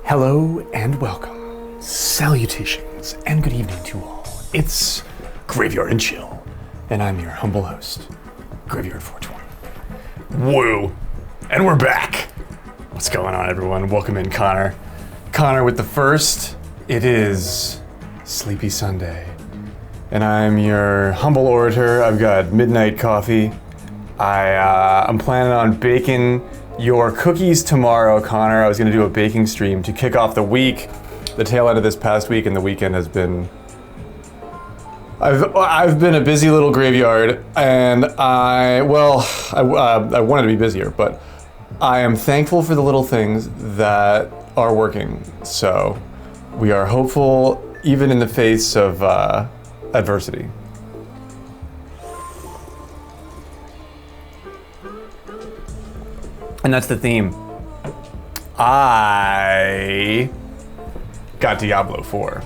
Hello and welcome, salutations, and good evening to all. It's Graveyard and Chill, and I'm your humble host, Graveyard 420. Woo! And we're back! What's going on, everyone? Welcome in, Connor. Connor with the first. It is Sleepy Sunday, and I'm your humble orator. I've got midnight coffee. I'm planning on baking your cookies tomorrow, Connor. I was gonna do a baking stream to kick off the week, the tail end of this past week, and the weekend has been... I've been a busy little graveyard, and I wanted to be busier, but I am thankful for the little things that are working. So we are hopeful even in the face of adversity. And that's the theme. I got Diablo 4.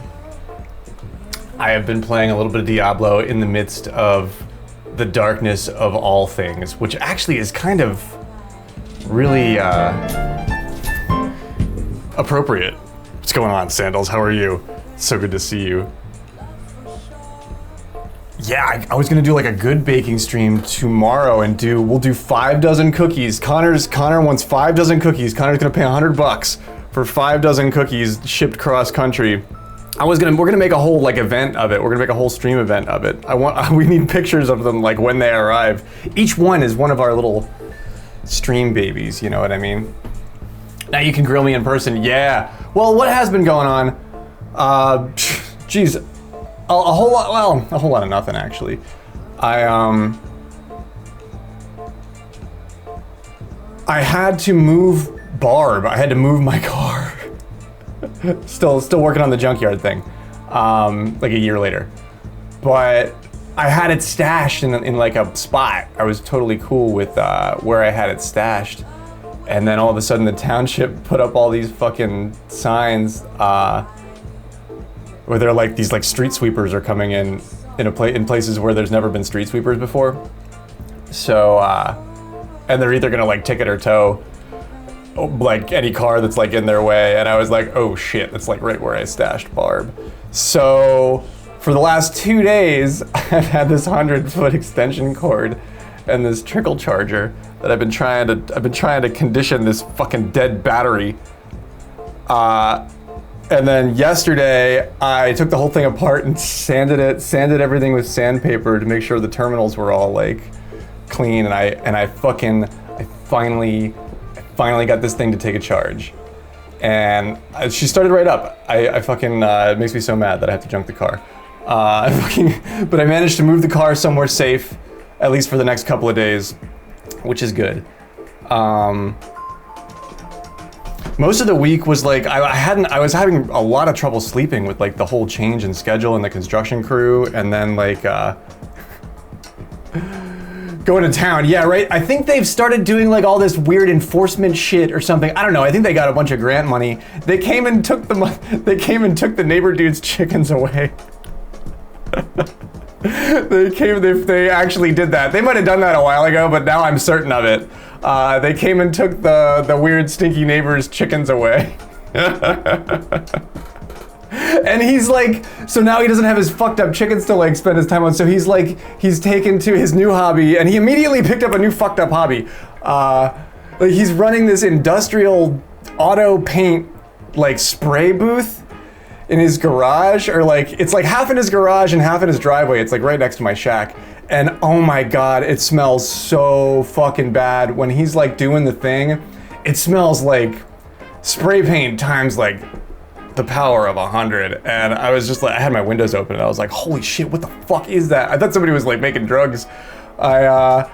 I have been playing a little bit of Diablo in the midst of the darkness of all things, which actually is kind of really appropriate. What's going on, Sandals? How are you? So good to see you. Yeah, I was gonna do like a good baking stream tomorrow and we'll do 5 dozen cookies. Connor wants 5 dozen cookies. Connor's gonna pay $100 for 5 dozen cookies shipped cross country. We're gonna make a whole like event of it. We're gonna make a whole stream event of it. We need pictures of them like when they arrive. Each one is one of our little stream babies, you know what I mean? Now you can grill me in person, yeah. Well, what has been going on? Geez. A whole lot of nothing, actually. I had to move Barb. I had to move my car. Still working on the junkyard thing, like a year later. But I had it stashed in like a spot. I was totally cool with where I had it stashed. And then all of a sudden the township put up all these fucking signs, where they're like, these like street sweepers are coming in places where there's never been street sweepers before. So, and they're either gonna like ticket or tow like any car that's like in their way. And I was like, oh shit, that's like right where I stashed Barb. So for the last 2 days, I've had this 100-foot extension cord and this trickle charger that I've been trying to condition this fucking dead battery. And then yesterday, I took the whole thing apart and sanded everything with sandpaper to make sure the terminals were all like clean. And I finally got this thing to take a charge. And she started right up. It makes me so mad that I have to junk the car. But I managed to move the car somewhere safe, at least for the next couple of days, which is good. Most of the week was like, I was having a lot of trouble sleeping with like the whole change in schedule and the construction crew, and then like going to town. Yeah, right. I think they've started doing like all this weird enforcement shit or something. I don't know. I think they got a bunch of grant money. They came and took the neighbor dude's chickens away. They actually did that. They might have done that a while ago, but now I'm certain of it. They came and took the weird stinky neighbor's chickens away. And he's like, so now he doesn't have his fucked up chickens to like spend his time on, so he's taken to his new hobby, and he immediately picked up a new fucked up hobby. Like he's running this industrial auto paint like spray booth in his garage, or like, it's like half in his garage and half in his driveway. It's like right next to my shack. And oh my God, it smells so fucking bad. When he's like doing the thing, it smells like spray paint times like the power of 100. And I was just like, I had my windows open and I was like, holy shit, what the fuck is that? I thought somebody was like making drugs. I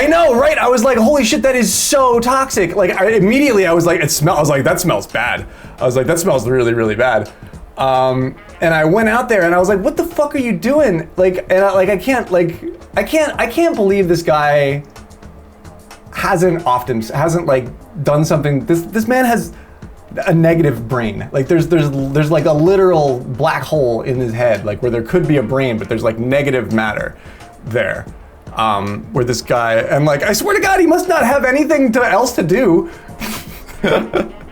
know, right? I was like, holy shit, that is so toxic. Like immediately I was like, I was like, that smells bad. I was like, that smells really, really bad. And I went out there and I was like, what the fuck are you doing? Like, and I can't believe this guy hasn't like done something. This man has a negative brain. Like there's like a literal black hole in his head, like where there could be a brain, but there's like negative matter there. Where this guy, and like, I swear to God, he must not have anything else to do.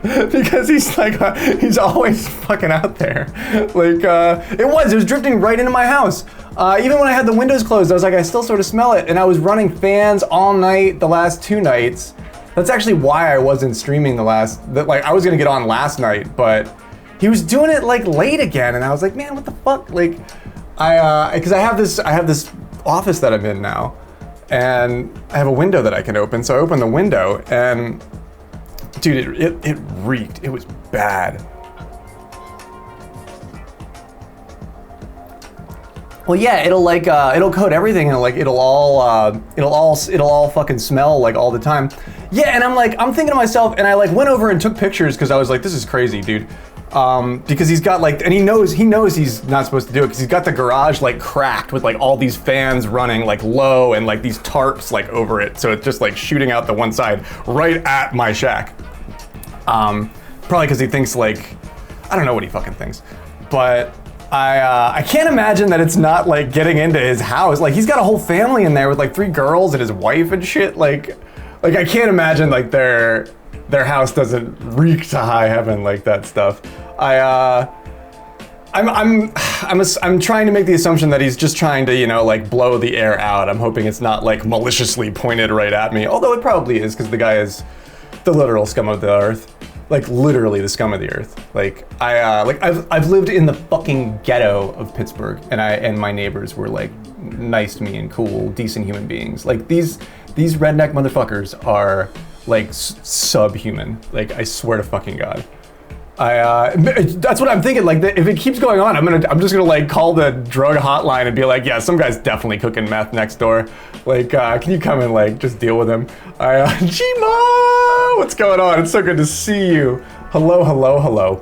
because he's like, he's always fucking out there. Like, it was drifting right into my house. Even when I had the windows closed, I was like, I still sort of smell it. And I was running fans all night the last 2 nights. That's actually why I wasn't streaming like I was gonna get on last night, but he was doing it like late again. And I was like, man, what the fuck? Like, cause I have this office that I'm in now, and I have a window that I can open. So I open the window and dude, it reeked. It was bad. Well, yeah, it'll like it'll coat everything, and like it'll all fucking smell like all the time. Yeah, and I'm thinking to myself, and I like went over and took pictures because I was like, this is crazy, dude. Because he's got like, and he knows he's not supposed to do it because he's got the garage like cracked with like all these fans running like low and like these tarps like over it, so it's just like shooting out the one side right at my shack. Probably because he thinks like, I don't know what he fucking thinks, but I can't imagine that it's not like getting into his house. Like he's got a whole family in there with like 3 girls and his wife and shit. Like I can't imagine like their house doesn't reek to high heaven like that stuff. I'm trying to make the assumption that he's just trying to, you know, like blow the air out. I'm hoping it's not like maliciously pointed right at me, although it probably is because the guy is the literal scum of the earth. Like literally the scum of the earth. Like I've lived in the fucking ghetto of Pittsburgh, and my neighbors were like nice to me and cool, decent human beings. Like these redneck motherfuckers are like subhuman. Like I swear to fucking God. That's what I'm thinking. Like if it keeps going on, I'm just gonna like call the drug hotline and be like, yeah, some guy's definitely cooking meth next door. Like, can you come and like just deal with him? Chima, what's going on? It's so good to see you. Hello.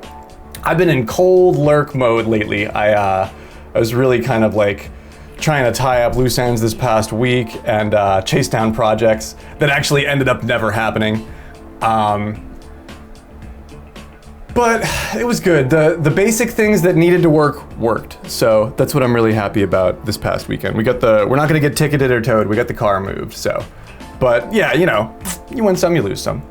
I've been in cold lurk mode lately. I was really kind of like trying to tie up loose ends this past week and chase down projects that actually ended up never happening. But it was good. The basic things that needed to work worked. So that's what I'm really happy about this past weekend. We're not gonna get ticketed or towed. We got the car moved, so. But yeah, you know, you win some, you lose some.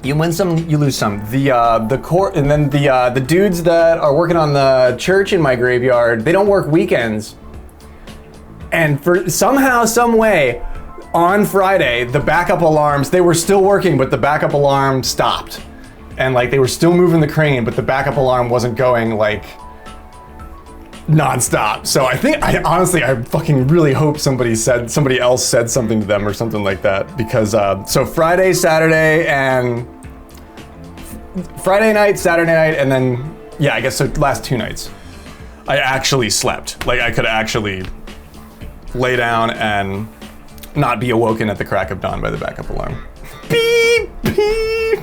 You win some, you lose some. The court, and then the dudes that are working on the church in my graveyard, they don't work weekends. And for somehow, some way, on Friday, the backup alarms, they were still working, but the backup alarm stopped. And like they were still moving the crane, but the backup alarm wasn't going like nonstop. So I fucking really hope somebody else said something to them or something like that. Because so Friday, Saturday, and Friday night, Saturday night, and then, yeah, I guess so last 2 nights, I actually slept. Like I could actually lay down and not be awoken at the crack of dawn by the backup alarm. Beep, beep,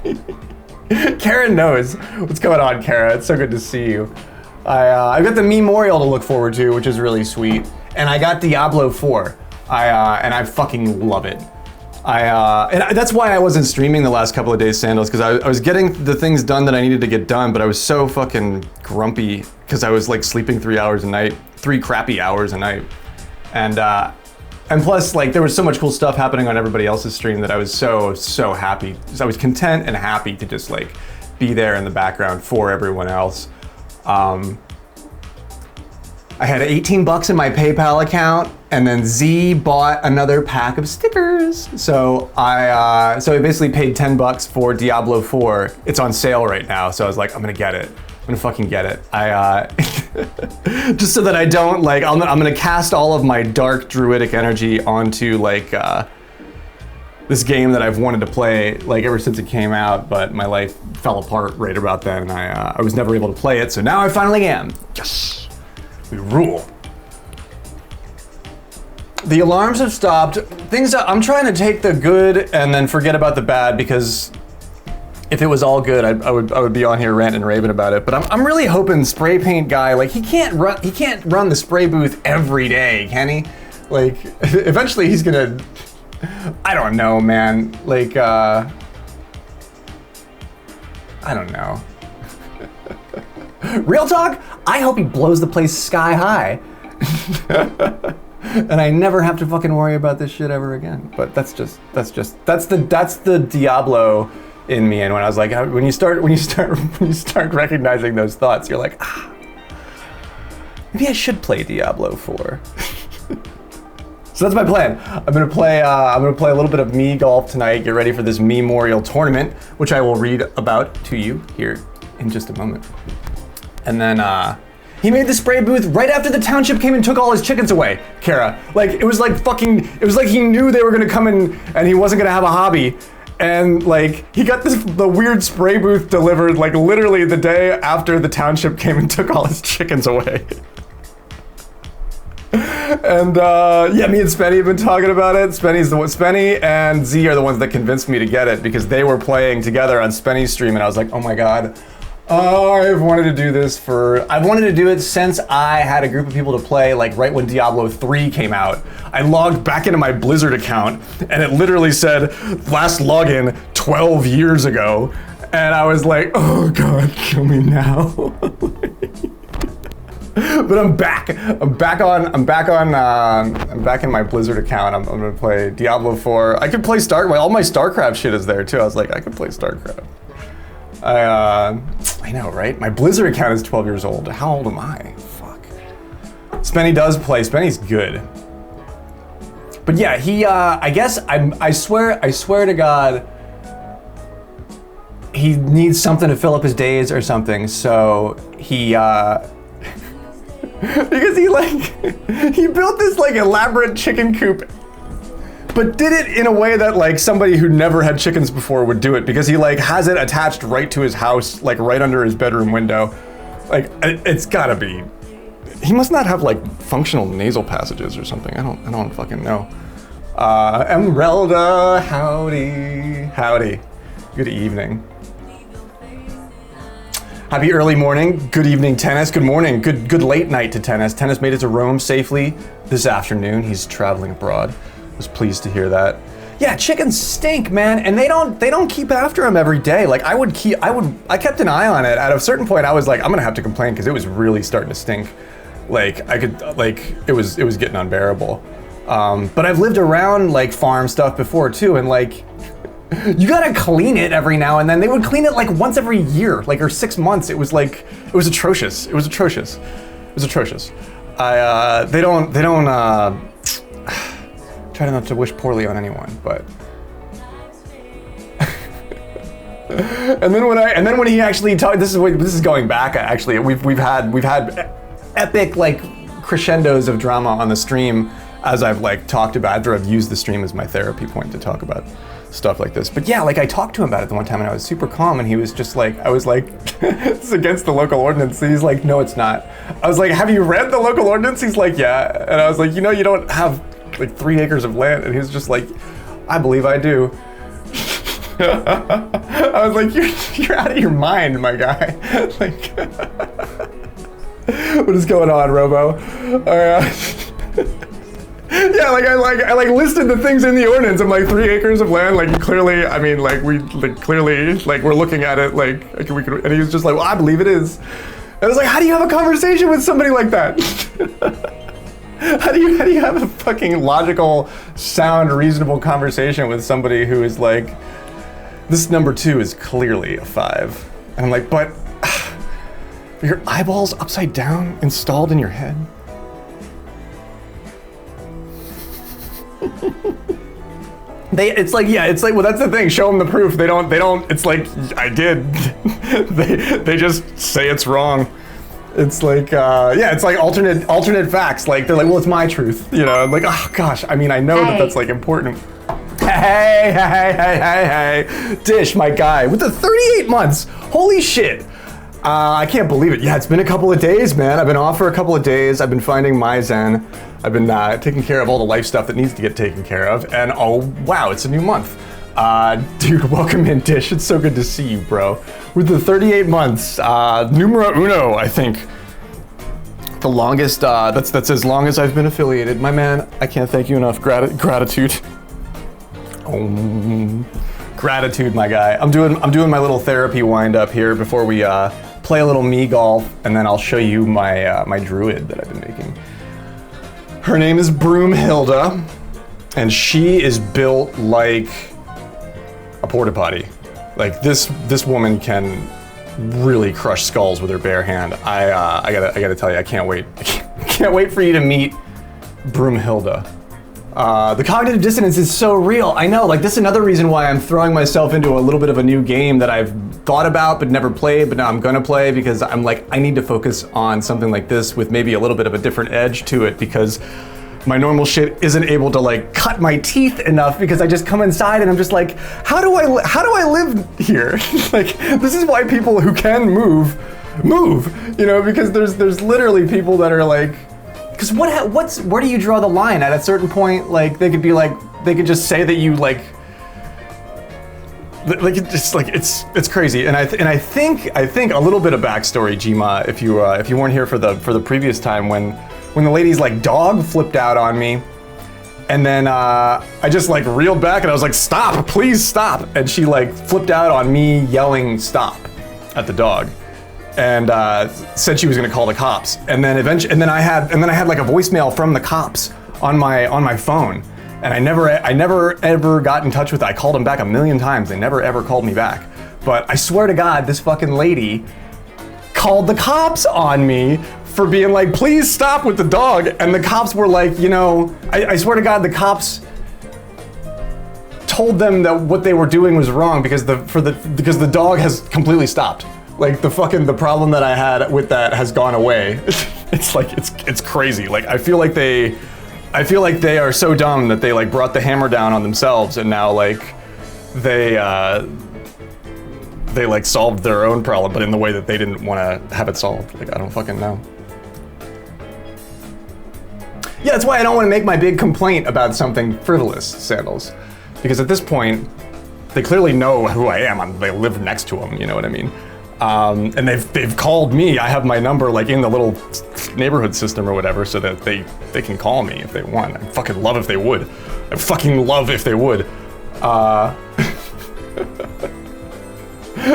beep. Karen knows what's going on, Kara. It's so good to see you. I've got the memorial to look forward to, which is really sweet, and I got Diablo 4. And I fucking love it. And that's why I wasn't streaming the last couple of days, Sandals, because I was getting the things done that I needed to get done, but I was so fucking grumpy because I was like sleeping 3 crappy hours a night, and plus, like, there was so much cool stuff happening on everybody else's stream that I was so happy. So I was content and happy to just, like, be there in the background for everyone else. I had $18 in my PayPal account, and then Z bought another pack of stickers. So I basically paid $10 for Diablo 4. It's on sale right now, so I was like, I'm gonna get it. I'm gonna fucking get it. Just so that I don't like, I'm gonna cast all of my dark druidic energy onto like this game that I've wanted to play like ever since it came out, but my life fell apart right about then, and I was never able to play it. So now I finally am. Yes, we rule. The alarms have stopped. I'm trying to take the good and then forget about the bad, because if it was all good, I would be on here ranting and raving about it. But I'm really hoping Spray Paint Guy, like he can't run the spray booth every day, can he? Like eventually he's gonna, I don't know, man. Like I don't know. Real talk, I hope he blows the place sky high. And I never have to fucking worry about this shit ever again. But that's the Diablo in me. And when I was like, when you start recognizing those thoughts, you're like, maybe I should play Diablo 4. So that's my plan. I'm gonna play a little bit of me golf tonight. Get ready for this memorial tournament, which I will read about to you here in just a moment. And then he made the spray booth right after the township came and took all his chickens away, Kara. Like it was like he knew they were gonna come in and he wasn't gonna have a hobby. And like he got the weird spray booth delivered like literally the day after the township came and took all his chickens away. And yeah, me and Spenny have been talking about it. Spenny and Z are the ones that convinced me to get it because they were playing together on Spenny's stream, and I was like, oh my god, I've wanted to do this I've wanted to do it since I had a group of people to play, like right when Diablo 3 came out. I logged back into my Blizzard account, and it literally said, last login 12 years ago, and I was like, oh god, kill me now. But I'm back in my Blizzard account. I'm gonna play Diablo 4. I could play all my StarCraft shit is there too. I was like, I could play StarCraft. I know, right? My Blizzard account is 12 years old. How old am I? Fuck. Spenny does play. Spenny's good. But yeah, he, I guess, I swear to God, he needs something to fill up his days or something, so he, because he built this like elaborate chicken coop, but did it in a way that like somebody who never had chickens before would do it, because he like has it attached right to his house, like right under his bedroom window. Like it's gotta be, he must not have like functional nasal passages or something. I don't fucking know. Emeralda, howdy. Good evening. Happy early morning, good evening Tennis, good morning, good late night to Tennis. Tennis made it to Rome safely this afternoon. He's traveling abroad. I was pleased to hear that. Yeah, chickens stink, man, and they don't keep after him every day. Like I kept an eye on it. At a certain point I was like, I'm gonna have to complain because it was really starting to stink. Like it was getting unbearable. But I've lived around like farm stuff before too, and like, you gotta clean it every now and then. They would clean it like once every year, like or 6 months. It was atrocious. They don't try not to wish poorly on anyone, but. and then when he actually talked, this is going back actually. We've had epic like crescendos of drama on the stream as I've like talked about, after I've used the stream as my therapy point to talk about stuff like this. But yeah, like I talked to him about it the one time and I was super calm, and he was just like, I was like, it's against the local ordinance. And he's like, no, it's not. I was like, have you read the local ordinance? He's like, yeah. And I was like, you know, you don't have like 3 acres of land. And he was just like, I believe I do. I was like, you're out of your mind, my guy. Like, what is going on, Robo? Yeah, like I listed the things in the ordinance. I'm like 3 acres of land. Like clearly, I mean, like we're looking at it. Like we could, and he was just like, well, I believe it is. And I was like, how do you have a conversation with somebody like that? How do you have a fucking logical, sound, reasonable conversation with somebody who is like, this number 2 is clearly a 5, and I'm like, but are your eyeballs upside down, installed in your head? It's like, well, that's the thing. Show them the proof. They don't, it's like, I did. they just say it's wrong. It's like, yeah, it's like alternate facts. Like, they're like, well, it's my truth. You know, like, oh gosh, I mean, I know that that's like important. Hey, Dish, my guy, with the 38 months. Holy shit. I can't believe it. Yeah, it's been a couple of days, man. I've been off for a couple of days. I've been finding my zen. I've been taking care of all the life stuff that needs to get taken care of. And oh, wow, it's a new month. Dude, welcome in, Dish. It's so good to see you, bro. With the 38 months, numero uno, I think. The longest, that's as long as I've been affiliated. My man, I can't thank you enough. Gratitude. Gratitude, my guy. I'm doing my little therapy wind up here before we play a little me golf, and then I'll show you my my druid that I've been making. Her name is Broomhilda, and she is built like a porta potty. Like this woman can really crush skulls with her bare hand. I gotta tell you, I can't wait. I can't wait for you to meet Broomhilda. The cognitive dissonance is so real. I know, like this is another reason why I'm throwing myself into a little bit of a new game that I've thought about but never played, but now I'm gonna play because I'm like, I need to focus on something like this with maybe a little bit of a different edge to it because my normal shit isn't able to like cut my teeth enough because I just come inside and I'm just like, how do I live here? Like, this is why people who can move, you know, because there's literally people that are like, because where do you draw the line at a certain point? Like they could be like, they could just say that you like it's crazy. And I think a little bit of backstory, Jima, if you weren't here for the previous time when the lady's like dog flipped out on me, and then I just like reeled back and I was like, stop, please stop, and she like flipped out on me yelling stop at the dog. And said she was going to call the cops, and then I had like a voicemail from the cops on my phone, and I never ever got in touch with it. I called them back a million times. They never ever called me back. But I swear to God, this fucking lady called the cops on me for being like, please stop with the dog, and the cops were like, you know, I swear to God, the cops told them that what they were doing was wrong because the dog has completely stopped. Like the problem that I had with that has gone away. It's like, it's crazy. Like I feel like they are so dumb that they like brought the hammer down on themselves and now like they like solved their own problem, but in the way that they didn't want to have it solved. Like I don't fucking know. Yeah, that's why I don't want to make my big complaint about something frivolous, Sandals. Because at this point, they clearly know who I am. They live next to them, you know what I mean? And they've called me. I have my number like in the little neighborhood system or whatever, so that they can call me if they want. I fucking love if they would. I fucking love if they would.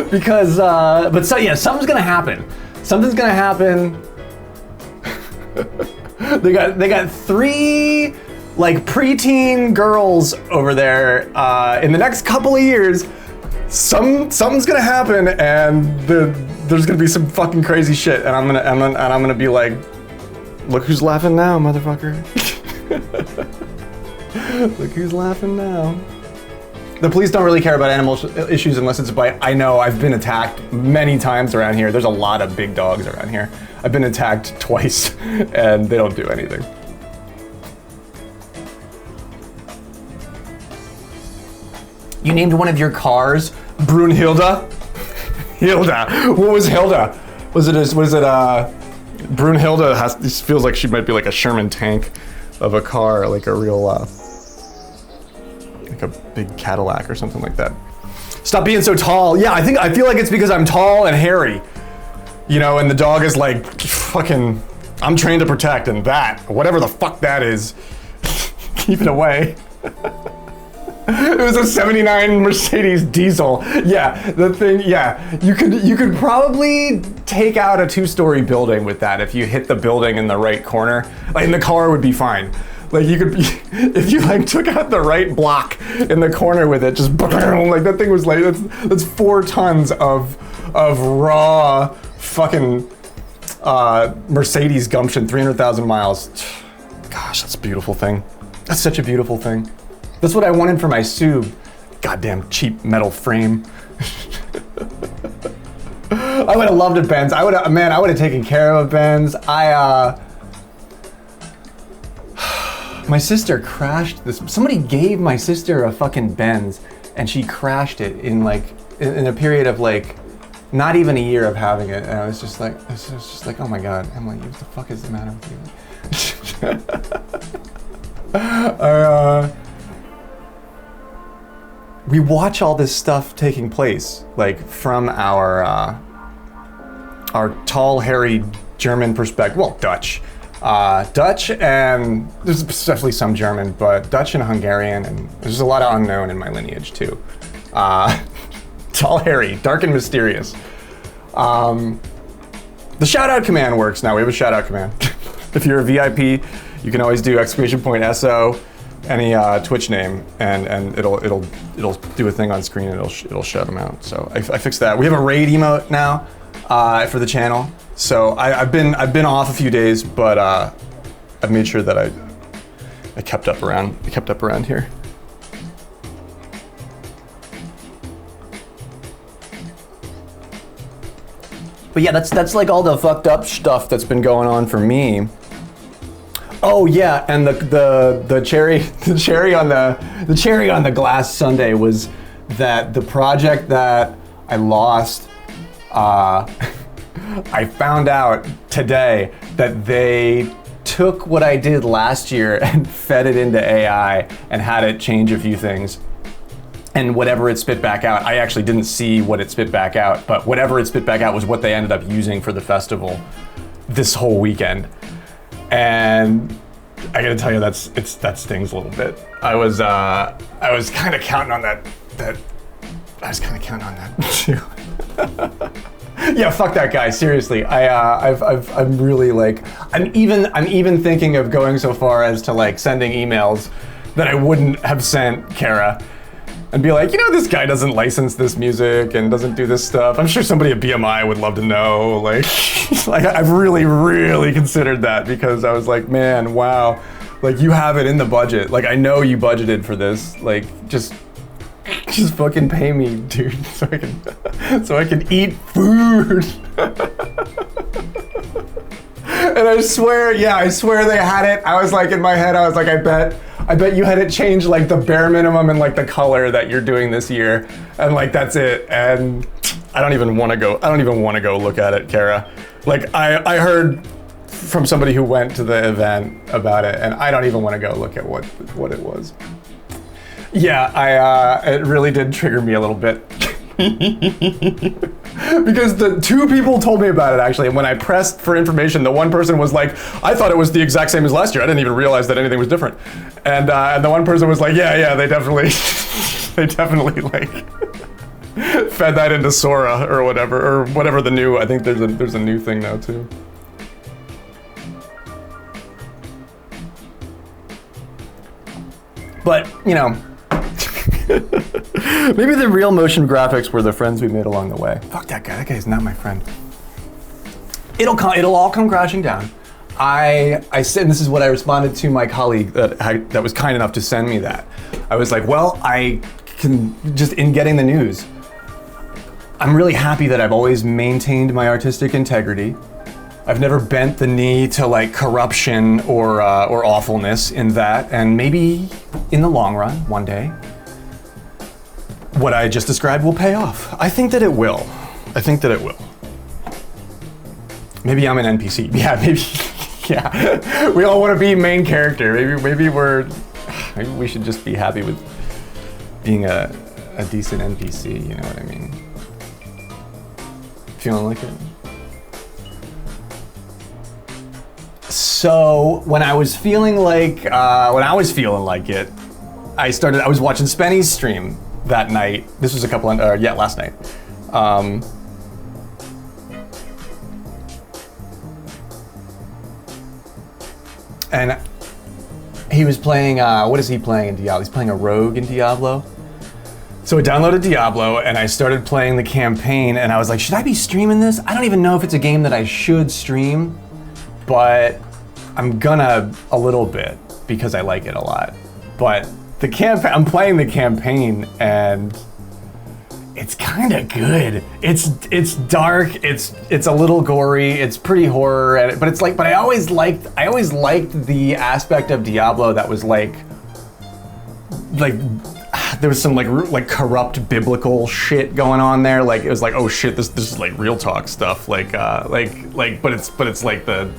Because, but so yeah, something's gonna happen. Something's gonna happen. They got 3 like preteen girls over there. In the next couple of years. Something's gonna happen, and there's gonna be some fucking crazy shit, and I'm gonna be like, look who's laughing now, motherfucker. Look who's laughing now. The police don't really care about animal issues unless it's a bite. I know, I've been attacked many times around here. There's a lot of big dogs around here. I've been attacked twice, and they don't do anything. You named one of your cars Broomhilda? Hilda. What was Hilda? Was it Broomhilda this feels like she might be like a Sherman tank of a car, like a real, like a big Cadillac or something like that. Stop being so tall. Yeah, I feel like it's because I'm tall and hairy. You know, and the dog is like, fucking, I'm trained to protect, and that, whatever the fuck that is, keep it away. It was a 79 Mercedes diesel. Yeah, the thing, yeah. You could probably take out a 2-story building with that if you hit the building in the right corner. Like, and the car would be fine. Like you could, if you like took out the right block in the corner with it, just boom, like that thing was like, that's 4 tons of raw fucking Mercedes gumption, 300,000 miles. Gosh, that's a beautiful thing. That's such a beautiful thing. That's what I wanted for my Sub. Goddamn cheap metal frame. I would have loved a Benz. I would have taken care of a Benz. My sister crashed this. Somebody gave my sister a fucking Benz, and she crashed it in a period of like, not even a year of having it. And I was just like, oh my God. I'm like, what the fuck is the matter with you? We watch all this stuff taking place, like from our tall, hairy German perspective. Well, Dutch and there's definitely some German, but Dutch and Hungarian, and there's a lot of unknown in my lineage too. Tall, hairy, dark and mysterious. The shout out command works now. We have a shout out command. If you're a VIP, you can always do !SO, any Twitch name, and it'll do a thing on screen and it'll shut them out. So I fixed that. We have a raid emote now for the channel. So I've been off a few days, but I've made sure that I kept up around here. But yeah, that's like all the fucked up stuff that's been going on for me. Oh yeah, and the cherry on the glass sundae was that the project that I lost, I found out today that they took what I did last year and fed it into AI and had it change a few things. And whatever it spit back out, I actually didn't see what it spit back out, but whatever it spit back out was what they ended up using for the festival this whole weekend. And I gotta tell you, that stings a little bit. I was kind of counting on that too. Yeah, fuck that guy. Seriously, I'm really like, I'm even thinking of going so far as to like sending emails that I wouldn't have sent Kara, and be like, you know, this guy doesn't license this music and doesn't do this stuff. I'm sure somebody at BMI would love to know. Like, like I've really considered that, because I was like, man, wow, like you have it in the budget. Like I know you budgeted for this. Like just fucking pay me, dude, so I can eat food. And I swear they had it. I was like, in my head, I was like, I bet you had it change like the bare minimum and like the color that you're doing this year, and like that's it. And I don't even want to go look at it, Kara. Like I heard from somebody who went to the event about it, and I don't even want to go look at what it was. Yeah, it really did trigger me a little bit. Because the two people told me about it actually, and when I pressed for information, the one person was like, I thought it was the exact same as last year. I didn't even realize that anything was different. And the one person was like, yeah, they definitely like fed that into Sora or whatever the new, I think there's a new thing now too. But, you know, maybe the real motion graphics were the friends we made along the way. Fuck that guy. That guy's not my friend. It'll all come crashing down. I said, and this is what I responded to my colleague that was kind enough to send me that. I was like, well, I can just, in getting the news, I'm really happy that I've always maintained my artistic integrity. I've never bent the knee to like corruption or awfulness in that, and maybe in the long run, one day, what I just described will pay off. I think that it will. Maybe I'm an NPC. Yeah, maybe. Yeah, we all want to be main character. Maybe we should just be happy with being a decent NPC. You know what I mean? Feeling like it? So when I was feeling like it, I was watching Spenny's stream that night. This was last night. And he was playing, what is he playing in Diablo? He's playing a rogue in Diablo. So I downloaded Diablo and I started playing the campaign, and I was like, should I be streaming this? I don't even know if it's a game that I should stream, but I'm gonna a little bit because I like it a lot. But I'm playing the campaign and it's kind of good. It's dark. It's a little gory. It's pretty horror. But I always liked the aspect of Diablo that was like there was some like corrupt biblical shit going on there. Like it was like, oh shit, this is like real talk stuff. But it's like the,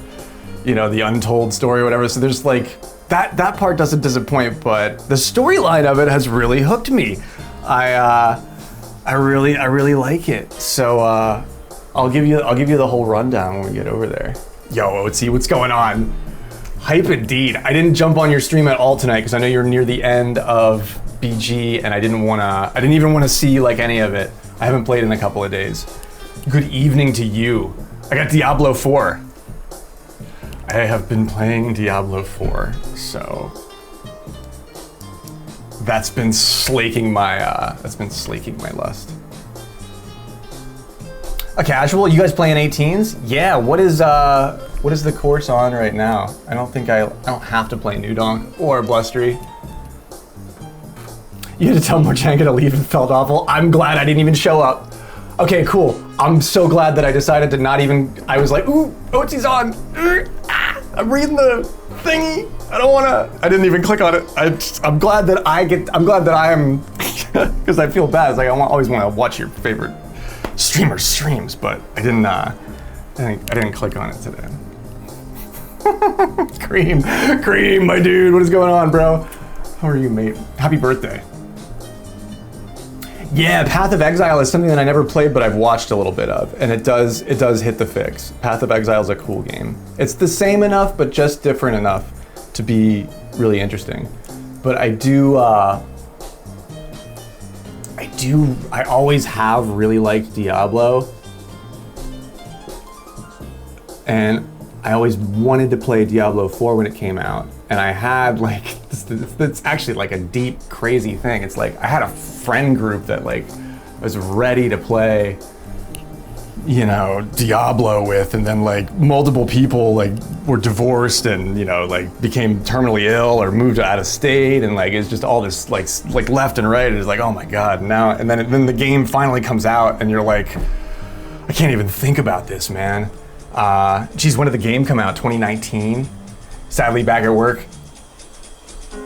you know, the untold story or whatever. So there's like that part doesn't disappoint, but the storyline of it has really hooked me. I really like it. So I'll give you the whole rundown when we get over there. Yo, let's see what's going on. Hype indeed. I didn't jump on your stream at all tonight because I know you're near the end of BG, and I didn't even want to see like any of it. I haven't played in a couple of days. Good evening to you. I got Diablo 4. I I have been playing Diablo 4, so that's been slaking my lust. A casual? You guys playing 18s? Yeah. What is the course on right now? I don't have to play New Donk or Blustery. You had to tell Mochanka to leave and felt awful. I'm glad I didn't even show up. Okay, cool. I'm so glad that I decided to not even. I was like, ooh, OT's on. I'm reading the thingy. I don't wanna. I didn't even click on it. I'm glad that I am, because I feel bad. It's like I always want to watch your favorite streamer's streams, but I didn't click on it today. Cream, my dude. What is going on, bro? How are you, mate? Happy birthday. Yeah, Path of Exile is something that I never played, but I've watched a little bit of, and it does hit the fix. Path of Exile is a cool game. It's the same enough, but just different enough to be really interesting. But I always have really liked Diablo, and I always wanted to play Diablo 4 when it came out, and I had like, it's actually like a deep, crazy thing. It's like, I had a friend group that like was ready to play, you know, Diablo with, and then like multiple people like were divorced and, you know, like became terminally ill or moved out of state, and like it's just all this like left and right. It's like, oh my God, now, and then the game finally comes out and you're like, I can't even think about this, man. Geez, when did the game come out? 2019? Sadly, back at work.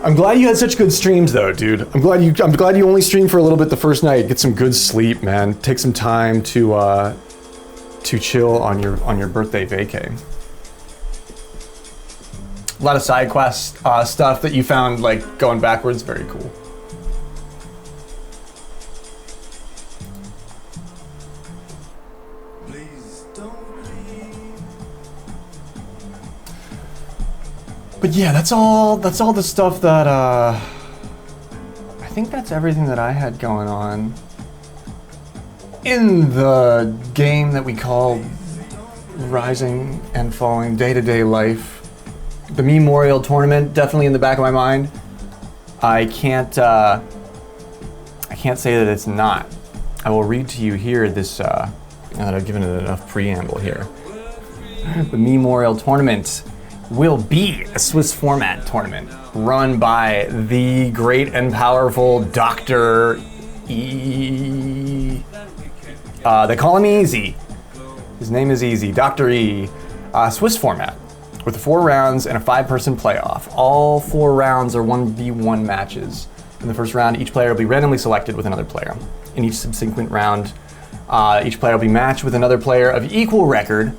I'm glad you had such good streams, though, dude. I'm glad you only streamed for a little bit the first night. Get some good sleep, man. Take some time to chill on your birthday vacay. A lot of side quest stuff that you found like going backwards. Very cool. But yeah, that's all the stuff that, I think that's everything that I had going on in the game that we call Rising and Falling, day-to-day life. The Memorial Tournament, definitely in the back of my mind. I can't say that it's not. I will read to you here this, now that I've given it enough preamble here. The Memorial Tournament will be a Swiss format tournament run by the great and powerful Dr. E. They call him Easy. His name is Easy, Dr. E. Swiss format with 4 rounds and a 5-person playoff. All 4 rounds are 1v1 matches. In the first round, each player will be randomly selected with another player. In each subsequent round, each player will be matched with another player of equal record.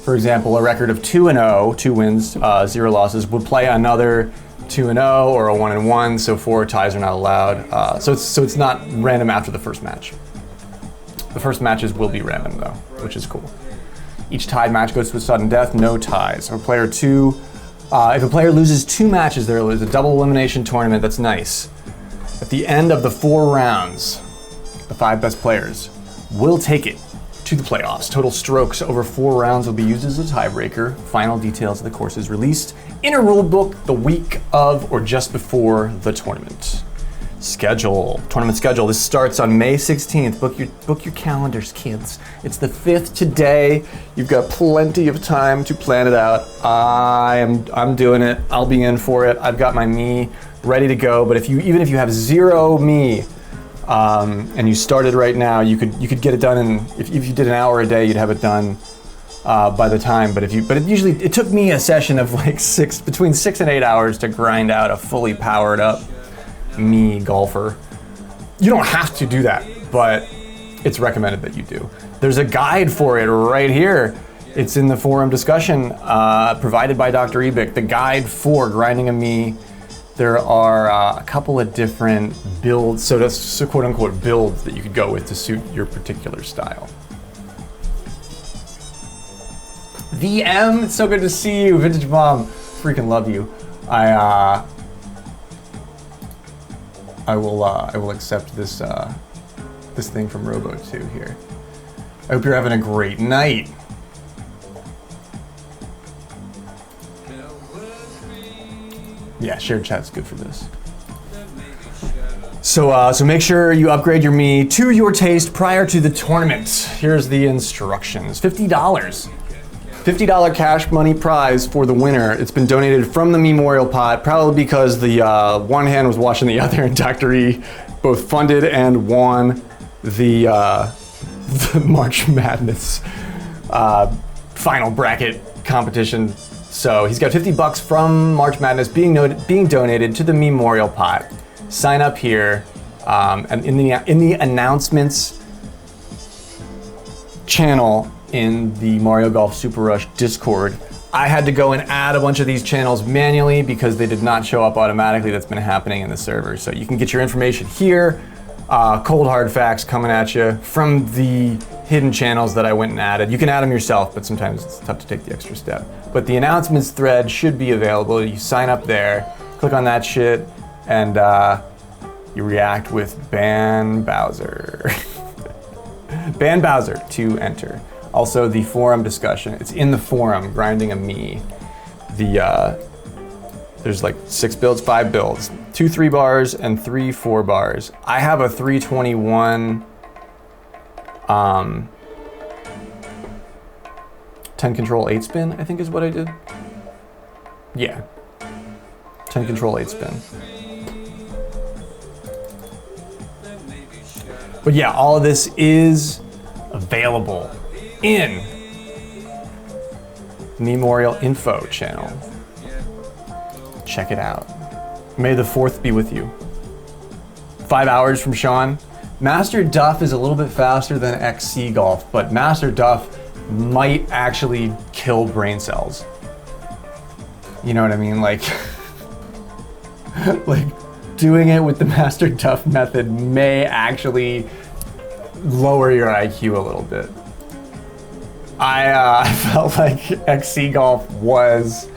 For example, a record of 2-0, 2 wins, 0 losses, would play another 2-0 or a 1-1, so 4 ties are not allowed. So it's not random after the first match. The first matches will be random though, which is cool. Each tied match goes to a sudden death, no ties. If a player loses 2 matches, there is a double elimination tournament. That's nice. At the end of the 4 rounds, the 5 best players will take it to the playoffs. Total strokes over 4 rounds will be used as a tiebreaker. Final details of the course is released in a rule book the week of or just before the tournament. Tournament schedule. This starts on May 16th. Book your calendars, kids. It's the 5th today. You've got plenty of time to plan it out. I'm doing it. I'll be in for it. I've got my me ready to go. But even if you have 0 me, and you started right now, you could get it done in, if you did an hour a day, you'd have it done by the time. But it took me a session of like between 6 and 8 hours to grind out a fully powered up me golfer. You don't have to do that, but it's recommended that you do. There's a guide for it right here. It's in the forum discussion provided by Dr. Ebic, the guide for grinding a me. There are a couple of different builds, so that's quote unquote builds that you could go with to suit your particular style. VM, it's so good to see you, Vintage Mom. Freaking love you. I will accept this this thing from Robo2 here. I hope you're having a great night. Yeah, shared chat's good for this. So make sure you upgrade your Mii to your taste prior to the tournament. Here's the instructions. $50. $50 cash money prize for the winner. It's been donated from the memorial pot, probably because the one hand was washing the other, and Dr. E both funded and won the March Madness final bracket competition. So he's got $50 from March Madness being donated to the memorial pot. Sign up here, and in the announcements channel in the Mario Golf Super Rush Discord. I had to go and add a bunch of these channels manually because they did not show up automatically. That's been happening in the server. So you can get your information here. Cold hard facts coming at you from the hidden channels that I went and added. You can add them yourself, but sometimes it's tough to take the extra step. But the announcements thread should be available. You sign up there, click on that shit, and you react with Ban Bowser. Ban Bowser to enter. Also, the forum discussion. It's in the forum, grinding a Mii. There's like 6 builds, 5 builds. 2 3 bars and 3 4 bars. I have a 321 10 control 8 spin, I think is what I did. Yeah. 10 control 8 spin. But yeah, all of this is available in the Memorial Info channel. Check it out. May the 4th be with you. 5 hours from Sean. Master Duff is a little bit faster than XC Golf, but Master Duff might actually kill brain cells. You know what I mean? Like, like doing it with the Master Duff method may actually lower your IQ a little bit. I felt like XC Golf was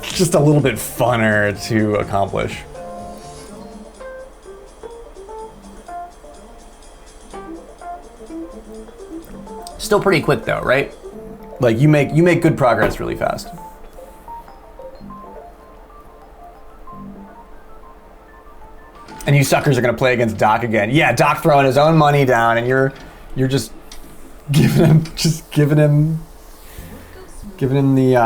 just a little bit funner to accomplish. Still pretty quick though, right? Like you make good progress really fast. And you suckers are gonna play against Doc again. Yeah, Doc throwing his own money down, and you're just giving him the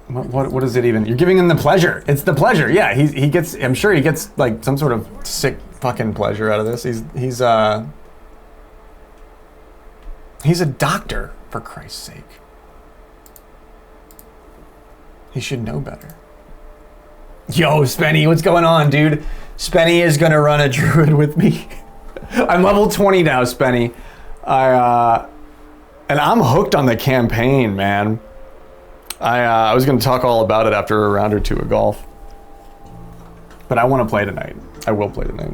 what is it even? You're giving him the pleasure. It's the pleasure. Yeah, he gets. I'm sure he gets like some sort of sick fucking pleasure out of this. He's a doctor, for Christ's sake. He should know better. Yo, Spenny, what's going on, dude? Spenny is gonna run a druid with me. I'm level 20 now, Spenny. And I'm hooked on the campaign, man. I was gonna talk all about it after a round or two of golf. But I wanna play tonight. I will play tonight.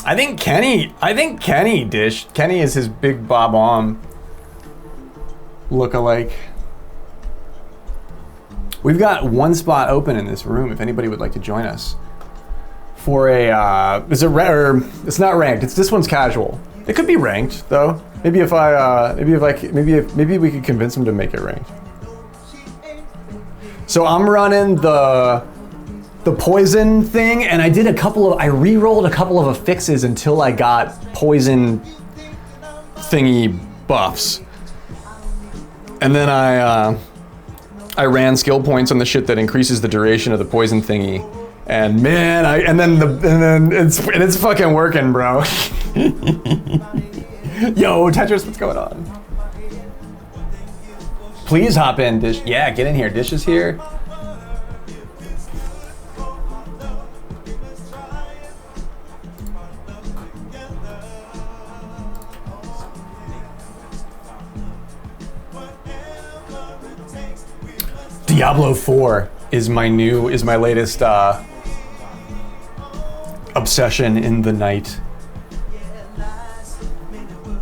I think Kenny is his big Bob Om look-alike. We've got one spot open in this room if anybody would like to join us for a, it's not ranked, this one's casual. It could be ranked though. Maybe we could convince him to make it ranked. So I'm running the poison thing, and I re-rolled a couple of affixes until I got poison thingy buffs. And then I ran skill points on the shit that increases the duration of the poison thingy. And man, it's fucking working, bro. Yo, Tetris, what's going on? Please hop in, Dish. Yeah, get in here. Dish is here. Diablo 4 is my latest obsession in the night.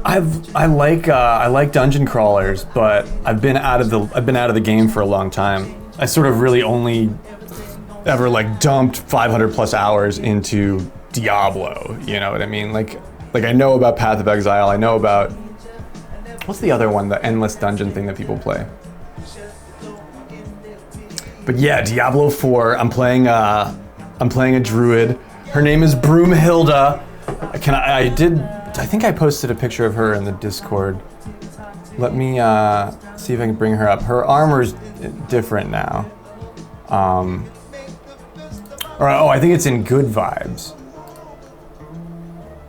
I like dungeon crawlers, but I've been out of the game for a long time. I sort of really only ever like dumped 500 plus hours into Diablo. You know what I mean? Like I know about Path of Exile. I know about What's the other one? The endless dungeon thing that people play. But yeah, Diablo 4. I'm playing a druid. Her name is Broomhilda. I think I posted a picture of her in the Discord. Let me see if I can bring her up. Her armor's different now. I think it's in Good Vibes.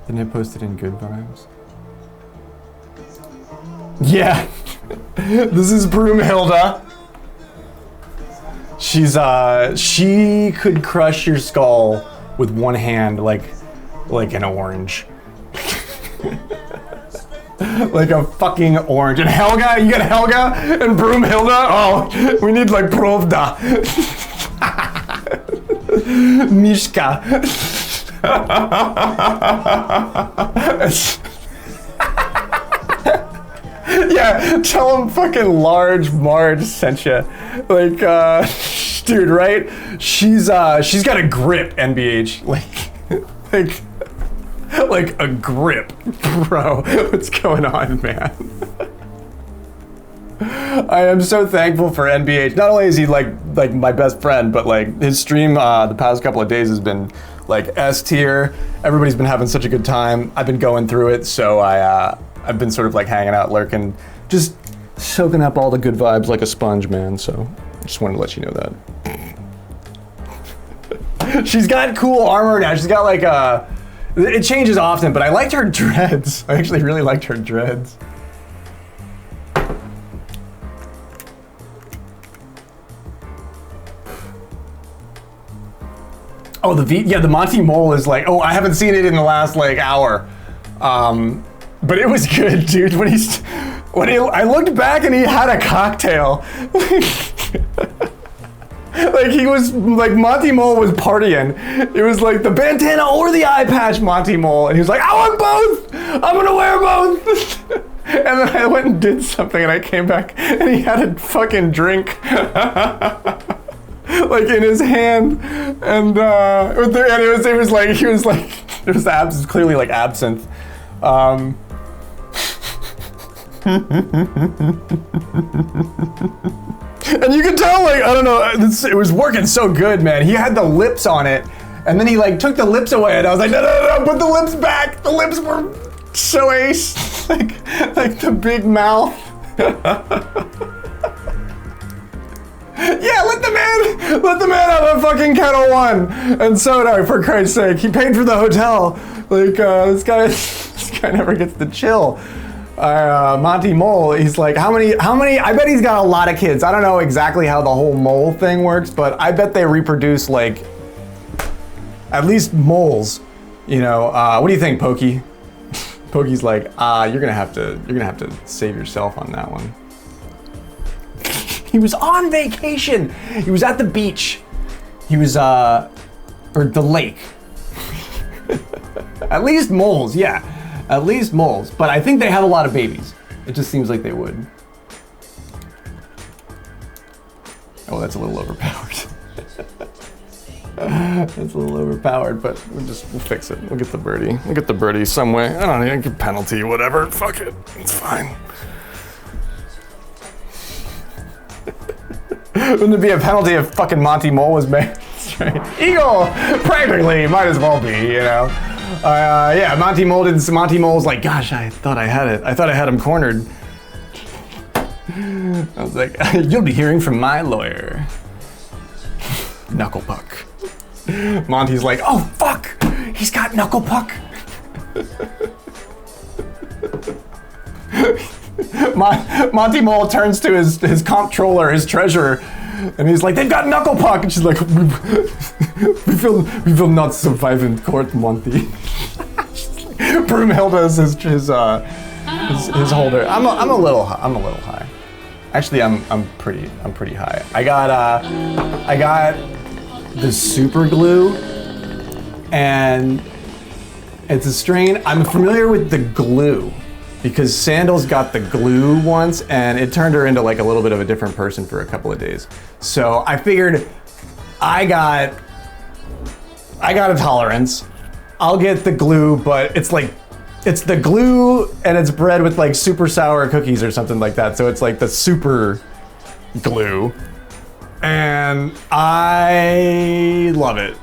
Didn't I post it in Good Vibes? Yeah. This is Broomhilda. She could crush your skull with one hand like an orange. Like a fucking orange. And Helga, you got Helga and Broomhilda? Oh, we need like Pravda. Mishka. Yeah, tell him fucking Large Marge sent you. Like, dude, right? She's got a grip, NBH. Like a grip, bro. What's going on, man? I am so thankful for NBH. Not only is he like my best friend, but like his stream the past couple of days has been like S tier. Everybody's been having such a good time. I've been going through it, so I've been sort of like hanging out, lurking, just soaking up all the good vibes like a sponge, man. So I just wanted to let you know that. She's got cool armor now. She's got like it changes often, but I liked her dreads. I actually really liked her dreads. Oh, the Monty Mole is like, I haven't seen it in the last like hour. But it was good, dude. I looked back and he had a cocktail. Like he was like Monty Mole was partying. It was like the bandana or the eye patch Monty Mole, and he was like, I want both. I'm gonna wear both. And then I went and did something, and I came back, and he had a fucking drink, like in his hand, and it was clearly like absinthe. And you could tell, like, I don't know, it was working so good, man. He had the lips on it, and then he like took the lips away, and I was like, no, put the lips back. The lips were so ace, like the big mouth. Yeah, let the man have a fucking Kettle One and soda, for Christ's sake. He paid for the hotel. Like, this guy never gets to chill. Monty Mole, he's like, how many, I bet he's got a lot of kids. I don't know exactly how the whole mole thing works, but I bet they reproduce like, at least moles, you know. What do you think, Pokey? Pokey's like, you're gonna have to save yourself on that one. He was on vacation. He was at the beach. He was, or the lake. At least moles, yeah. At least moles, but I think they have a lot of babies. It just seems like they would. Oh, that's a little overpowered. That's a little overpowered, but we'll fix it. We'll get the birdie. We'll get the birdie some way. I don't know, get penalty, whatever. Fuck it, it's fine. Wouldn't it be a penalty if fucking Monty Mole was made? Eagle, practically, might as well be, you know. Yeah, Monty Mole's like, gosh, I thought I had it. I thought I had him cornered. I was like, you'll be hearing from my lawyer. Knuckle puck. Monty's like, oh fuck, he's got knuckle puck. Monty Mole turns to his comptroller, his treasurer, and he's like, they've got knuckle puck, and she's like, we will not survive in court, Monty. Broomhilda is his holder. I'm a little high. Actually, I'm pretty high. I got the super glue, and it's a strain. I'm familiar with the glue because Sandals got the glue once, and it turned her into like a little bit of a different person for a couple of days. So I figured I got a tolerance. I'll get the glue, but it's like It's the glue, and it's bred with like super sour cookies or something like that. So it's like the super glue. And I love it.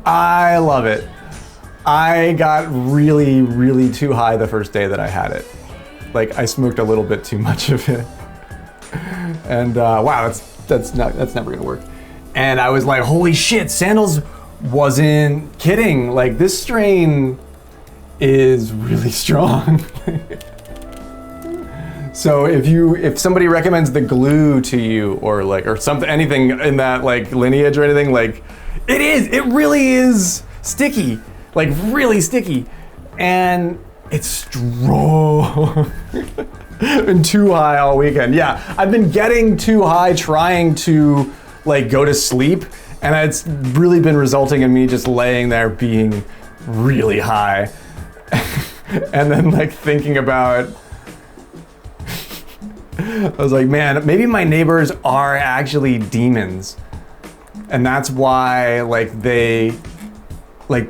I love it. I got really, really too high the first day that I had it. Like I smoked a little bit too much of it. And wow, that's never gonna work. And I was like, holy shit, Sandals wasn't kidding. Like this strain is really strong. So if somebody recommends the glue to you or something, anything in that like lineage or anything, like it really is sticky, like really sticky, and it's strong. Been too high all weekend. Yeah, I've been getting too high trying to like go to sleep, and it's really been resulting in me just laying there being really high. And then like thinking about, I was like, man, maybe my neighbors are actually demons. And that's why like the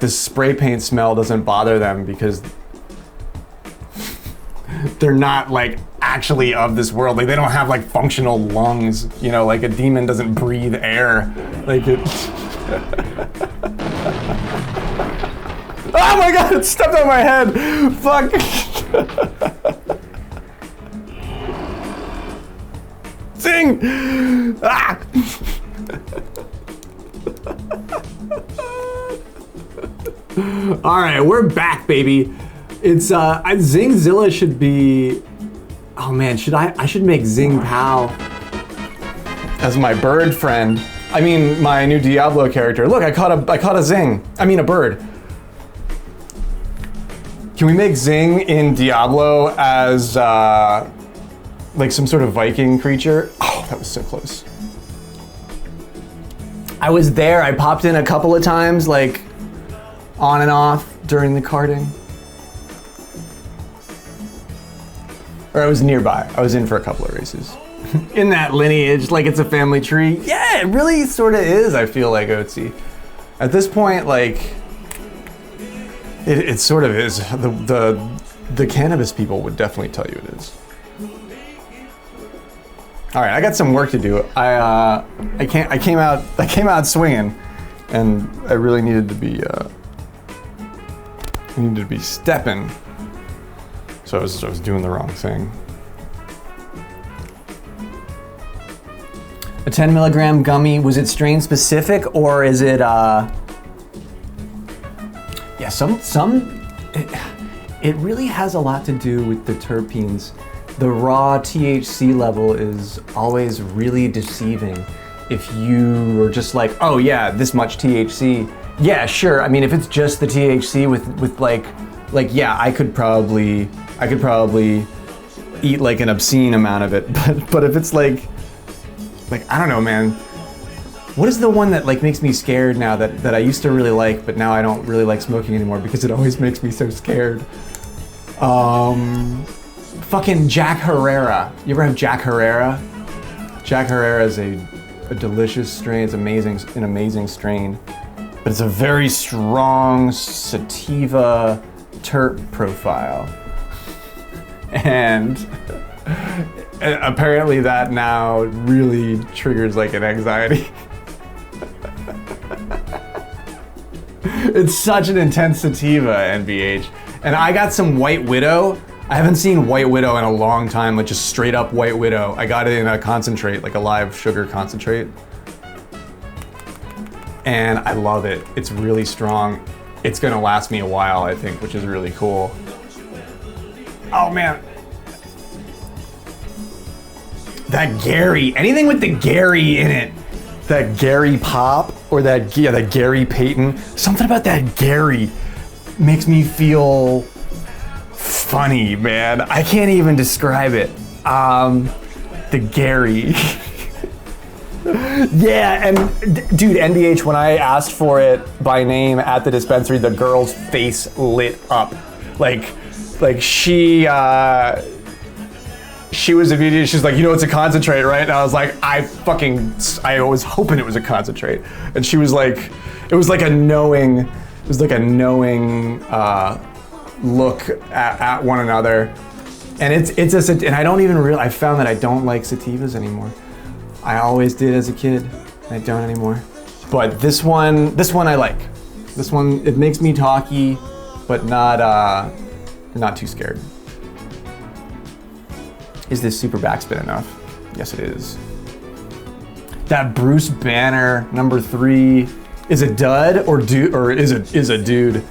spray paint smell doesn't bother them, because they're not like actually of this world. Like they don't have like functional lungs, you know, like a demon doesn't breathe air. Like it. Oh my god, it stepped on my head. Fuck. Zing! Ah! All right, we're back, baby. It's Zingzilla should be. Oh man, I should make Zing Pao as my bird friend. I mean, my new Diablo character. Look, I caught a Zing. I mean, a bird. Can we make Zing in Diablo as like some sort of Viking creature? Oh, that was so close. I was there. I popped in a couple of times, like on and off during the karting. Or I was nearby. I was in for a couple of races. In that lineage, like it's a family tree. Yeah, it really sort of is, I feel like, Otzi. At this point, like, it sort of is. The cannabis people would definitely tell you it is. All right, I got some work to do. I came out swinging, and I really needed to be stepping. So I was doing the wrong thing. A 10 milligram gummy, was it strain specific or is it, yeah, it really has a lot to do with the terpenes. The raw THC level is always really deceiving. If you are just like, oh yeah, this much THC, yeah, sure. I mean, if it's just the THC with like yeah, I could probably eat like an obscene amount of it. But if it's like I don't know, man. What is the one that like makes me scared now that I used to really like, but now I don't really like smoking anymore because it always makes me so scared? Fucking Jack Herrera. You ever have Jack Herrera? Jack Herrera is a delicious strain. It's amazing, an amazing strain. But it's a very strong sativa terp profile. And apparently that now really triggers like an anxiety. It's such an intense sativa, NBH. And I got some White Widow. I haven't seen White Widow in a long time, like just straight up White Widow. I got it in a concentrate, like a live sugar concentrate. And I love it. It's really strong. It's gonna last me a while, I think, which is really cool. Oh man. That Gary, anything with the Gary in it. That Gary Pop or that Gary Payton. Something about that Gary makes me feel funny, man. I can't even describe it. The Gary. Yeah, and dude, NBH, when I asked for it by name at the dispensary, the girl's face lit up. Like she was immediately, she's like, you know, it's a concentrate, right? And I was like, I was hoping it was a concentrate. And she was like, it was like a knowing There's like a knowing look at one another, and and I don't even I found that I don't like sativas anymore. I always did as a kid. I don't anymore. But this one I like. This one, it makes me talky, but not too scared. Is this super backspin enough? Yes, it is. That Bruce Banner number 3 is a dud or is a dude.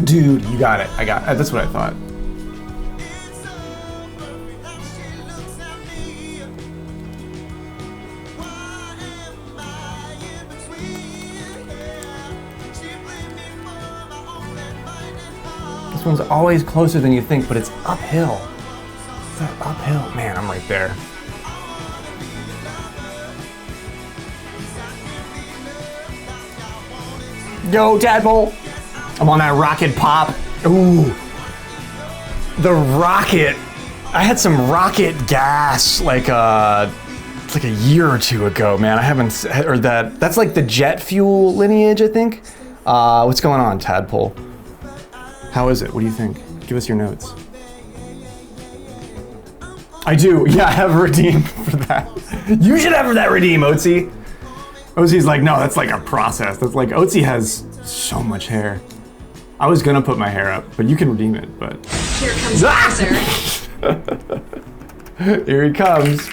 Dude, you got it. I got it. That's what I thought. This one's always closer than you think, but it's uphill. It's not uphill. Man, I'm right there. Yo, tadpole. I'm on that rocket pop. Ooh. The rocket. I had some rocket gas like a year or two ago, man. I haven't, or that's like the jet fuel lineage, I think. What's going on, tadpole? How is it? What do you think? Give us your notes. I do. Yeah, I have a redeem for that. You should have that redeem, Oatsy. Oatsy's like, no, that's like a process. That's like, Oatsy has so much hair. I was gonna put my hair up, but you can redeem it, but. Here comes the answer. Here he comes.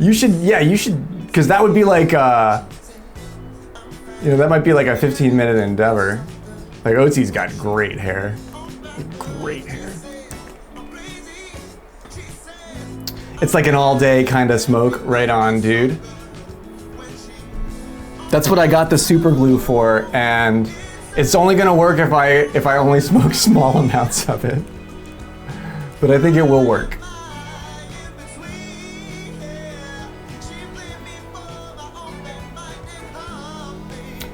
You should, because that would be like, that might be like a 15-minute endeavor. Like, Oatsy's got great hair. Great hair. It's like an all-day kind of smoke, right on, dude. That's what I got the super glue for, and it's only gonna work if I only smoke small amounts of it. But I think it will work.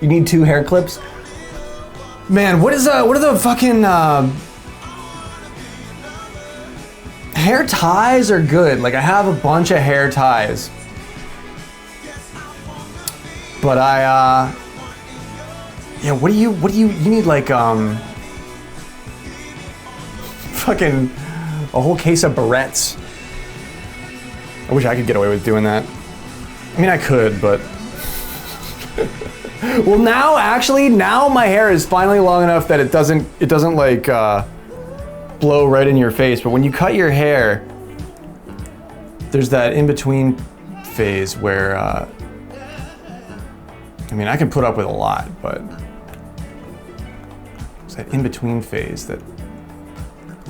You need 2 hair clips? Man, what are the fucking hair ties are good. Like, I have a bunch of hair ties. But what do you need, like, fucking a whole case of barrettes. I wish I could get away with doing that. I mean, I could, but. Well, now my hair is finally long enough that it doesn't like, blow right in your face. But when you cut your hair, there's that in-between phase where, I mean, I can put up with a lot, but it's that in-between phase that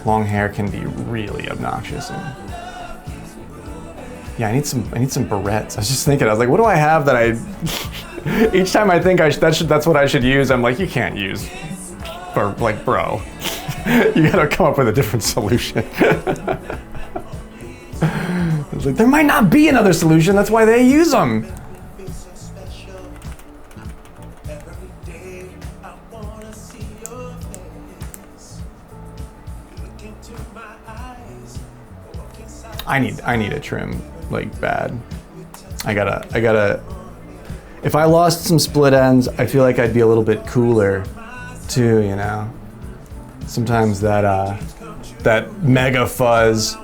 long hair can be really obnoxious. And yeah, I need some barrettes. I was just thinking, I was like, what do I have that I? Each time I think that's what I should use, I'm like, you can't use, or like, bro, you gotta come up with a different solution. I was like, there might not be another solution. That's why they use them. I need a trim, like, bad. I gotta. If I lost some split ends, I feel like I'd be a little bit cooler, too. You know. Sometimes that mega fuzz,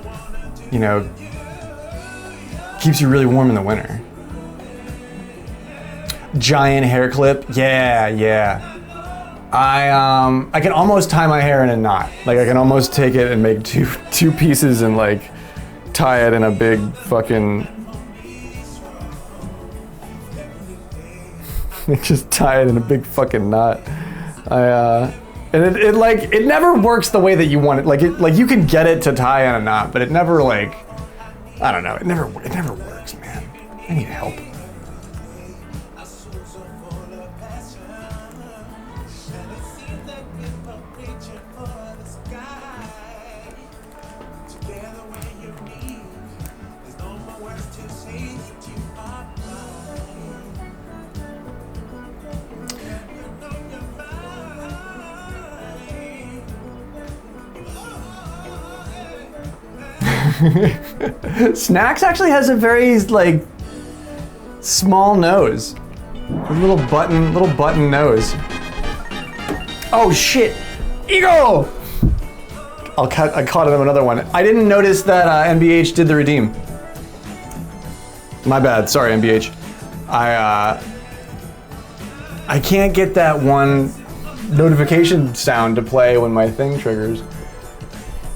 you know, keeps you really warm in the winter. Giant hair clip, yeah. I can almost tie my hair in a knot. Like, I can almost take it and make two pieces and like tie it in a big fucking. Just tie it in a big fucking knot. And it never works the way that you want it. Like you can get it to tie in a knot, but it never, like, I don't know. It never works, man. I need help. Snacks actually has a very like small nose, a little button nose. Oh shit, Eagle! I caught him another one. I didn't notice that NBH did the redeem. My bad, sorry NBH. I can't get that one notification sound to play when my thing triggers.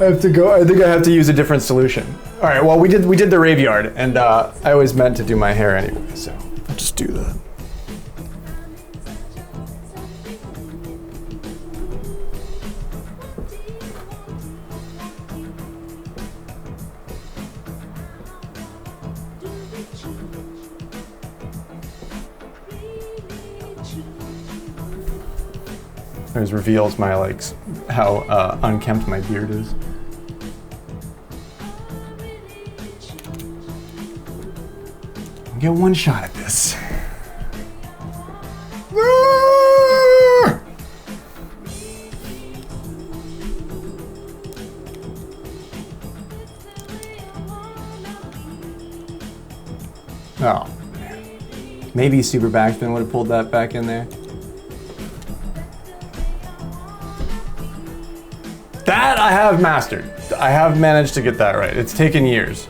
I have to go. I think I have to use a different solution. All right. Well, we did the Raveyard, and I always meant to do my hair anyway, so I'll just do that. There's reveals my like how unkempt my beard is. I'll get one shot at this. Oh man. Maybe Super Backspin would have pulled that back in there. That I have mastered. I have managed to get that right. It's taken years,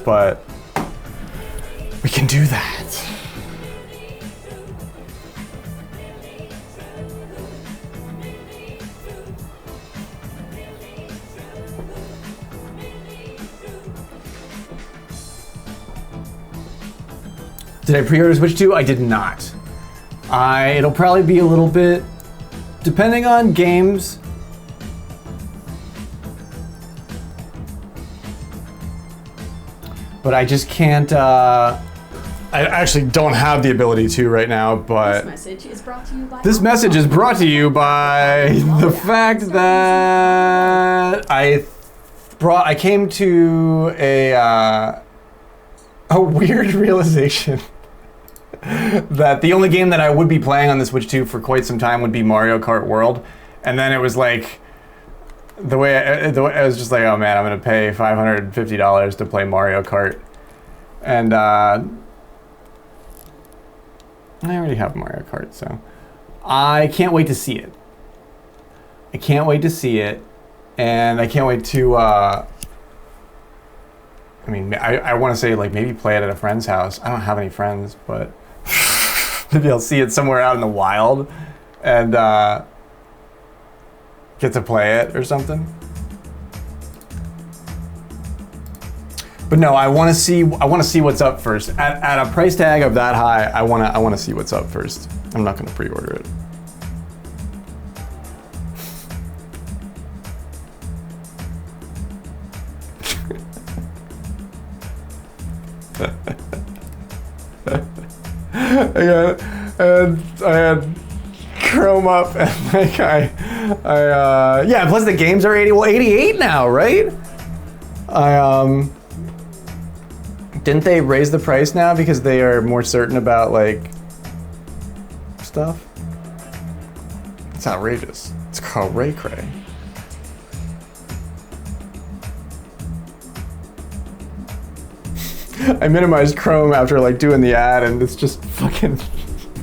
but we can do that. Did I pre-order Switch 2? I did not. It'll probably be a little bit, depending on games. But I just can't, I actually don't have the ability to right now, but... This message is brought to you by... This message is brought to you by the fact that I came to a weird realization that the only game that I would be playing on the Switch 2 for quite some time would be Mario Kart World. And then it was like, the way I was just like, oh man, I'm gonna pay $550 to play Mario Kart, and I already have Mario Kart, so I can't wait to see it. I can't wait to see it, and I can't wait to. I mean, I want to say like maybe play it at a friend's house. I don't have any friends, but maybe I'll see it somewhere out in the wild, and. Get to play it or something. But no, I want to see what's up first. At a price tag of that high, I want to see what's up first. I'm not going to pre-order it. I had Chrome up, and like yeah, plus the games are 88 now, right? Didn't they raise the price now because they are more certain about like stuff? It's outrageous. It's called Ray Cray. I minimized Chrome after like doing the ad, and it's just fucking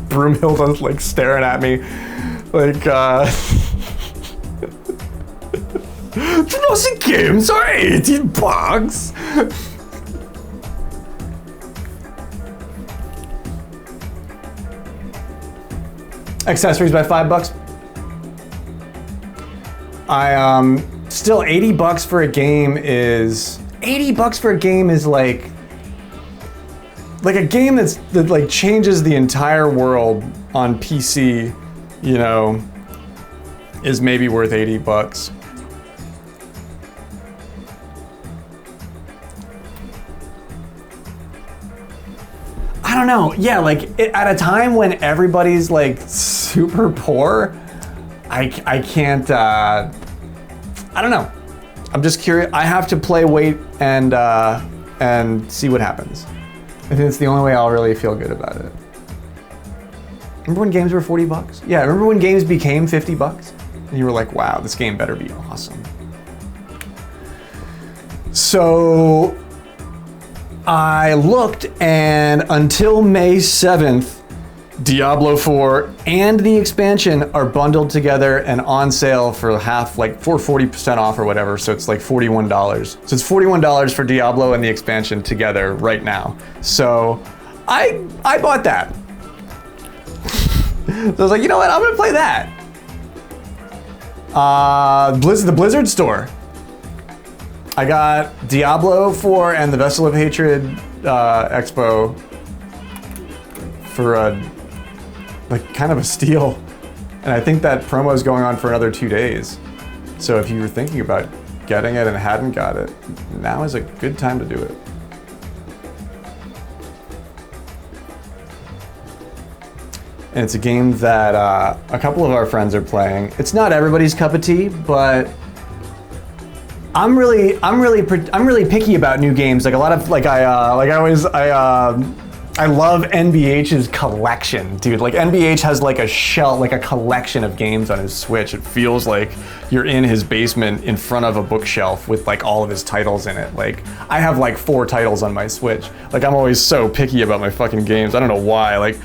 Broomhilda like staring at me like Those games are $80. Accessories by $5. Still $80 for a game is like a game that like changes the entire world on PC, you know, is maybe worth $80. I don't know. Yeah, like at a time when everybody's like super poor, I can't. I don't know. I'm just curious. I have to play, wait, and see what happens. I think it's the only way I'll really feel good about it. Remember when games were $40? Yeah, remember when games became $50? And you were like, wow, this game better be awesome. So I looked, and until May 7th, Diablo 4 and the expansion are bundled together and on sale for half, like for 40% off or whatever. So it's like $41. So it's $41 for Diablo and the expansion together right now. So I bought that. So I was like, you know what? I'm gonna play that. The Blizzard store. I got Diablo 4 and the Vessel of Hatred Expo for like kind of a steal. And I think that promo is going on for another 2 days. So if you were thinking about getting it and hadn't got it, now is a good time to do it. And it's a game that a couple of our friends are playing. It's not everybody's cup of tea, but I'm really picky about new games. Like a lot of I love NBH's collection, dude. Like NBH has like a shelf, like a collection of games on his Switch. It feels like you're in his basement in front of a bookshelf with like all of his titles in it. Like I have like 4 titles on my Switch. Like I'm always so picky about my fucking games. I don't know why. Like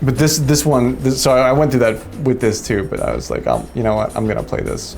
but this one, so I went through that with this too, but I was like, you know what, I'm gonna play this.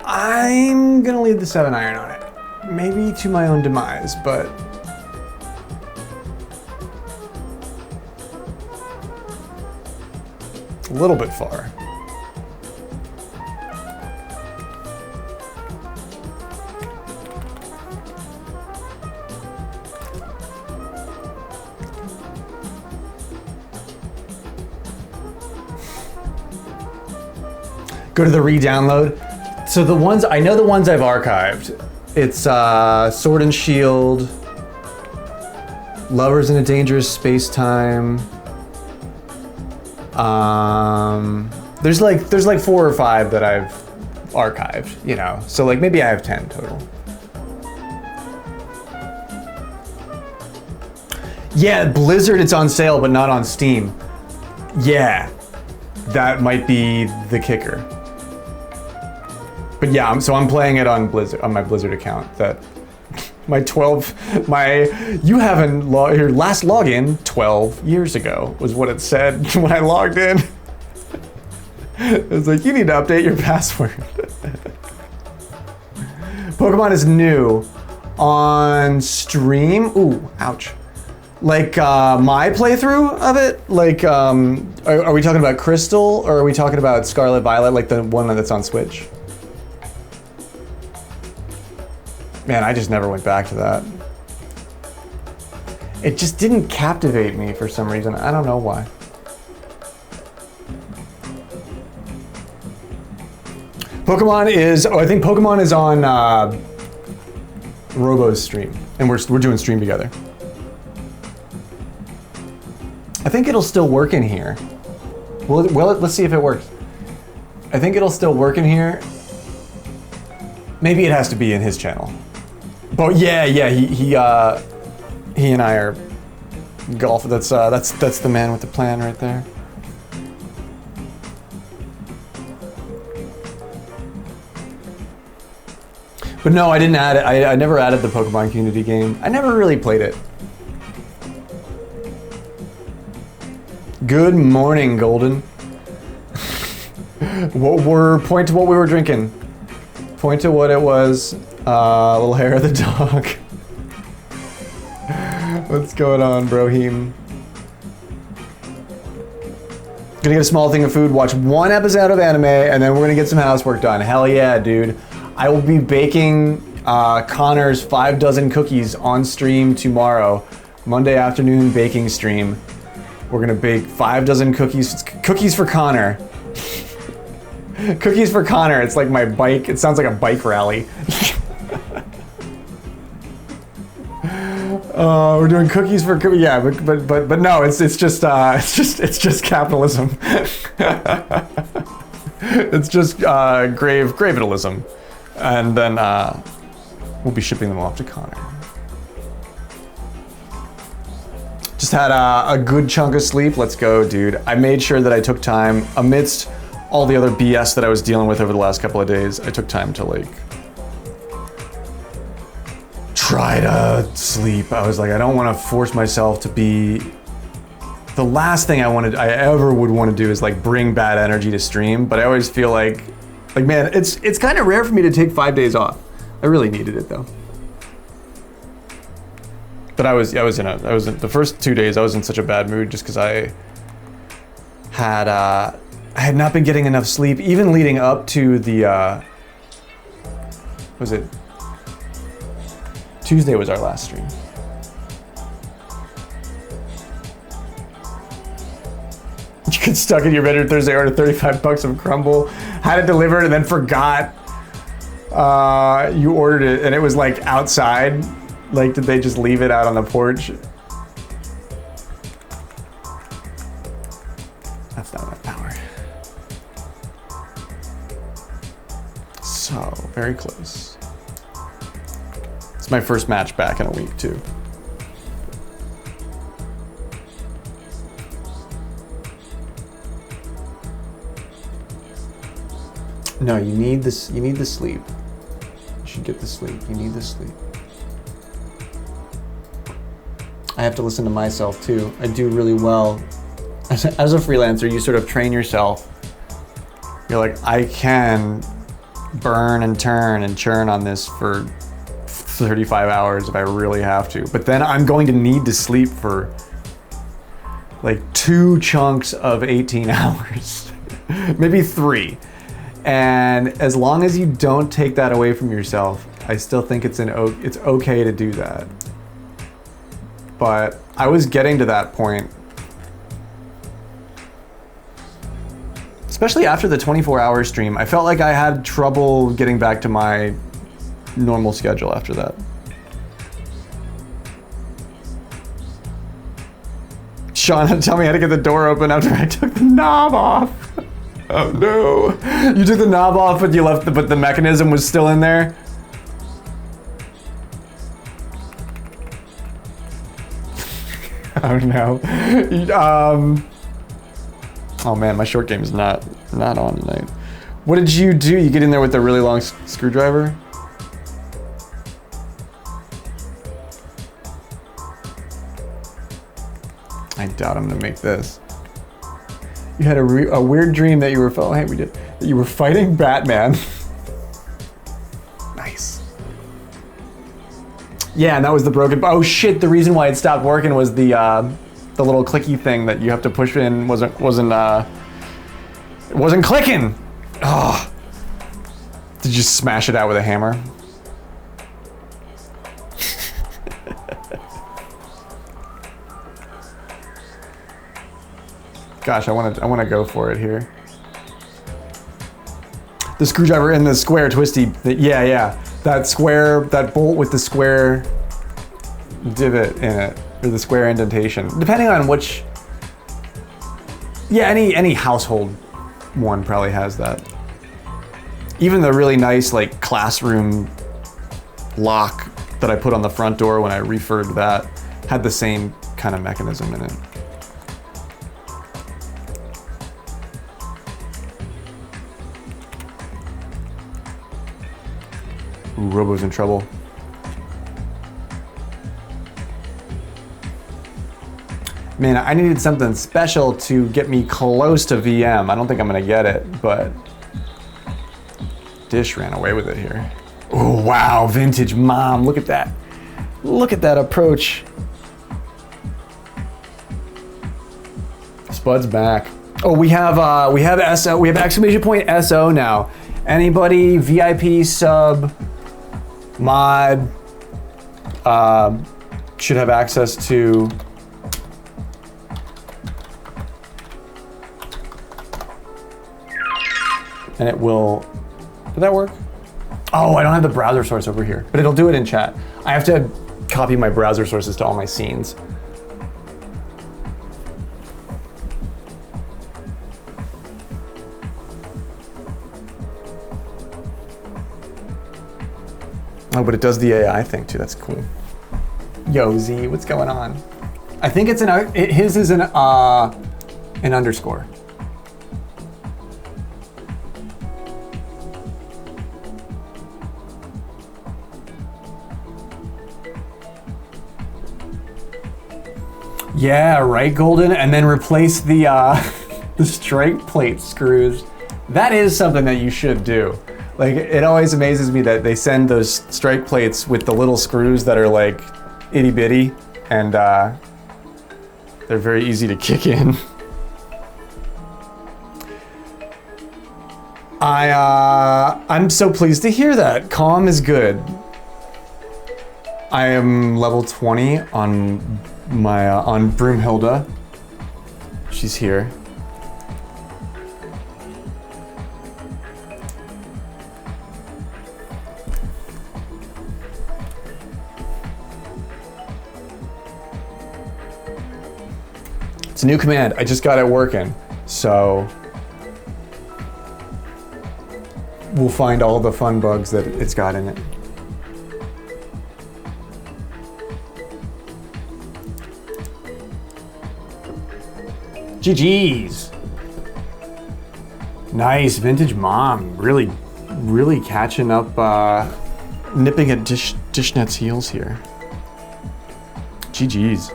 I'm gonna leave the 7-iron on it. Maybe to my own demise, but a little bit far. Go to the re-download. So the ones, I know the ones I've archived. It's Sword and Shield, Lovers in a Dangerous Space-Time. There's like 4 or 5 that I've archived, you know. So like maybe I have 10 total. Yeah, Blizzard, it's on sale, but not on Steam. Yeah, that might be the kicker. But yeah, so I'm playing it on Blizzard, on my Blizzard account. That your last login 12 years ago was what it said when I logged in. It was like, you need to update your password. Pokemon is new on stream. Ooh, ouch. Like my playthrough of it? Like, are we talking about Crystal or are we talking about Scarlet Violet, like the one that's on Switch? Man, I just never went back to that. It just didn't captivate me for some reason. I don't know why. Pokemon is, I think Pokemon is on Robo's stream, and we're doing stream together. I think it'll still work in here. Well, let's see if it works. I think it'll still work in here. Maybe it has to be in his channel. But yeah, he and I are golf. That's the man with the plan right there. But no, I didn't add it. I never added the Pokemon Community game. I never really played it. Good morning, Golden. Point to what we were drinking. Point to what it was. Little hair of the dog. What's going on, Brohim? Gonna get a small thing of food, watch one episode of anime, and then we're gonna get some housework done. Hell yeah, dude. I will be baking Connor's 5 dozen cookies on stream tomorrow. Monday afternoon baking stream. We're gonna bake 5 dozen cookies. Cookies for Connor. Cookies for Connor. It's like my bike. It sounds like a bike rally. We're doing cookies for yeah, but no, it's just capitalism. It's just grave capitalism, and then we'll be shipping them off to Connor. Just had a good chunk of sleep. Let's go, dude. I made sure that I took time amidst all the other BS that I was dealing with over the last couple of days. I took time to like try to sleep. I was like, I don't want to force myself to be. The last thing I ever would want to do is like bring bad energy to stream. But I always feel like man, it's kind of rare for me to take 5 days off. I really needed it though. But I was in the first 2 days I was in such a bad mood just because I had not been getting enough sleep, even leading up to the was it Tuesday was our last stream. You get stuck in your bed on Thursday, ordered $35 of crumble, had it delivered, and then forgot you ordered it, and it was like outside. Like, did they just leave it out on the porch? That's not enough power. So, very close. It's my first match back in a week, too. No, you need this. You need the sleep. You should get the sleep. You need the sleep. I have to listen to myself too. I do really well. As a freelancer, you sort of train yourself. You're like, I can burn and turn and churn on this for 35 hours if I really have to. But then I'm going to need to sleep for like 2 chunks of 18 hours, maybe 3. And as long as you don't take that away from yourself, I still think it's okay to do that. But I was getting to that point, especially after the 24-hour stream. I felt like I had trouble getting back to my normal schedule after that. Sean had to tell me how to get the door open after I took the knob off. Oh no! You took the knob off, but but the mechanism was still in there. Oh no. Oh man, my short game is not on tonight. What did you do? You get in there with a really long screwdriver? I doubt I'm gonna make this. You had a weird dream that you were that you were fighting Batman. Nice. Yeah, and that was the broken. Oh shit! The reason why it stopped working was the little clicky thing that you have to push in wasn't clicking. Oh. Did you smash it out with a hammer? Gosh, I want to go for it here. The screwdriver in the square twisty. Yeah. That bolt with the square divot in it, or the square indentation. Depending on which. Yeah, any household one probably has that. Even the really nice like classroom lock that I put on the front door when I refurbed that had the same kind of mechanism in it. Ooh, Robo's in trouble. Man, I needed something special to get me close to VM. I don't think I'm gonna get it, but Dish ran away with it here. Oh wow, vintage mom, look at that. Look at that approach. Spud's back. Oh, we have SO. We have exclamation point SO now. Anybody VIP sub mod should have access to. And it will. Did that work? Oh, I don't have the browser source over here, but it'll do it in chat. I have to copy my browser sources to all my scenes. Oh, but it does the AI thing too. That's cool. Yo, Z, what's going on? I think it's his is an underscore. Yeah, right, Golden, and then replace the the strike plate screws. That is something that you should do. Like, it always amazes me that they send those strike plates with the little screws that are like itty bitty, and they're very easy to kick in. I'm so pleased to hear that. Calm is good. I am level 20 on my on Broomhilda. She's here. It's a new command. I just got it working, so we'll find all the fun bugs that it's got in it. GG's. Nice, vintage mom. Really catching up, nipping at Dishnet's heels here. GG's.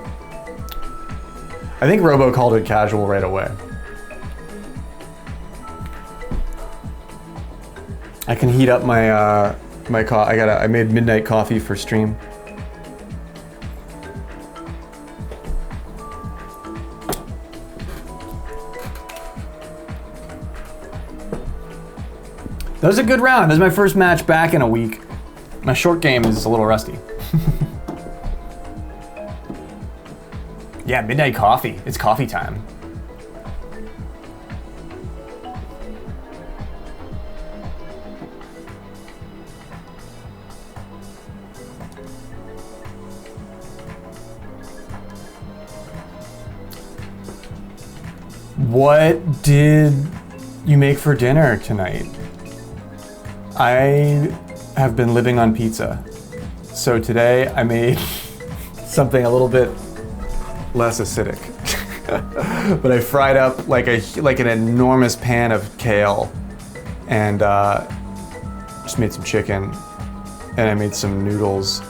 I think Robo called it casual right away. I can heat up my I made midnight coffee for stream. That was a good round. That was my first match back in a week. My short game is a little rusty. Yeah, midnight coffee. It's coffee time. What did you make for dinner tonight? I have been living on pizza. So today I made something a little bit less acidic. But I fried up like an enormous pan of kale and just made some chicken, and I made some noodles.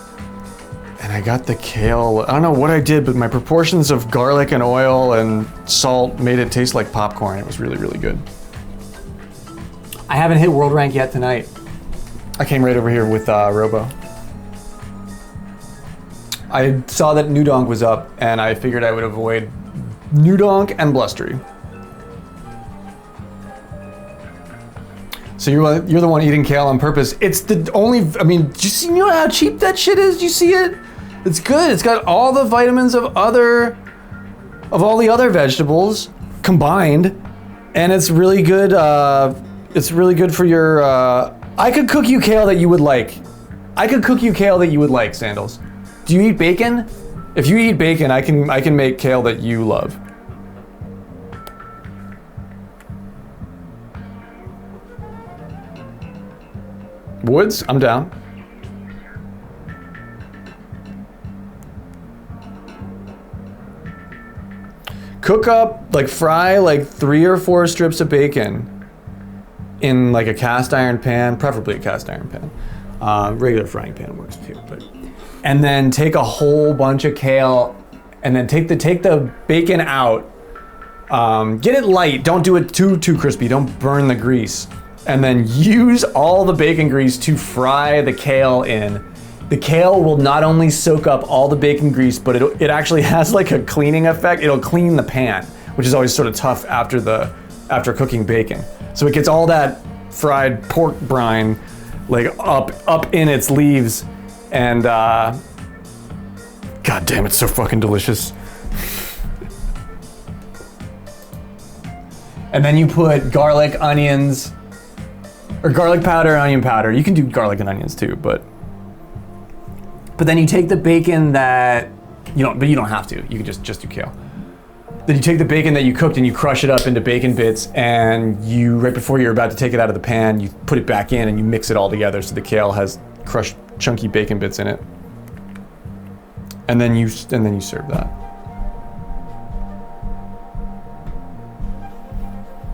And I got the kale, I don't know what I did, but my proportions of garlic and oil and salt made it taste like popcorn. It was really, really good. I haven't hit world rank yet tonight. I came right over here with Robo. I saw that New Donk was up, and I figured I would avoid New Donk and Blustery. So you're the one eating kale on purpose. It's the only, I mean, do you know how cheap that shit is? Do you see it? It's good. It's got all the vitamins of all the other vegetables combined, and it's really good. It's really good for your. I could cook you kale that you would like. I could cook you kale that you would like, Sandals. Do you eat bacon? If you eat bacon, I can make kale that you love. Woods? I'm down. Cook up, like fry like 3 or 4 strips of bacon in like a cast iron pan, preferably a cast iron pan. Regular frying pan works too, but. And then take a whole bunch of kale, and then take the bacon out. Get it light. Don't do it too crispy. Don't burn the grease. And then use all the bacon grease to fry the kale in. The kale will not only soak up all the bacon grease, but it actually has like a cleaning effect. It'll clean the pan. which is always sort of tough after cooking bacon. So it gets all that fried pork brine like up in its leaves, and god damn, it's so fucking delicious. And then you put garlic, onions, or garlic powder, onion powder. You can do garlic and onions too, but then you take the bacon that you don't have to. You can just do kale. Then you take the bacon that you cooked and you crush it up into bacon bits, and you, right before you're about to take it out of the pan, you put it back in and you mix it all together so the kale has crushed chunky bacon bits in it. And then you serve that.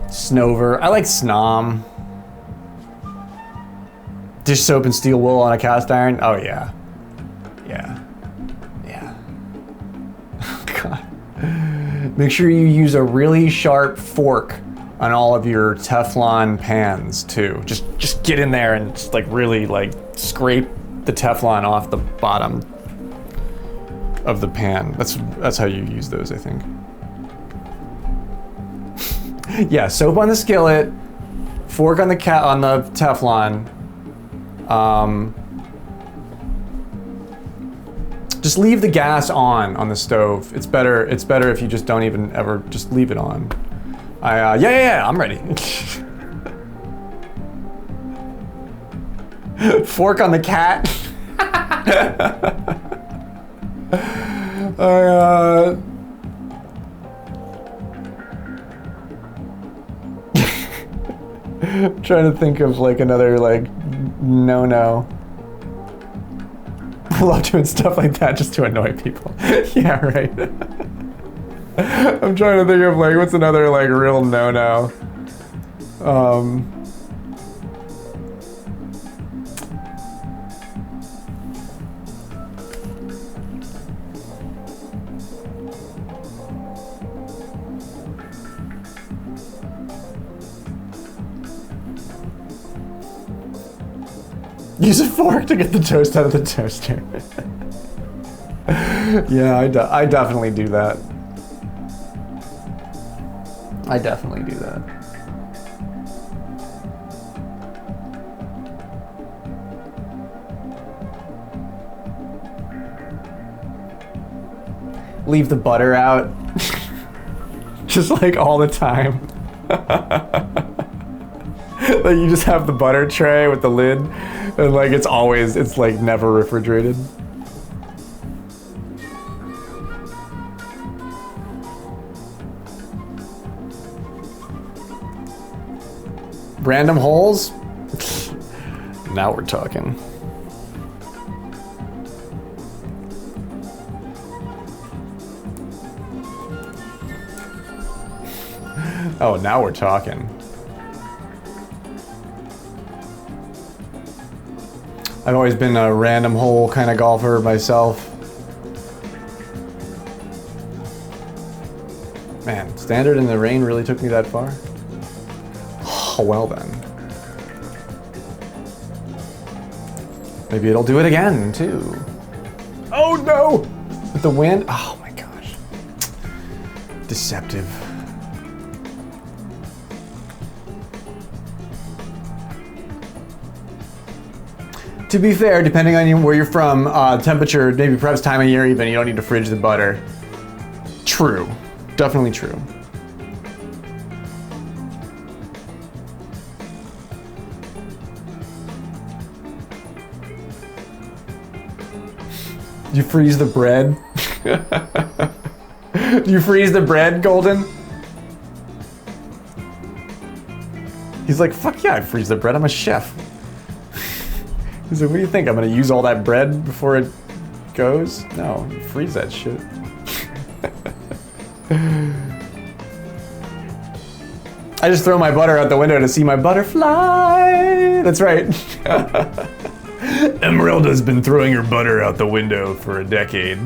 Snover. I like Snom. Dish soap and steel wool on a cast iron. Oh yeah. Yeah. Yeah. Oh god. Make sure you use a really sharp fork on all of your Teflon pans too. Just get in there and just like really like scrape the Teflon off the bottom of the pan. That's how you use those, I think. Yeah, soap on the skillet, fork on the Teflon. Just leave the gas on the stove. It's better if you just don't even ever just leave it on. Yeah, I'm ready. Fork on the cat. I'm trying to think of like another like no. I love doing stuff like that just to annoy people. Yeah, right. I'm trying to think of like what's another like real no. Use a fork to get the toast out of the toaster. Yeah, I definitely do that. I definitely do that. Leave the butter out. Just like all the time. Like you just have the butter tray with the lid, and like it's like never refrigerated. Random holes? Now we're talking. Oh, now we're talking. I've always been a random hole kind of golfer myself. Man, standard in the rain really took me that far? Oh, well then. Maybe it'll do it again, too. Oh no! With the wind? Oh my gosh. Deceptive. To be fair, depending on where you're from, temperature, maybe perhaps time of year even, you don't need to fridge the butter. True. Definitely true. You freeze the bread? You freeze the bread, Golden? He's like, fuck yeah, I freeze the bread, I'm a chef. He's like, what do you think? I'm gonna use all that bread before it goes? No, you freeze that shit. I just throw my butter out the window to see my butterfly. That's right. Emeralda's been throwing her butter out the window for a decade.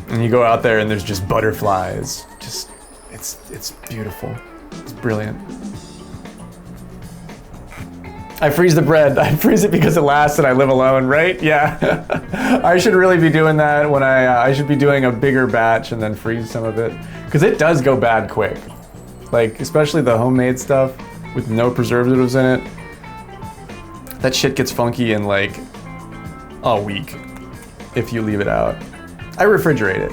And you go out there and there's just butterflies. Just, it's beautiful. It's brilliant. I freeze the bread. I freeze it because it lasts and I live alone, right? Yeah. I should really be doing that when I should be doing a bigger batch and then freeze some of it. Because it does go bad quick. Like, especially the homemade stuff with no preservatives in it. That shit gets funky in like a week if you leave it out. I refrigerate it.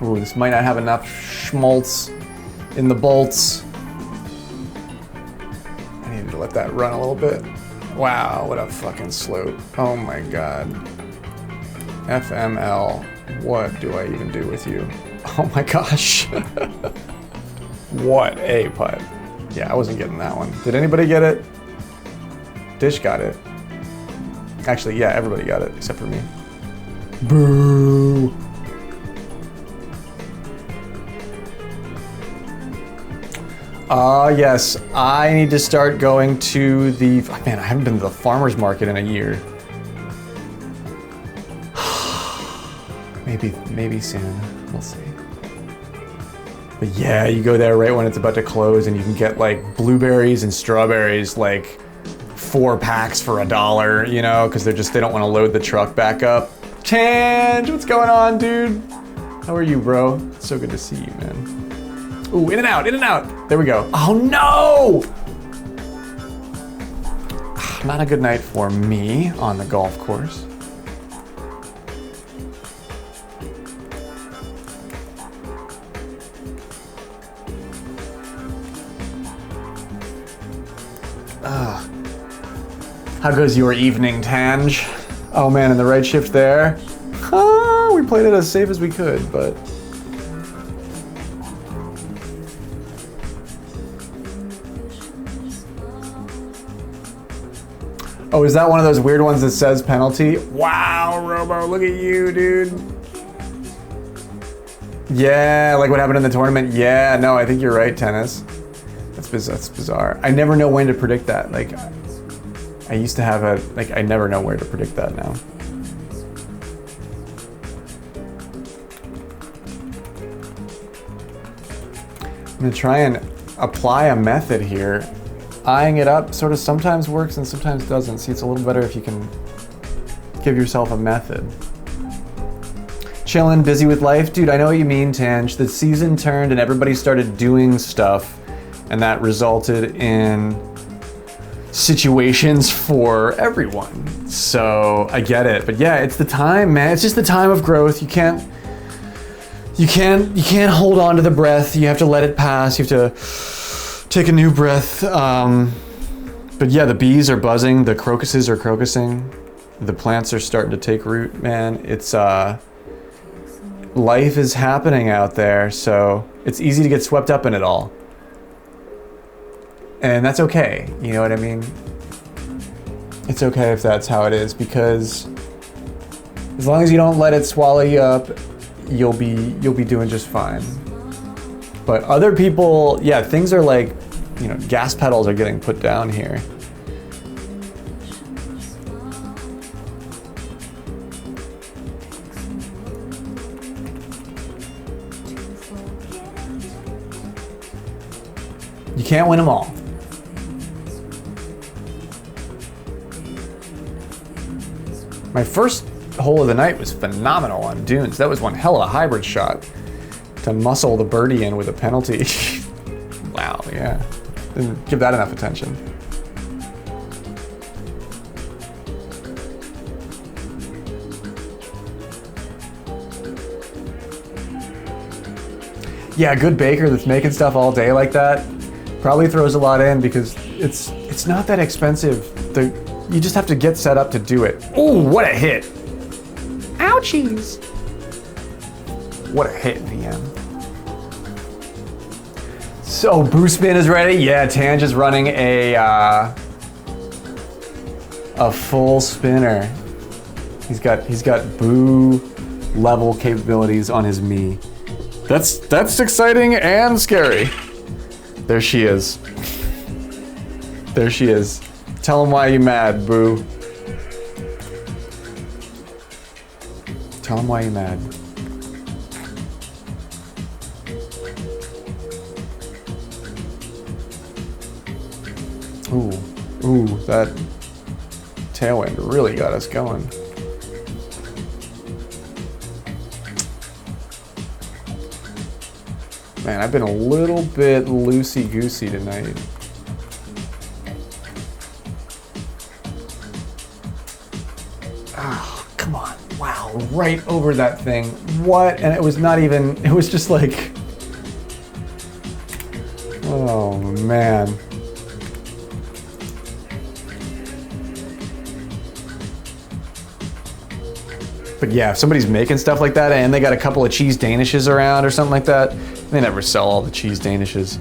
Ooh, this might not have enough schmaltz in the bolts. I need to let that run a little bit. Wow, what a fucking slope. Oh my god. FML, what do I even do with you? Oh my gosh. What a putt. Yeah, I wasn't getting that one. Did anybody get it? Dish got it. Actually, yeah, everybody got it except for me. Boo. Yes, I need to start going to the, man, I haven't been to the farmer's market in a year. Maybe soon, we'll see. But yeah, you go there right when it's about to close and you can get like blueberries and strawberries, like 4 packs for $1, you know, because they don't want to load the truck back up. Tange, what's going on, dude? How are you, bro? It's so good to see you, man. Ooh, in and out, in and out. There we go. Oh no! Not a good night for me on the golf course. How goes your evening, Tange? Oh man, in the right shift there. We played it as safe as we could, but oh, is that one of those weird ones that says penalty? Wow, Robo, look at you, dude. Yeah, like what happened in the tournament. Yeah, no, I think you're right, Tennis. That's bizarre. I never know when to predict that. Like, I used to have I never know where to predict that now. I'm gonna try and apply a method here. Eyeing it up sort of sometimes works and sometimes doesn't. See, it's a little better if you can give yourself a method. Chilling, busy with life. Dude, I know what you mean, Tange. The season turned and everybody started doing stuff, and that resulted in situations for everyone. So I get it. But yeah, it's the time, man. It's just the time of growth. You can't hold on to the breath. You have to let it pass. You have to take a new breath. But yeah, the bees are buzzing. The crocuses are crocusing. The plants are starting to take root, man. It's life is happening out there, so it's easy to get swept up in it all. And that's okay, you know what I mean? It's okay if that's how it is, because as long as you don't let it swallow you up, you'll be doing just fine. But other people, yeah, things are like, you know, gas pedals are getting put down here. You can't win them all. My first hole of the night was phenomenal on dunes. That was one hell of a hybrid shot to muscle the birdie in with a penalty. Wow, yeah. Didn't give that enough attention. Yeah, a good baker that's making stuff all day like that probably throws a lot in, because it's not that expensive. You just have to get set up to do it. Ooh, what a hit. Ouchies. What a hit, VM. So, Boo Spin is ready. Yeah, Tange is running a full spinner. He's got Boo level capabilities on his Mii. That's exciting and scary. There she is. There she is. Tell him why you mad, Boo. Tell him why you mad. Ooh, that tailwind really got us going. Man, I've been a little bit loosey-goosey tonight. Oh, come on. Wow, right over that thing. What? And it was not even, it was just like, oh man. But yeah, if somebody's making stuff like that and they got a couple of cheese danishes around or something like that, they never sell all the cheese danishes.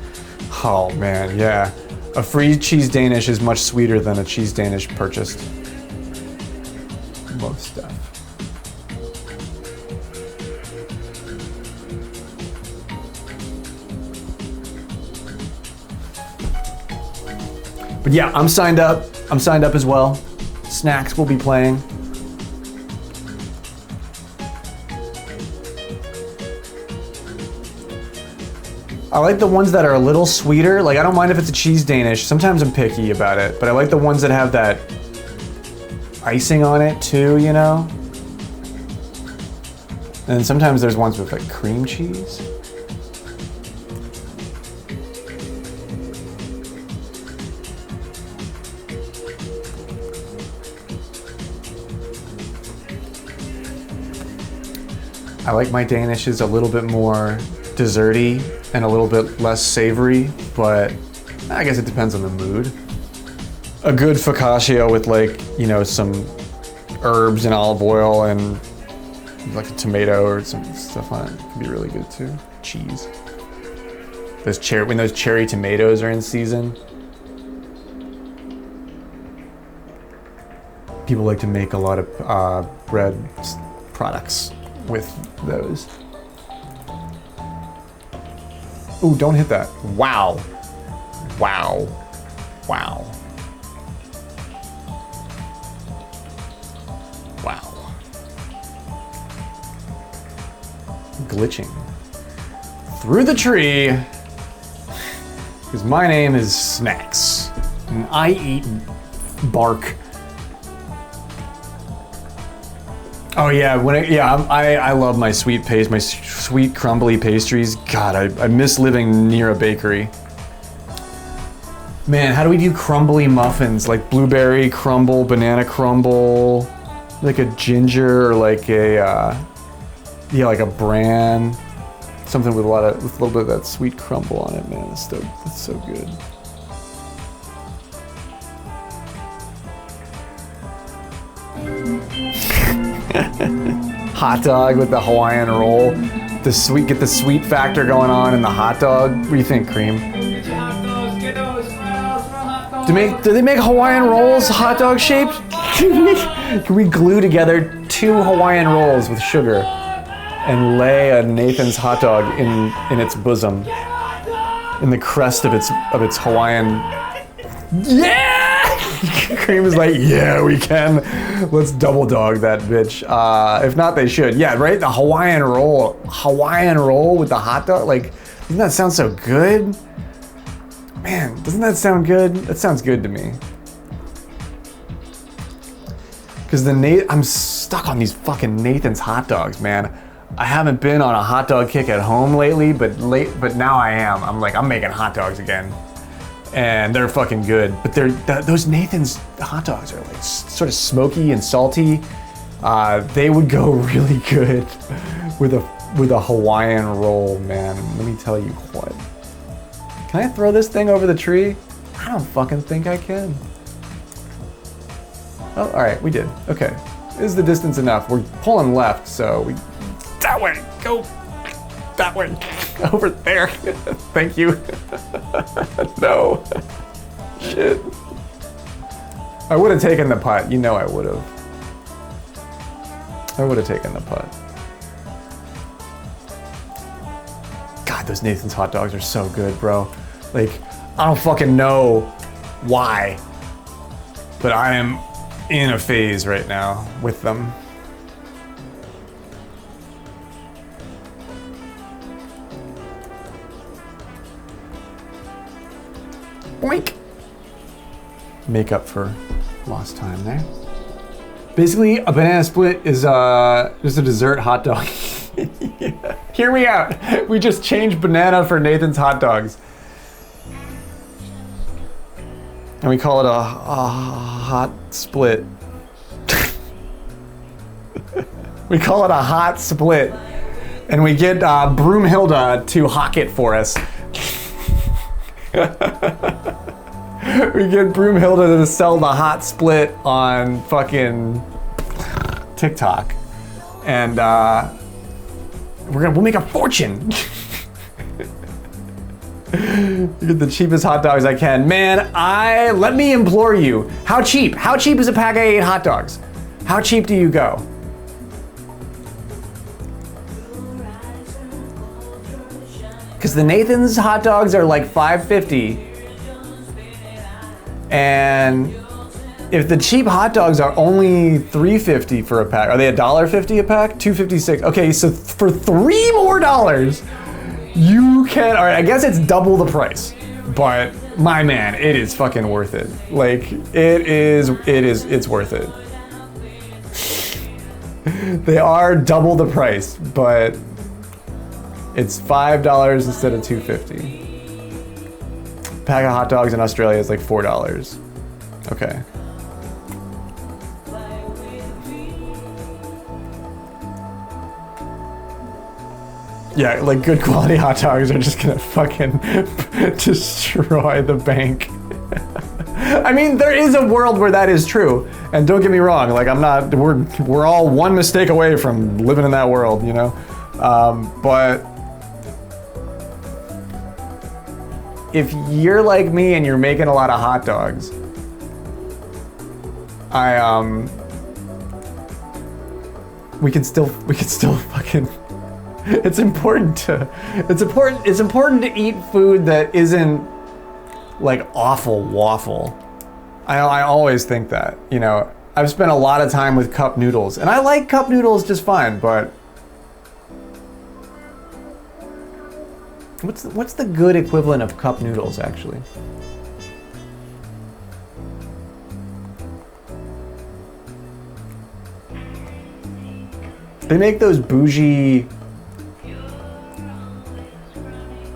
Oh man, yeah. A free cheese danish is much sweeter than a cheese danish purchased. Love stuff. But yeah, I'm signed up. I'm signed up as well. Snacks will be playing. I like the ones that are a little sweeter. Like, I don't mind if it's a cheese Danish. Sometimes I'm picky about it, but I like the ones that have that icing on it too, you know? And sometimes there's ones with like cream cheese. I like my Danishes a little bit more desserty and a little bit less savory, but I guess it depends on the mood. A good focaccia with, like, you know, some herbs and olive oil and like a tomato or some stuff on it can be really good too. Cheese. When those cherry tomatoes are in season. People like to make a lot of bread products with those. Ooh, don't hit that. Wow. Wow. Wow. Wow. Glitching. Through the tree. Because my name is Snacks. And I eat bark. Oh yeah, I love my sweet paste, my sweet crumbly pastries. God, I miss living near a bakery. Man, how do we do crumbly muffins? Like blueberry crumble, banana crumble, like a ginger or like a like a bran, something with a little bit of that sweet crumble on it. Man, that's so good. Hot dog with the Hawaiian roll. Get the sweet factor going on in the hot dog. What do you think, Cream? Do they make Hawaiian rolls hot dog shaped? Can we glue together 2 Hawaiian rolls with sugar and lay a Nathan's hot dog in its bosom, in the crest of its Hawaiian? Yeah! Cream is like, yeah, we can. Let's double dog that bitch. If not, they should. Yeah, right? The Hawaiian roll with the hot dog. Like, doesn't that sound so good? Man, doesn't that sound good? That sounds good to me. Because I'm stuck on these fucking Nathan's hot dogs, man. I haven't been on a hot dog kick at home lately, but now I am. I'm making hot dogs again. And they're fucking good. But those Nathan's hot dogs are like sort of smoky and salty. They would go really good with a Hawaiian roll, man. Let me tell you what. Can I throw this thing over the tree? I don't fucking think I can. Oh, all right, we did. Okay, is the distance enough? We're pulling left, so that way, go that way, over there. Thank you. No, shit. I would have taken the putt. You know I would have. I would have taken the putt. God, those Nathan's hot dogs are so good, bro. Like, I don't fucking know why, but I am in a phase right now with them. Boink. make up for lost time there. Basically, a banana split is just a dessert hot dog. Yeah. Hear me out. We just changed banana for Nathan's hot dogs. And we call it a hot split. We call it a hot split. And we get Broomhilda to hawk it for us. We get Broomhilda to sell the hot split on fucking TikTok. And we'll make a fortune. Get the cheapest hot dogs I can. Man, let me implore you. How cheap? How cheap is a pack of 8 hot dogs? How cheap do you go? Because the Nathan's hot dogs are like $5.50. And if the cheap hot dogs are only $3.50 for a pack, are they $1.50 a pack? $2.56. Okay, so for $3 more, you can. All right, I guess it's double the price, but my man, it is fucking worth it. Like it's worth it. They are double the price, but it's $5 instead of $2.50. Pack of hot dogs in Australia is like $4. Okay. Yeah, like good quality hot dogs are just gonna fucking destroy the bank. I mean, there is a world where that is true, and don't get me wrong. Like we're all one mistake away from living in that world, you know. But if you're like me and you're making a lot of hot dogs, we can still fucking. It's important to eat food that isn't like awful waffle. I always think that, you know, I've spent a lot of time with cup noodles, and I like cup noodles just fine, but what's the good equivalent of cup noodles actually? They make those bougie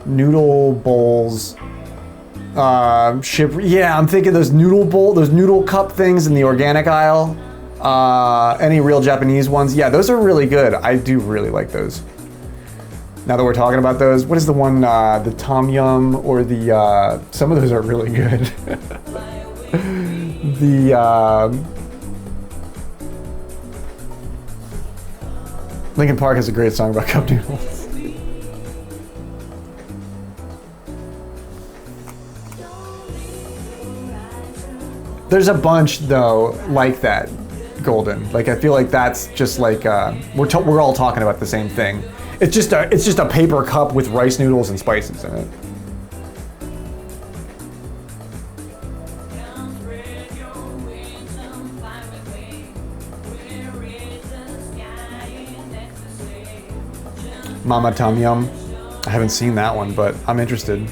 noodle bowls. Yeah, I'm thinking those noodle cup things in the organic aisle. Any real Japanese ones. Yeah, those are really good. I do really like those. Now that we're talking about those, what is the one, the tom yum or the, some of those are really good. Linkin Park has a great song about cup noodles. There's a bunch though like that, Golden. Like I feel like that's just like we're all talking about the same thing. It's just a paper cup with rice noodles and spices in it. Mama Tom Yum. I haven't seen that one, but I'm interested.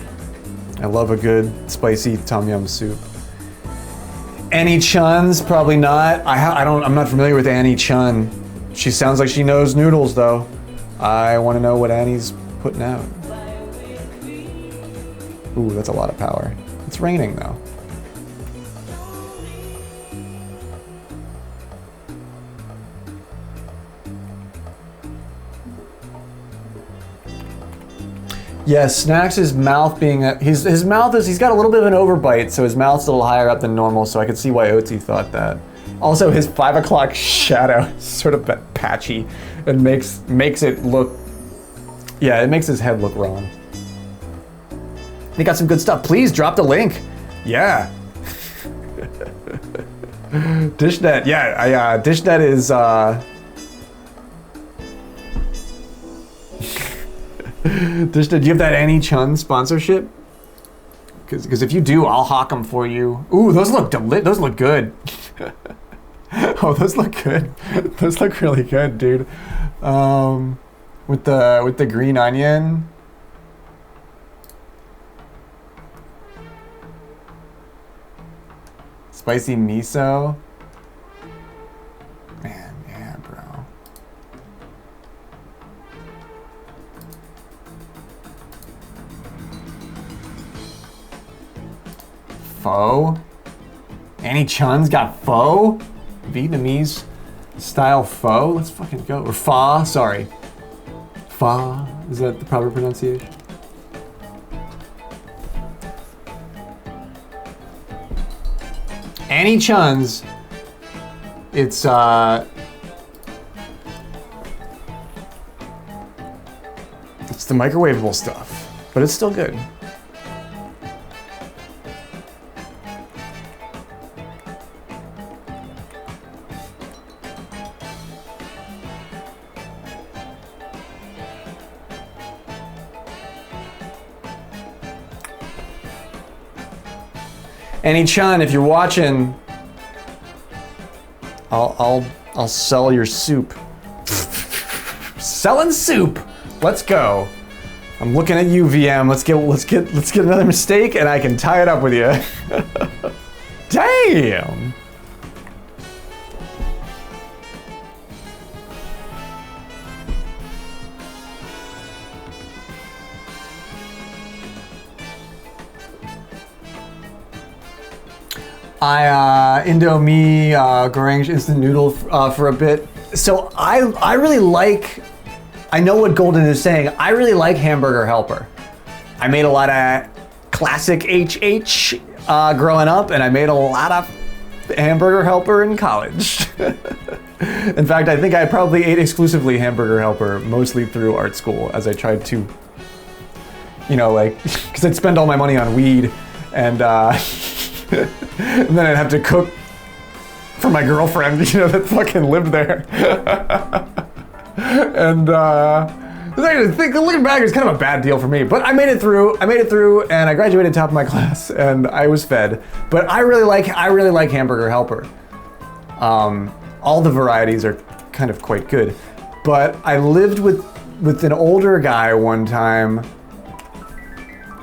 I love a good spicy Tom Yum soup. Annie Chun's probably not. I'm not familiar with Annie Chun. She sounds like she knows noodles though. I want to know what Annie's putting out. Ooh, that's a lot of power. It's raining though. Yeah, Snacks' mouth being his mouth is, he's got a little bit of an overbite, so his mouth's a little higher up than normal, so I could see why Otzi thought that. Also, his 5 o'clock shadow is sort of patchy and makes it look, yeah, it makes his head look wrong. They got some good stuff. Please drop the link. Yeah. Dishnet, yeah, Dishnet is Dishnet, do you have that Annie Chun sponsorship? Because if you do, I'll hawk them for you. Ooh, those look those look good. Oh, those look good. Those look really good, dude. With the green onion. Spicy miso. Man, yeah, bro. Pho? Annie Chun's got pho? Vietnamese style pho? Let's fucking go. Or pho, sorry. Pho, is that the proper pronunciation? Annie Chun's, it's the microwavable stuff, but it's still good. Annie Chun, if you're watching, I'll sell your soup. Selling soup. Let's go. I'm looking at you, VM. Let's get another mistake, and I can tie it up with you. Damn. I Indomie Goreng instant noodle for a bit. So I really like. I know what Golden is saying. I really like Hamburger Helper. I made a lot of classic HH growing up, and I made a lot of Hamburger Helper in college. In fact, I think I probably ate exclusively Hamburger Helper, mostly through art school, as I tried to, you know, like, because I'd spend all my money on weed, and and then I'd have to cook for my girlfriend, you know, that fucking lived there. And looking back, it's kind of a bad deal for me. But I made it through, and I graduated top of my class, and I was fed. But I really like Hamburger Helper. All the varieties are kind of quite good. But I lived with an older guy one time,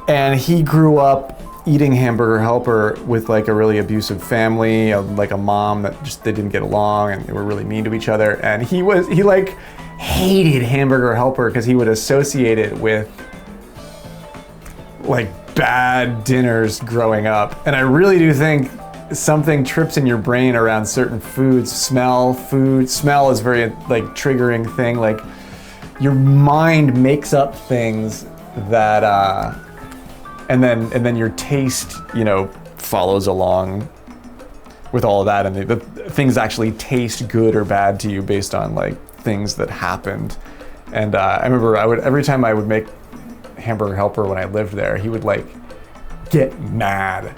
and he grew up eating Hamburger Helper with like a really abusive family, like a mom that just, they didn't get along and they were really mean to each other. And he like hated Hamburger Helper because he would associate it with like bad dinners growing up. And I really do think something trips in your brain around certain foods. Smell is very like triggering thing. Like your mind makes up things that and then your taste, you know, follows along with all of that, and the things actually taste good or bad to you based on like things that happened. And I remember every time I would make Hamburger Helper when I lived there, he would like get mad.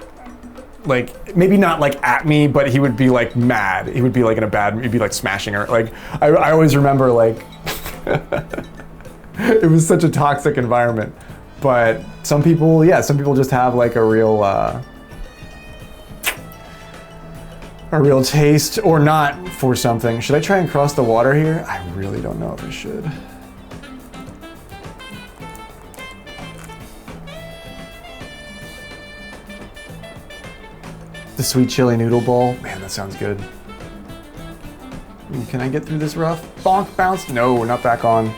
Like maybe not like at me, but he would be like mad. He would be like in a bad, he'd be like smashing her. Like I always remember like it was such a toxic environment. But some people just have like a real taste or not for something. Should I try and cross the water here? I really don't know if I should. The sweet chili noodle bowl. Man, that sounds good. Can I get through this rough? Bonk, bounce. No, not back on.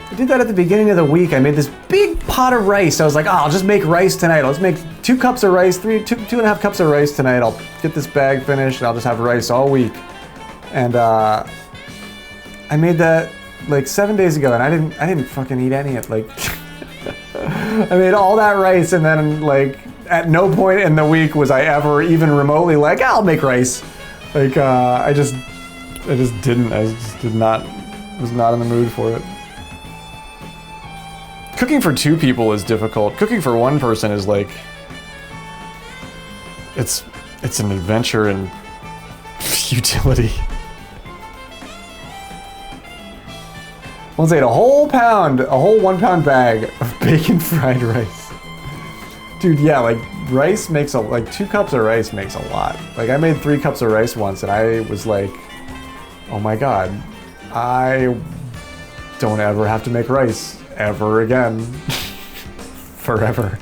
I did that at the beginning of the week. I made this big pot of rice. I was like, oh, I'll just make rice tonight. Let's make 2 cups of rice, two and a half cups of rice tonight. I'll get this bag finished and I'll just have rice all week. And I made that like 7 days ago, and I didn't fucking eat any of it. Like I made all that rice, and then like at no point in the week was I ever even remotely like, I'll make rice. Like I just didn't. I just was not in the mood for it. Cooking for 2 people is difficult. Cooking for 1 person is like, it's an adventure in futility. Once I ate a whole 1 pound bag of bacon fried rice. Dude, yeah, like rice makes like 2 cups of rice makes a lot. Like I made 3 cups of rice once, and I was like, oh my God, I don't ever have to make rice ever again. forever.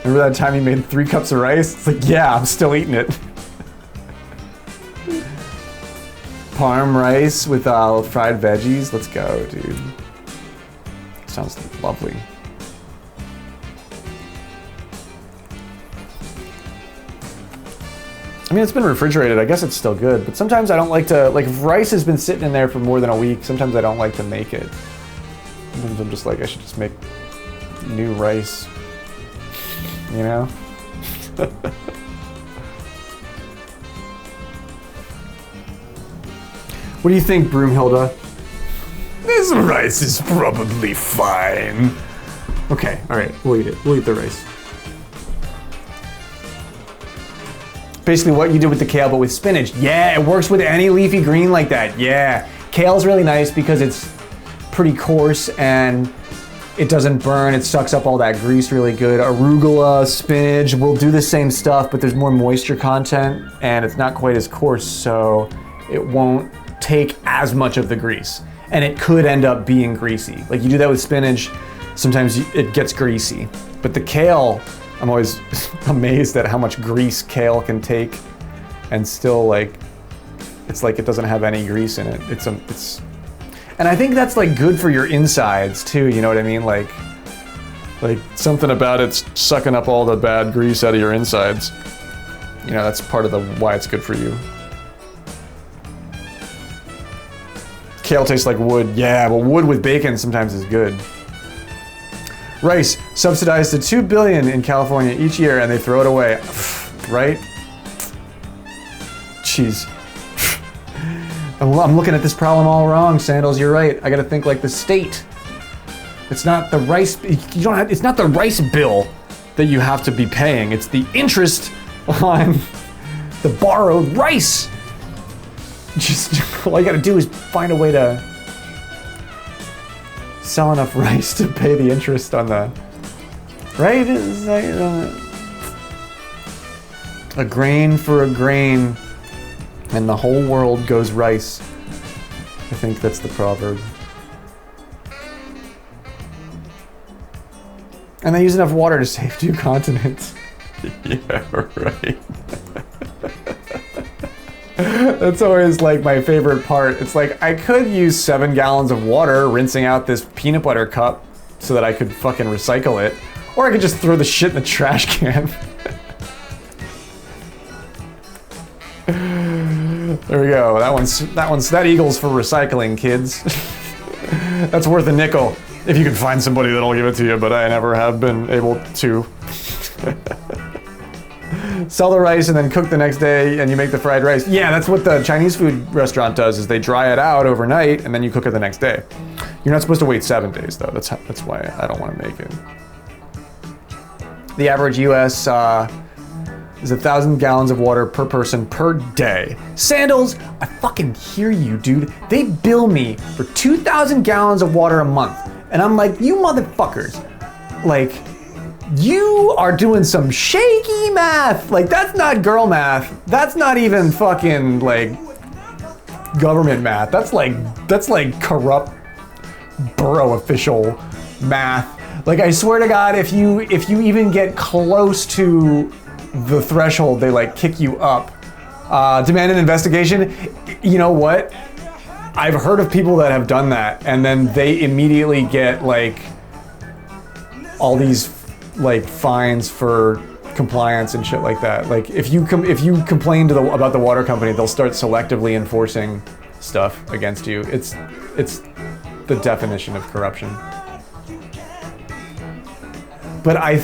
Remember that time you made 3 cups of rice? It's like, yeah, I'm still eating it. Parm rice with fried veggies. Let's go, dude. Sounds lovely. I mean, it's been refrigerated. I guess it's still good, but sometimes I don't like to, like, if rice has been sitting in there for more than a week, sometimes I don't like to make it. Sometimes I'm just like, I should just make new rice, you know? What do you think, Broomhilda? This rice is probably fine. Okay, all right, we'll eat it. We'll eat the rice. Basically what you did with the kale, but with spinach. Yeah, it works with any leafy green like that. Yeah, kale's really nice because it's pretty coarse and it doesn't burn. It sucks up all that grease really good. Arugula, spinach will do the same stuff, but there's more moisture content and it's not quite as coarse, so it won't take as much of the grease. And it could end up being greasy. Like you do that with spinach, sometimes it gets greasy. But the kale, I'm always amazed at how much grease kale can take and still like, it's like it doesn't have any grease in it. And I think that's like good for your insides too, you know what I mean? Like something about it's sucking up all the bad grease out of your insides. You know, that's part of why it's good for you. Kale tastes like wood. Yeah, well, wood with bacon sometimes is good. Rice, subsidized to $2 billion in California each year, and they throw it away. Right? Jeez. I'm looking at this problem all wrong, Sandals. You're right. I gotta think like the state. It's not the rice. You don't have. It's not the rice bill that you have to be paying. It's the interest on the borrowed rice. Just all you gotta do is find a way to sell enough rice to pay the interest on the, right? It's like, a grain for a grain, and the whole world goes rice. I think that's the proverb. And they use enough water to save 2 continents. Yeah, right. That's always like my favorite part. It's like I could use 7 gallons of water rinsing out this peanut butter cup so that I could fucking recycle it, or I could just throw the shit in the trash can. There we go. That eagle's for recycling, kids. That's worth a nickel if you can find somebody that'll give it to you, but I never have been able to. Sell the rice and then cook the next day and you make the fried rice. Yeah, that's what the Chinese food restaurant does, is they dry it out overnight and then you cook it the next day. You're not supposed to wait 7 days though. That's why I don't want to make it. The average US is 1,000 gallons of water per person per day. Sandals, I fucking hear you, dude. They bill me for 2,000 gallons of water a month. And I'm like, you motherfuckers. Like, you are doing some shaky math. Like, that's not girl math. That's not even fucking like government math. That's like corrupt borough official math. Like, I swear to God, if you even get close to the threshold, they like kick you up. Demand an investigation. You know what? I've heard of people that have done that, and then they immediately get like all these like fines for compliance and shit like that. Like if you complain about the water company, they'll start selectively enforcing stuff against you. It's the definition of corruption. But I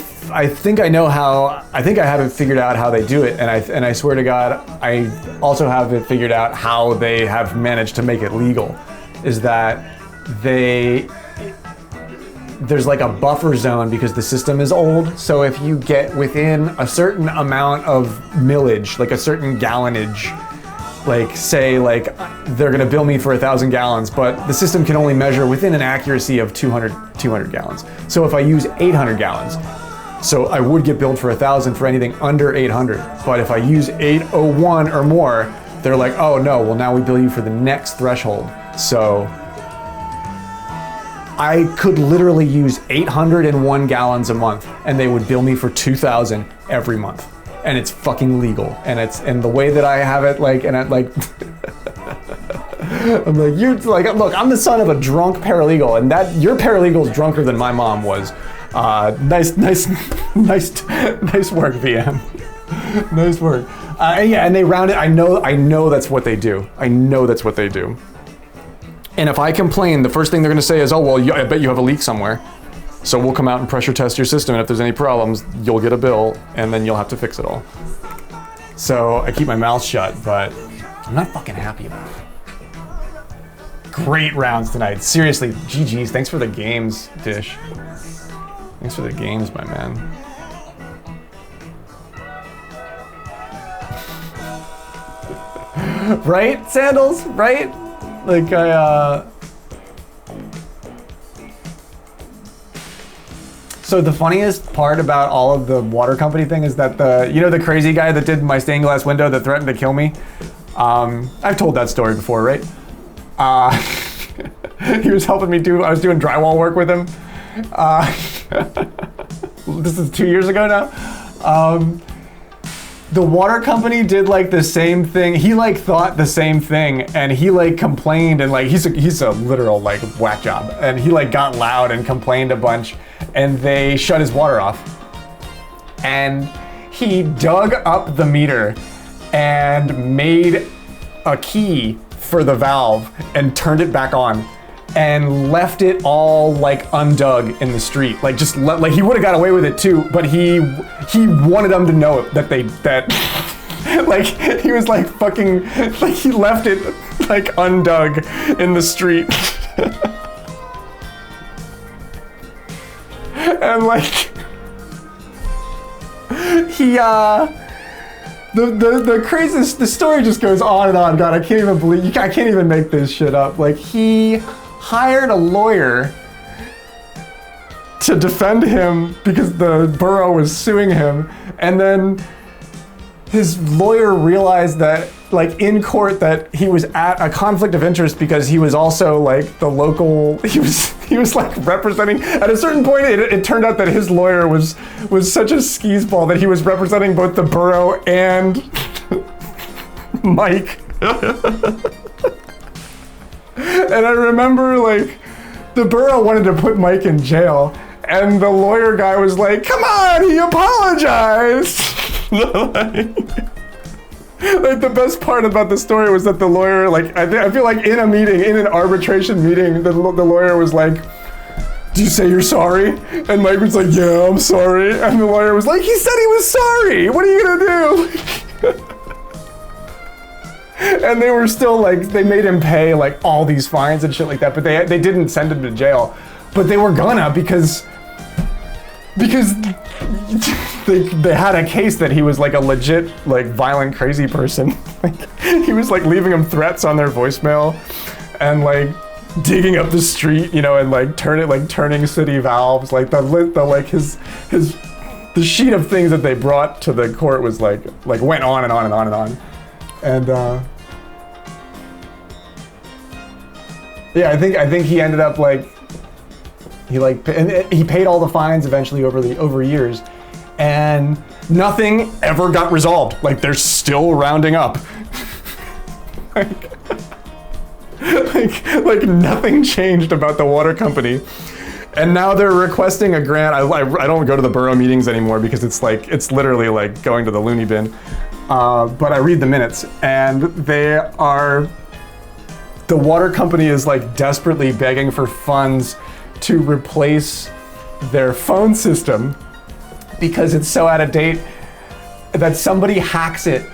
think I know how. I think I have it figured out how they do it, and I swear to God, I also have it figured out how they have managed to make it legal. Is that there's like a buffer zone because the system is old. So if you get within a certain amount of millage, like a certain gallonage, like say like they're gonna bill me for 1,000 gallons, but the system can only measure within an accuracy of 200 gallons. So if I use 800 gallons, so I would get billed for 1,000 for anything under 800. But if I use 801 or more, they're like, oh no, well now we bill you for the next threshold. So I could literally use 801 gallons a month, and they would bill me for 2,000 every month, and it's fucking legal. And the way that I have it, like, and I like, I'm like, you're like, look, I'm the son of a drunk paralegal, and that your paralegal is drunker than my mom was. Nice work, VM. Nice work. Yeah, and they round it. I know that's what they do. I know that's what they do. And if I complain, the first thing they're going to say is, oh, well, I bet you have a leak somewhere. So we'll come out and pressure test your system, and if there's any problems, you'll get a bill, and then you'll have to fix it all. So I keep my mouth shut, but I'm not fucking happy about it. Great rounds tonight. Seriously, GG's. Thanks for the games, Dish. Thanks for the games, my man. Right, Sandals? Right? Like, So the funniest part about all of the water company thing is that the crazy guy that did my stained glass window that threatened to kill me? I've told that story before, right? He was helping me I was doing drywall work with him. This is 2 years ago now. The water company did like the same thing. He like thought the same thing, and he like complained, and like he's a literal like whack job, and he like got loud and complained a bunch, and they shut his water off. And he dug up the meter and made a key for the valve and turned it back on, and left it all like undug in the street. Like just like he would have got away with it too, but he wanted them to know that like he was like fucking like he left it like undug in the street. And like he the craziest, the story just goes on and on. God, I can't even make this shit up. Like he hired a lawyer to defend him because the borough was suing him, and then his lawyer realized that like in court that he was at a conflict of interest because he was also like the local, he was like representing, at a certain point it turned out that his lawyer was such a skis ball that he was representing both the borough and Mike. And I remember like the borough wanted to put Mike in jail, and the lawyer guy was like, come on, he apologized. Like the best part about the story was that the lawyer, like I feel like in an arbitration meeting, the lawyer was like, do you say you're sorry? And Mike was like, yeah, I'm sorry. And the lawyer was like, he said he was sorry. What are you gonna do? And they were still like, they made him pay like all these fines and shit like that, but they didn't send him to jail. But they were gonna because they had a case that he was like a legit like violent crazy person. Like he was like leaving them threats on their voicemail and like digging up the street, you know, and like turning city valves. Like the sheet of things that they brought to the court was like went on and on and on and on. And yeah, I think he ended up like he paid all the fines eventually over years, and nothing ever got resolved. Like they're still rounding up. like nothing changed about the water company. And now they're requesting a grant. I don't go to the borough meetings anymore because it's literally like going to the loony bin. But I read the minutes, and the water company is like desperately begging for funds to replace their phone system because it's so out of date that somebody hacks it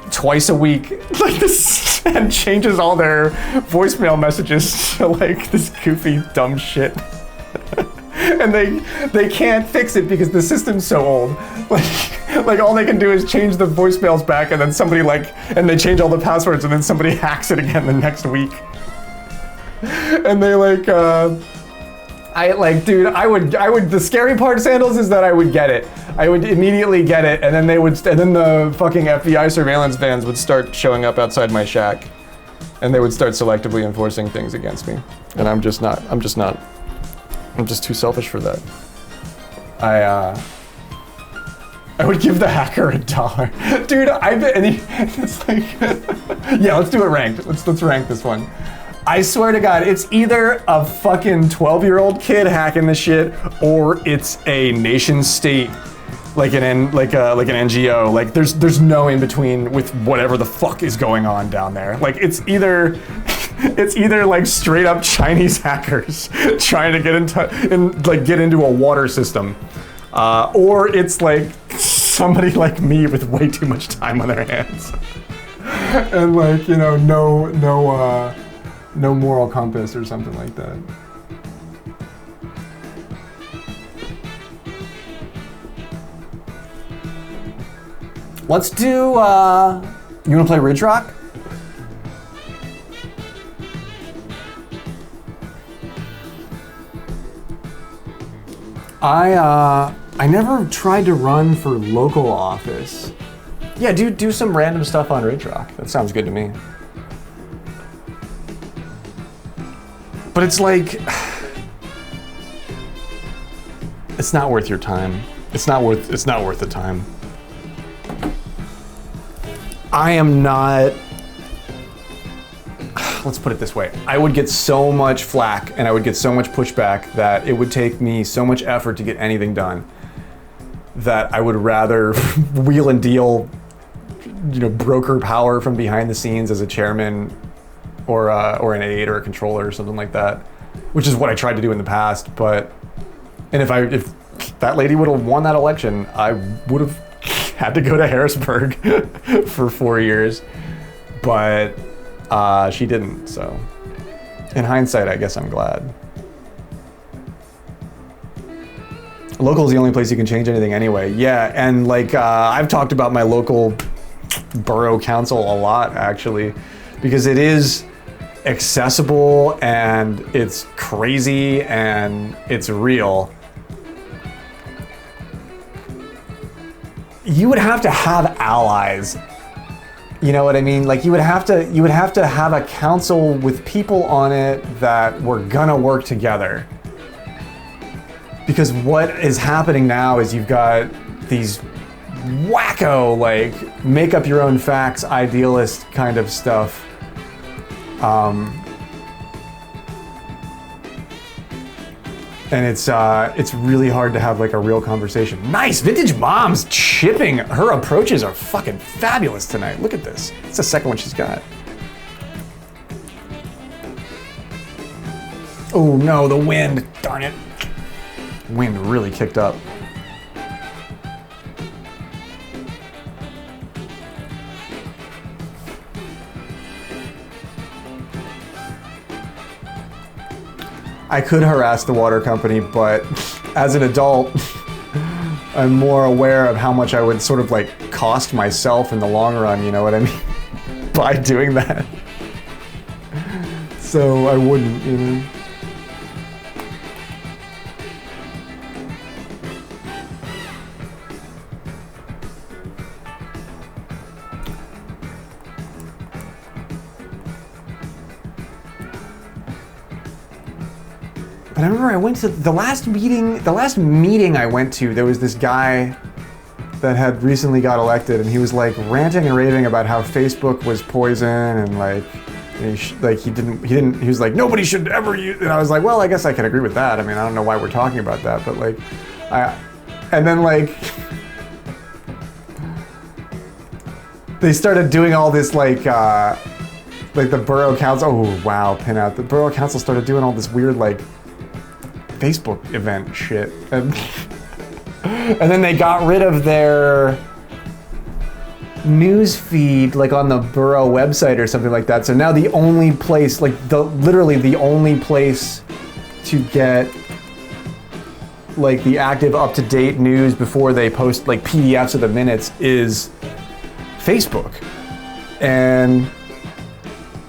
twice a week like this and changes all their voicemail messages to like this goofy dumb shit. And they can't fix it because the system's so old. Like all they can do is change the voicemails back, and then somebody and they change all the passwords, and then somebody hacks it again the next week. And they the scary part, Sandals, is that I would get it. I would immediately get it, and then then the fucking FBI surveillance vans would start showing up outside my shack, and they would start selectively enforcing things against me. And I'm just not I'm just too selfish for that. I would give the hacker $1. Dude, I bet it's like, yeah, let's do it ranked. Let's rank this one. I swear to God, it's either a fucking 12-year-old kid hacking the shit, or it's a nation state, like an NGO. Like there's no in between with whatever the fuck is going on down there. Like it's either like straight up Chinese hackers trying to get into a water system, or it's like somebody like me with way too much time on their hands, and like no moral compass or something like that. Let's do. You want to play Ridge Rock? I never tried to run for local office. Yeah, do some random stuff on Ridge Rock. That sounds good to me. But it's like, it's not worth your time. It's not worth the time. I am not, let's put it this way. I would get so much flack and I would get so much pushback that it would take me so much effort to get anything done that I would rather wheel and deal, broker power from behind the scenes as a chairman or an aide or a controller or something like that, which is what I tried to do in the past. And if that lady would have won that election, I would have had to go to Harrisburg for 4 years, but she didn't. So in hindsight, I guess I'm glad. Local is the only place you can change anything anyway. Yeah, and like I've talked about my local borough council a lot, actually, because it is accessible and it's crazy and it's real. You would have to have allies. You know what I mean? Like you would have to have a council with people on it that were gonna work together. Because what is happening now is you've got these wacko, like, make up your own facts, idealist kind of stuff. And it's really hard to have like a real conversation. Nice, Vintage Mom's chipping. Her approaches are fucking fabulous tonight. Look at this. It's the second one she's got. Oh no, the wind, darn it. Wind really kicked up. I could harass the water company, but as an adult, I'm more aware of how much I would sort of like cost myself in the long run, you know what I mean? By doing that. So I wouldn't, you know? But I remember I went to the last meeting I went to, there was this guy that had recently got elected, and he was like ranting and raving about how Facebook was poison, and like he was like, nobody should ever use, and I was like, well, I guess I can agree with that. I mean, I don't know why we're talking about that, but like, and then like, they started doing all this like the borough council, oh wow, pin out, the borough council started doing all this weird like Facebook event shit, and then they got rid of their news feed like on the borough website or something like that. So now the only place, like literally the only place to get like the active up-to-date news before they post like PDFs of the minutes is Facebook. And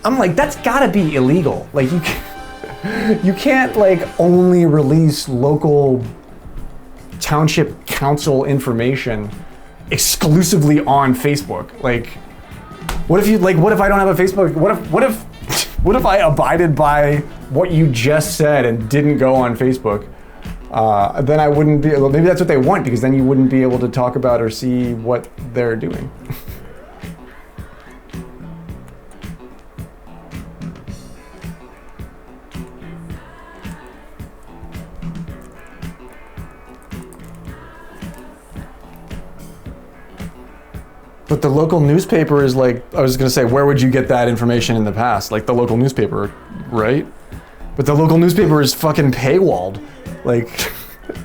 I'm like, that's gotta be illegal. Like you can't like only release local township council information exclusively on Facebook. Like, what if I don't have a Facebook? What if I abided by what you just said and didn't go on Facebook? then I wouldn't be, well, maybe that's what they want, because then you wouldn't be able to talk about or see what they're doing. But the local newspaper is like, I was gonna say, where would you get that information in the past? Like the local newspaper, right? But the local newspaper is fucking paywalled. Like,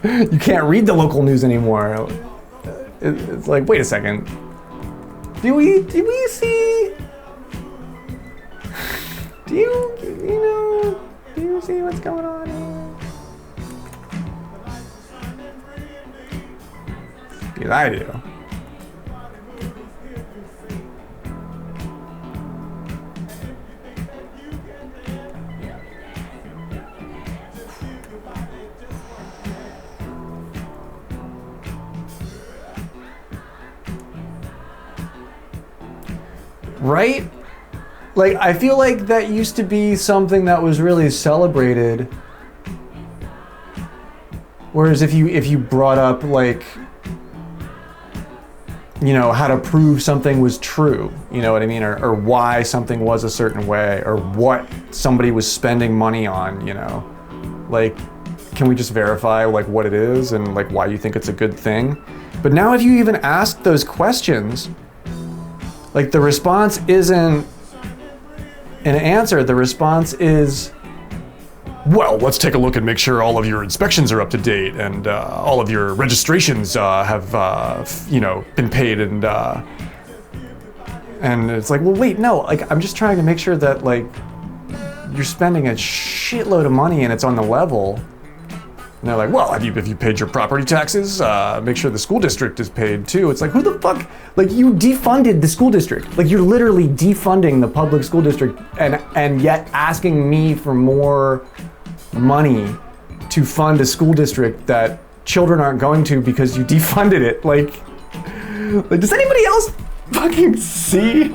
you can't read the local news anymore. It's like, wait a second. Do we see? Do you see what's going on here? Because I do. Right? Like, I feel like that used to be something that was really celebrated. Whereas if you brought up, like, you know, how to prove something was true, you know what I mean? Or why something was a certain way, or what somebody was spending money on, you know? Like, can we just verify, like, what it is and, like, why you think it's a good thing? But now if you even ask those questions, like, the response isn't an answer. The response is, well, let's take a look and make sure all of your inspections are up to date and all of your registrations have, you know, been paid. And it's like, well, wait, no. Like, I'm just trying to make sure that, like, you're spending a shitload of money and it's on the level. And they're like, well, have you paid your property taxes? Make sure the school district is paid too. It's like, who the fuck? Like, you defunded the school district. Like, you're literally defunding the public school district and yet asking me for more money to fund a school district that children aren't going to because you defunded it. Like does anybody else fucking see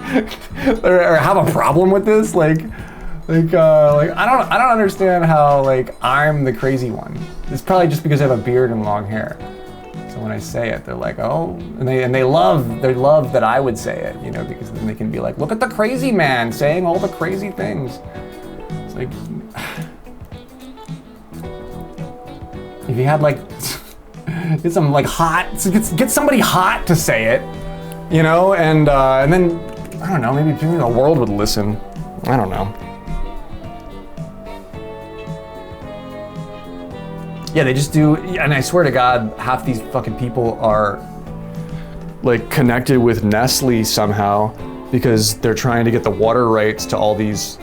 or have a problem with this? Like I don't understand how, like, I'm the crazy one. It's probably just because I have a beard and long hair. So when I say it, they're like, oh, and they love that I would say it, you know, because then they can be like, look at the crazy man saying all the crazy things. It's like, if you had, like, get some, like, hot, get somebody hot to say it, you know, and then, I don't know, maybe the world would listen. I don't know. Yeah, they just do, and I swear to God, half these fucking people are, like, connected with Nestle somehow because they're trying to get the water rights to all these,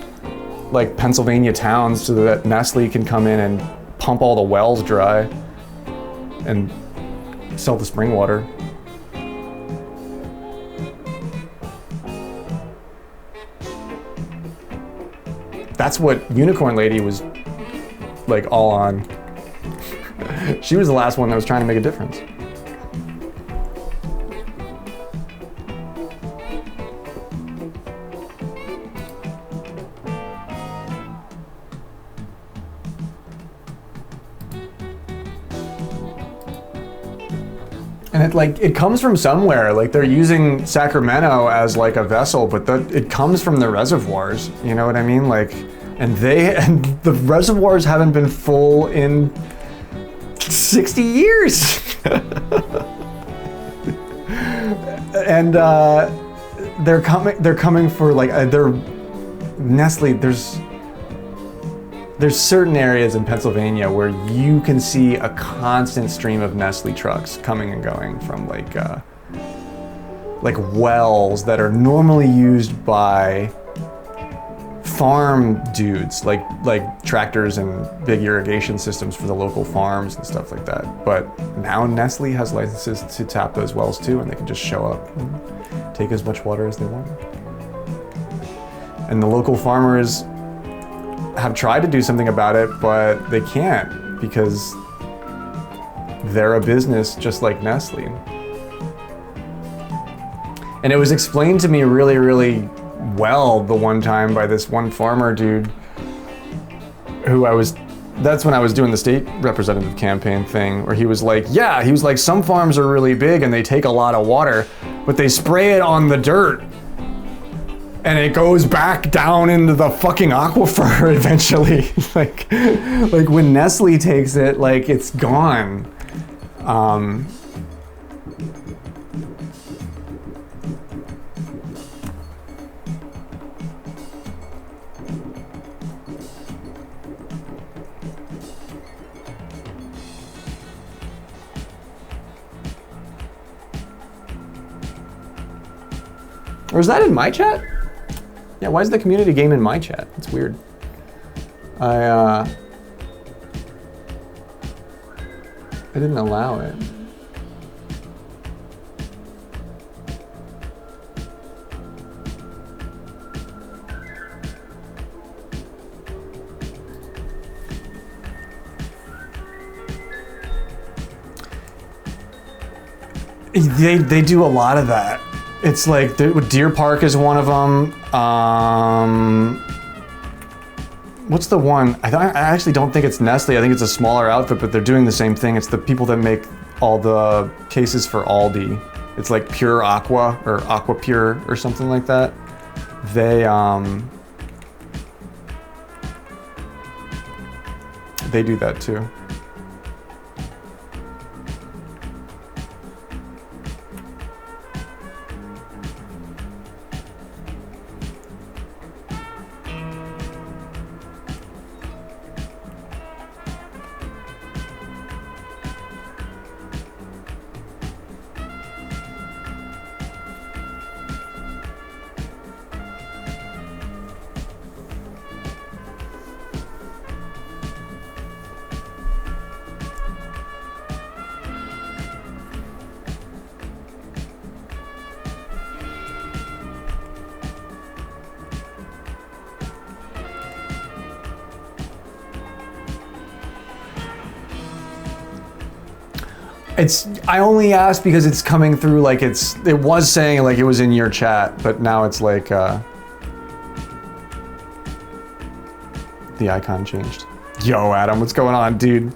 like, Pennsylvania towns so that Nestle can come in and pump all the wells dry and sell the spring water. That's what Unicorn Lady was, like, all on. She was the last one that was trying to make a difference. And it comes from somewhere. Like, they're using Sacramento as, like, a vessel, but it comes from the reservoirs. You know what I mean? Like, and the reservoirs haven't been full in 60 years. And they're coming for, like, they're Nestle. There's certain areas in Pennsylvania where you can see a constant stream of Nestle trucks coming and going from, like wells that are normally used by farm dudes, like tractors and big irrigation systems for the local farms and stuff like that. But now Nestle has licenses to tap those wells too, and they can just show up and take as much water as they want. And the local farmers have tried to do something about it, but they can't because they're a business just like Nestle. And it was explained to me really, really well the one time by this one farmer dude who I was that's when I was doing the state representative campaign thing, where he was like, yeah, he was like, some farms are really big and they take a lot of water, but they spray it on the dirt and it goes back down into the fucking aquifer eventually. like when Nestle takes it, like it's gone. Or is that in my chat? Yeah, why is the community game in my chat? It's weird. I didn't allow it. They do a lot of that. It's like Deer Park is one of them. What's the one? I actually don't think it's Nestle. I think it's a smaller outfit, but they're doing the same thing. It's the people that make all the cases for Aldi. It's like Pure Aqua or Aqua Pure or something like that. They do that too. I only asked because it's coming through like it was saying like it was in your chat, but now it's like the icon changed. Yo, Adam, what's going on, dude?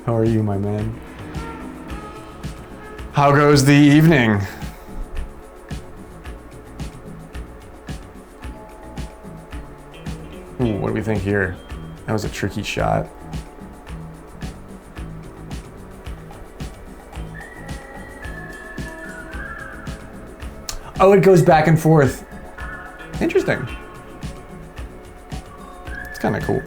How are you, my man? How goes the evening? Ooh, what do we think here? That was a tricky shot. Oh, it goes back and forth. Interesting. It's kind of cool.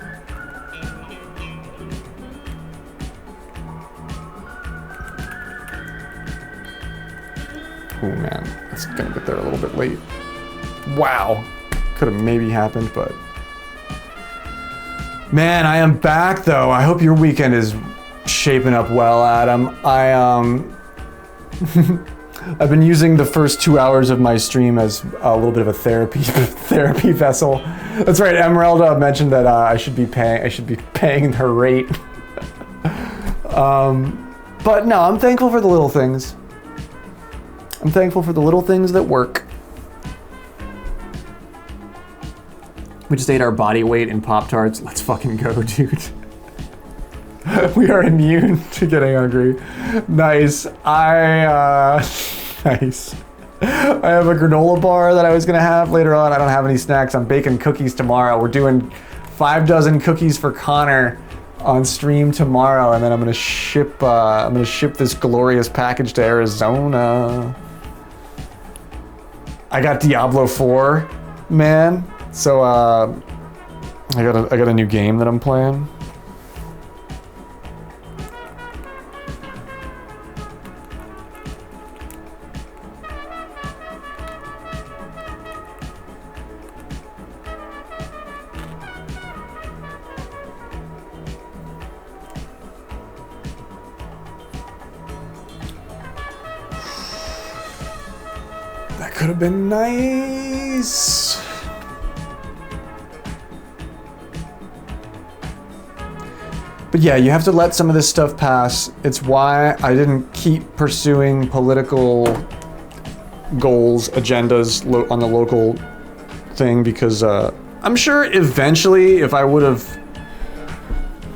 Oh man, it's gonna get there a little bit late. Wow. Could have maybe happened, but... Man, I am back though. I hope your weekend is shaping up well, Adam. I've been using the first 2 hours of my stream as a little bit of a therapy vessel. That's right. Emeralda mentioned that I should be paying her rate. But no, I'm thankful for the little things. I'm thankful for the little things that work. We just ate our body weight in Pop-Tarts. Let's fucking go, dude. We are immune to getting hungry. Nice. Nice. I have a granola bar that I was gonna have later on. I don't have any snacks. I'm baking cookies tomorrow. We're doing 5 dozen cookies for Connor on stream tomorrow, and then I'm gonna ship this glorious package to Arizona. I got Diablo 4, man. So I got a new game that I'm playing. That could have been nice. But yeah, you have to let some of this stuff pass. It's why I didn't keep pursuing political goals, agendas on the local thing, because I'm sure eventually if I would have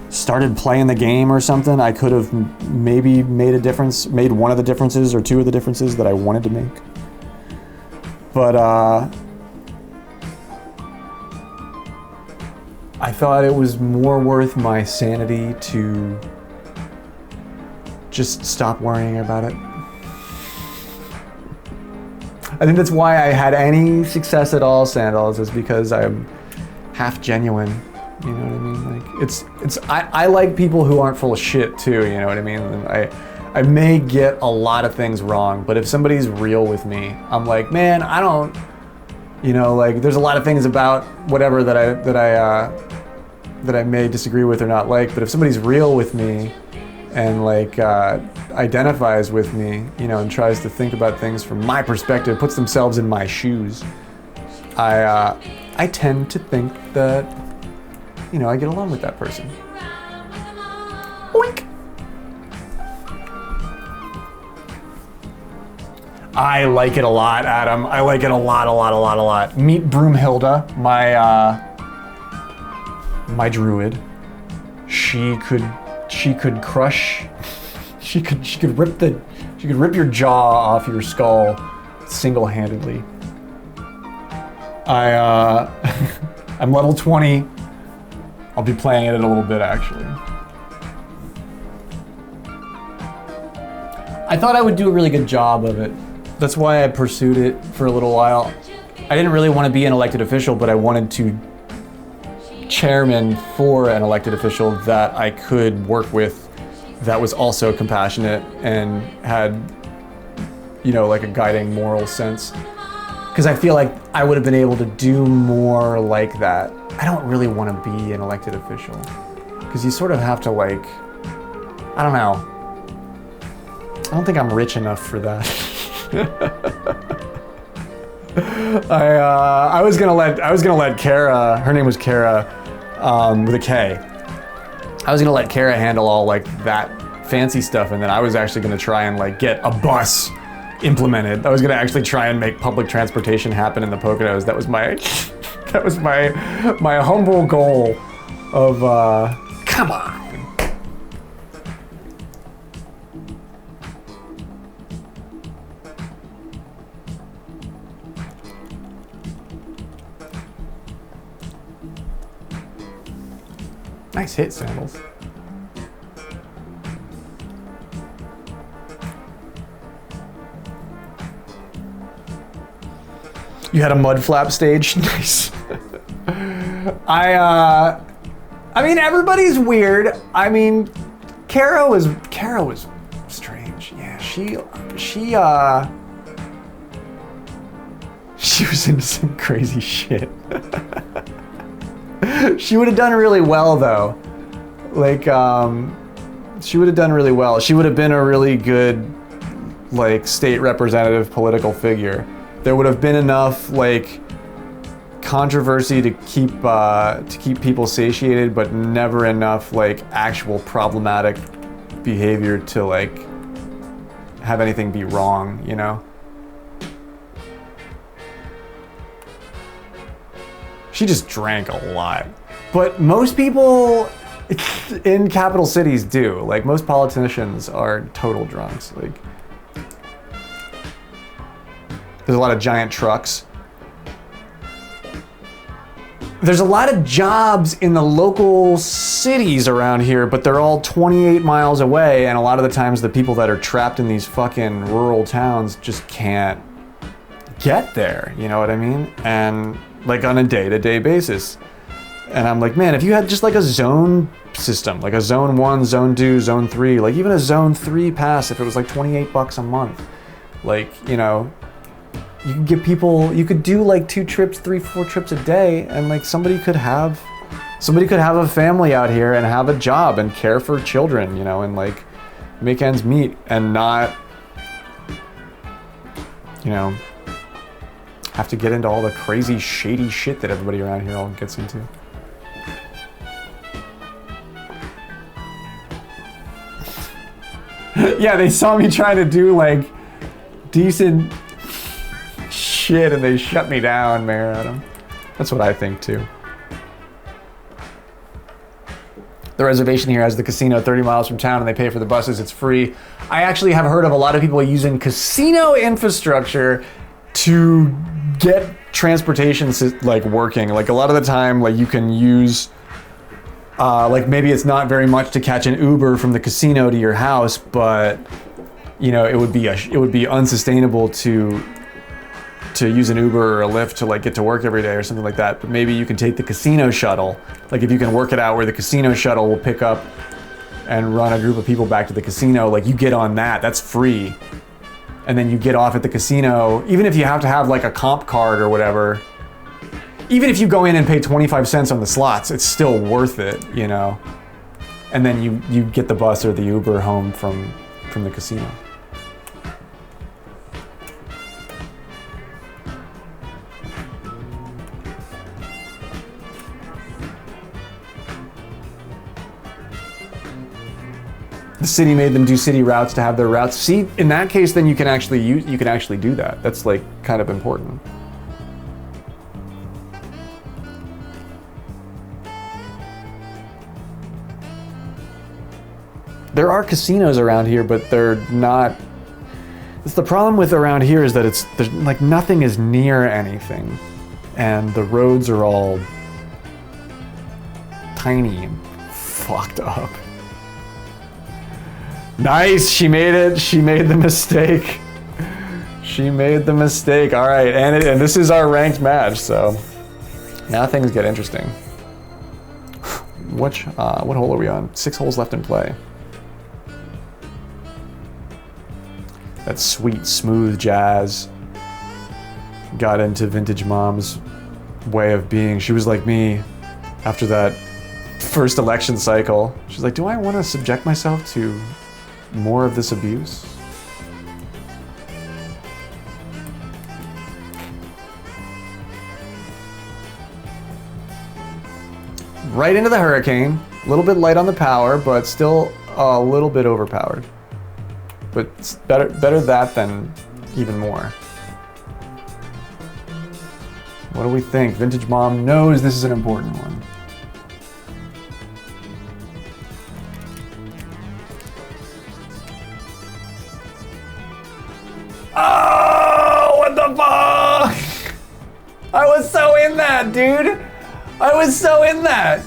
started playing the game or something, I could have maybe made a difference, made one of the differences or two of the differences that I wanted to make. But I thought it was more worth my sanity to just stop worrying about it. I think that's why I had any success at all, Sandals, is because I'm half genuine. You know what I mean? Like I like people who aren't full of shit too, you know what I mean? And I may get a lot of things wrong, but if somebody's real with me, I'm like, man, I don't, you know, like there's a lot of things about whatever that I may disagree with or not like, but if somebody's real with me and like identifies with me, you know, and tries to think about things from my perspective, puts themselves in my shoes, I tend to think that, you know, I get along with that person. Oink! I like it a lot, Adam. I like it a lot. Meet Broomhilda, my druid. She could crush. She could rip your jaw off your skull single-handedly. I'm level 20. I'll be playing it in a little bit, actually. I thought I would do a really good job of it. That's why I pursued it for a little while. I didn't really want to be an elected official, but I wanted to chairman for an elected official that I could work with, that was also compassionate and had, you know, like a guiding moral sense. Because I feel like I would have been able to do more like that. I don't really want to be an elected official. Because you sort of have to like, I don't know. I don't think I'm rich enough for that. I was gonna let Kara, her name was Kara, with a K. I was gonna let Kara handle all like that fancy stuff, and then I was actually gonna try and like get a bus implemented. I was gonna actually try and make public transportation happen in the Poconos. That was my humble goal of come on. Nice hit, Sandals. You had a mud flap stage? Nice. I mean, everybody's weird. I mean, Kara was strange. Yeah, she was into some crazy shit. She would have done really well though. Like, she would have done really well. She would have been a really good, like, state representative political figure. There would have been enough, like, controversy to keep people satiated, but never enough, like, actual problematic behavior to, like, have anything be wrong, you know? She just drank a lot. But most people in capital cities do. Like, most politicians are total drunks. Like, there's a lot of giant trucks. There's a lot of jobs in the local cities around here, but they're all 28 miles away, and a lot of the times the people that are trapped in these fucking rural towns just can't get there, you know what I mean? And like on a day-to-day basis. And I'm like, man, if you had just like a zone system, like a zone 1, zone 2, zone 3, like even a zone 3 pass, if it was like $28 a month, like, you know, you could get people, you could do like 2 trips, 3, 4 trips a day, and like somebody could have a family out here and have a job and care for children, you know, and like make ends meet and not, you know, have to get into all the crazy shady shit that everybody around here all gets into. Yeah, they saw me trying to do like decent shit and they shut me down, Mayor Adam. That's what I think too. The reservation here has the casino 30 miles from town and they pay for the buses. It's free. I actually have heard of a lot of people using casino infrastructure to get transportation like working. Like a lot of the time, like you can use, like maybe it's not very much to catch an Uber from the casino to your house, but you know, it would be unsustainable to use an Uber or a Lyft to like get to work every day or something like that. But maybe you can take the casino shuttle. Like if you can work it out where the casino shuttle will pick up and run a group of people back to the casino, like you get on that, that's free. And then you get off at the casino, even if you have to have like a comp card or whatever, even if you go in and pay 25 cents on the slots, it's still worth it, you know? And then you get the bus or the Uber home from the casino. The city made them do city routes to have their routes. See, in that case, then you can actually do that. That's like kind of important. There are casinos around here, but they're not. It's the problem with around here is that there's like nothing is near anything, and the roads are all tiny and fucked up. Nice, she made it. She made the mistake. She made the mistake. All right, and this is our ranked match, so now things get interesting. What hole are we on? 6 holes left in play. That sweet, smooth jazz got into Vintage Mom's way of being. She was like me after that first election cycle. She's like, do I want to subject myself to more of this abuse? Right into the hurricane. A little bit light on the power, but still a little bit overpowered. But it's better that than even more. What do we think? Vintage Mom knows this is an important one. Oh, what the fuck? I was so in that, dude. I was so in that.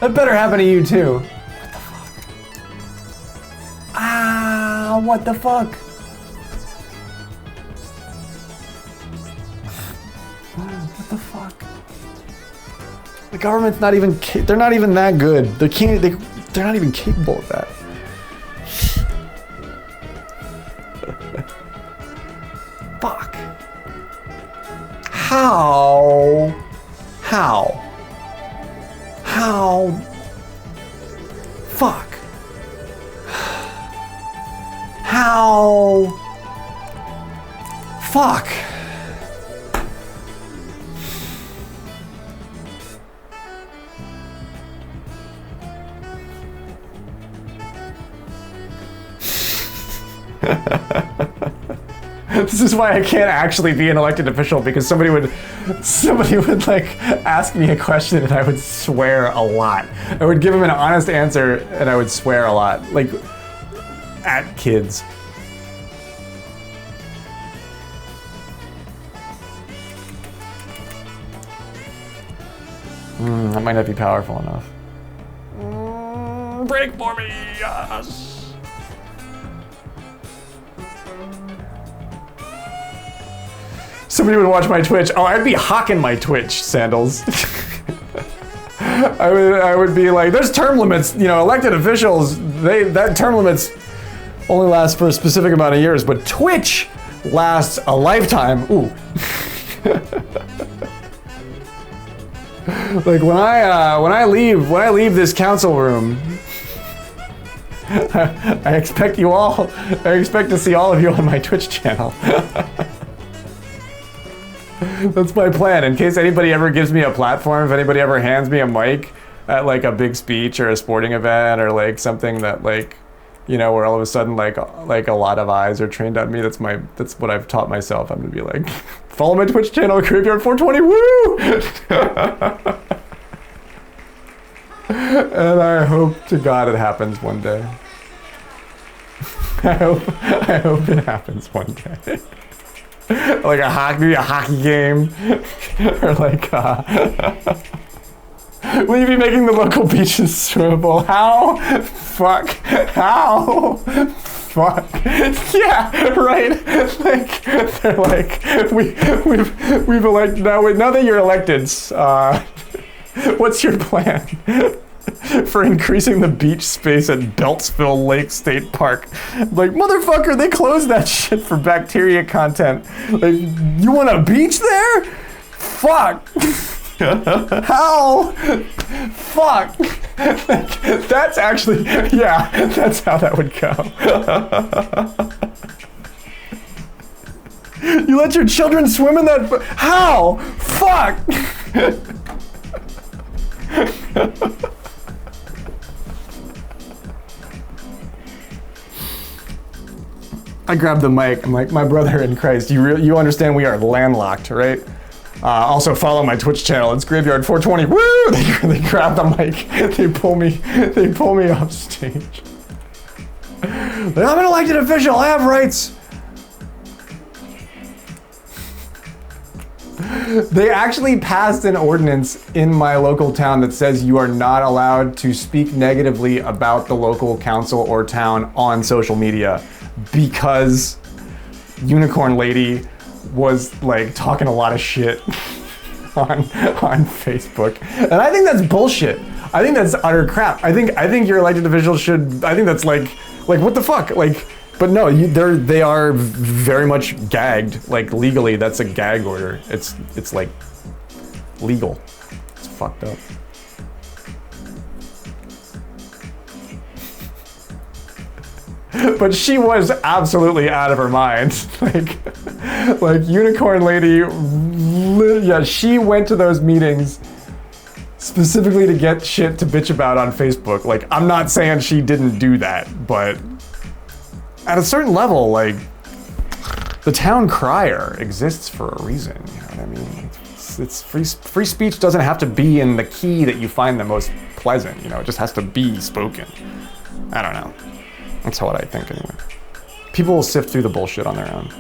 That better happen to you too. What the fuck? Ah, what the fuck? What the fuck? The government's not even, they're not even that good. They're not even capable of that. Fuck. How? Fuck. How? Fuck. This is why I can't actually be an elected official, because somebody would like ask me a question and I would swear a lot. I would give them an honest answer and I would swear a lot, like at kids. That might not be powerful enough. Break for me, yes. Somebody would watch my Twitch. Oh, I'd be hawking my Twitch, Sandals. I would be like, there's term limits, you know, elected officials, that term limits only last for a specific amount of years, but Twitch lasts a lifetime. Ooh. Like when I leave this council room, I expect to see all of you on my Twitch channel. That's my plan. In case anybody ever gives me a platform, if anybody ever hands me a mic at like a big speech or a sporting event or like something that like, you know, where all of a sudden like a lot of eyes are trained on me, that's what I've taught myself. I'm gonna be like, follow my Twitch channel, Graveyard 420, woo! And I hope to God it happens one day. I hope it happens one day. Like a hockey game, or like will you be making the local beaches swimmable? How? Fuck. How? Fuck. Yeah, right. Like they're like we've elected now that you're elected. What's your plan for increasing the beach space at Beltsville Lake State Park? Like, motherfucker, they closed that shit for bacteria content. Like, you want a beach there? Fuck. How? Fuck. That's actually, yeah, that's how that would go. You let your children swim in that? How? Fuck. I grabbed the mic. I'm like, my brother in Christ, you understand we are landlocked, right? Also follow my Twitch channel. It's Graveyard 420. Woo! They grab the mic. They pull me off stage. Like, I'm an elected official. I have rights. They actually passed an ordinance in my local town that says you are not allowed to speak negatively about the local council or town on social media because Unicorn Lady was like talking a lot of shit on Facebook. And I think that's bullshit. I think that's utter crap. I think your elected officials should, I think that's like what the fuck? Like, but no, they are very much gagged. Like legally, that's a gag order. It's like legal. It's fucked up. But she was absolutely out of her mind. Like Unicorn Lady, yeah, she went to those meetings specifically to get shit to bitch about on Facebook. Like, I'm not saying she didn't do that, but at a certain level, like, the town crier exists for a reason, you know what I mean? It's free speech doesn't have to be in the key that you find the most pleasant, you know, it just has to be spoken. I don't know. That's what I think anyway. People will sift through the bullshit on their own.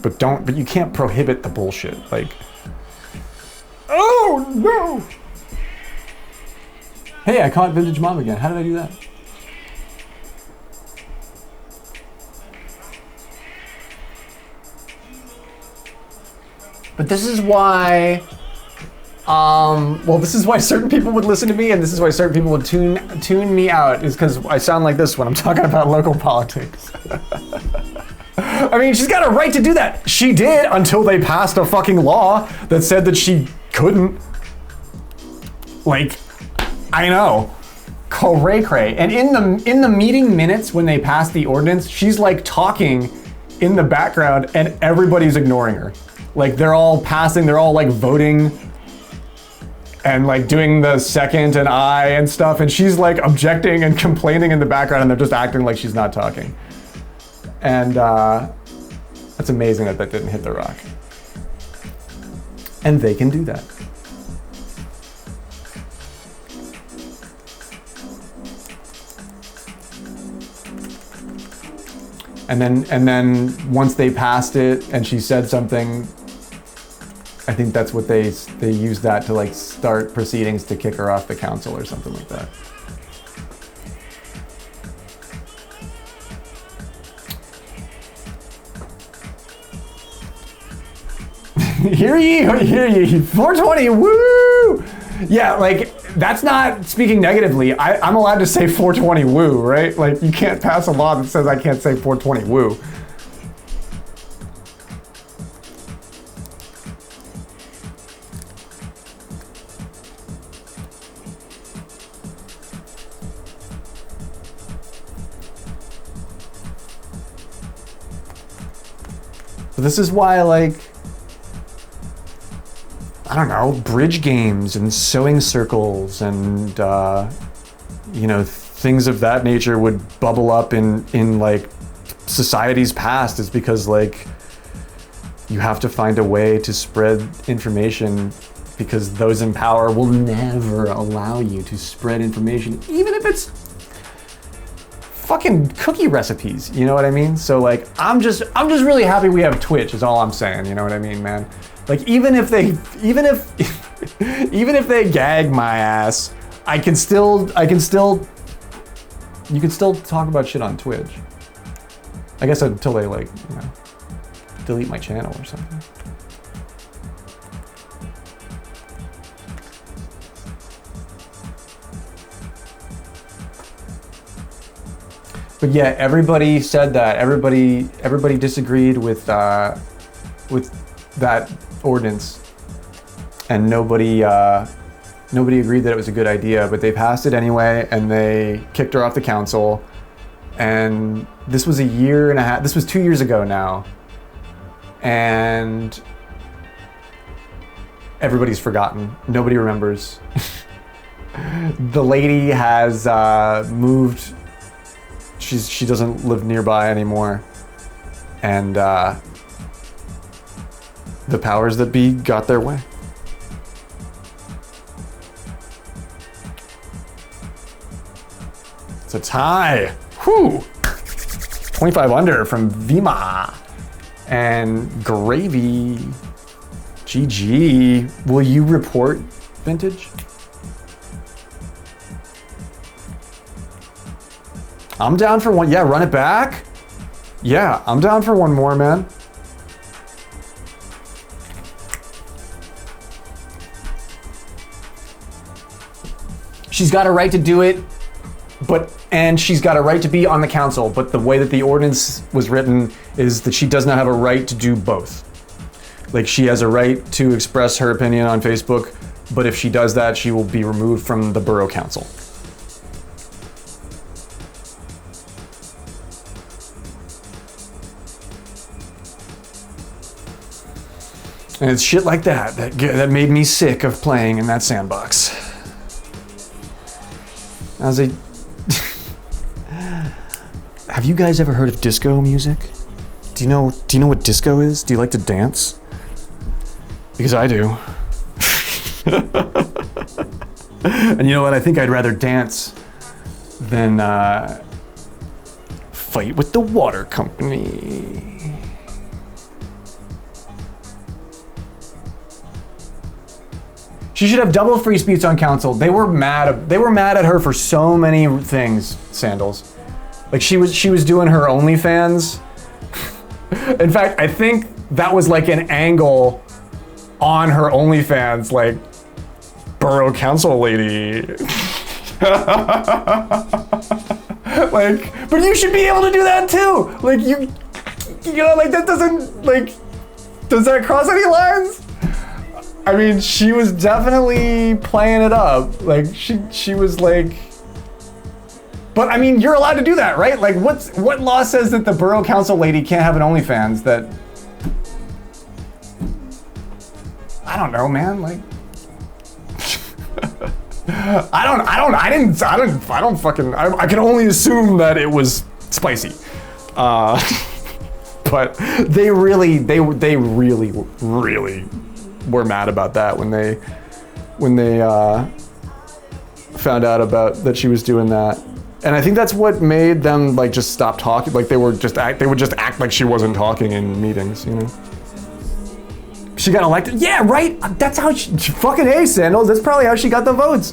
But you can't prohibit the bullshit, like, oh no! Hey, I caught Vintage Mom again. How did I do that? But this is why, this is why certain people would listen to me, and this is why certain people would tune me out, is because I sound like this when I'm talking about local politics. I mean, she's got a right to do that. She did until they passed a fucking law that said that she couldn't. Like, I know. Cray cray. And in the meeting minutes when they passed the ordinance, she's like talking in the background and everybody's ignoring her. Like they're all passing, they're all like voting and like doing the second and I and stuff, and she's like objecting and complaining in the background, and they're just acting like she's not talking. And it's amazing that didn't hit the rock. And they can do that. And then once they passed it and she said something, I think that's what they used that to like start proceedings to kick her off the council or something like that. Hear ye, 420, woo! Yeah, like, that's not speaking negatively. I'm allowed to say 420 woo, right? Like, you can't pass a law that says I can't say 420 woo. But this is why, like, I don't know, bridge games and sewing circles and, you know, things of that nature would bubble up in like societies past, is because like you have to find a way to spread information because those in power will never allow you to spread information, even if it's fucking cookie recipes, you know what I mean? So like, I'm just really happy we have Twitch is all I'm saying, you know what I mean, man? Like even if even if they gag my ass, you can still talk about shit on Twitch. I guess until they like, you know, delete my channel or something. But yeah, everybody said that. Everybody disagreed with that ordinance, and nobody agreed that it was a good idea. But they passed it anyway, and they kicked her off the council. And this was a year and a half. This was 2 years ago now, and everybody's forgotten. Nobody remembers. The lady has moved. She doesn't live nearby anymore, and the powers that be got their way. It's a tie. Whew. 25 under from Vima and Gravy. GG. Will you report vintage? I'm down for one. Yeah, run it back. Yeah, I'm down for one more, man. She's got a right to do it, and she's got a right to be on the council, but the way that the ordinance was written is that she does not have a right to do both. Like, she has a right to express her opinion on Facebook, but if she does that, she will be removed from the borough council. And it's shit like that that made me sick of playing in that sandbox. Have you guys ever heard of disco music? Do you know what disco is? Do you like to dance? Because I do. And you know what? I think I'd rather dance than fight with the water company. She should have double free speech on council. They were mad at her for so many things, Sandals. Like she was doing her OnlyFans. In fact, I think that was like an angle on her OnlyFans, like borough council lady. Like, but you should be able to do that too. Like you know, like that doesn't, like, does that cross any lines? I mean, she was definitely playing it up. Like she was like, but I mean, you're allowed to do that, right? Like what law says that the borough council lady can't have an OnlyFans? That, I don't know, man. Like, I can only assume that it was spicy. But they really were mad about that when they found out about that she was doing that. And I think that's what made them like just stop talking. Like they would just act like she wasn't talking in meetings, you know. She got elected. Yeah, right. That's how she fucking A, Sandals. That's probably how she got the votes.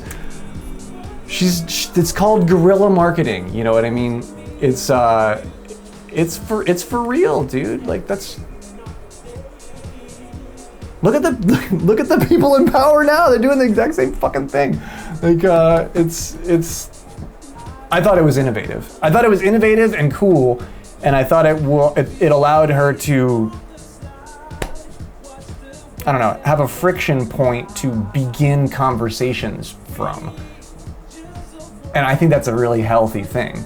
It's called guerrilla marketing. You know what I mean? It's for real, dude. Like that's. Look at the people in power now. They're doing the exact same fucking thing. Like I thought it was innovative. I thought it was innovative and cool, and I thought it allowed her to, I don't know, have a friction point to begin conversations from. And I think that's a really healthy thing.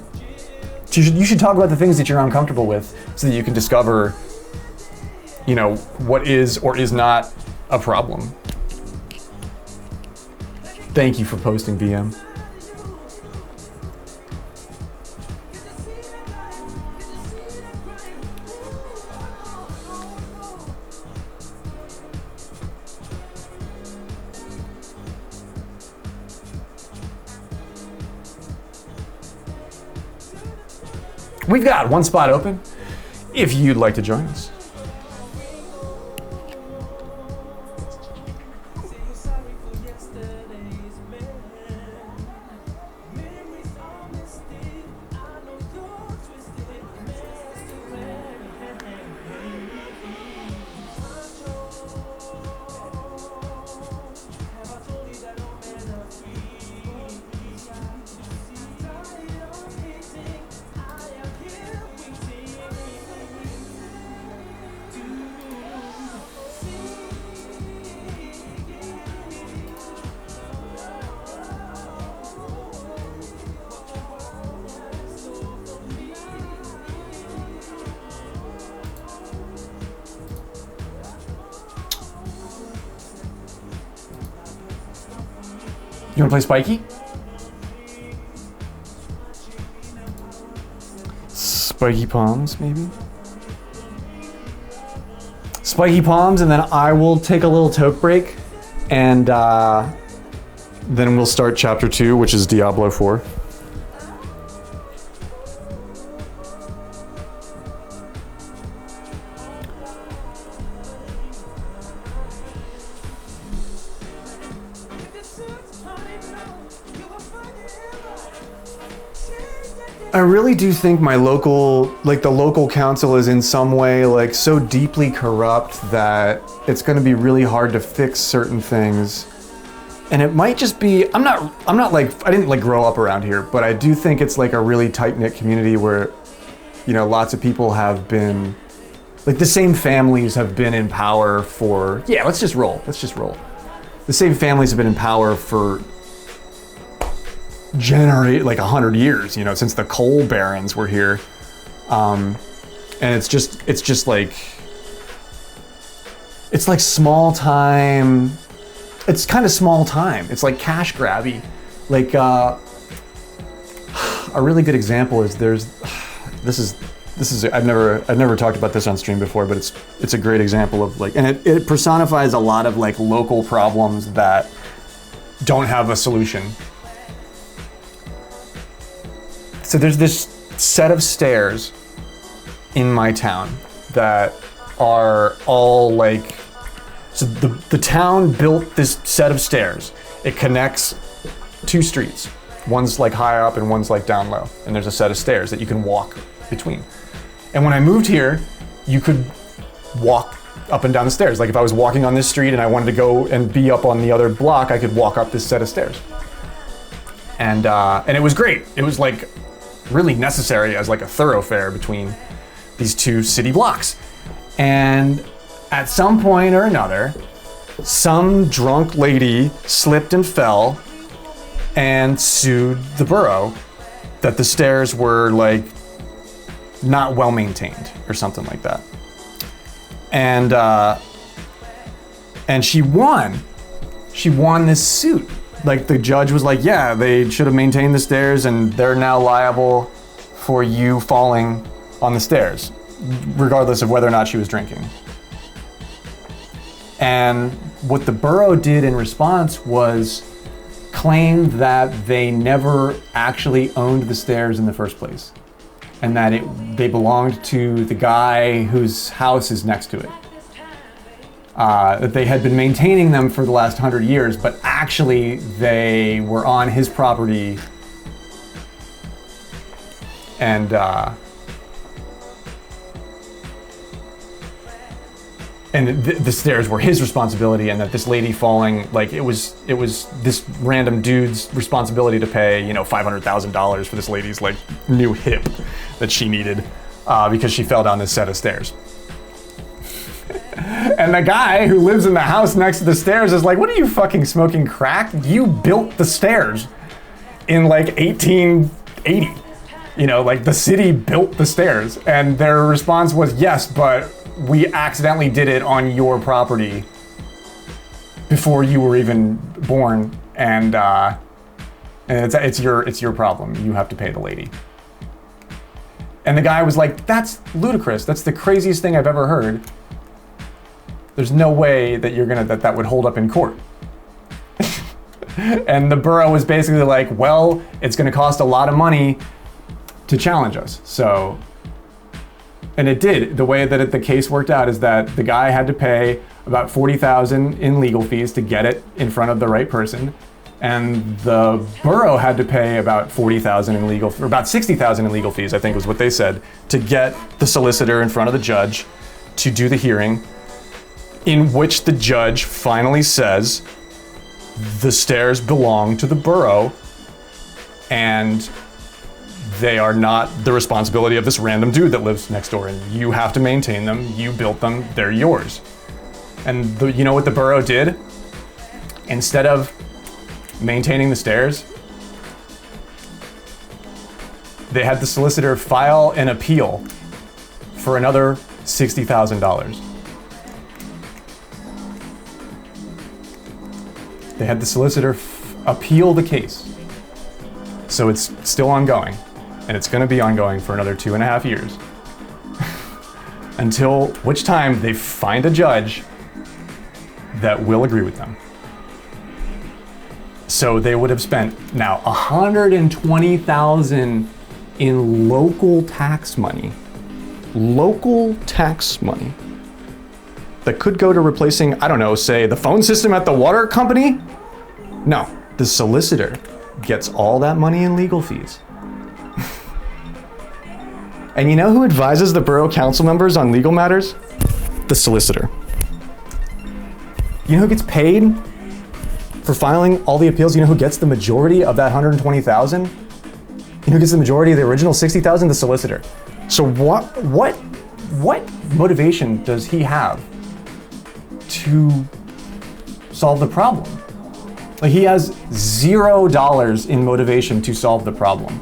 You should talk about the things that you're uncomfortable with so that you can discover, you know, what is or is not a problem. Thank you for posting, VM. We've got one spot open if you'd like to join us. You wanna play Spiky? Spiky Palms, maybe? Spiky Palms, and then I will take a little toke break, and then we'll start chapter 2, which is Diablo 4. I really do think my local, like the local council is in some way like so deeply corrupt that it's going to be really hard to fix certain things. And it might just be, I'm not like, I didn't like grow up around here, but I do think it's like a really tight-knit community where, you know, lots of people have been, like the same families have been in power for, yeah, let's just roll. The same families have been in power for like 100 years, you know, since the coal barons were here. And it's just like, it's like small time. It's kind of small time. It's like cash grabby. Like, a really good example is this is, I've never talked about this on stream before, but it's a great example of like, and it personifies a lot of like local problems that don't have a solution. So there's this set of stairs in my town that are all like, so the town built this set of stairs. It connects 2 streets. One's like high up and one's like down low. And there's a set of stairs that you can walk between. And when I moved here, you could walk up and down the stairs. Like if I was walking on this street and I wanted to go and be up on the other block, I could walk up this set of stairs. And it was great. It was like really necessary as like a thoroughfare between these 2 city blocks. And at some point or another, some drunk lady slipped and fell and sued the borough that the stairs were like not well maintained or something like that. And she won. She won this suit. Like the judge was like, yeah, they should have maintained the stairs and they're now liable for you falling on the stairs, regardless of whether or not she was drinking. And what the borough did in response was claim that they never actually owned the stairs in the first place, and that they belonged to the guy whose house is next to it. That they had been maintaining them for the last 100 years, but actually they were on his property, and the stairs were his responsibility, and that this lady falling, like it was this random dude's responsibility to pay, you know, $500,000 for this lady's like new hip that she needed because she fell down this set of stairs. And the guy who lives in the house next to the stairs is like, what are you fucking smoking crack? You built the stairs in like 1880. You know, like the city built the stairs. And their response was, yes, but we accidentally did it on your property before you were even born. And it's your problem. You have to pay the lady. And the guy was like, that's ludicrous. That's the craziest thing I've ever heard. There's no way that that would hold up in court. And the borough was basically like, well, it's gonna cost a lot of money to challenge us. So, and it did. The way that the case worked out is that the guy had to pay about $40,000 in legal fees to get it in front of the right person, and the borough had to pay about $40,000 in legal, or about $60,000 in legal fees, I think was what they said, to get the solicitor in front of the judge to do the hearing, in which the judge finally says the stairs belong to the borough and they are not the responsibility of this random dude that lives next door, and you have to maintain them. You built them, they're yours. And you know what the borough did? Instead of maintaining the stairs, they had the solicitor file an appeal for another $60,000. They had the solicitor appeal the case. So it's still ongoing, and it's gonna be ongoing for another 2.5 years. Until which time they find a judge that will agree with them. So they would have spent now $120,000 in local tax money. Local tax money that could go to replacing, I don't know, say the phone system at the water company? No, the solicitor gets all that money in legal fees. And you know who advises the borough council members on legal matters? The solicitor. You know who gets paid for filing all the appeals? You know who gets the majority of that $120,000? You know who gets the majority of the original $60,000? The solicitor. So what motivation does he have to solve the problem? Like, he has $0 in motivation to solve the problem.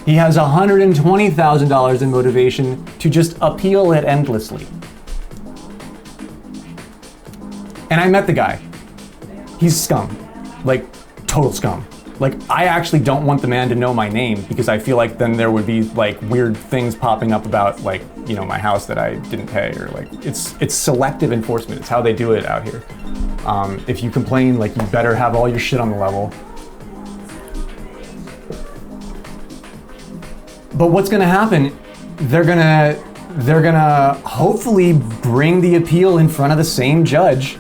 He has $120,000 in motivation to just appeal it endlessly. And I met the guy. He's scum, like total scum. Like, I actually don't want the man to know my name because I feel like then there would be like weird things popping up about, like, you know, my house that I didn't pay, or like it's selective enforcement. It's how they do it out here. If you complain, like, you better have all your shit on the level. But what's gonna happen? They're gonna hopefully bring the appeal in front of the same judge.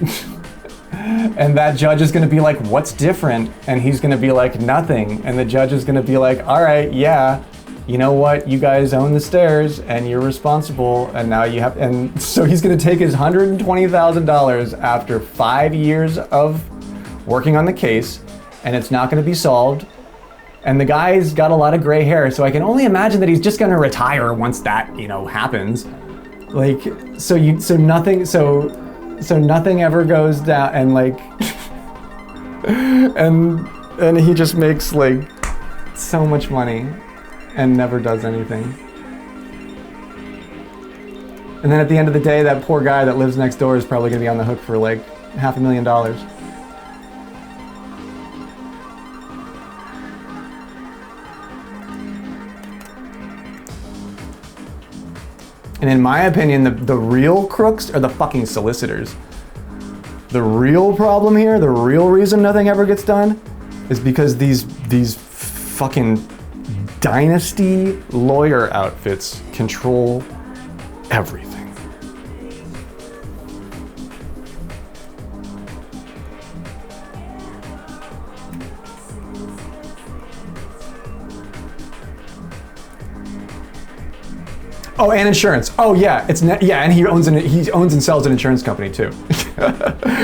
And that judge is gonna be like, what's different? And he's gonna be like, nothing. And the judge is gonna be like, all right, yeah, you know what? You guys own the stairs and you're responsible, and now you have, and so he's gonna take his $120,000 after 5 years of working on the case, and it's not gonna be solved. And the guy's got a lot of gray hair, so I can only imagine that he's just gonna retire once that, you know, happens. Like, so nothing ever goes down, and like, and he just makes like so much money and never does anything. And then at the end of the day, that poor guy that lives next door is probably gonna be on the hook for like $500,000. And in my opinion, the real crooks are the fucking solicitors. The real problem here, the real reason nothing ever gets done, is because these fucking dynasty lawyer outfits control everything. Oh, and insurance. Oh yeah, and he owns and sells an insurance company too.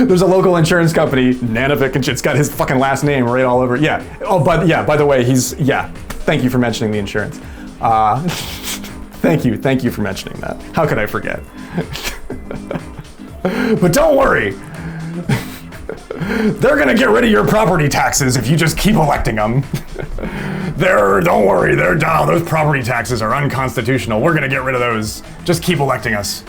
There's a local insurance company, Nanovic, and it's got his fucking last name right all over. Yeah. Oh, but yeah. By the way, thank you for mentioning the insurance. Thank you for mentioning that. How could I forget? But don't worry. They're gonna get rid of your property taxes if you just keep electing them. Don't worry, those property taxes are unconstitutional. We're gonna get rid of those. Just keep electing us.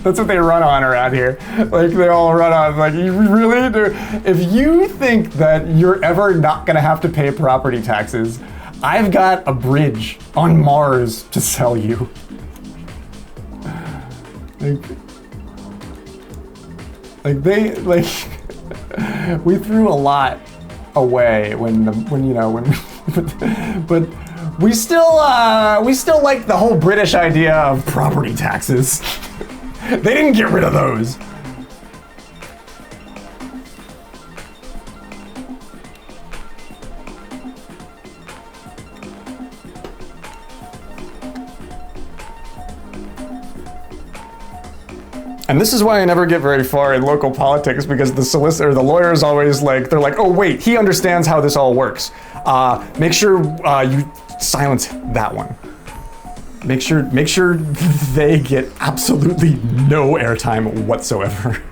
That's what they run on around here. Like, they all run on, like, you really do. If you think that you're ever not gonna have to pay property taxes, I've got a bridge on Mars to sell you. We threw a lot away when but we still like the whole British idea of property taxes. They didn't get rid of those. And this is why I never get very far in local politics, because the solicitor, the lawyer's always like, they're like, oh wait, he understands how this all works. Make sure you silence that one. Make sure they get absolutely no airtime whatsoever.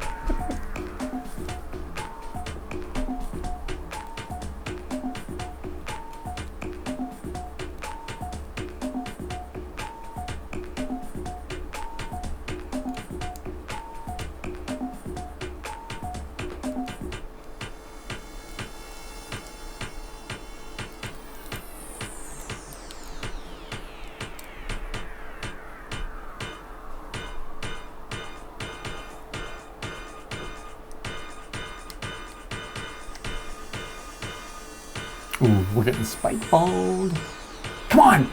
Ooh, we're getting spike-balled. Come on!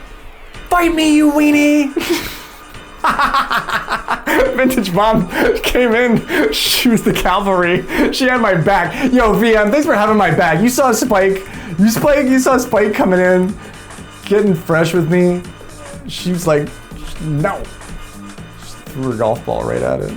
Fight me, you weenie! Vintage Mom came in. She was the cavalry. She had my back. Yo, VM, thanks for having my back. You saw Spike. You saw Spike coming in, getting fresh with me. She was like, no. Just threw her golf ball right at it.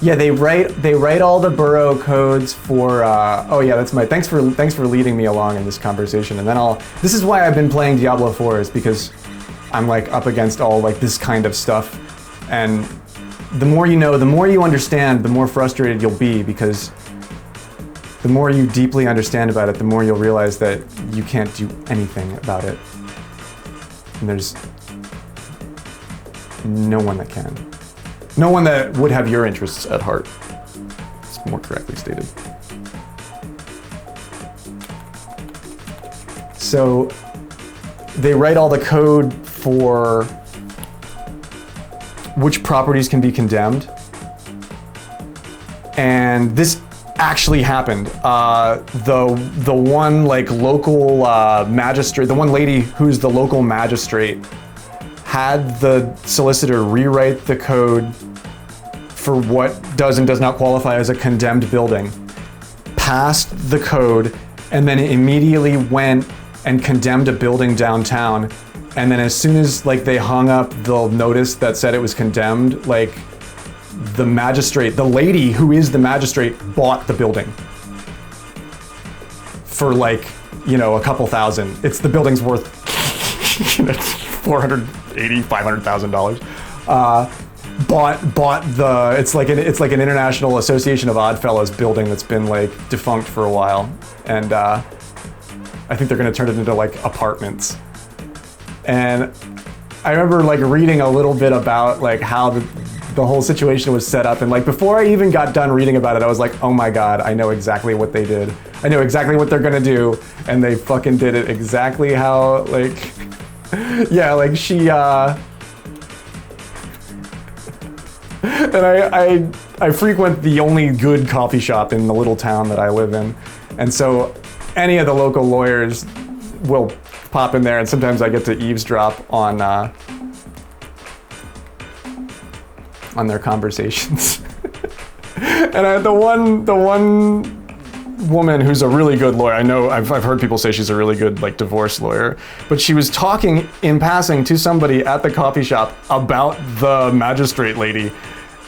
Yeah, they write all the borough codes for. Oh yeah, that's my. Thanks for leading me along in this conversation. And then This is why I've been playing Diablo 4, is because I'm like up against all like this kind of stuff, and the more you know, the more you understand, the more frustrated you'll be, because the more you deeply understand about it, the more you'll realize that you can't do anything about it, and there's no one that can. No one that would have your interests at heart. It's more correctly stated. So they write all the code for which properties can be condemned. And this actually happened. The one like local magistrate, the one lady who's the local magistrate, had the solicitor rewrite the code for what does and does not qualify as a condemned building, passed the code, and then immediately went and condemned a building downtown. And then as soon as like they hung up the notice that said it was condemned, like the magistrate, the lady who is the magistrate, bought the building for like, you know, a couple thousand. The building's worth $480,000-$500,000. Bought the. It's like an International Association of Oddfellows building that's been like defunct for a while, and I think they're gonna turn it into like apartments. And I remember like reading a little bit about like how the whole situation was set up, and like before I even got done reading about it, I was like, oh my god, I know exactly what they did. I know exactly what they're gonna do, and they fucking did it exactly how like. Yeah, like she, and I frequent the only good coffee shop in the little town that I live in, and so any of the local lawyers will pop in there, and sometimes I get to eavesdrop on their conversations. And the one woman who's a really good lawyer, I know I've heard people say she's a really good like divorce lawyer, but she was talking in passing to somebody at the coffee shop about the magistrate lady,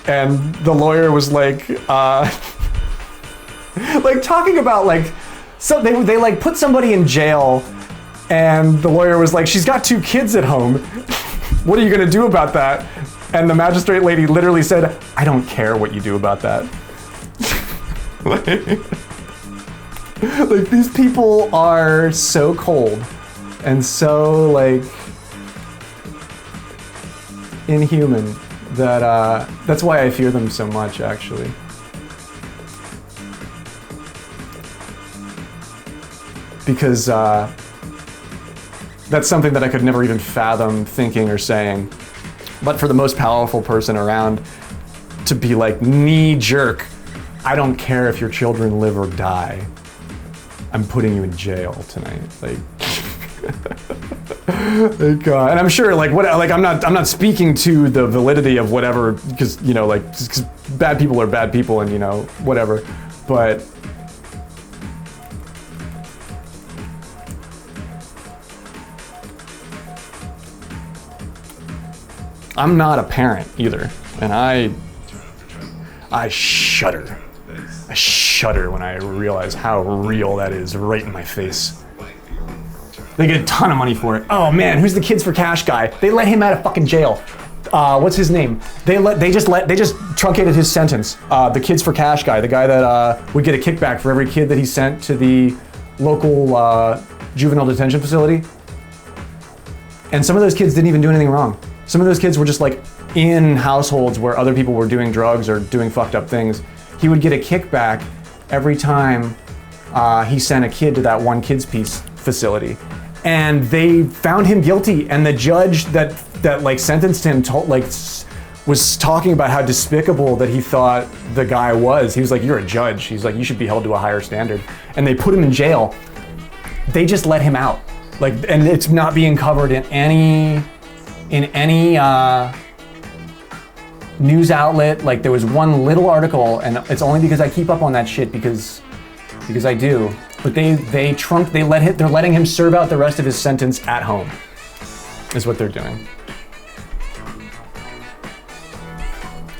and the lawyer was like like talking about like, so they like put somebody in jail, and the lawyer was like, she's got 2 kids at home, what are you gonna do about that? And the magistrate lady literally said, I don't care what you do about that. Like these people are so cold and so like inhuman that that's why I fear them so much, actually. Because that's something that I could never even fathom thinking or saying. But for the most powerful person around to be like knee jerk I don't care if your children live or die. I'm putting you in jail tonight. Like, and I'm sure, like, I'm not speaking to the validity of whatever, because, you know, like, 'cause bad people are bad people, and, you know, whatever. But I'm not a parent either, and I shudder. I shudder when I realize how real that is right in my face. They get a ton of money for it. Oh man, who's the Kids for Cash guy? They let him out of fucking jail. What's his name? They just truncated his sentence. The Kids for Cash guy, the guy that would get a kickback for every kid that he sent to the local juvenile detention facility. And some of those kids didn't even do anything wrong. Some of those kids were just like in households where other people were doing drugs or doing fucked up things. He would get a kickback every time he sent a kid to that one kids piece facility. And they found him guilty, and the judge that like sentenced him was talking about how despicable that he thought the guy was. He was like, "You're a judge." He's like, "You should be held to a higher standard." And they put him in jail. They just let him out. Like, and it's not being covered in any news outlet. Like, there was one little article, and it's only because I keep up on that shit because I do. But they're letting him serve out the rest of his sentence at home. Is what they're doing.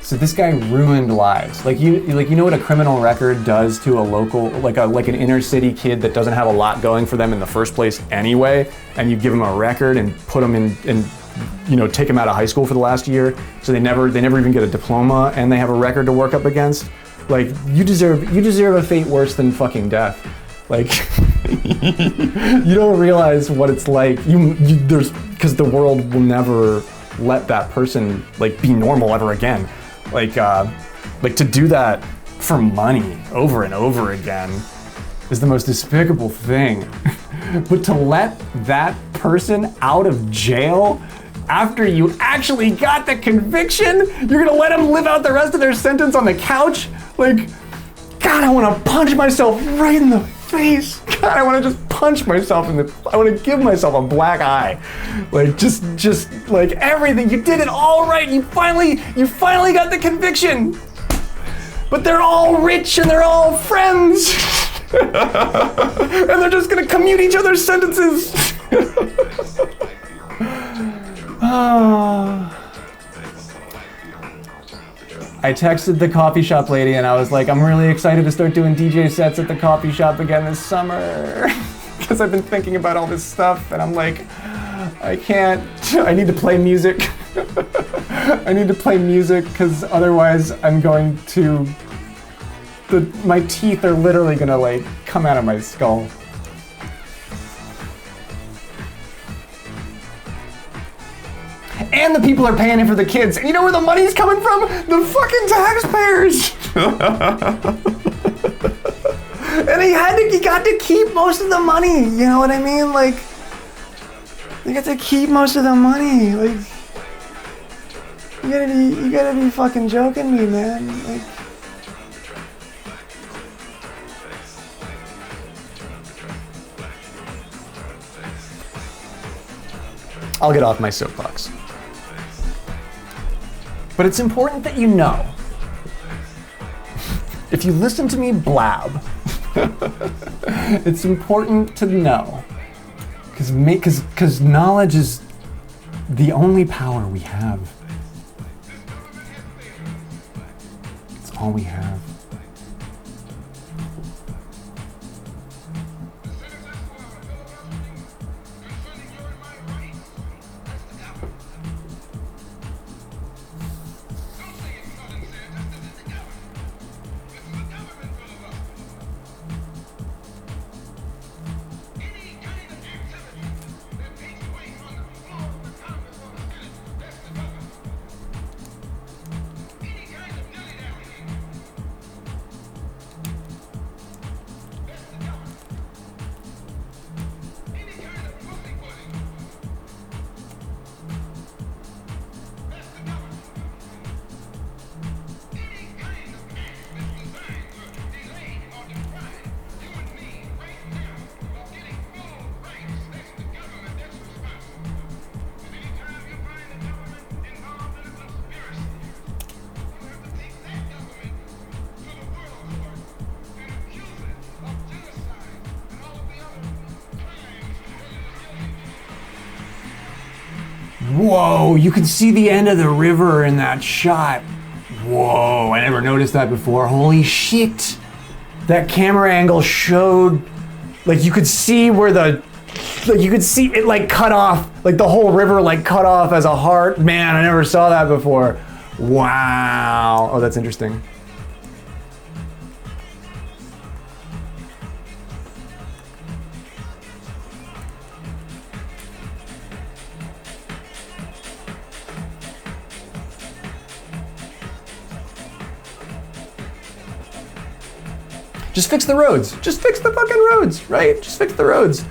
So this guy ruined lives. Like you know what a criminal record does to a local, like an inner city kid that doesn't have a lot going for them in the first place anyway, and you give him a record and put them in you know, take them out of high school for the last year, so they never even get a diploma, and they have a record to work up against. Like, you deserve a fate worse than fucking death. Like, you don't realize what it's like. Because the world will never let that person like be normal ever again. Like to do that for money over and over again is the most despicable thing. But to let that person out of jail after you actually got the conviction, you're gonna let them live out the rest of their sentence on the couch? Like, God, I wanna punch myself right in the face. God, I wanna just punch myself I wanna give myself a black eye. Like, just like everything, you did it all right. You finally got the conviction. But they're all rich and they're all friends. And they're just gonna commute each other's sentences. I texted the coffee shop lady and I was like, I'm really excited to start doing DJ sets at the coffee shop again this summer. Because I've been thinking about all this stuff and I'm like, I need to play music. I need to play music because otherwise I'm going to, my teeth are literally gonna like come out of my skull. And the people are paying it for the kids. And you know where the money's coming from? The fucking taxpayers. And he got to keep most of the money. You know what I mean? Like, they got to keep most of the money. Like, you gotta be fucking joking me, man. Like, I'll get off my soapbox. But it's important that you know, if you listen to me blab, it's important to know, because knowledge is the only power we have. It's all we have. Whoa, you can see the end of the river in that shot. Whoa, I never noticed that before. Holy shit. That camera angle showed, like you could see where you could see it like cut off, like the whole river like cut off as a heart. Man, I never saw that before. Wow. Oh, that's interesting. Just fix the roads. Just fix the fucking roads, right? Just fix the roads.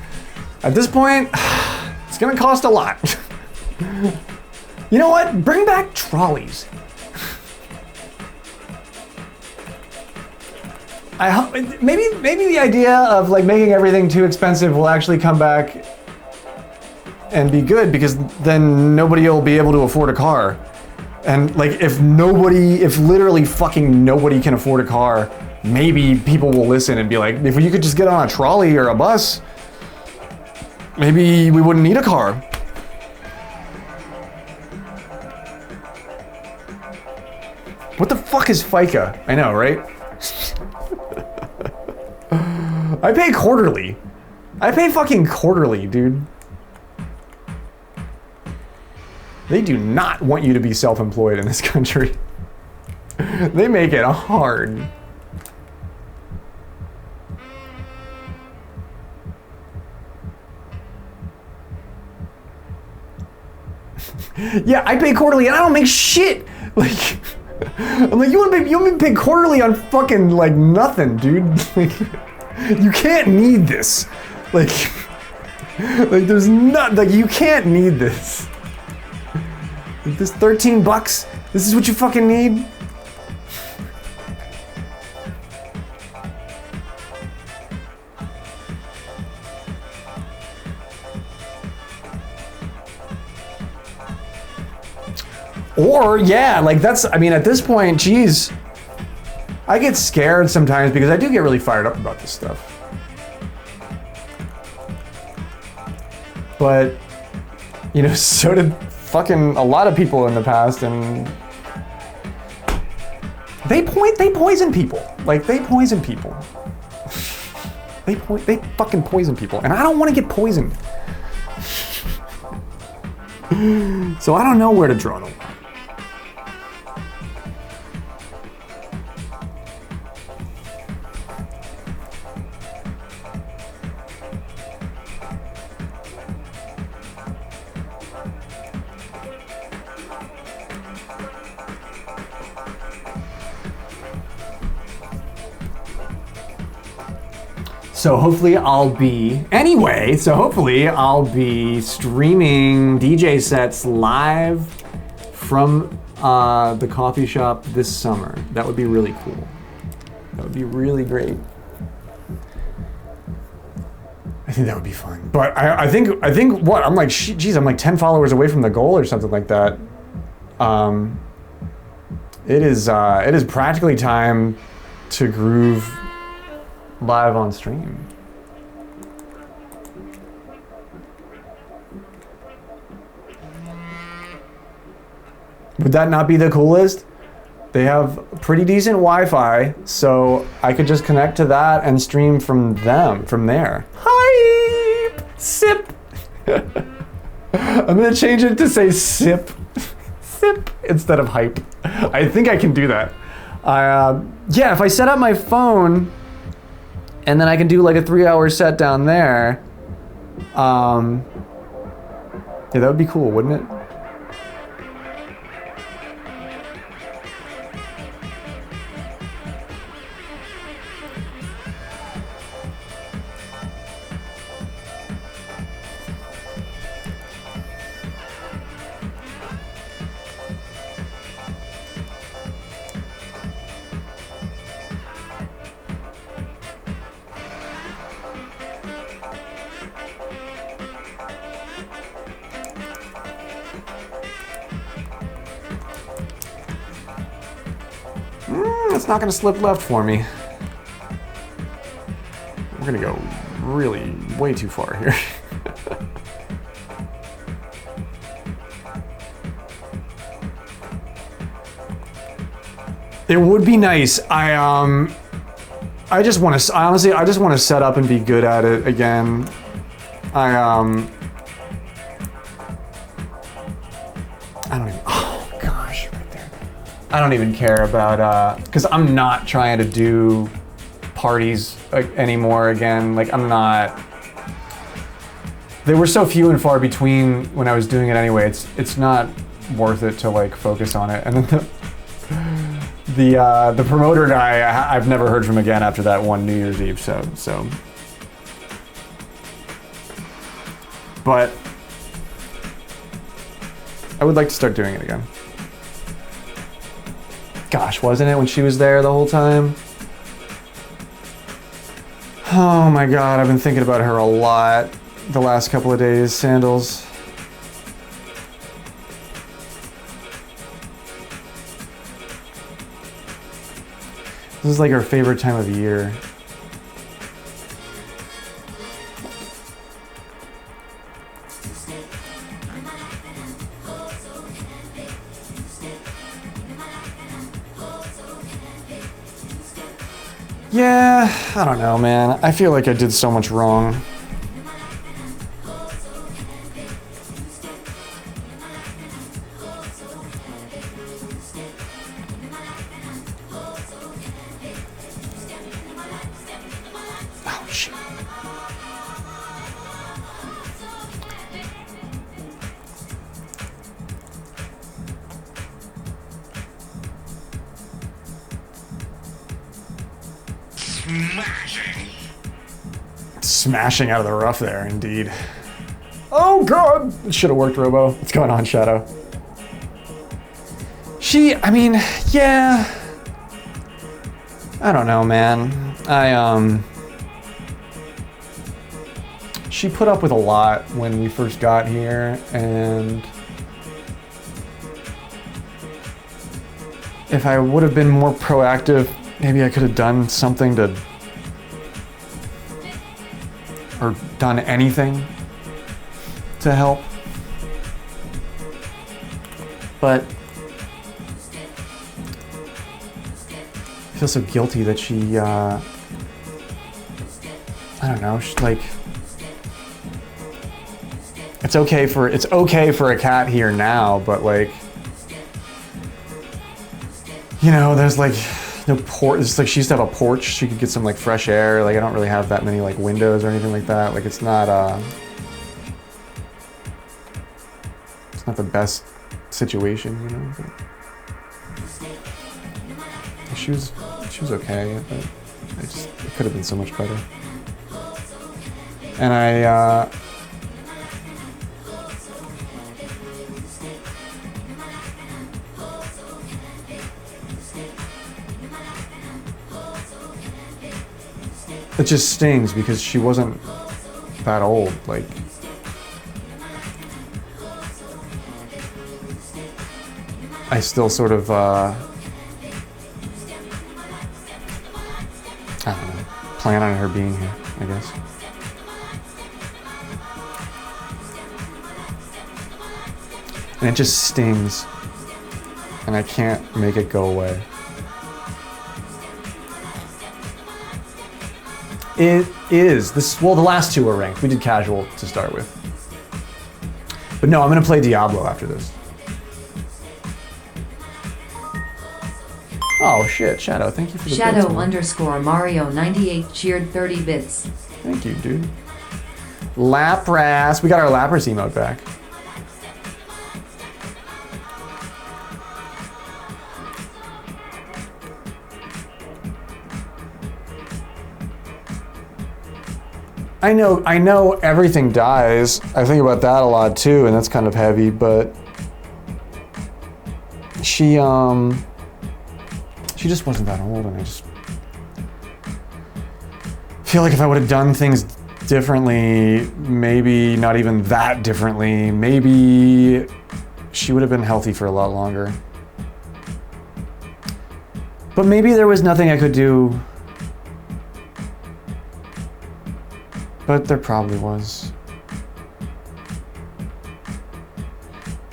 At this point, it's gonna cost a lot. You know what? Bring back trolleys. Maybe the idea of like making everything too expensive will actually come back and be good, because then nobody will be able to afford a car. And like if literally fucking nobody can afford a car, maybe people will listen and be like, if you could just get on a trolley or a bus, maybe we wouldn't need a car. What the fuck is FICA? I know, right? I pay quarterly. I pay fucking quarterly, dude. They do not want you to be self-employed in this country. They make it hard. Yeah, I pay quarterly and I don't make shit. Like, I'm like, you want me to pay quarterly on fucking like nothing, dude. Like, you can't need this. Like there's not, like, you can't need this. Like, this 13 bucks, this is what you fucking need? Or, yeah, like that's, I mean, at this point, geez, I get scared sometimes because I do get really fired up about this stuff. But, you know, so did fucking a lot of people in the past, and they poison people. Like, they poison people. They fucking poison people, and I don't want to get poisoned. So I don't know where to draw the line. So hopefully I'll be streaming DJ sets live from the coffee shop this summer. That would be really cool. That would be really great. I think that would be fun. But I think what, I'm like, geez, I'm like 10 followers away from the goal or something like that. It is practically time to groove live on stream. Would that not be the coolest? They have pretty decent Wi-Fi, so I could just connect to that and stream from there. Hype! Sip! I'm gonna change it to say sip. Sip instead of hype. I think I can do that. Yeah, if I set up my phone and then I can do like a 3-hour set down there. Yeah, that would be cool, wouldn't it? It's not gonna slip left for me. We're gonna go really way too far here. It would be nice. I just want to, honestly, I just want to set up and be good at it again. I don't even, oh gosh, right there. I don't even care about, because I'm not trying to do parties anymore again. Like, I'm not, they were so few and far between when I was doing it anyway. It's not worth it to like focus on it. And then the promoter guy, I've never heard from again after that one New Year's Eve. So, but I would like to start doing it again. Gosh, wasn't it when she was there the whole time? Oh my God, I've been thinking about her a lot the last couple of days. Sandals. This is like her favorite time of year. Yeah, I don't know, man. I feel like I did so much wrong. Oh, shit. Smashing out of the rough there, indeed. Oh God! It should have worked, Robo. What's going on, Shadow? I mean, yeah. I don't know, man. She put up with a lot when we first got here, and if I would have been more proactive, maybe I could have done something to, or done anything to help. But I feel so guilty that she, I don't know, she's like, it's okay for a cat here now, but like, you know, there's like no porch. It's like she used to have a porch. She could get some like fresh air. Like I don't really have that many like windows or anything like that. Like it's not the best situation, you know. But she was okay, but it could have been so much better. And it just stings because she wasn't that old. Like, I still sort of, I don't know, plan on her being here, I guess. And it just stings, and I can't make it go away. It is. The last two are ranked. We did casual to start with. But no, I'm gonna play Diablo after this. Oh shit, Shadow, thank you for the Shadow bits, underscore Mario 98 cheered 30 bits. Thank you, dude. Lapras. We got our Lapras emote back. I know everything dies. I think about that a lot too, and that's kind of heavy, but she just wasn't that old, and I just feel like if I would have done things differently, maybe not even that differently, maybe she would have been healthy for a lot longer. But maybe there was nothing I could do. But there probably was.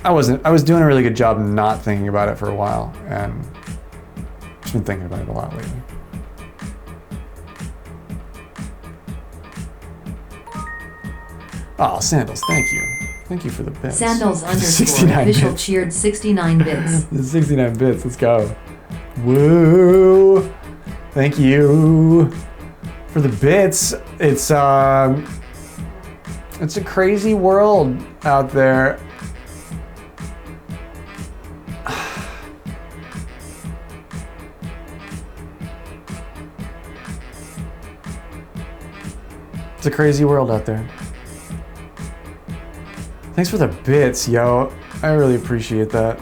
I was doing a really good job not thinking about it for a while, and Just been thinking about it a lot lately. Oh, Sandals, thank you. Thank you for the bits. Sandals underscore 69 official bits. cheered 69 bits. The 69 bits, let's go. Woo! Thank you for the bits. It's a crazy world out there. It's a crazy world out there. Thanks for the bits, yo. I really appreciate that.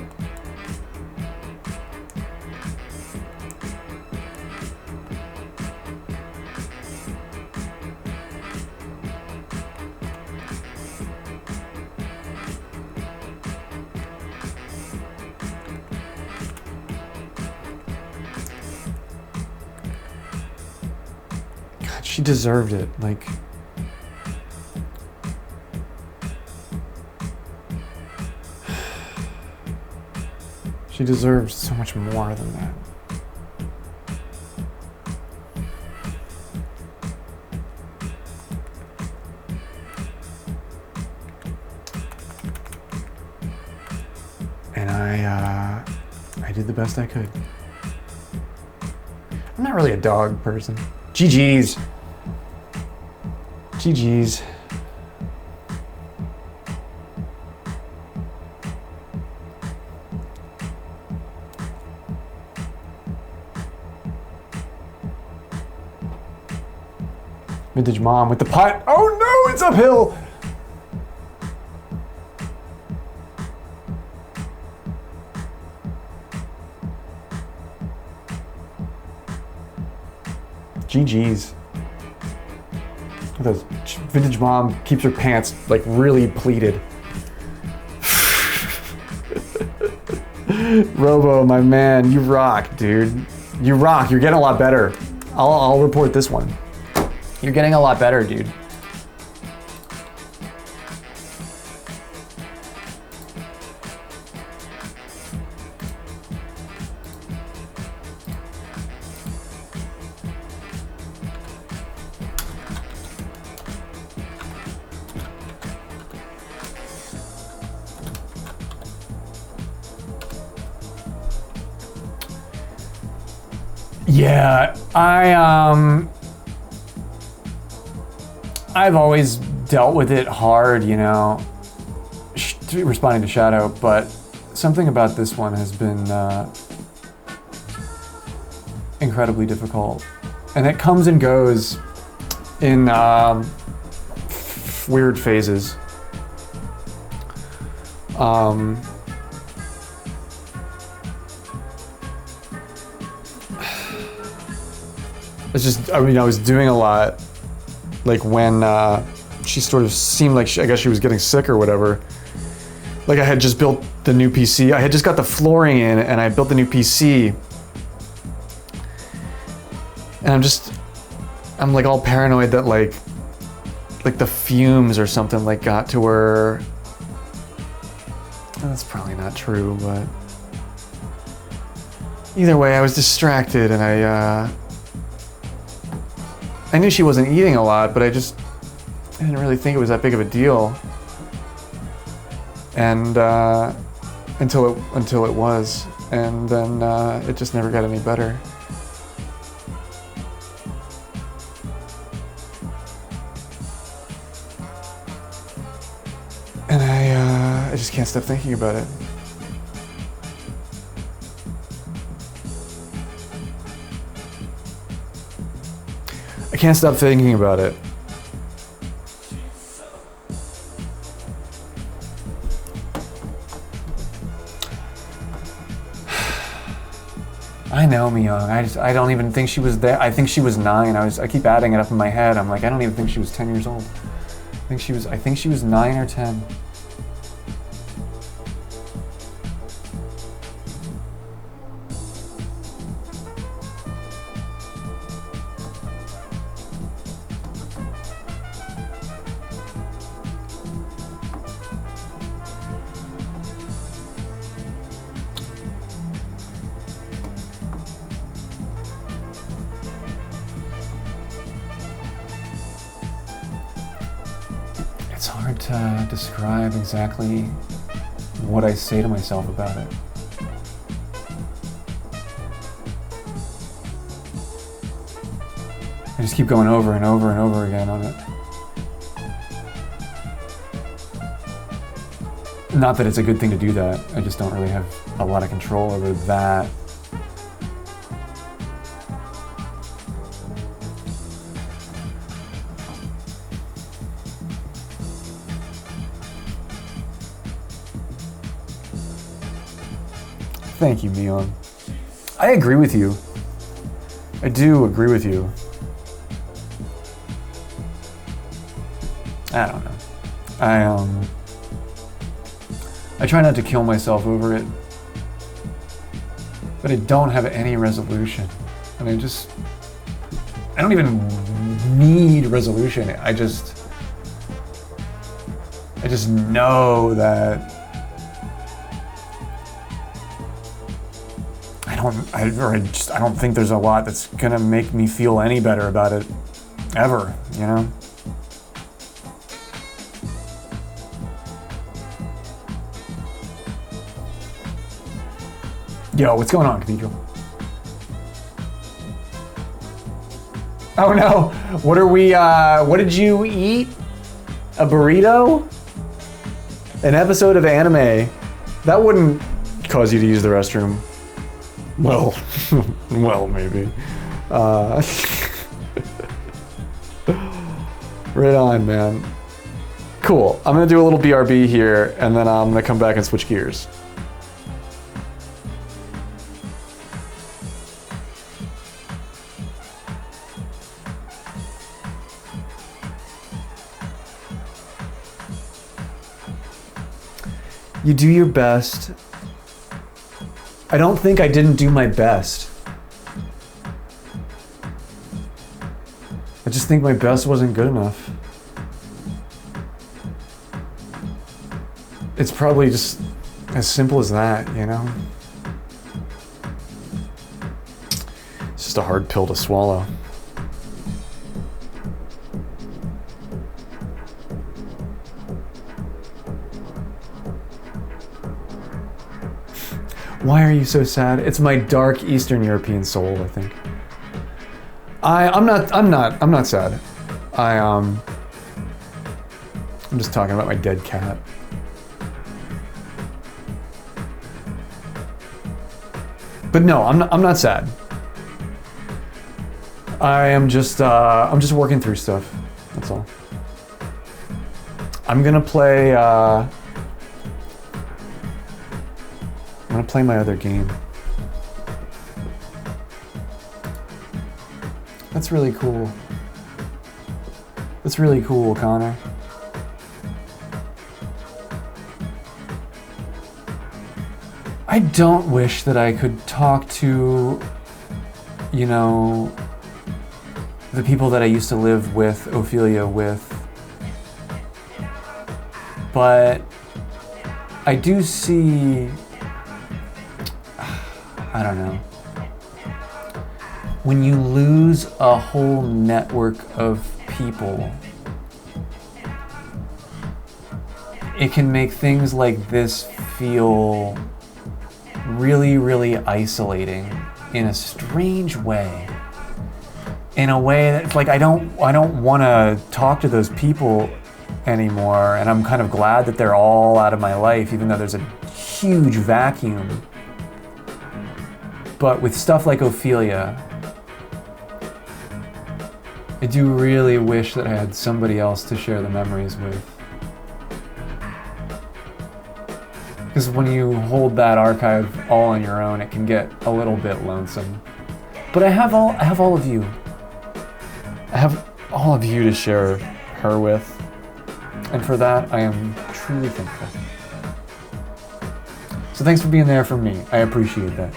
God, she deserved it. Like, she deserves so much more than that. And I did the best I could. I'm not really a dog person. GG's. GG's. Vintage mom with the putt. Oh no, it's uphill. GG's. Those vintage mom keeps her pants like really pleated. Robo, my man, you rock, dude. You rock. You're getting a lot better. I'll report this one. You're getting a lot better, dude. Yeah, I've always dealt with it hard, you know, responding to Shadow, but something about this one has been incredibly difficult. And it comes and goes in weird phases. It's just, I mean, I was doing a lot, like when she sort of seemed like, I guess she was getting sick or whatever. Like I had just built the new PC. I had just got the flooring in and I built the new PC. And I'm like all paranoid that like the fumes or something like got to her. That's probably not true, but either way, I was distracted and I knew she wasn't eating a lot, but I didn't really think it was that big of a deal. And until it was, and then it just never got any better. And I just can't stop thinking about it. I can't stop thinking about it. I know, Myung. I don't even think she was there. I think she was 9. I keep adding it up in my head. I'm like, I don't even think she was 10 years old. I think she was 9 or 10. It's hard to describe exactly what I say to myself about it. I just keep going over and over and over again on it. Not that it's a good thing to do that. I just don't really have a lot of control over that. Thank you, Mion. I agree with you. I do agree with you. I don't know. I try not to kill myself over it, but I don't have any resolution. And I don't even need resolution. I just know that I don't think there's a lot that's gonna make me feel any better about it ever, you know? Yo, what's going on, Cathedral? Oh no, what are we, what did you eat? A burrito? An episode of anime? That wouldn't cause you to use the restroom. Well, well, maybe. Right on, man. Cool, I'm gonna do a little BRB here, and then I'm gonna come back and switch gears. You do your best. I don't think I didn't do my best. I just think my best wasn't good enough. It's probably just as simple as that, you know? It's just a hard pill to swallow. Why are you so sad? It's my dark Eastern European soul, I think. I'm not sad. I'm just talking about my dead cat. But no, I'm not sad. I'm just working through stuff. That's all. I'm gonna play my other game. That's really cool. That's really cool, Connor. I don't wish that I could talk to, you know, the people that I used to live with, Ophelia with, but I do see, I don't know, when you lose a whole network of people, it can make things like this feel really, really isolating in a strange way. In a way that it's like I don't want to talk to those people anymore, and I'm kind of glad that they're all out of my life, even though there's a huge vacuum. But with stuff like Ophelia, I do really wish that I had somebody else to share the memories with. Because when you hold that archive all on your own, it can get a little bit lonesome. But I have all of you. I have all of you to share her with. And for that, I am truly thankful. So thanks for being there for me. I appreciate that.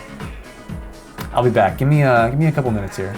I'll be back. Give me a couple minutes here.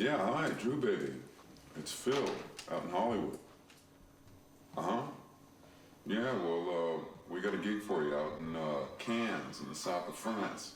Yeah, hi, Drew baby. It's Phil out in Hollywood. Yeah, well, we got a gig for you out in Cannes in the south of France.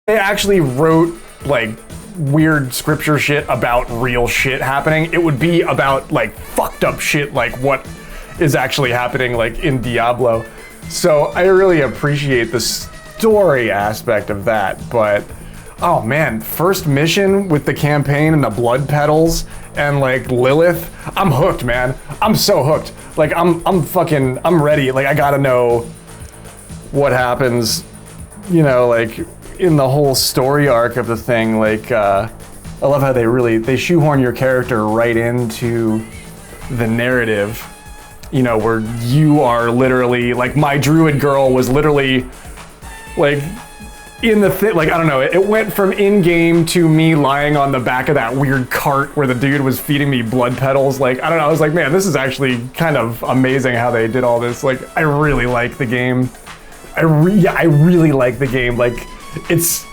they actually wrote like weird scripture shit about real shit happening, it would be about like fucked up shit like what is actually happening like in Diablo. So I really appreciate the story aspect of that, but oh man, first mission with the campaign and the blood petals and like Lilith, I'm hooked, man. I'm so hooked. Like I'm ready. Like I gotta know what happens, you know, like in the whole story arc of the thing. Like I love how they shoehorn your character right into the narrative, you know, where you are literally like, my druid girl was literally like in the like, I don't know, it went from in-game to me lying on the back of that weird cart where the dude was feeding me blood petals. Like, I don't know, I was like, man, this is actually kind of amazing how they did all this. Like, I really like the game. I really like the game. Like, it's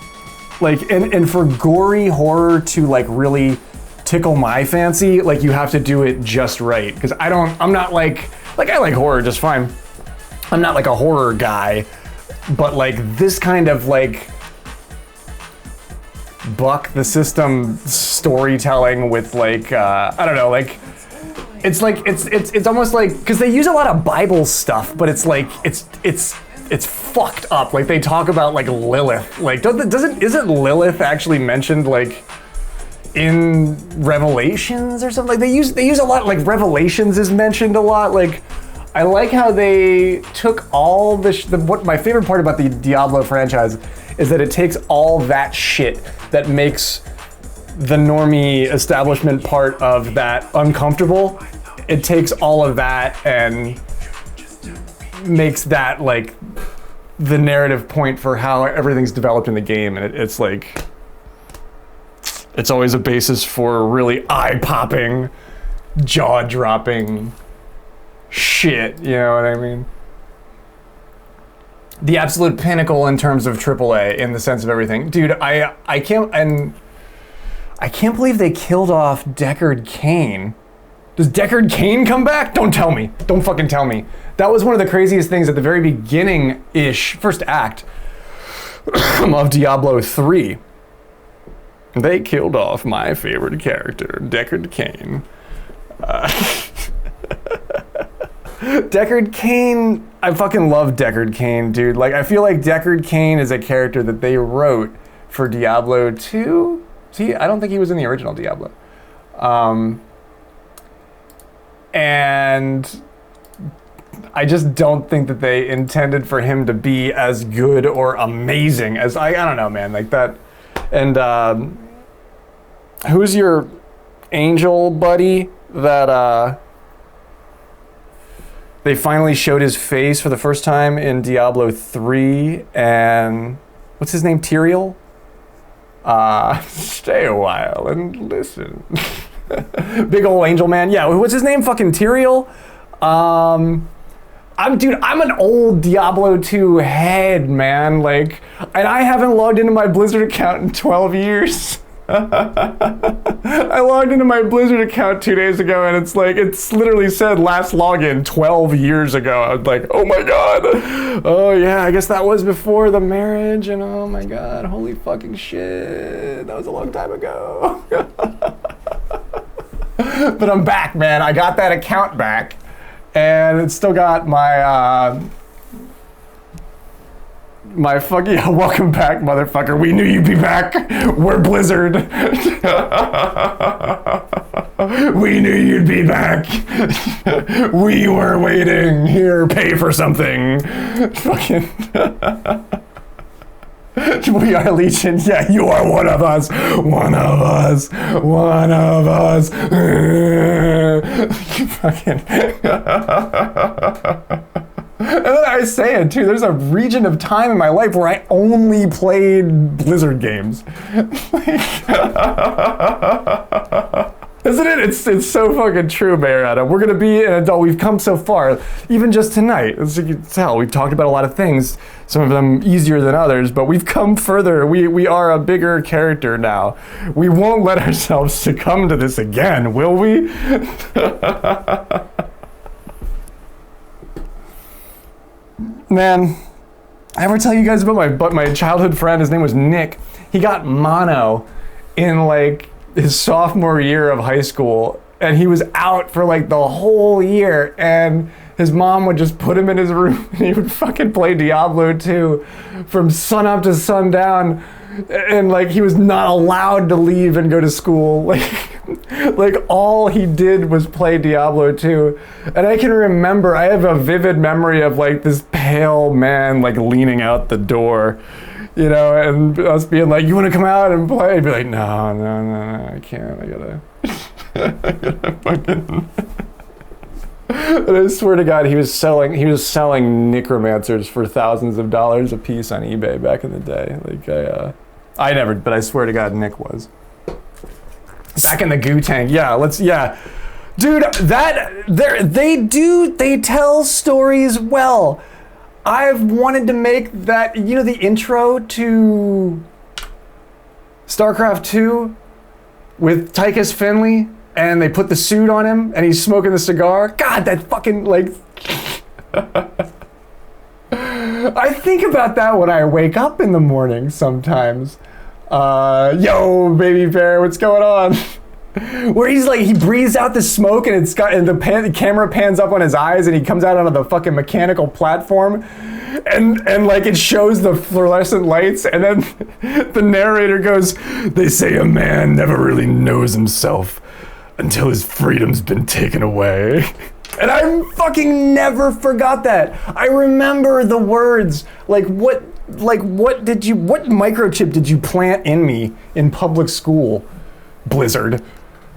like, and for gory horror to like really tickle my fancy, like you have to do it just right. Because I'm not like I like horror just fine. I'm not like a horror guy, but like this kind of like buck the system storytelling with like, I don't know, like, it's like, it's almost like, because they use a lot of Bible stuff, but it's like, it's fucked up. Like they talk about like Lilith. Like isn't Lilith actually mentioned like in Revelations or something? Like they use a lot, like Revelations is mentioned a lot. Like I like how they took all what my favorite part about the Diablo franchise is that it takes all that shit that makes the normie establishment part of that uncomfortable. It takes all of that and makes that like the narrative point for how everything's developed in the game, and it's like it's always a basis for really eye-popping, jaw-dropping shit, you know what I mean? The absolute pinnacle in terms of AAA in the sense of everything. Dude, I can't believe they killed off Deckard Cain. Does Deckard Cain come back? Don't tell me. Don't fucking tell me. That was one of the craziest things at the very beginning-ish, first act of Diablo 3. They killed off my favorite character, Deckard Cain. Deckard Cain, I fucking love Deckard Cain, dude. Like, I feel like Deckard Cain is a character that they wrote for Diablo 2. See, I don't think he was in the original Diablo. And I just don't think that they intended for him to be as good or amazing as I don't know, man, like that. And who's your angel buddy that they finally showed his face for the first time in Diablo 3, and what's his name, Tyrael? Stay a while and listen. Big old angel man. Yeah, what's his name? Fucking Tyrael? I'm an old Diablo 2 head, man. Like, and I haven't logged into my Blizzard account in 12 years. I logged into my Blizzard account 2 days ago, and it's literally said last login 12 years ago. I was like, oh my god. Oh yeah, I guess that was before the marriage, and oh my god, holy fucking shit. That was a long time ago. But I'm back, man. I got that account back, and it's still got my my fucking welcome back, motherfucker. We knew you'd be back. We're Blizzard. We knew you'd be back. We were waiting. Here, pay for something. Fucking. We are Legion. Yeah, you are one of us. One of us. One of us. Fucking. And then I say it too, there's a region of time in my life where I only played Blizzard games. Isn't it? It's so fucking true, Marietta. We're gonna be an adult. We've come so far, even just tonight. As you can tell, we've talked about a lot of things, some of them easier than others, but we've come further. We are a bigger character now. We won't let ourselves succumb to this again, will we? Man, I ever tell you guys about my childhood friend? His name was Nick. He got mono in like his sophomore year of high school, and he was out for like the whole year, and his mom would just put him in his room and he would fucking play Diablo 2 from sun up to sundown, and like he was not allowed to leave and go to school. Like all he did was play Diablo 2. And I can remember, I have a vivid memory of like this pale man like leaning out the door, you know, and us being like, you want to come out and play? He'd be like, no, I can't. I gotta fucking... And I swear to God, he was selling necromancers for thousands of dollars a piece on eBay back in the day. Like I never, but I swear to God, Nick was. Back in the goo tank, dude. They tell stories well. I've wanted to make that, you know, the intro to StarCraft 2 with Tychus Finley, and they put the suit on him and he's smoking the cigar. God, that fucking like I think about that when I wake up in the morning sometimes. Yo, baby bear, what's going on? Where he's like, he breathes out the smoke and the camera pans up on his eyes and he comes out onto the fucking mechanical platform and like it shows the fluorescent lights, and then the narrator goes, they say a man never really knows himself until his freedom's been taken away. And I fucking never forgot that. I remember the words, what microchip did you plant in me in public school, Blizzard?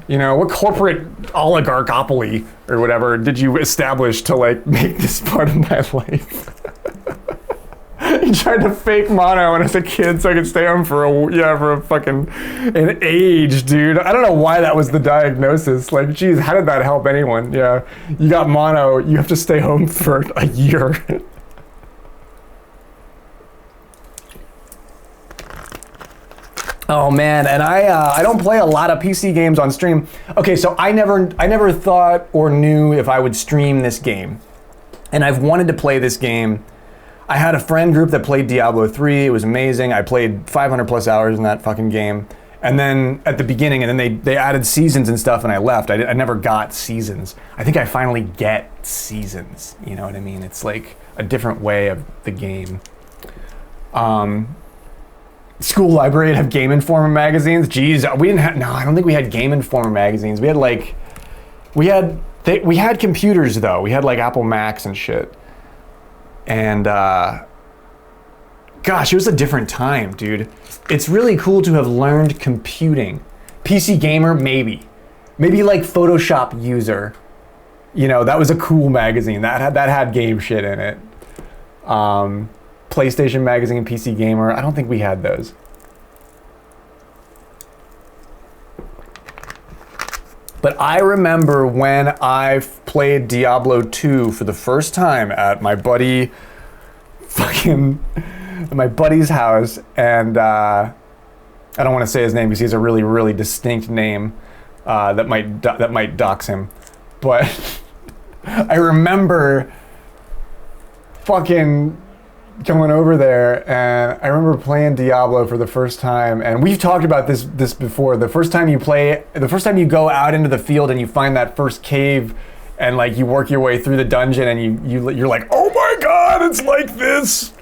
You know, what corporate oligarchopoly or whatever did you establish to like make this part of my life? You tried to fake mono when I was a kid so I could stay home for an age, dude. I don't know why that was the diagnosis. Like, geez, how did that help anyone? Yeah, you got mono, you have to stay home for a year. Oh man, and I don't play a lot of PC games on stream. Okay, so I never thought or knew if I would stream this game. And I've wanted to play this game. I had a friend group that played Diablo 3. It was amazing. I played 500 plus hours in that fucking game. And then at the beginning, and then they added seasons and stuff, and I left. I never got seasons. I think I finally get seasons. You know what I mean? It's like a different way of the game. School library have Game Informer magazines. Jeez, we didn't have. No, I don't think we had Game Informer magazines. We had computers though. We had like Apple Macs and shit. And gosh, it was a different time, dude. It's really cool to have learned computing. PC Gamer, maybe like Photoshop User. You know, that was a cool magazine. That had game shit in it. PlayStation Magazine, PC Gamer. I don't think we had those. But I remember when I played Diablo 2 for the first time at my buddy's house, and I don't want to say his name because he has a really, really distinct name that might dox him. But I remember fucking going over there, and I remember playing Diablo for the first time, and we've talked about this before. The first time you go out into the field and you find that first cave, and like you work your way through the dungeon, and you're like, oh my god, it's like this,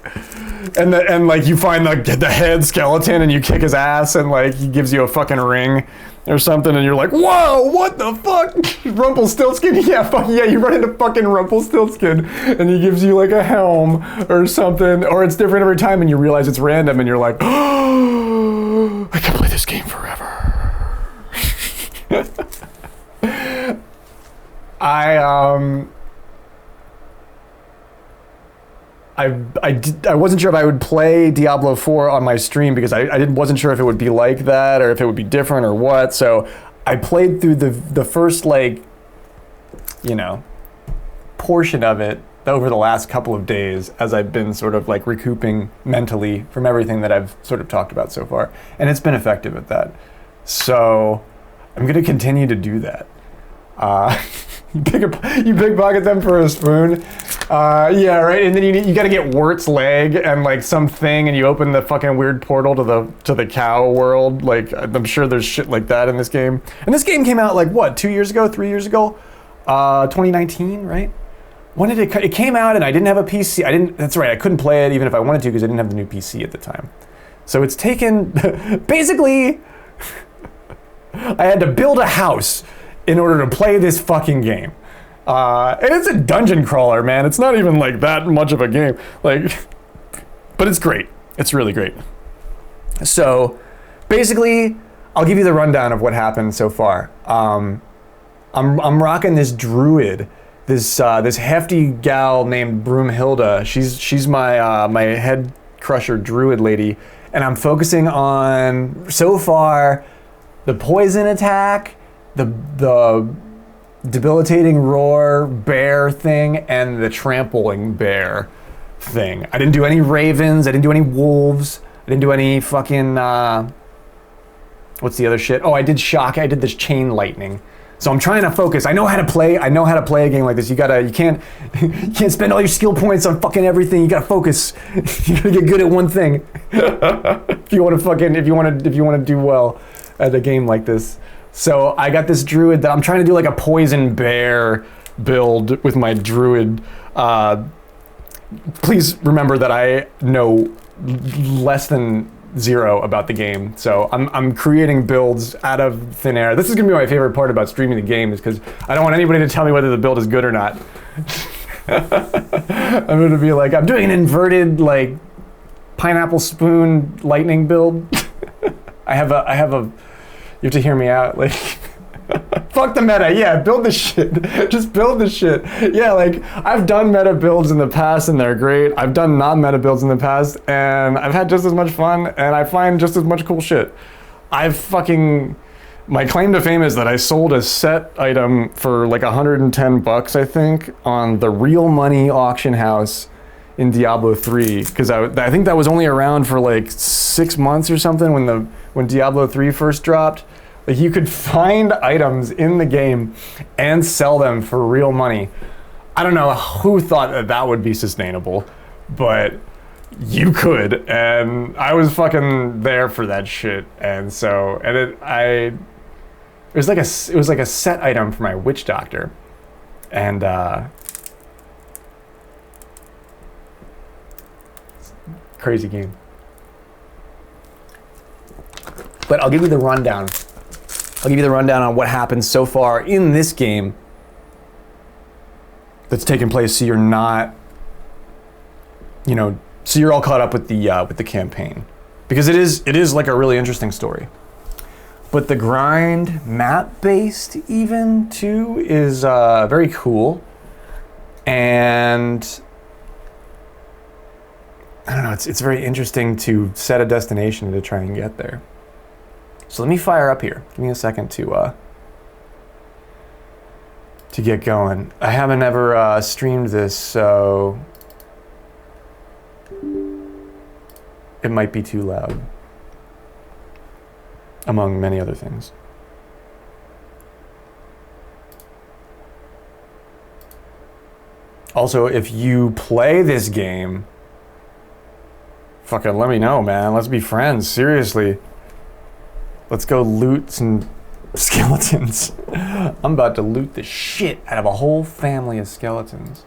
and like you find the head skeleton and you kick his ass, and like he gives you a fucking ring or something, and you're like, whoa, what the fuck? Rumpelstiltskin? Yeah, fuck yeah, you run into fucking Rumpelstiltskin, and he gives you like a helm or something, or it's different every time, and you realize it's random, and you're like, oh, I can play this game forever. I wasn't sure if I would play Diablo 4 on my stream because I wasn't sure if it would be like that or if it would be different or what. So I played through the first portion of it over the last couple of days as I've been sort of like recouping mentally from everything that I've sort of talked about so far. And it's been effective at that. So I'm going to continue to do that. You pickpocket them for a spoon. Yeah, right. And then you got to get Wirt's leg and like something, and you open the fucking weird portal to the cow world. Like I'm sure there's shit like that in this game. And this game came out like what, 2 years ago, 3 years ago, 2019, right? When did it came out? And I didn't have a PC. I didn't. That's right. I couldn't play it even if I wanted to because I didn't have the new PC at the time. So it's taken basically. I had to build a house in order to play this fucking game. And it's a dungeon crawler, man. It's not even like that much of a game. Like, but it's great. It's really great. So basically, I'll give you the rundown of what happened so far. I'm rocking this druid, this hefty gal named Broomhilda. She's my my head crusher druid lady, and I'm focusing on so far the poison attack, the debilitating roar bear thing, and the trampling bear thing. I didn't do any ravens, I didn't do any wolves, I didn't do any fucking what's the other shit? Oh, I did this chain lightning. So I'm trying to focus. I know how to play a game like this. You can't spend all your skill points on fucking everything. You gotta focus. You gotta get good at one thing. if you want to do well at a game like this. So I got this druid that I'm trying to do like a poison bear build with my druid. Please remember that I know less than zero about the game, so I'm creating builds out of thin air. This is gonna be my favorite part about streaming the game, is because I don't want anybody to tell me whether the build is good or not. I'm gonna be like, I'm doing an inverted like pineapple spoon lightning build. I have a. You have to hear me out, like. Fuck the meta, yeah, build the shit. Just build the shit. Yeah, like, I've done meta builds in the past and they're great. I've done non-meta builds in the past and I've had just as much fun and I find just as much cool shit. My claim to fame is that I sold a set item for like $110, I think, on the Real Money auction house in Diablo 3, because I think that was only around for like 6 months or something when Diablo 3 first dropped. Like, you could find items in the game and sell them for real money. I don't know who thought that would be sustainable, but you could, and I was fucking there for that shit. And so, it was like a set item for my witch doctor, and crazy game. But I'll give you the rundown. I'll give you the rundown on what happened so far in this game that's taken place, so you're not, so you're all caught up with the campaign, because it is like a really interesting story. But the grind, map based even too, is very cool, and I don't know. It's very interesting to set a destination to try and get there. So let me fire up here. Give me a second to get going. I haven't ever streamed this, so it might be too loud, among many other things. Also, if you play this game, fucking let me know, man. Let's be friends, seriously. Let's go loot some skeletons. I'm about to loot the shit out of a whole family of skeletons.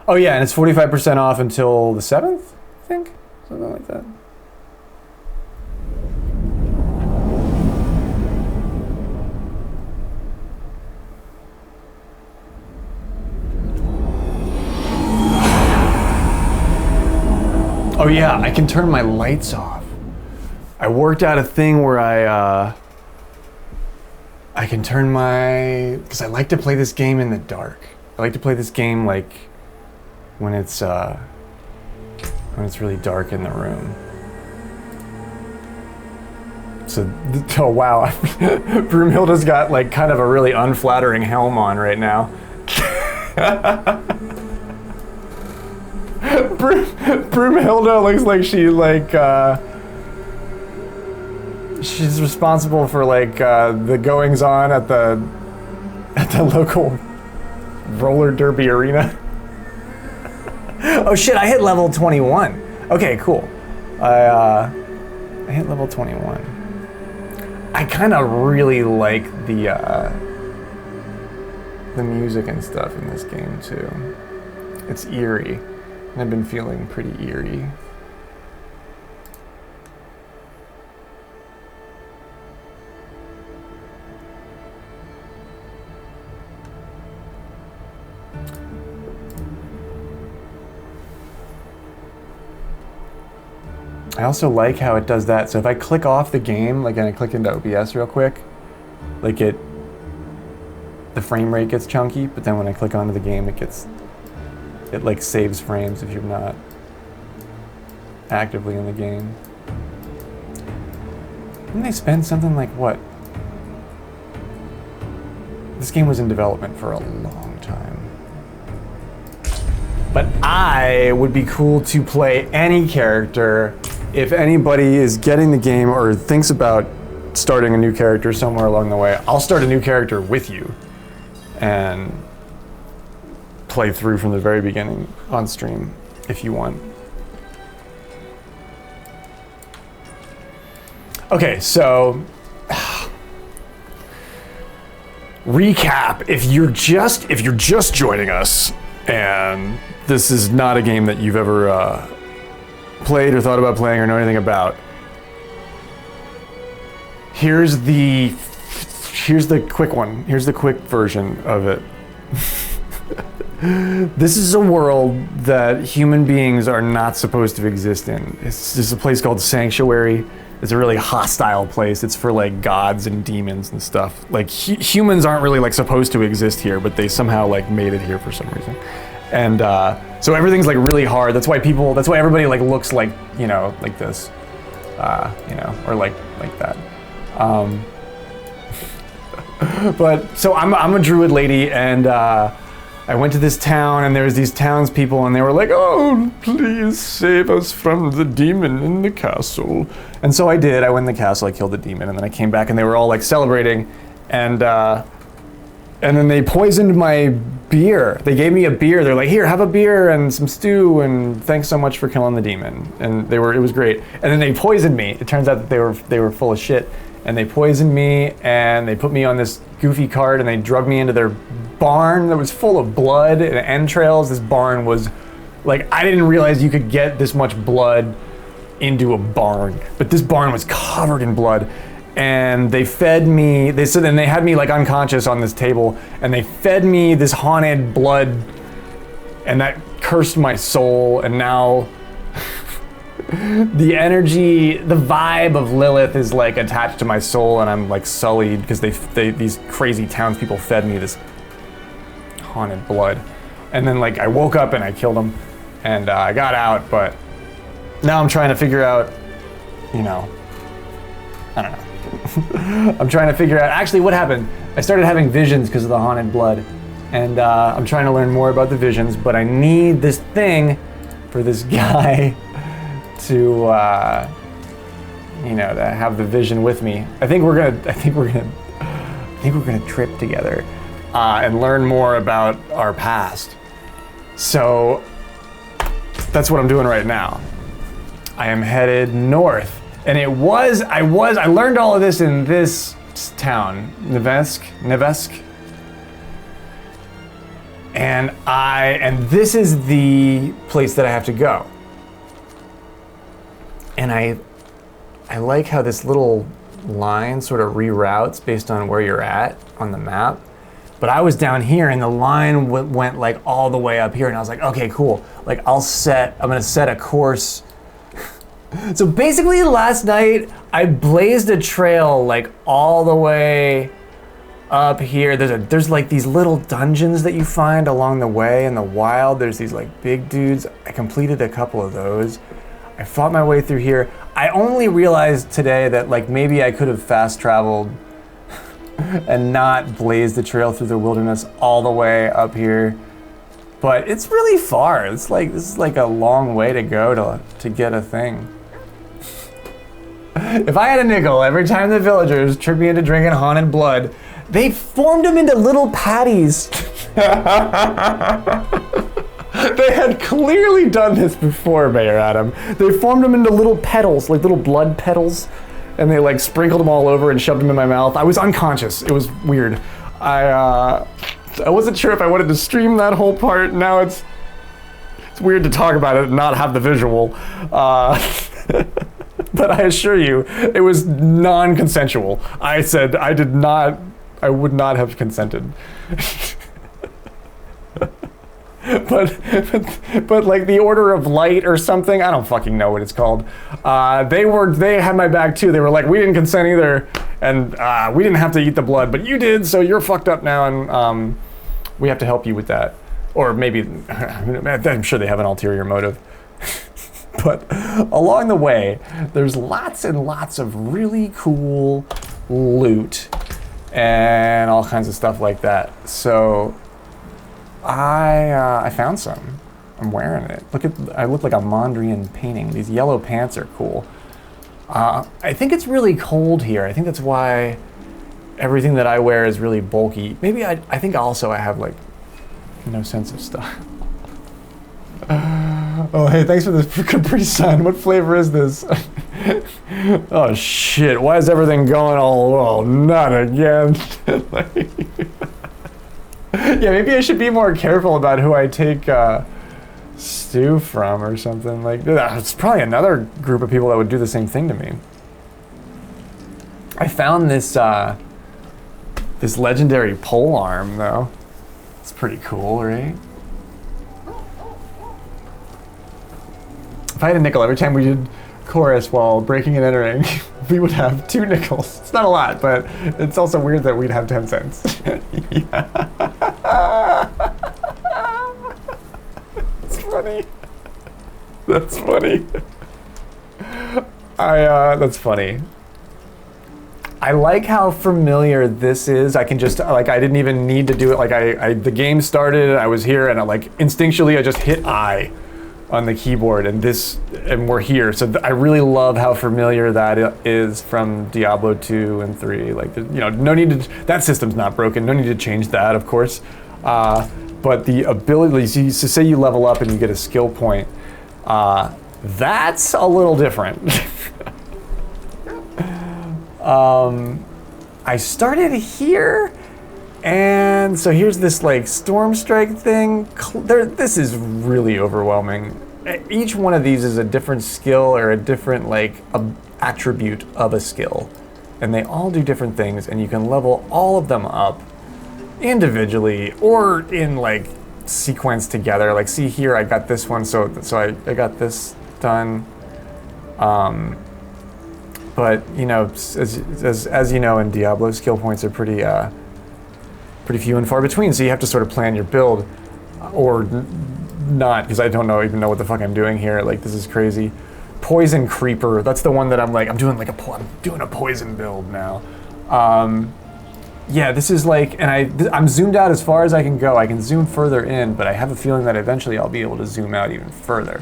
Oh yeah, and it's 45% off until the 7th, I think? Something like that. Oh yeah, I can turn my lights off. I worked out a thing where I can turn because I like to play this game in the dark. I like to play this game like when it's really dark in the room. So, oh wow, Broomhilda's got like kind of a really unflattering helm on right now. Broomhilda looks like she's responsible for like the goings on at the local Roller derby arena. Oh shit, I hit level 21. Okay, cool. I hit level 21. I kind of really like the music and stuff in this game too. It's eerie, and I've been feeling pretty eerie. I also like how it does that. So if I click off the game, like, and I click into OBS real quick, like the frame rate gets chunky, but then when I click onto the game, it like saves frames if you're not actively in the game. Didn't they spend something like what? This game was in development for a long time. But I would be cool to play any character. If anybody is getting the game or thinks about starting a new character somewhere along the way, I'll start a new character with you and play through from the very beginning on stream if you want. Okay, so recap. If you're just joining us and this is not a game that you've ever played or thought about playing or know anything about, here's the quick one. Here's the quick version of it. This is a world that human beings are not supposed to exist in. It's just a place called Sanctuary. It's a really hostile place. It's for like gods and demons and stuff. Like humans aren't really like supposed to exist here, but they somehow like made it here for some reason. And so everything's like really hard. That's why everybody like looks like, you know, like this, you know, or like that. But so I'm a druid lady, and I went to this town, and there was these townspeople, and they were like, "Oh, please save us from the demon in the castle." And so I did. I went in the castle, I killed the demon, and then I came back, and they were all like celebrating, and then they poisoned my beer. They gave me a beer. They're like, "Here, have a beer and some stew, and thanks so much for killing the demon." And it was great. And then they poisoned me. It turns out that they were full of shit, and they poisoned me, and they put me on this goofy cart, and they drug me into their barn that was full of blood and entrails. This barn was like, I didn't realize you could get this much blood into a barn, but this barn was covered in blood. And they fed me, and they had me like unconscious on this table, and they fed me this haunted blood, and that cursed my soul, and now the energy, the vibe of Lilith is like attached to my soul, and I'm like sullied because these crazy townspeople fed me this haunted blood. And then like I woke up and I killed them, and I got out, but now I'm trying to figure out, you know, I don't know. I'm trying to figure out actually what happened. I started having visions because of the haunted blood, and I'm trying to learn more about the visions, but I need this thing for this guy to you know, to have the vision with me. I think we're gonna trip together and learn more about our past. So that's what I'm doing right now. I am headed north. And I learned all of this in this town, Nevesk. And this is the place that I have to go. And I like how this little line sort of reroutes based on where you're at on the map. But I was down here, and the line went like all the way up here, and I was like, okay, cool. Like I'm gonna set a course. So basically last night, I blazed a trail like all the way up here. There's like these little dungeons that you find along the way in the wild. There's these like big dudes. I completed a couple of those. I fought my way through here. I only realized today that like maybe I could have fast traveled and not blazed the trail through the wilderness all the way up here. But it's really far. This is like a long way to go to get a thing. If I had a nickel every time the villagers tricked me into drinking haunted blood, they formed them into little patties. They had clearly done this before, Mayor Adam. They formed them into little petals, like little blood petals, and they like sprinkled them all over and shoved them in my mouth. I was unconscious. It was weird. I wasn't sure if I wanted to stream that whole part. Now it's weird to talk about it and not have the visual. But I assure you, it was non-consensual. I said I would not have consented. but like the Order of Light or something, I don't fucking know what it's called. They had my back too. They were like, we didn't consent either, and we didn't have to eat the blood, but you did, so you're fucked up now, and we have to help you with that. Or maybe, I'm sure they have an ulterior motive. But along the way, there's lots and lots of really cool loot and all kinds of stuff like that. So I found some. I'm wearing it. I look like a Mondrian painting. These yellow pants are cool. I think it's really cold here. I think that's why everything that I wear is really bulky. Maybe I think also I have like no sense of style. Oh, hey, thanks for the Capri Sun. What flavor is this? Oh, shit. Why is everything going all, not again? Yeah, maybe I should be more careful about who I take stew from or something. Like, it's probably another group of people that would do the same thing to me. I found this this legendary pole arm, though. It's pretty cool, right? If I had a nickel every time we did chorus while breaking and entering, we would have 2 nickels. It's not a lot, but it's also weird that we'd have 10 cents. Yeah. That's funny. That's funny. That's funny. I like how familiar this is. I can just, like, I didn't even need to do it. Like, the game started, I was here, and instinctually I just hit I on the keyboard, and we're here. So I really love how familiar that is from Diablo 2 and 3. Like, no need to, that system's not broken. No need to change that, of course. But the ability, so say you level up and you get a skill point, that's a little different. I started here, and so here's this like storm strike thing. This is really overwhelming. Each one of these is a different skill or a different like attribute of a skill, and they all do different things, and you can level all of them up individually or in like sequence together. Like, see here, I got this one, so I got this done. But as you know, in Diablo, skill points are pretty few and far between. So you have to sort of plan your build, or not, because I don't even know what the fuck I'm doing here. Like, this is crazy. Poison Creeper. That's the one that I'm doing I'm doing a poison build now. Yeah, this is like, and I'm zoomed out as far as I can go. I can zoom further in, but I have a feeling that eventually I'll be able to zoom out even further.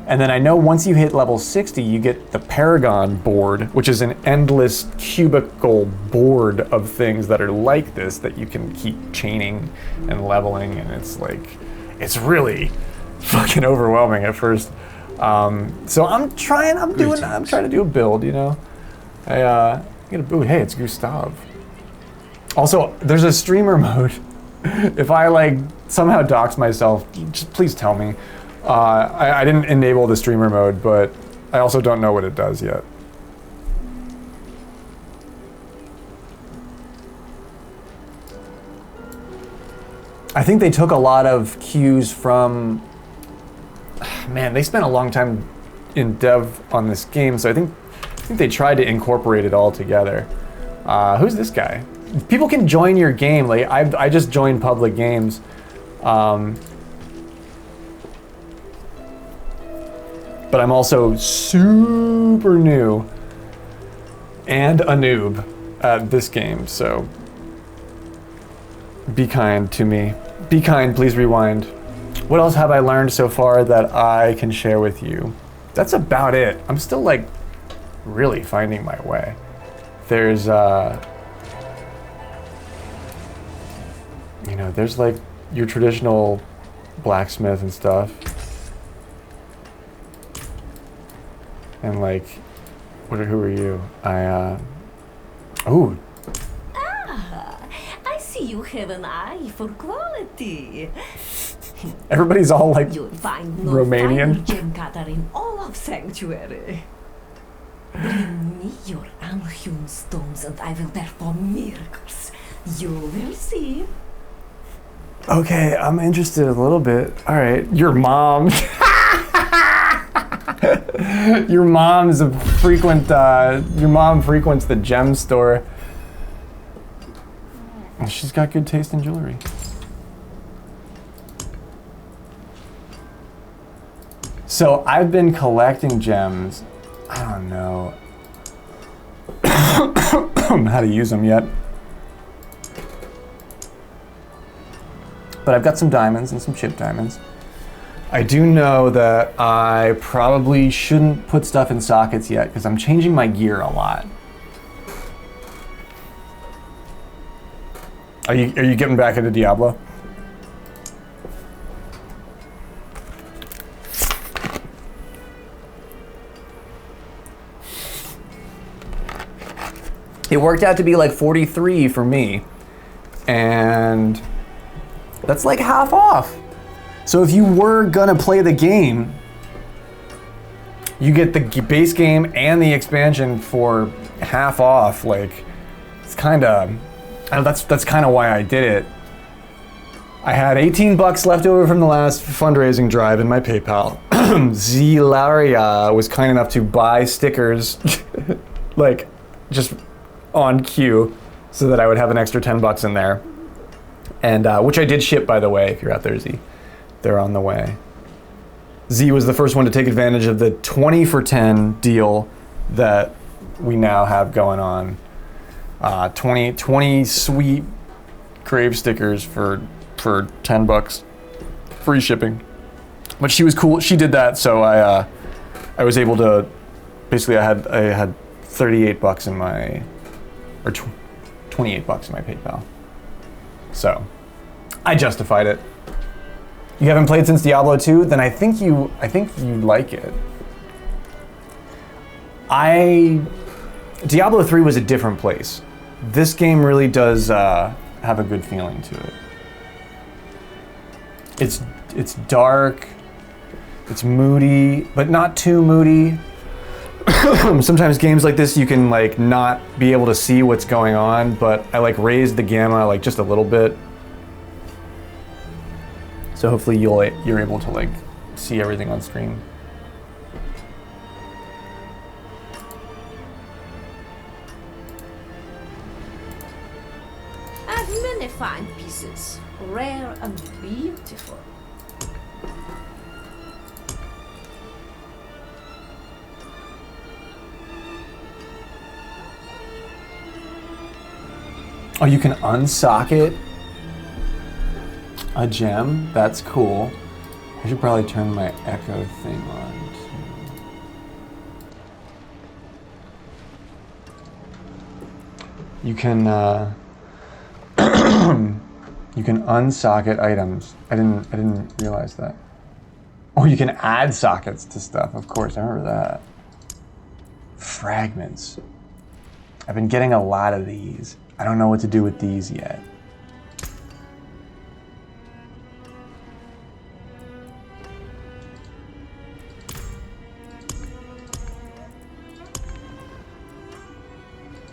And then I know once you hit level 60, you get the Paragon board, which is an endless cubical board of things that are like this that you can keep chaining and leveling, and it's really fucking overwhelming at first. So I'm trying to do a build, I get a boot. Hey, it's Gustav. Also, there's a streamer mode. If I somehow dox myself, just please tell me. I didn't enable the streamer mode, but I also don't know what it does yet. I think they took a lot of cues from... Man, they spent a long time in dev on this game, so I think they tried to incorporate it all together. Who's this guy? People can join your game. Like, I just joined public games. But I'm also super new and a noob at this game, so be kind to me. Be kind, please rewind. What else have I learned so far that I can share with you? That's about it. I'm still really finding my way. There's there's your traditional blacksmith and stuff. And like, who are you? Oh. I see you have an eye for quality. Everybody's all like You'll find no Romanian. finer gem cutter in all of Sanctuary. Bring me your unhewn stones and I will perform miracles. You will see. Okay, I'm interested a little bit. All right, your mom. Your mom's a frequent. Your mom frequents the gem store. She's got good taste in jewelry. So I've been collecting gems. I don't know how to use them yet. But I've got some diamonds and some chip diamonds. I do know that I probably shouldn't put stuff in sockets yet because I'm changing my gear a lot. Are you getting back into Diablo? It worked out to be like 43 for me, and that's like half off. So if you were gonna play the game, you get the base game and the expansion for half off. Like, it's kind of, that's kind of why I did it. I had 18 bucks left over from the last fundraising drive in my PayPal. Zilaria was kind enough to buy stickers, like, just on cue, so that I would have an extra 10 bucks in there. And, which I did ship, by the way, if you're out there, Z. They're on the way. Z was the first one to take advantage of the 20 for 10 deal that we now have going on. 20 sweet Crave stickers for 10 bucks, free shipping. But she was cool. She did that, so I was able to. Basically, I had 38 bucks in my, or 28 bucks in my PayPal. So I justified it. You haven't played since Diablo 2? Then I think you'd like it. Diablo 3 was a different place. This game really does have a good feeling to it. It's dark, it's moody, but not too moody. Sometimes games like this you can like not be able to see what's going on, but I like raised the gamma like just a little bit. So hopefully you're able to like see everything on screen. I have many fine pieces, rare and beautiful. Oh, you can unsocket a gem? That's cool. I should probably turn my echo thing on too. You can you can unsocket items. I didn't realize that. Oh, you can add sockets to stuff. Of course, I remember that. Fragments. I've been getting a lot of these. I don't know what to do with these yet.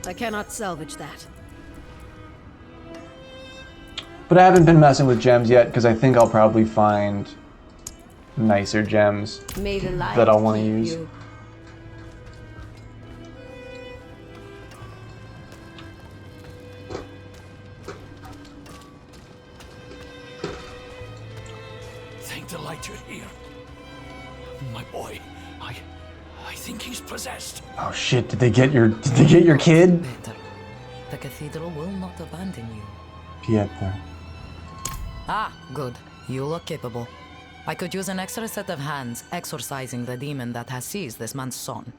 I cannot salvage that. But I haven't been messing with gems yet because I think I'll probably find nicer gems May the light that I'll want to keep use. you. Thank the light you're here. My boy, I think he's possessed. Oh shit! Did they get your kid? Better. The cathedral will not abandon you. Pieter. Ah, good. You look capable. I could use an extra set of hands exorcising the demon that has seized this man's son.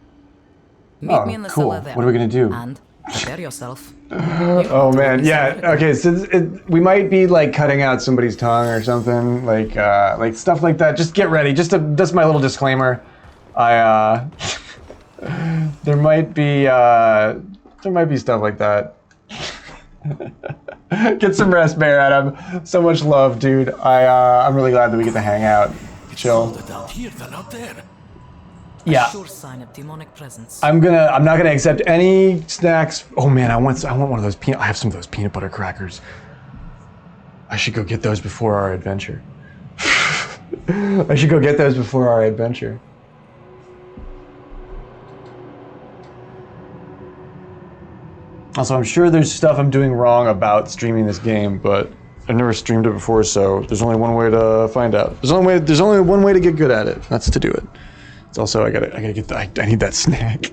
Meet me in the cool. cellar there. What are we gonna do? And Prepare yourself. Oh man, yeah. Okay, so we might be like cutting out somebody's tongue or something, like stuff like that. Just get ready. Just my little disclaimer. There might be stuff like that. Get some rest, Bear Adam. So much love, dude. I'm really glad that we get to hang out, chill. Colder down here than out there. Yeah. Sure sign of demonic presence. I'm not gonna accept any snacks. Oh man, I want one of those I have some of those peanut butter crackers. I should go get those before our adventure. I should go get those before our adventure. Also, I'm sure there's stuff I'm doing wrong about streaming this game, but I've never streamed it before, so there's only one way to find out. There's only one way to get good at it. That's to do it. It's also I gotta get I need that snack.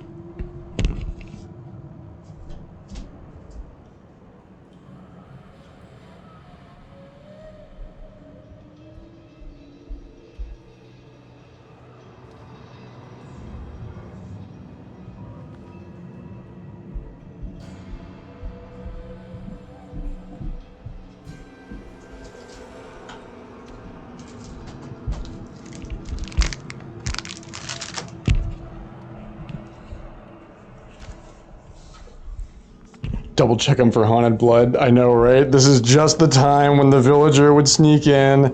Double check them for haunted blood. I know, right? This is just the time when the villager would sneak in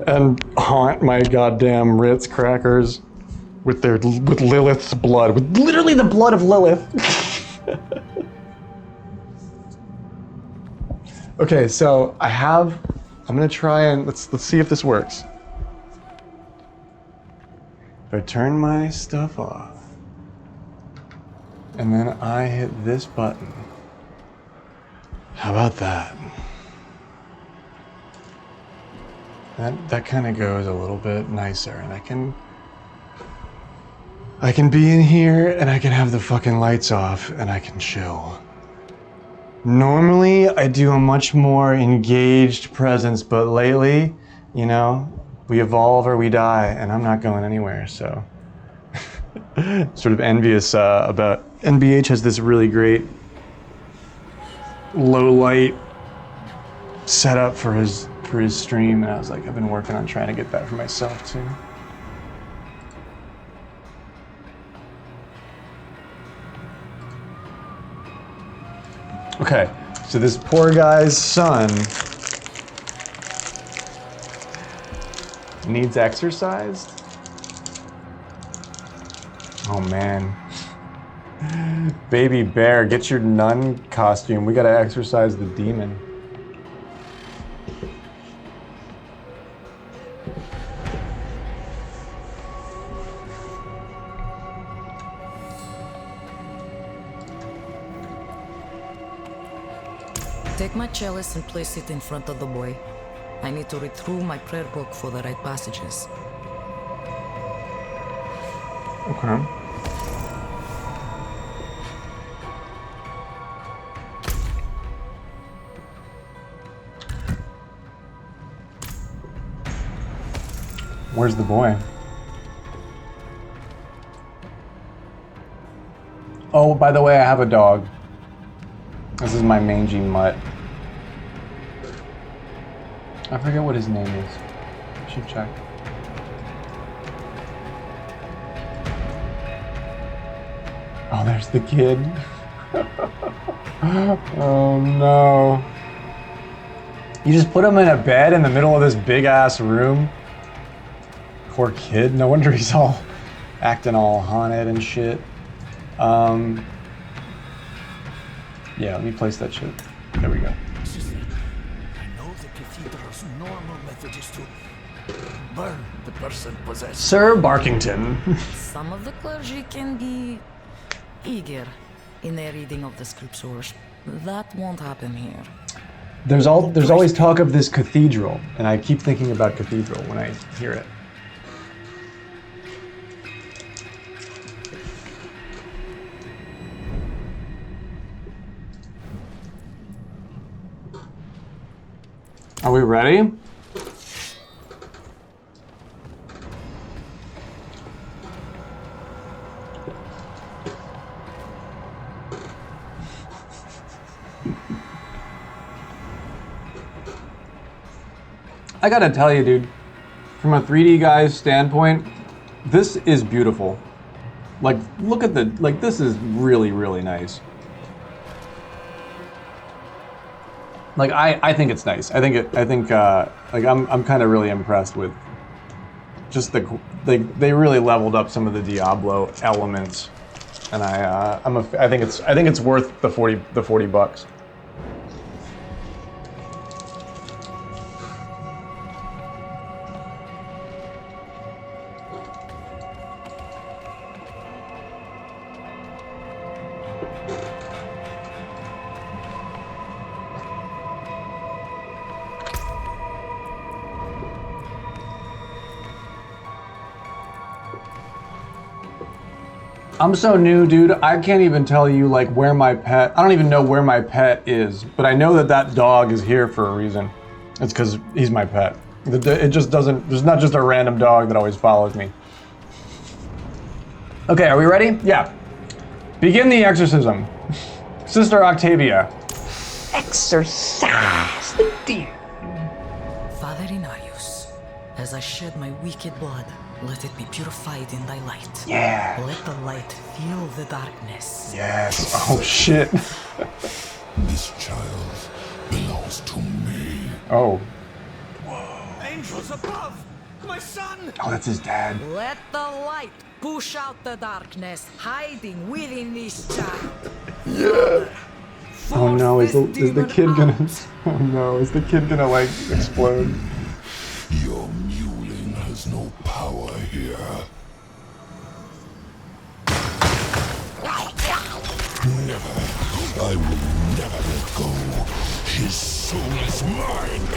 and haunt my goddamn Ritz crackers with Lilith's blood, with literally the blood of Lilith. Okay, so I'm gonna try and let's see if this works. If I turn my stuff off, and then I hit this button. How about that? That kind of goes a little bit nicer, and I can be in here and I can have the fucking lights off and I can chill. Normally I do a much more engaged presence, but lately, you know, we evolve or we die, and I'm not going anywhere, so. Sort of envious about NBH has this really great low light setup for his stream, and I was like, I've been working on trying to get that for myself too. Okay, so this poor guy's son needs exercised. Oh man. Baby bear, get your nun costume. We gotta exorcise the demon. Take my chalice and place it in front of the boy. I need to read through my prayer book for the right passages. Okay. Where's the boy? Oh, by the way, I have a dog. This is my mangy mutt. I forget what his name is. I should check. Oh, there's the kid. Oh no. You just put him in a bed in the middle of this big ass room? Poor kid. No wonder he's all acting all haunted and shit. Yeah, let me place that shit. There we go. I know the cathedral's normal method is to burn the person possessed. Sir Barkington. Some of the clergy can be eager in their reading of the scriptures. That won't happen here. There's always talk of this cathedral, and I keep thinking about cathedral when I hear it. Are we ready? I gotta tell you, dude, from a 3D guy's standpoint, this is beautiful. Like, look at the, like, this is really, really nice. Like, I think it's nice. I think, like, I'm kind of really impressed with just they really leveled up some of the Diablo elements. And I think it's worth the 40 bucks. I'm so new, dude. I can't even tell you like where my pet. I don't even know where my pet is, but I know that that dog is here for a reason. It's because he's my pet. It just doesn't. There's not just a random dog that always follows me. Okay, are we ready? Yeah. Begin the exorcism, Sister Octavia. Exorcise the demon. Father Inarius, as I shed my wicked blood, let it be purified in thy light. Yeah. Let the light fill the darkness. Yes. Oh shit. This child belongs to me. Oh. Angels above! My son! Oh, that's his dad. Let the light push out the darkness hiding within this child. Yeah. Oh no, is the kid gonna? Oh no, is the kid gonna like explode? Your mewling has no power here. Never. I will never let go. His soul is mine.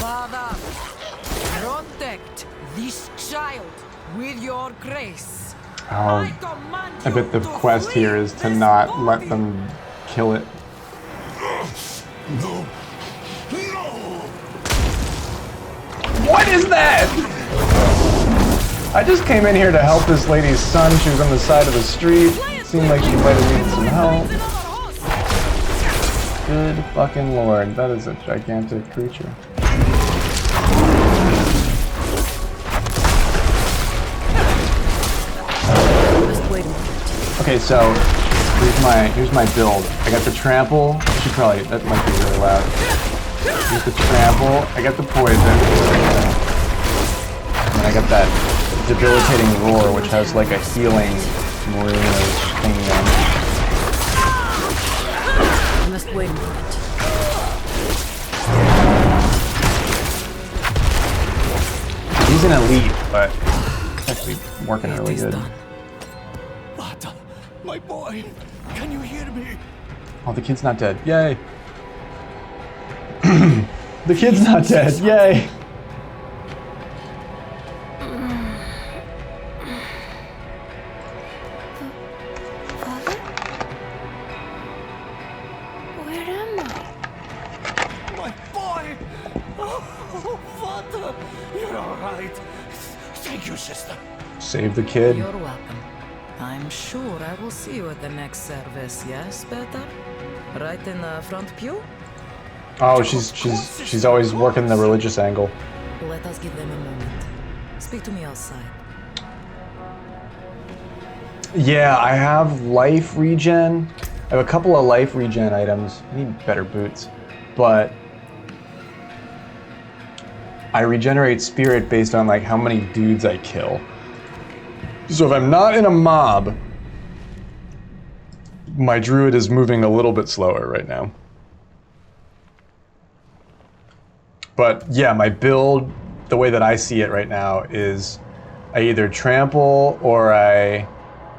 Father, protect this child with your grace. Oh, I bet the quest here is to not let them kill it. No. No! What is that? I just came in here to help this lady's son. She was on the side of the street. Seemed like she might have needed some help. Good fucking lord, that is a gigantic creature. Okay, so here's my build. I got the trample. I should probably, that might be really loud. I got the trample. I got the poison. And then I got that debilitating roar, which has like a healing marina thingy on it. You must wait a moment. He's an elite, but it's actually working really good. Vata, my boy, can you hear me? Oh, the kid's not dead. Yay. The kid's not dead. Yay. Father? Where am I? My boy! Oh, Vata, you're all right. Thank you, sister. Save the kid. You're welcome. I'm sure I will see you at the next service, yes, Peter? Right in the front pew? Oh, she's always working the religious angle. Let us give them a moment. Speak to me outside. Yeah, I have life regen. I have a couple of life regen items. I need better boots. But I regenerate spirit based on like how many dudes I kill. So if I'm not in a mob, my druid is moving a little bit slower right now. But yeah, my build, the way that I see it right now is I either trample or I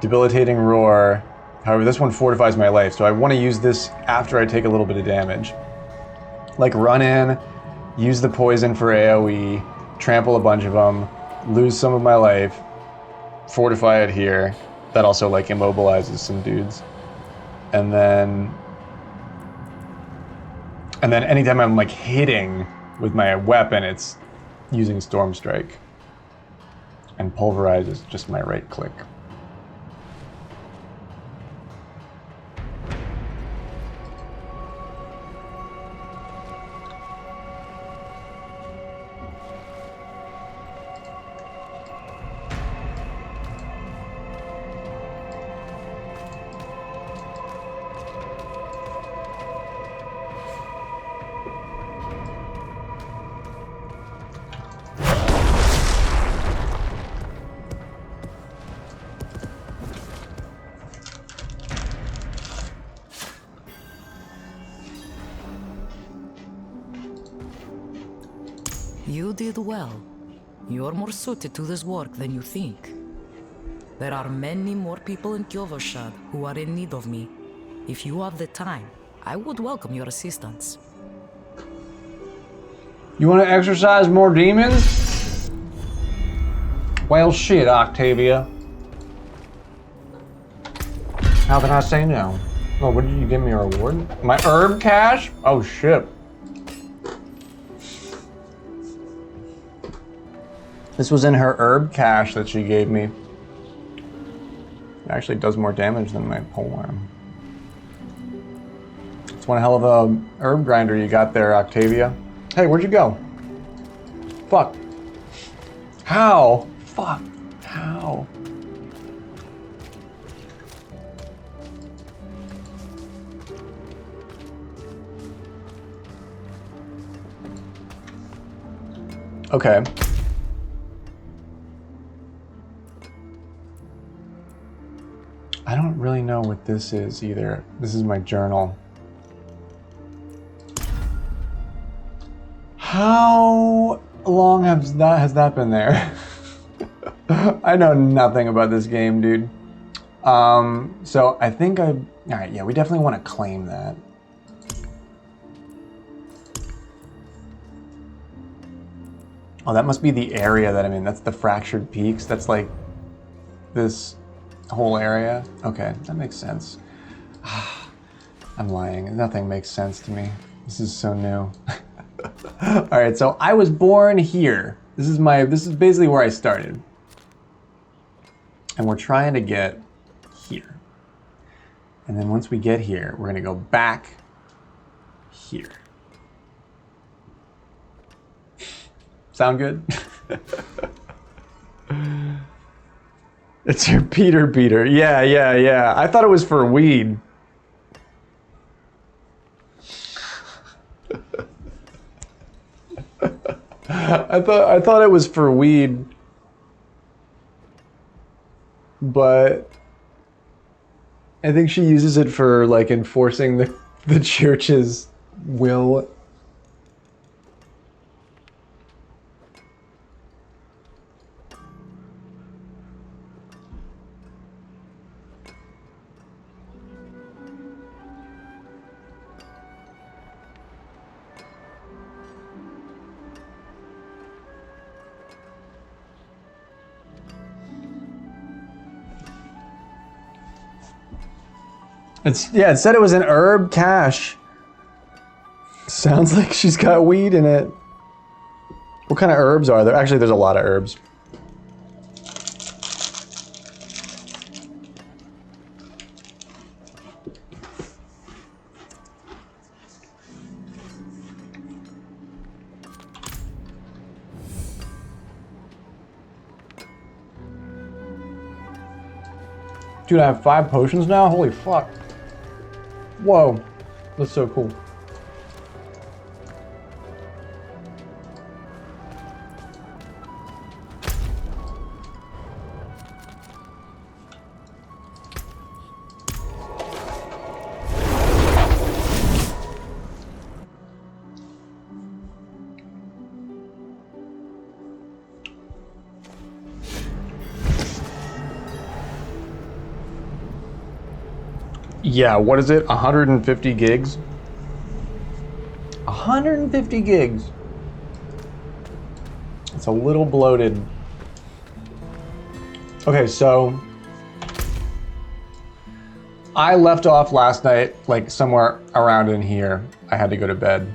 debilitating roar. However, this one fortifies my life, so I want to use this after I take a little bit of damage. Like run in, use the poison for AoE, trample a bunch of them, lose some of my life, fortify it here. That also like immobilizes some dudes. And then anytime I'm like hitting with my weapon, it's using Storm Strike. And Pulverize is just my right click. You did well. You're more suited to this work than you think. There are many more people in Kyovoshad who are in need of me. If you have the time, I would welcome your assistance. You want to exercise more demons? Well, shit, Octavia. How can I say no? Oh, what did you give me a reward? My herb cache? Oh, shit. This was in her herb cache that she gave me. It actually does more damage than my polearm. It's one hell of a herb grinder you got there, Octavia. Hey, where'd you go? Fuck. How? Fuck. How? Okay. I don't really know what this is either. This is my journal. How long has that been there? I know nothing about this game, dude. So I think alright, yeah, we definitely want to claim that. Oh, that must be the area that I'm in. That's the Fractured Peaks. That's like this whole area. Okay, that makes sense. I'm lying. Nothing makes sense to me. This is so new. All right, so I was born here. This is basically where I started. And we're trying to get here. And then once we get here, we're gonna go back here. Sound good? It's your Peter beater. Yeah. I thought it was for weed. I thought it was for weed. But I think she uses it for like enforcing the church's will. It said it was an herb cache. Sounds like she's got weed in it. What kind of herbs are there? Actually, there's a lot of herbs. Dude, I have 5 potions now? Holy fuck. Whoa, that's so cool. Yeah, what is it? 150 gigs? 150 gigs. It's a little bloated. Okay, so I left off last night, like somewhere around in here. I had to go to bed.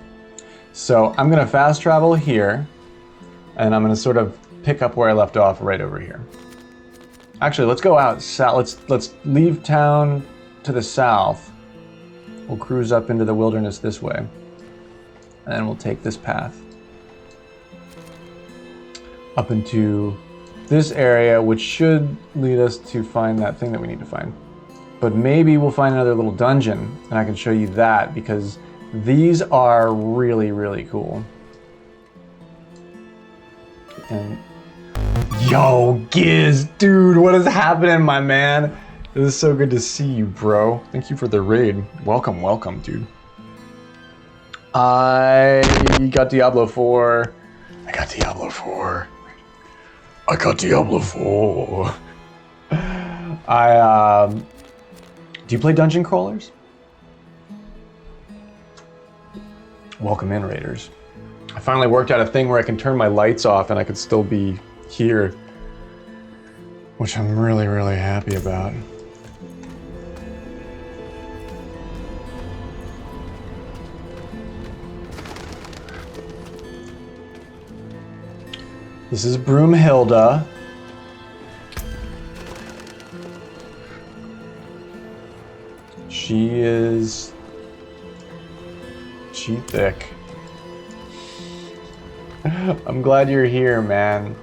So I'm gonna fast travel here, and I'm gonna sort of pick up where I left off right over here. Actually, let's go out south. Let's leave town to the south. We'll cruise up into the wilderness this way, and then we'll take this path up into this area, which should lead us to find that thing that we need to find. But maybe we'll find another little dungeon, and I can show you that, because these are really, really cool. And yo, Giz, dude, what is happening, my man? It is so good to see you, bro. Thank you for the raid. Welcome, welcome, dude. I got Diablo 4. I got Diablo 4. I got Diablo 4. Do you play dungeon crawlers? Welcome in, Raiders. I finally worked out a thing where I can turn my lights off and I could still be here, which I'm really, really happy about. This is Broomhilda. She thick. I'm glad you're here, man.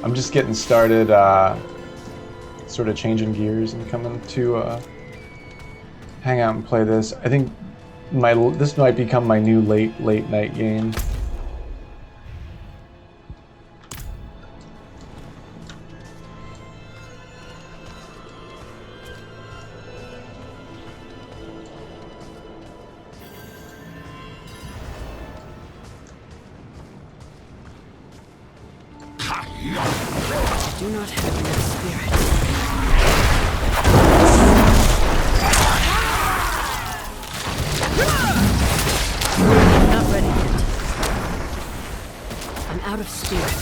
I'm just getting started, sort of changing gears and coming to hang out and play this. I think this might become my new late night game. Do not have enough spirit. I'm not ready yet. I'm out of spirit.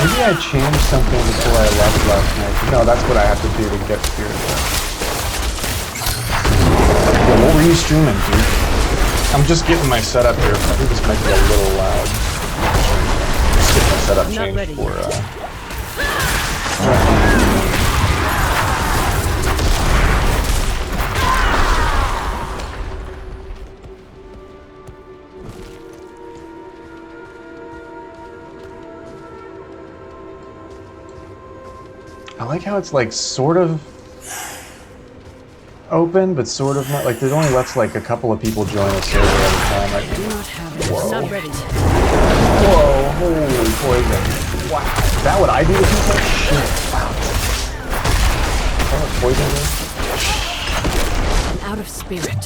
Maybe I changed something before I left last night. No, that's what I have to do to get spirit back. Yeah, what were you streaming, dude? I'm just getting my setup here. I think this might be a little loud. Just get my setup changed for I like how it's like sort of open, but sort of not. Like it only lets like a couple of people join a server at a time. Like, Do not have it. I'm not ready. Whoa, holy poison. Wow. Is that what I do to people? Shit. Wow. Is that what poison is? I'm out of spirit.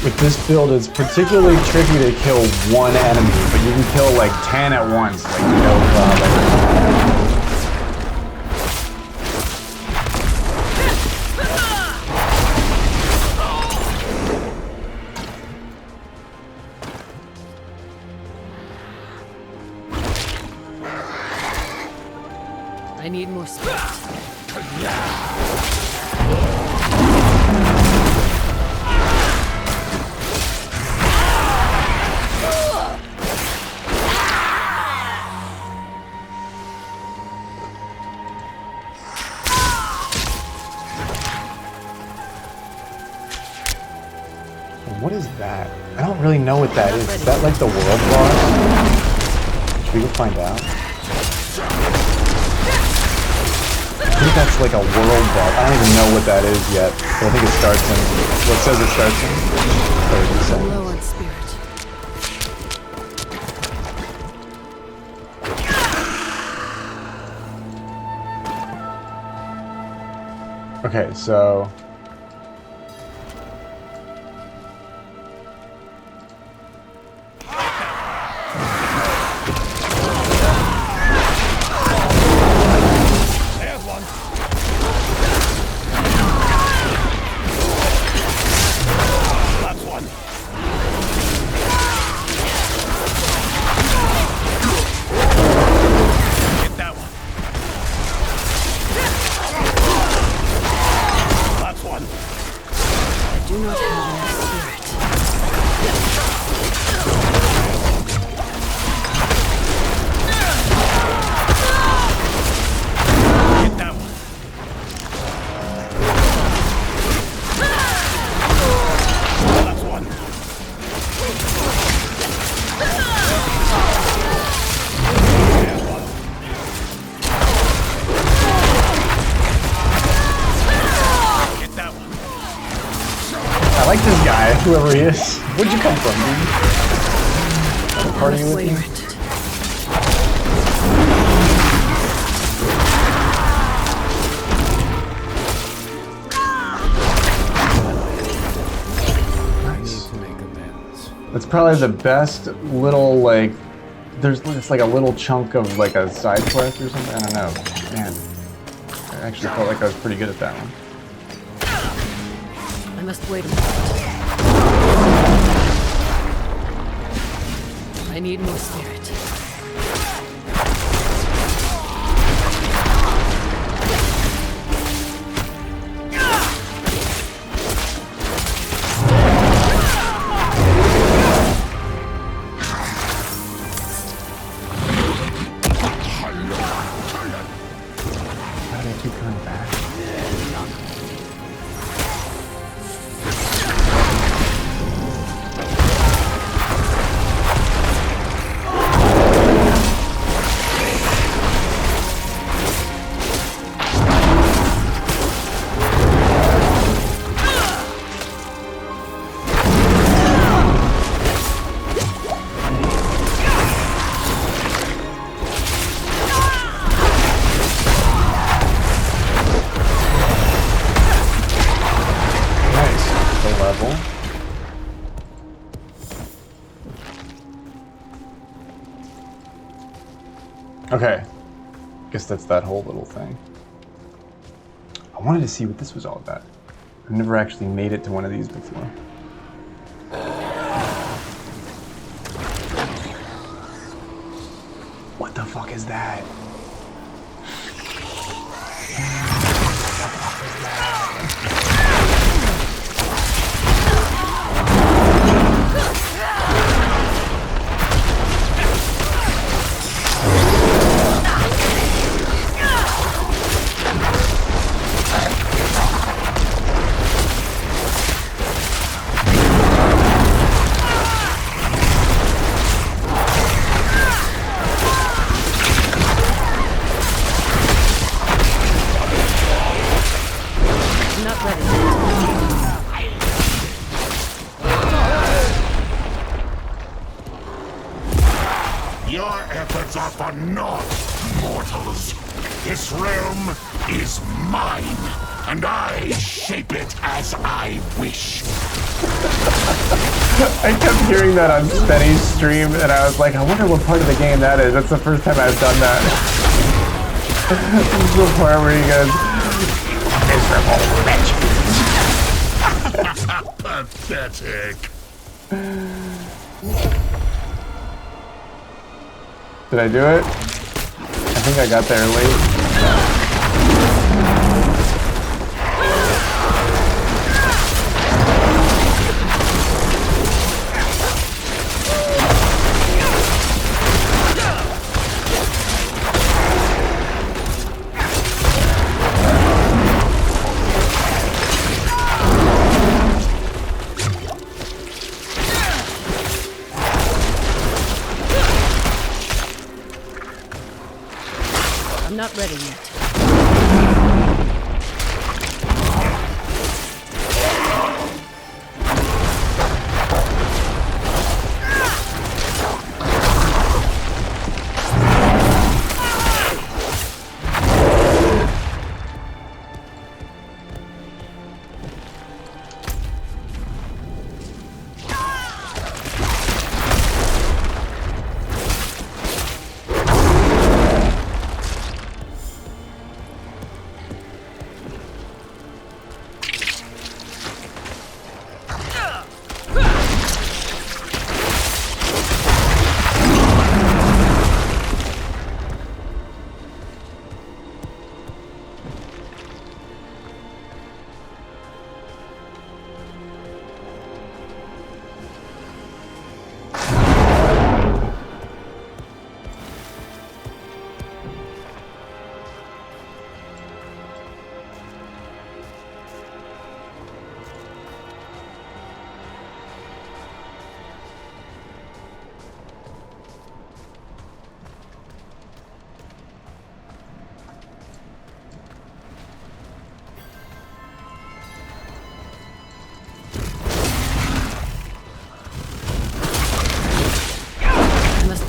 With this build, it's particularly tricky to kill one enemy, but you can kill like 10 at once, like no problem. I need more spirit. What is that? I don't really know what that is. Is that like the world boss? Should we go find out? I think that's like a world boss. I don't even know what that is yet. But I think it starts in... What says it starts in? 30 seconds. Low on spirit. Okay, so... I like this guy, whoever he is. Where'd you come from, dude? What party you with you? It's probably the best little, like, there's it's like a little chunk of like a side quest or something. I don't know. Man, I actually felt like I was pretty good at that one. I must wait a moment. I need more spirit. Why do I keep coming back? Okay. Guess that's that whole little thing. I wanted to see what this was all about. I've never actually made it to one of these before. What the fuck is that? Your efforts are for naught, mortals. This realm is mine, and I shape it as I wish. I kept hearing that on Spenny's stream, and I was like, I wonder what part of the game that is. That's the first time I've done that. This is the part where he goes, Pathetic. Did I do it? I think I got there late. I'm not ready yet.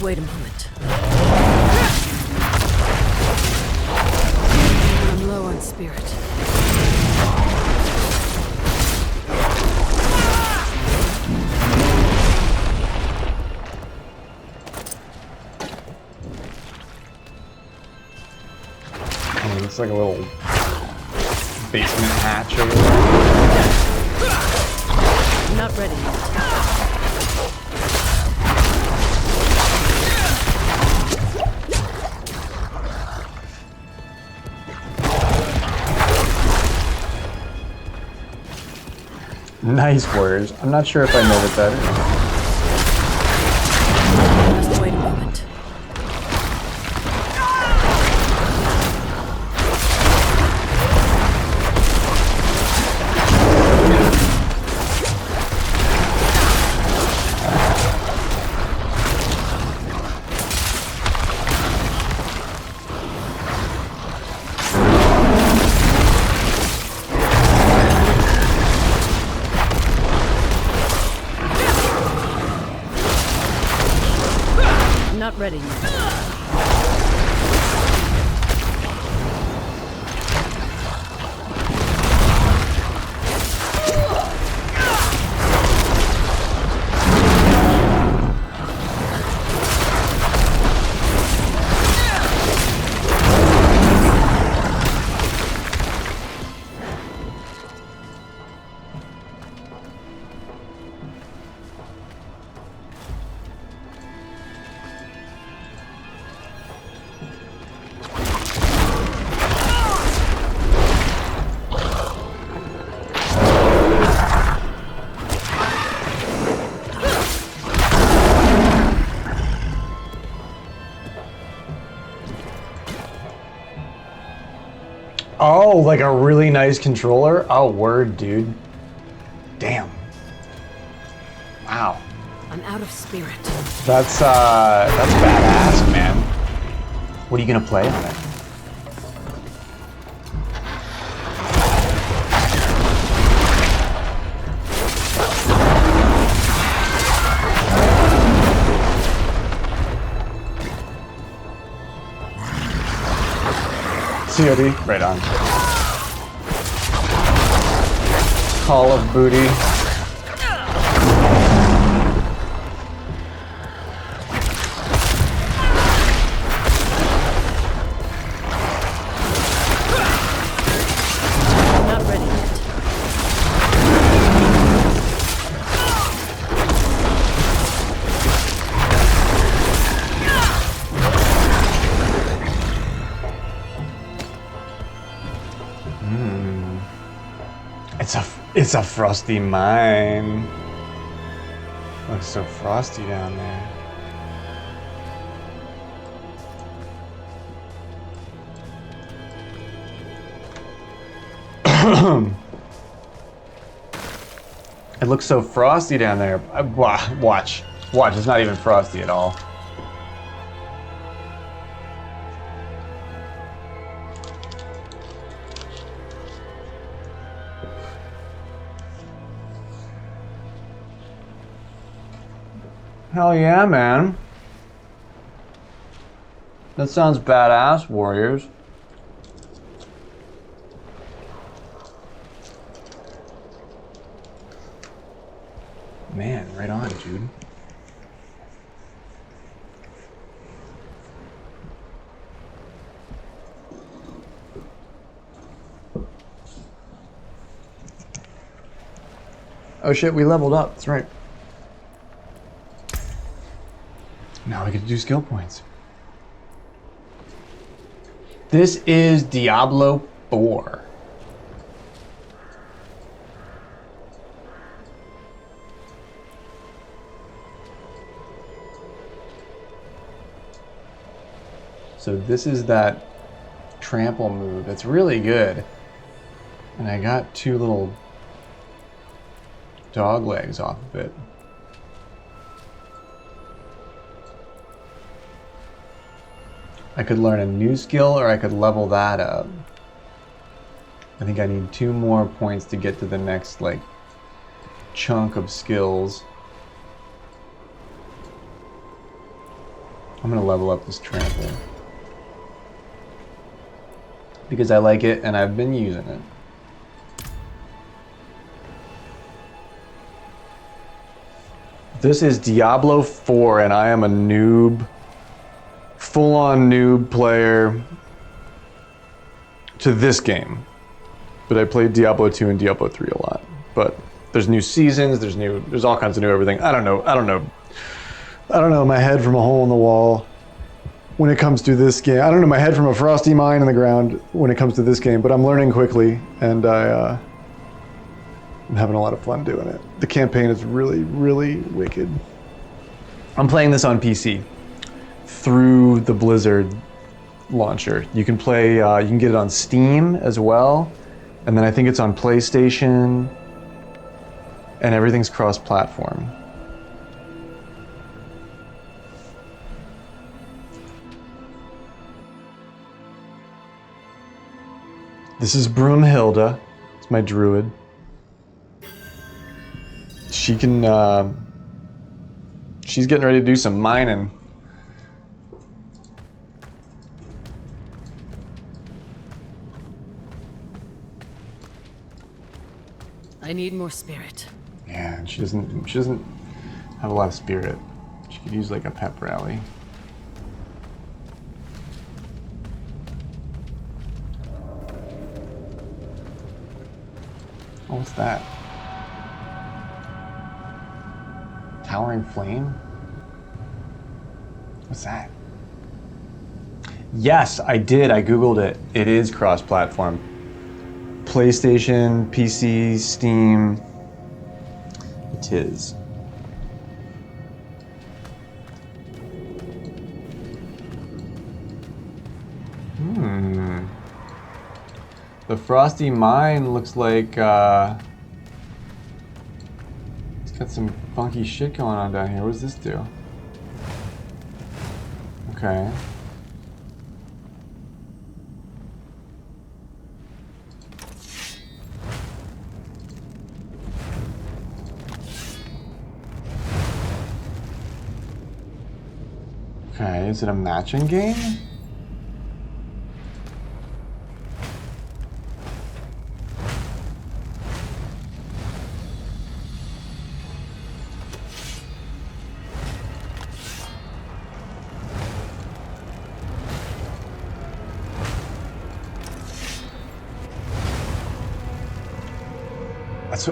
Wait a moment. I'm low on spirit. It's like a little basement hatch over there. Not ready yet. Nice words. I'm not sure if I know what that is. Just wait a moment. Not ready yet. Oh, like a really nice controller? Oh, word, dude. Damn. Wow. I'm out of spirit. That's badass, man. What are you gonna play on it? COD, right on. Call of Booty. Not ready yet. It's a frosty mine. Looks so frosty down there. It looks so frosty down there. Watch. It's not even frosty at all. Hell yeah, man. That sounds badass, Warriors. Man, right on, dude. Oh shit, we leveled up. That's right. Now we get to do skill points. This is Diablo 4. So this is that trample move. It's really good. And I got 2 little dog legs off of it. I could learn a new skill or I could level that up. I think I need 2 more points to get to the next like chunk of skills. I'm gonna level up this trample because I like it and I've been using it. This is Diablo 4 and I am a noob. Full-on noob player. to this game. But I played Diablo 2 and Diablo 3 a lot. But there's new seasons, there's all kinds of new everything. I don't know my head from a hole in the wall when it comes to this game. I don't know my head from a frosty mine in the ground when it comes to this game, but I'm learning quickly, and I'm having a lot of fun doing it. The campaign is really, really wicked. I'm playing this on PC through the Blizzard launcher. You can play, you can get it on Steam as well, and then I think it's on PlayStation, and everything's cross-platform. This is Broomhilda. It's my druid. She can, she's getting ready to do some mining. I need more spirit. Yeah, she doesn't have a lot of spirit. She could use like a pep rally. Oh, what's that? Towering flame? What's that? Yes, I did. I googled it. It is cross-platform. PlayStation, PC, Steam. It is. The Frosty Mine looks like it's got some funky shit going on down here. What does this do? Okay. Okay, is it a matching game?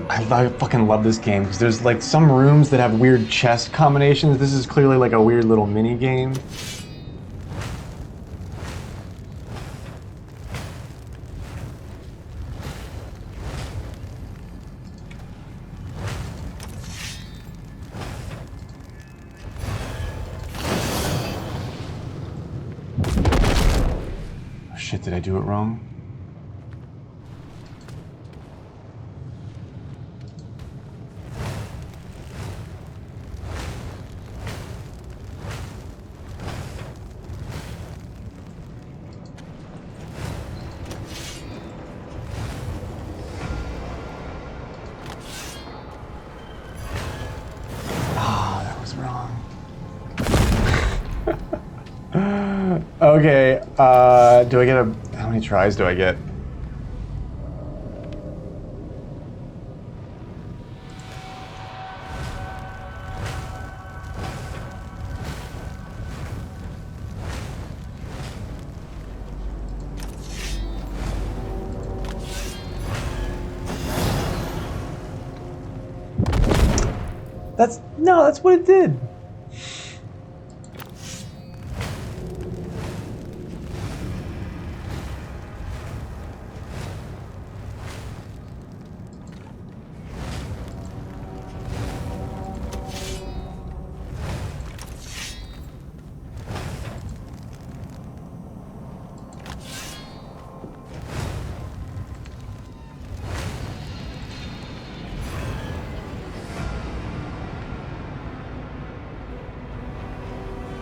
I fucking love this game because there's like some rooms that have weird chess combinations. This is clearly like a weird little mini game. Oh shit, did I do it wrong? Okay, do I get how many tries do I get? That's what it did.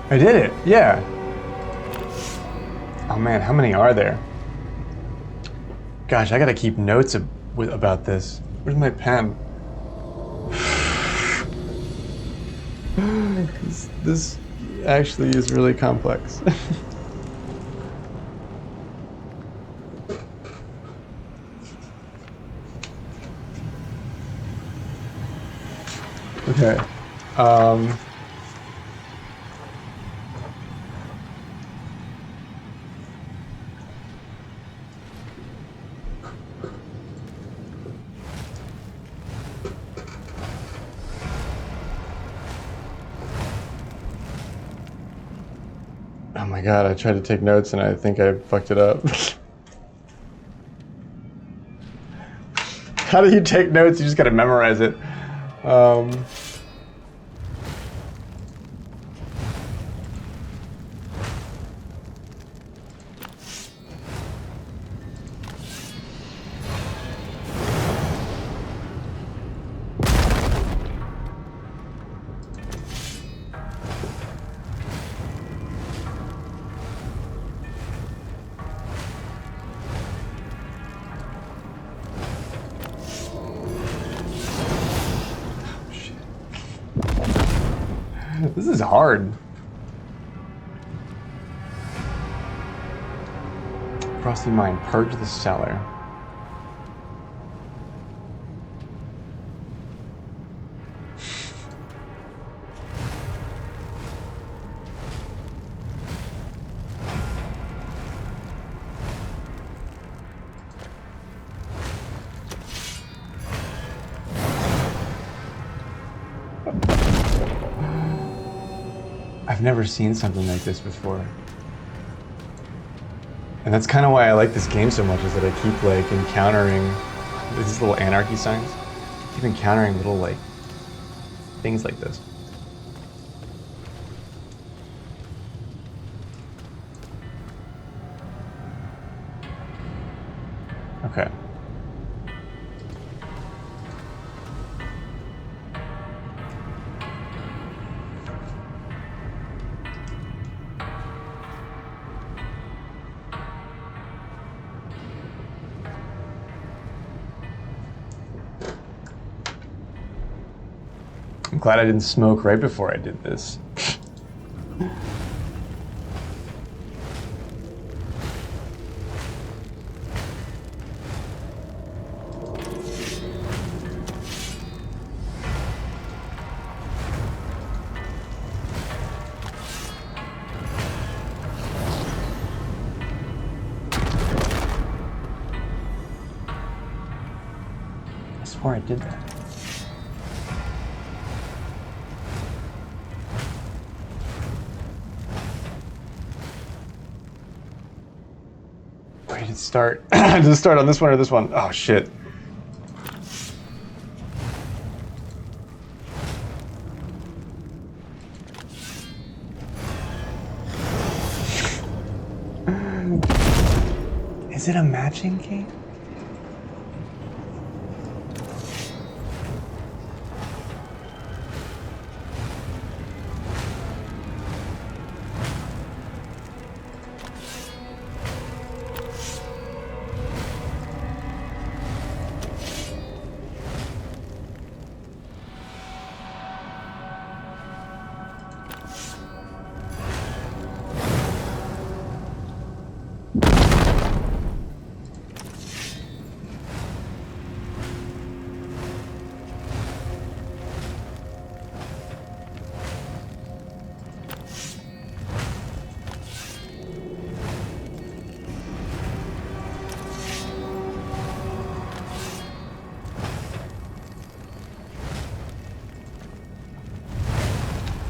I did it, yeah. Oh man, how many are there? Gosh, I gotta keep notes about this. Where's my pen? This actually is really complex. Okay. my god, I tried to take notes and I think I fucked it up. How do you take notes? You just gotta memorize it. This is hard. Frosty Mine, purge the cellar. I've never seen something like this before. And that's kind of why I like this game so much, is that I keep like encountering these little anarchy signs. I keep encountering little like things like this. Okay. I'm glad I didn't smoke right before I did this. I swore I did that. Wait, did start? Does it start on this one or this one? Oh shit. Is it a matching game?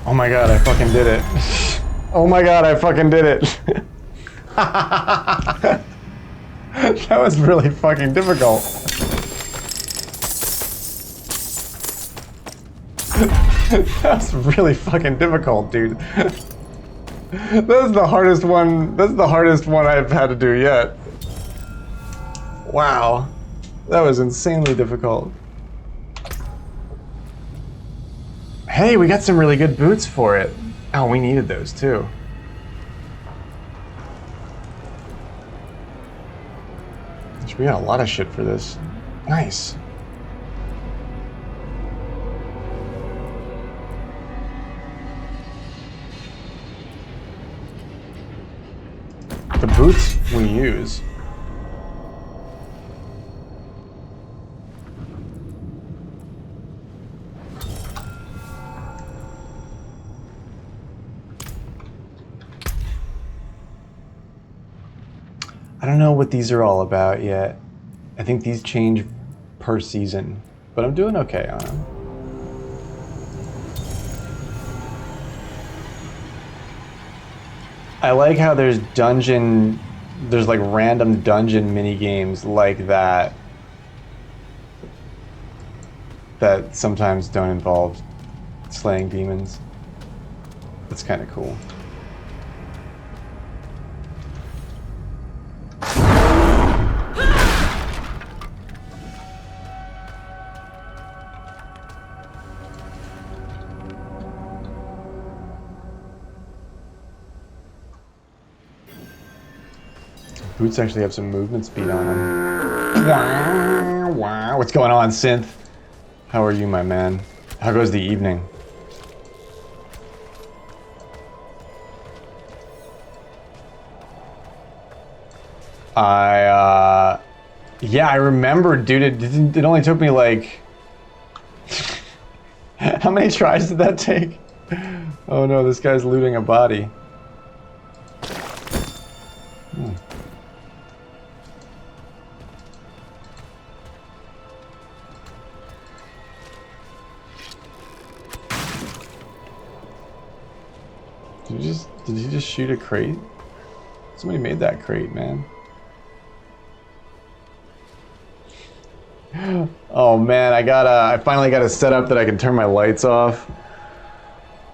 Oh my god, I fucking did it. Oh my god, I fucking did it. That was really fucking difficult. That was really fucking difficult, dude. That's the hardest one. That's the hardest one I've had to do yet. Wow. That was insanely difficult. Hey, we got some really good boots for it. Oh, we needed those too. We got a lot of shit for this. Nice. The boots we use. I don't know what these are all about yet. I think these change per season, but I'm doing okay on them. I like how there's like random dungeon mini games like that that sometimes don't involve slaying demons. That's kind of cool. Boots actually have some movement speed on them. Wow, wow. What's going on, Synth? How are you, my man? How goes the evening? Yeah, I remember, dude, it only took me like... How many tries did that take? Oh no, this guy's looting a body. Did he just shoot a crate? Somebody made that crate, man. Oh man, I finally got a setup that I can turn my lights off.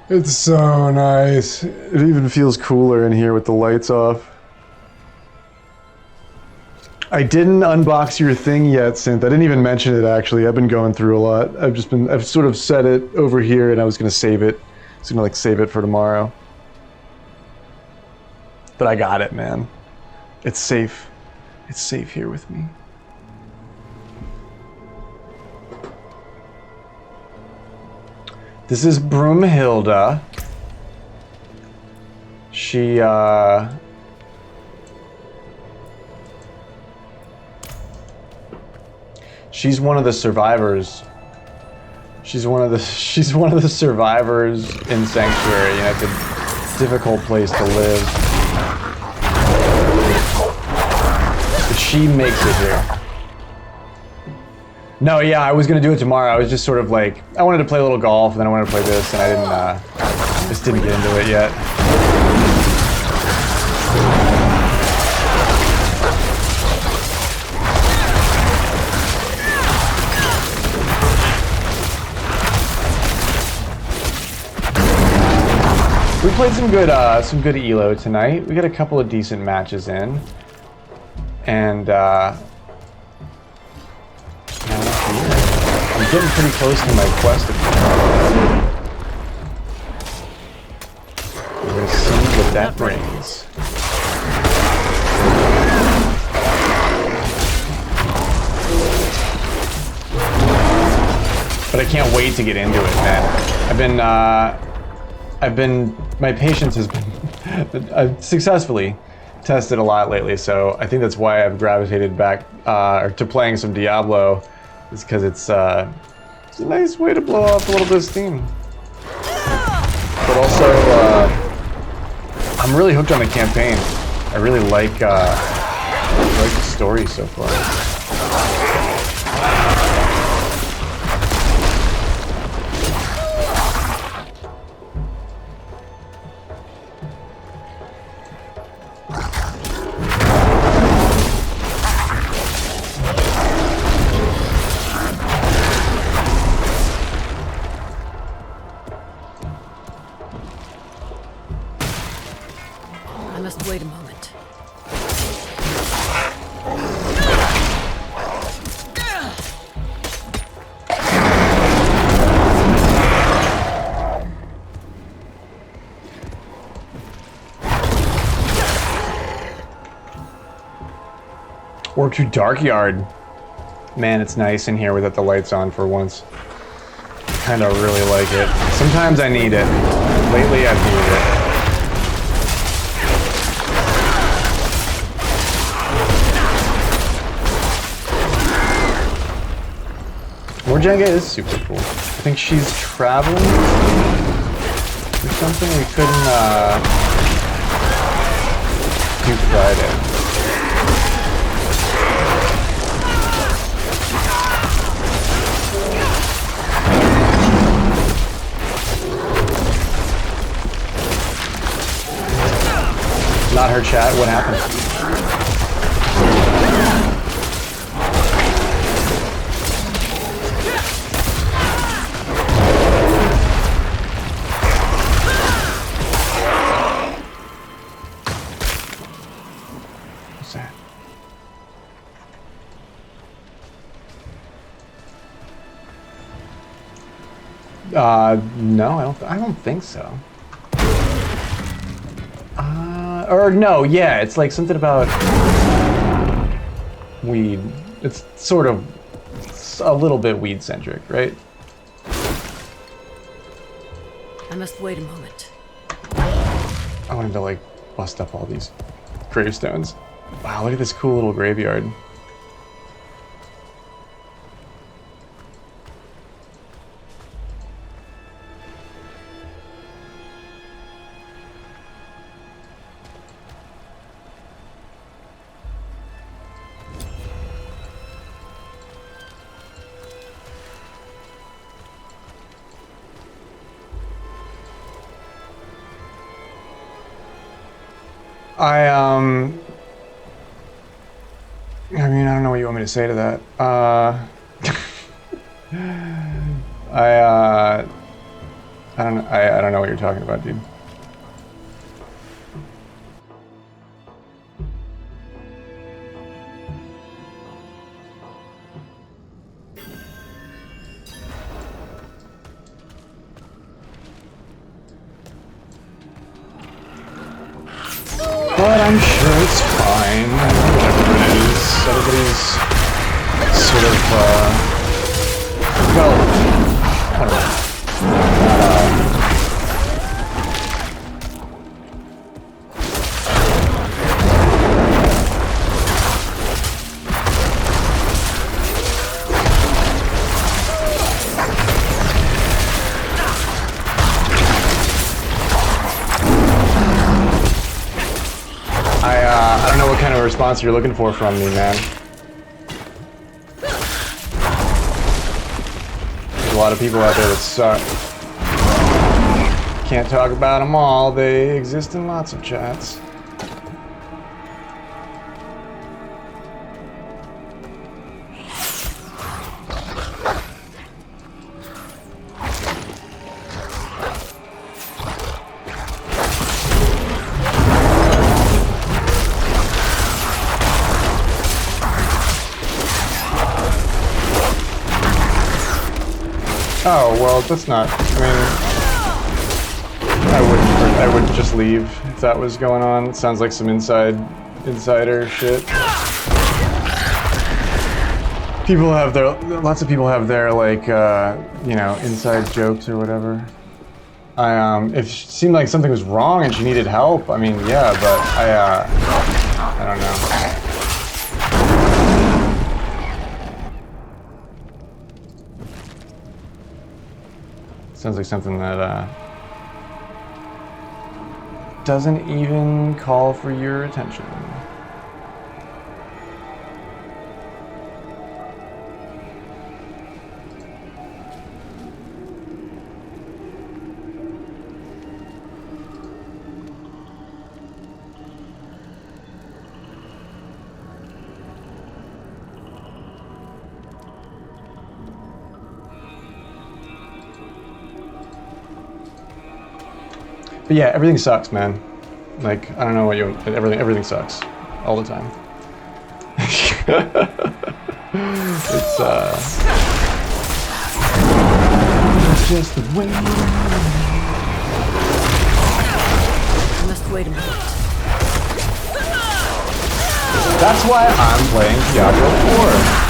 It's so nice. It even feels cooler in here with the lights off. I didn't unbox your thing yet, Synth. I didn't even mention it actually. I've been going through a lot. I've sort of set it over here and I was gonna save it. I was gonna like save it for tomorrow. But I got it, man. It's safe. It's safe here with me. This is Broomhilda. She's one of the survivors. She's one of the survivors in Sanctuary. You know, it's a difficult place to live. But she makes it here. No, yeah, I was gonna do it tomorrow. I was just sort of like, I wanted to play a little golf, and then I wanted to play this, and I didn't, just didn't get into it yet. We played some good ELO tonight. We got a couple of decent matches in, and I'm getting pretty close to my quest. We're gonna see what that brings. But I can't wait to get into it, man. My patience has been, I've successfully tested a lot lately, so I think that's why I've gravitated back to playing some Diablo, is because it's a nice way to blow off a little bit of steam. But also, I'm really hooked on the campaign. I really like the story so far. I must wait a moment. Or to Darkyard. Man, it's nice in here without the lights on for once. I kind of really like it. Sometimes I need it. Lately I've needed it. Morjenga is super cool. I think she's traveling or something. We couldn't do Friday. our chat what happened. What's that? No, I don't think so. Or no, yeah, it's like something about weed. It's sort of a little bit weed centric, right? I must wait a moment. I wanted to like bust up all these gravestones. Wow, look at this cool little graveyard. I mean, I don't know what you want me to say to that. I don't know what you're talking about, dude. But I'm sure it's fine. Whatever it is, everybody's sort of, well, I don't know. I don't know what kind of response you're looking for from me, man. There's a lot of people out there that suck. Can't talk about them all. They exist in lots of chats. Oh, well, that's not, I mean, I would just leave if that was going on. It sounds like some insider shit. People have lots of people have their, like, you know, inside jokes or whatever. If it seemed like something was wrong and she needed help, I mean, yeah, but I don't know. Sounds like something that doesn't even call for your attention. But yeah, everything sucks, man. Like, I don't know what you... Everything sucks. All the time. It's, just the way... I must wait a moment. That's why I'm playing Diablo 4.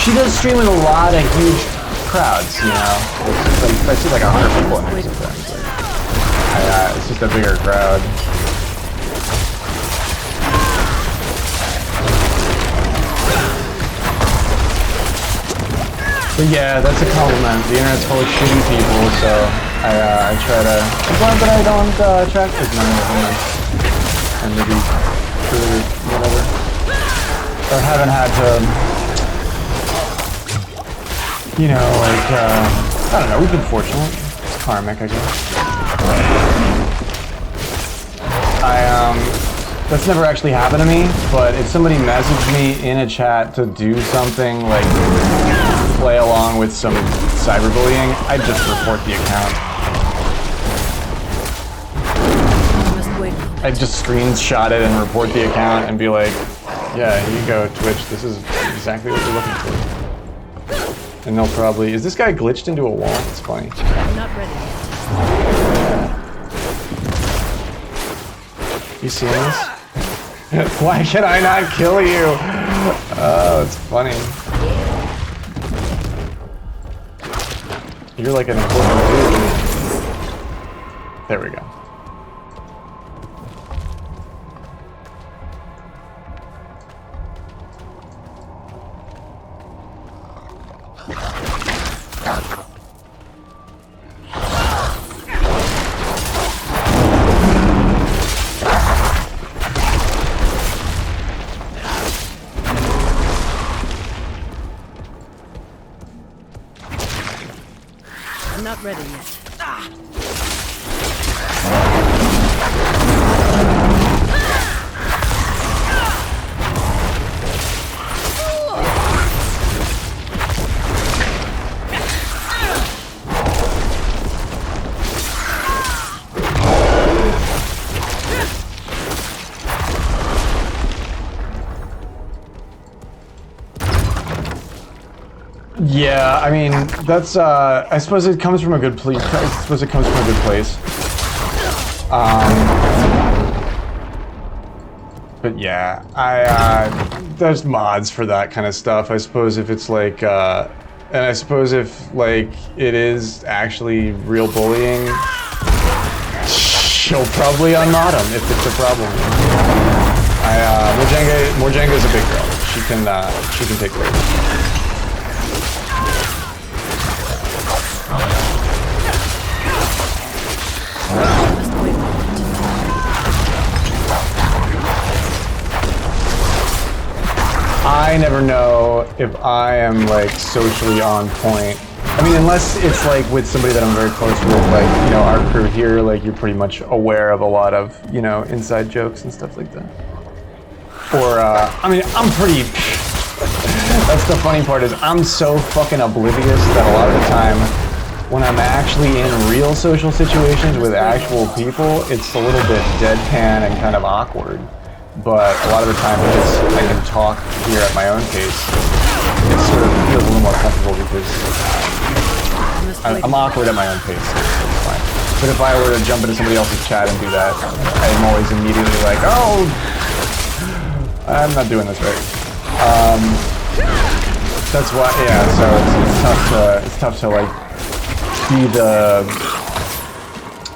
She does stream with a lot of huge crowds, you know. I see like 100 people in there sometimes. It's just a bigger crowd. But yeah, that's a compliment. The internet's full of shitty people, so I try to... I'm glad that I don't attract as many of them. or maybe good or whatever. Or haven't had to, you know, like, I don't know, we've been fortunate. It's karmic, I guess. That's never actually happened to me, but if somebody messaged me in a chat to do something, like, play along with some cyberbullying, I'd just report the account. I'd just screenshot it and report the account and be like, yeah, here you go, Twitch, this is exactly what you're looking for. And they'll probably... Is this guy glitched into a wall? It's funny. I'm not ready yet. You seeing this? Why can I not kill you? Oh, it's funny. You're like an important dude. There we go. I'm not ready yet. Yeah, I mean, that's, I suppose it comes from a good place. I suppose it comes from a good place. But yeah, there's mods for that kind of stuff. I suppose if it's like, and I suppose if, like, it is actually real bullying, she'll probably unmod him if it's a problem. Morjenga's a big girl. She can take care of it. I never know if I am, like, socially on point. I mean, unless it's, like, with somebody that I'm very close with, like, you know, our crew here, like, you're pretty much aware of a lot of, you know, inside jokes and stuff like that. Or, I mean, I'm pretty... That's the funny part, is I'm so fucking oblivious that a lot of the time, when I'm actually in real social situations with actual people, it's a little bit deadpan and kind of awkward. But a lot of the time, because I can talk here at my own pace, it sort of feels a little more comfortable because I'm awkward at my own pace, so it's fine. But if I were to jump into somebody else's chat and do that, I'm always immediately like, oh, I'm not doing this right. That's why, yeah. So it's tough to like be the.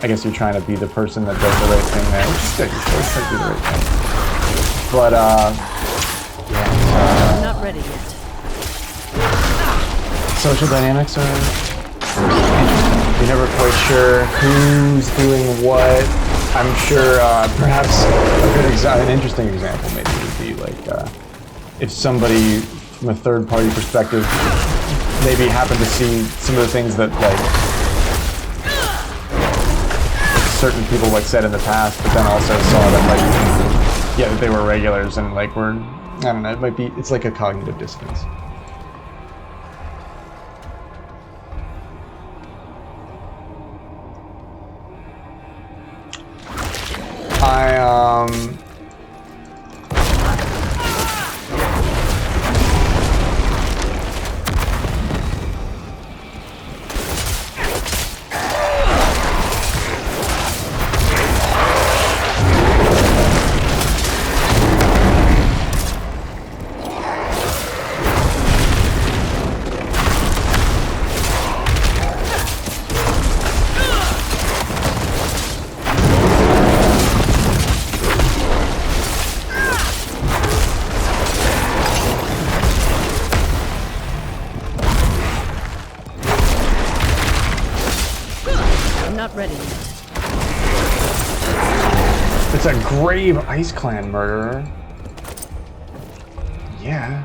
I guess you're trying to be the person that does the right thing there, which is good. You're always trying to do the right thing. But, I'm not ready yet. Social dynamics are interesting. You're never quite sure who's doing what. I'm sure, perhaps an interesting example maybe would be like, if somebody from a third-party perspective maybe happened to see some of the things that, like, certain people, like, said in the past, but then also saw that, like, yeah, that they were regulars and, like, were, I don't know, it's like a cognitive dissonance. I'm not ready yet. It's a grave Ice Clan murderer. Yeah.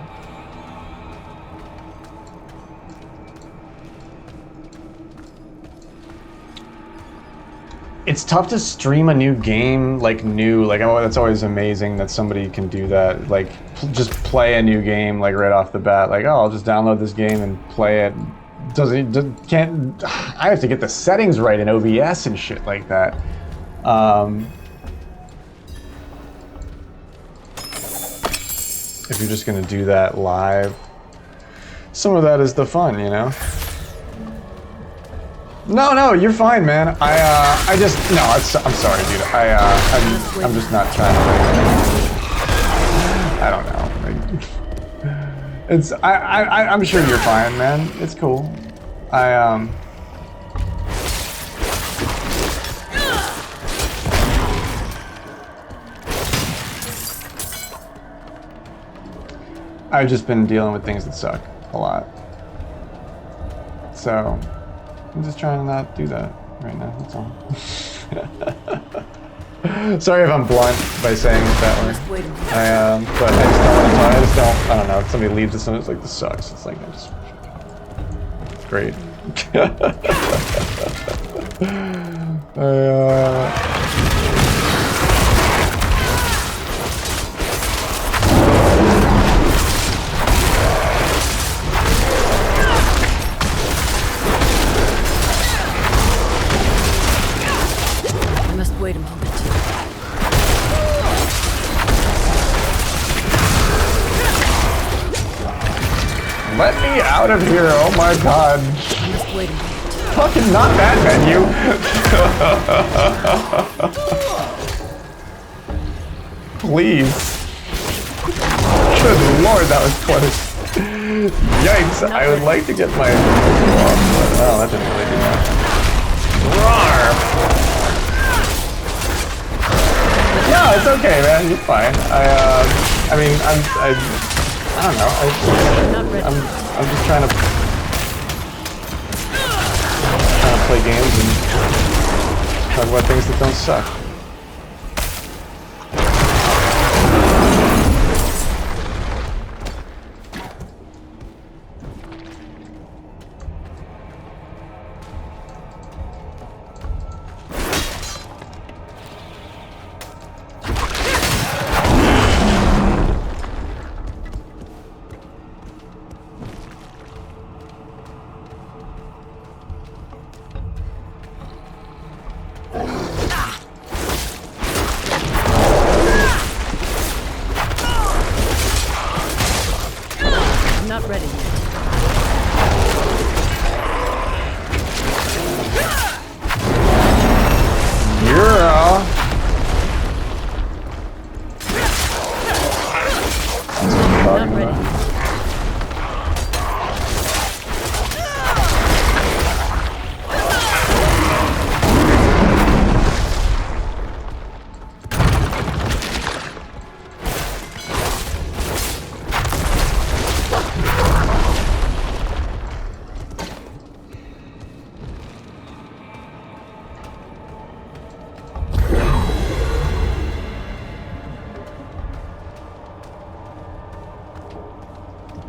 It's tough to stream a new game, like oh, that's always amazing that somebody can do that. Like, just play a new game, like, right off the bat. Like, oh, I'll just download this game and play it. I have to get the settings right in OBS and shit like that. If you're just gonna do that live. Some of that is the fun, you know? No, you're fine, man. I'm sorry, dude. I'm just not trying to. I don't know. I'm sure you're fine, man. It's cool. I've just been dealing with things that suck a lot. So. I'm just trying to not do that right now, that's all. Sorry if I'm blunt by saying it that way. But I don't know, if somebody leaves us and it's like, this sucks. It's like, it's great. Wait a moment. Let me out of here, oh my god. Just wait a minute. Fucking not that menu. Please. Good lord, that was close. Yikes, I would like to get my... Oh, that didn't really do that. Roar! No, it's okay, man. You're fine. I don't know. I'm just trying to play games and talk about things that don't suck.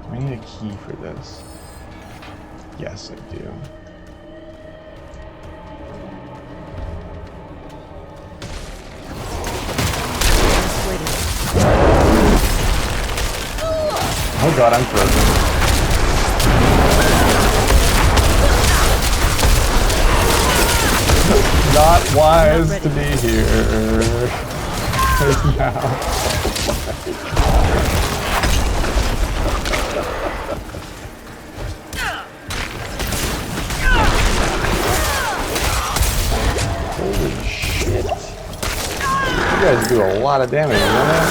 I need a key for this. Yes, I do. Oh god, I'm frozen. Not wise to be here. Right now. Holy shit. You guys do a lot of damage, you know that?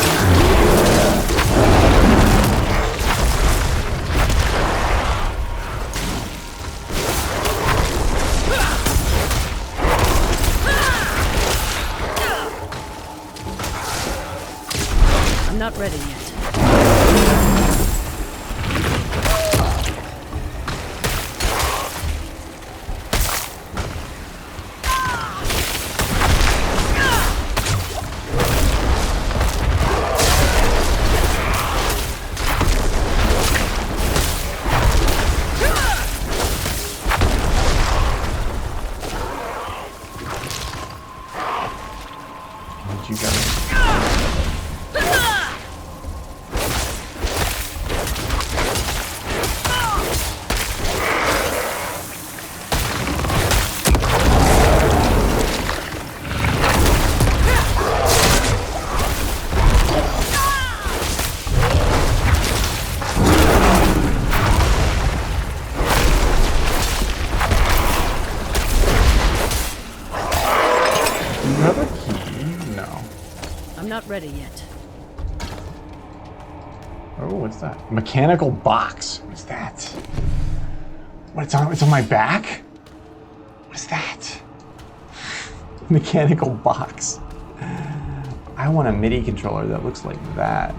I'm not ready yet. I'm not ready yet. Oh, what's that? Mechanical box. What's that? What, it's on my back? What is that? Mechanical box. I want a MIDI controller that looks like that.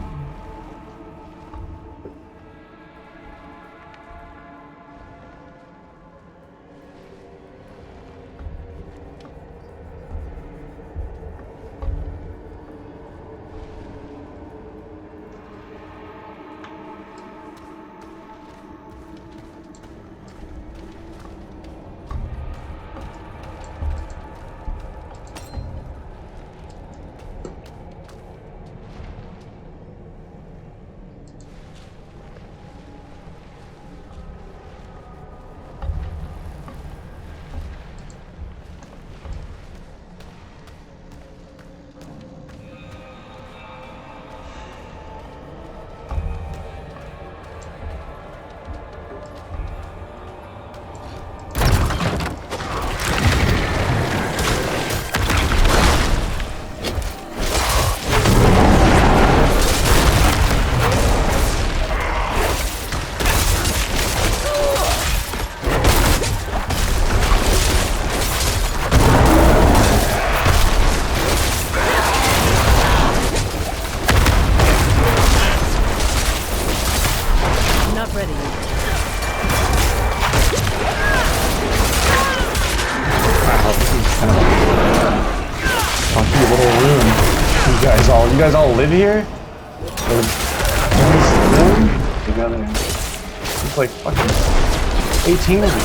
You guys all live here? In this room together? It's like fucking 18 of you.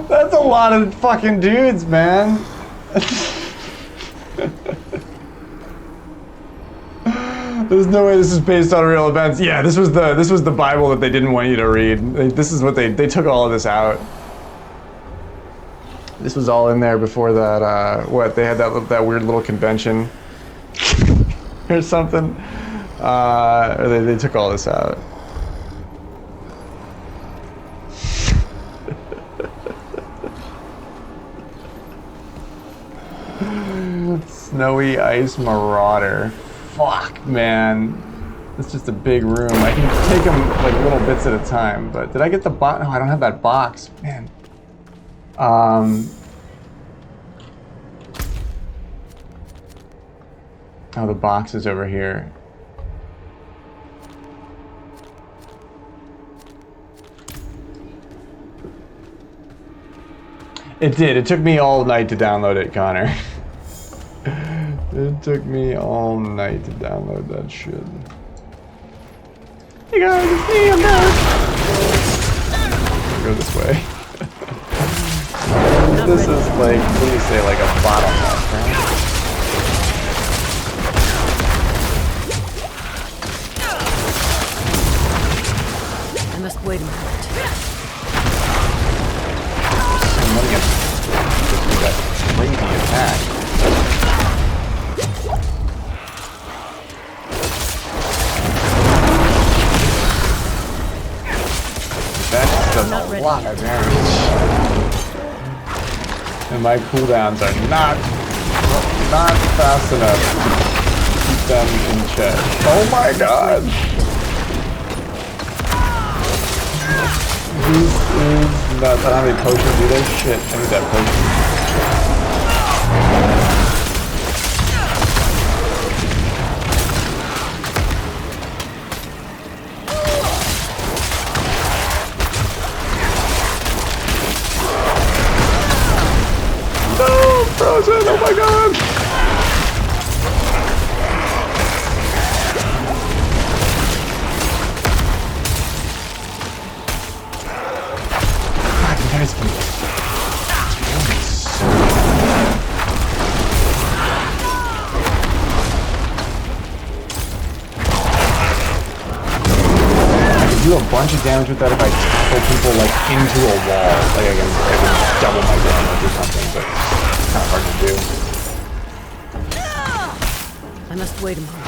That's a lot of fucking dudes, man. There's no way this is based on real events. Yeah, this was the Bible that they didn't want you to read. This is what they took all of this out. This was all in there before that. What they had that weird little convention or something. Or they took all this out. Snowy Ice Marauder. Fuck, man. It's just a big room. I can take them like little bits at a time, but did I get the box? No, I don't have that box. Man. Oh, the box is over here. It did. It took me all night to download it, Connor. It took me all night to download that shit. Hey guys, it's me, I'm back. Go this way. This is like, what do you say, like a bottleneck, right? I must wait a minute. Somebody gets that crazy attack. That does a lot of damage. And my cooldowns are not fast enough to keep them in check. Oh my god! This is nuts. I don't have any potions either. Shit, I need that potion. frozen! Oh my god! God, you guys can... Do a bunch of damage with that if I tackle people like into a wall. Like I can double my damage or something, but it's kind of hard to do. I must wait a moment.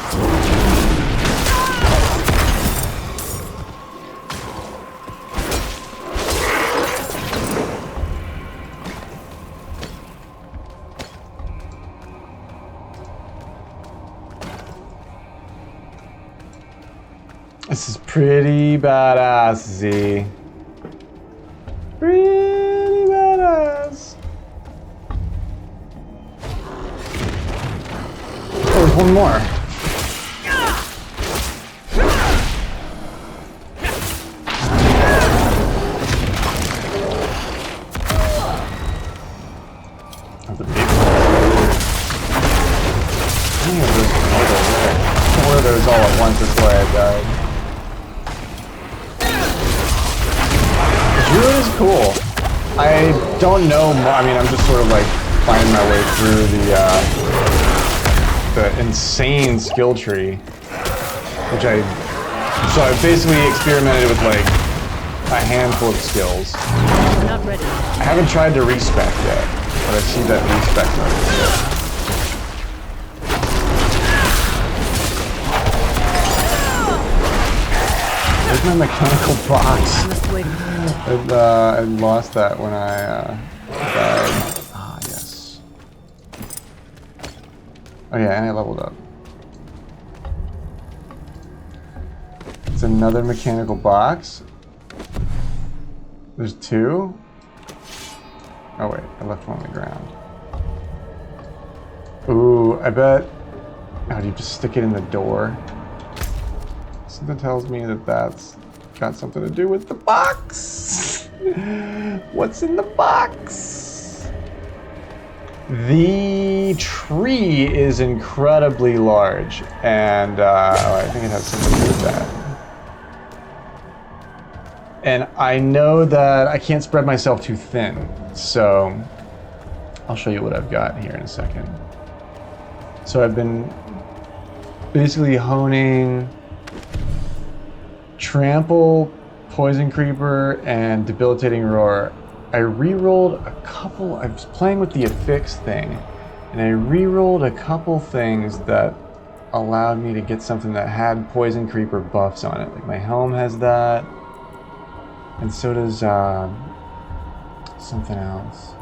This is pretty badass, Z. Pretty badass. Oh, there's one more. That's a big one. Four of those all at once, that's why I died. Druid is cool. I don't know. I mean, I'm just sort of like finding my way through the insane skill tree, which so I basically experimented with like a handful of skills. Not ready. I haven't tried to respec yet, but I see that respec button. Where's my mechanical box? I must wait a moment. I lost that when I died. Ah, yes. Oh yeah, and I leveled up. It's another mechanical box. There's two. Oh wait, I left one on the ground. Ooh, I bet... Oh, do you just stick it in the door? Something tells me that that's got something to do with the box. What's in the box? The tree is incredibly large, and I think it has something to do with that. And I know that I can't spread myself too thin, so I'll show you what I've got here in a second. So I've been basically honing Trample, Poison Creeper, and Debilitating Roar. I re-rolled a couple, I was playing with the affix thing, and I re-rolled a couple things that allowed me to get something that had Poison Creeper buffs on it. Like my helm has that, and so does something else.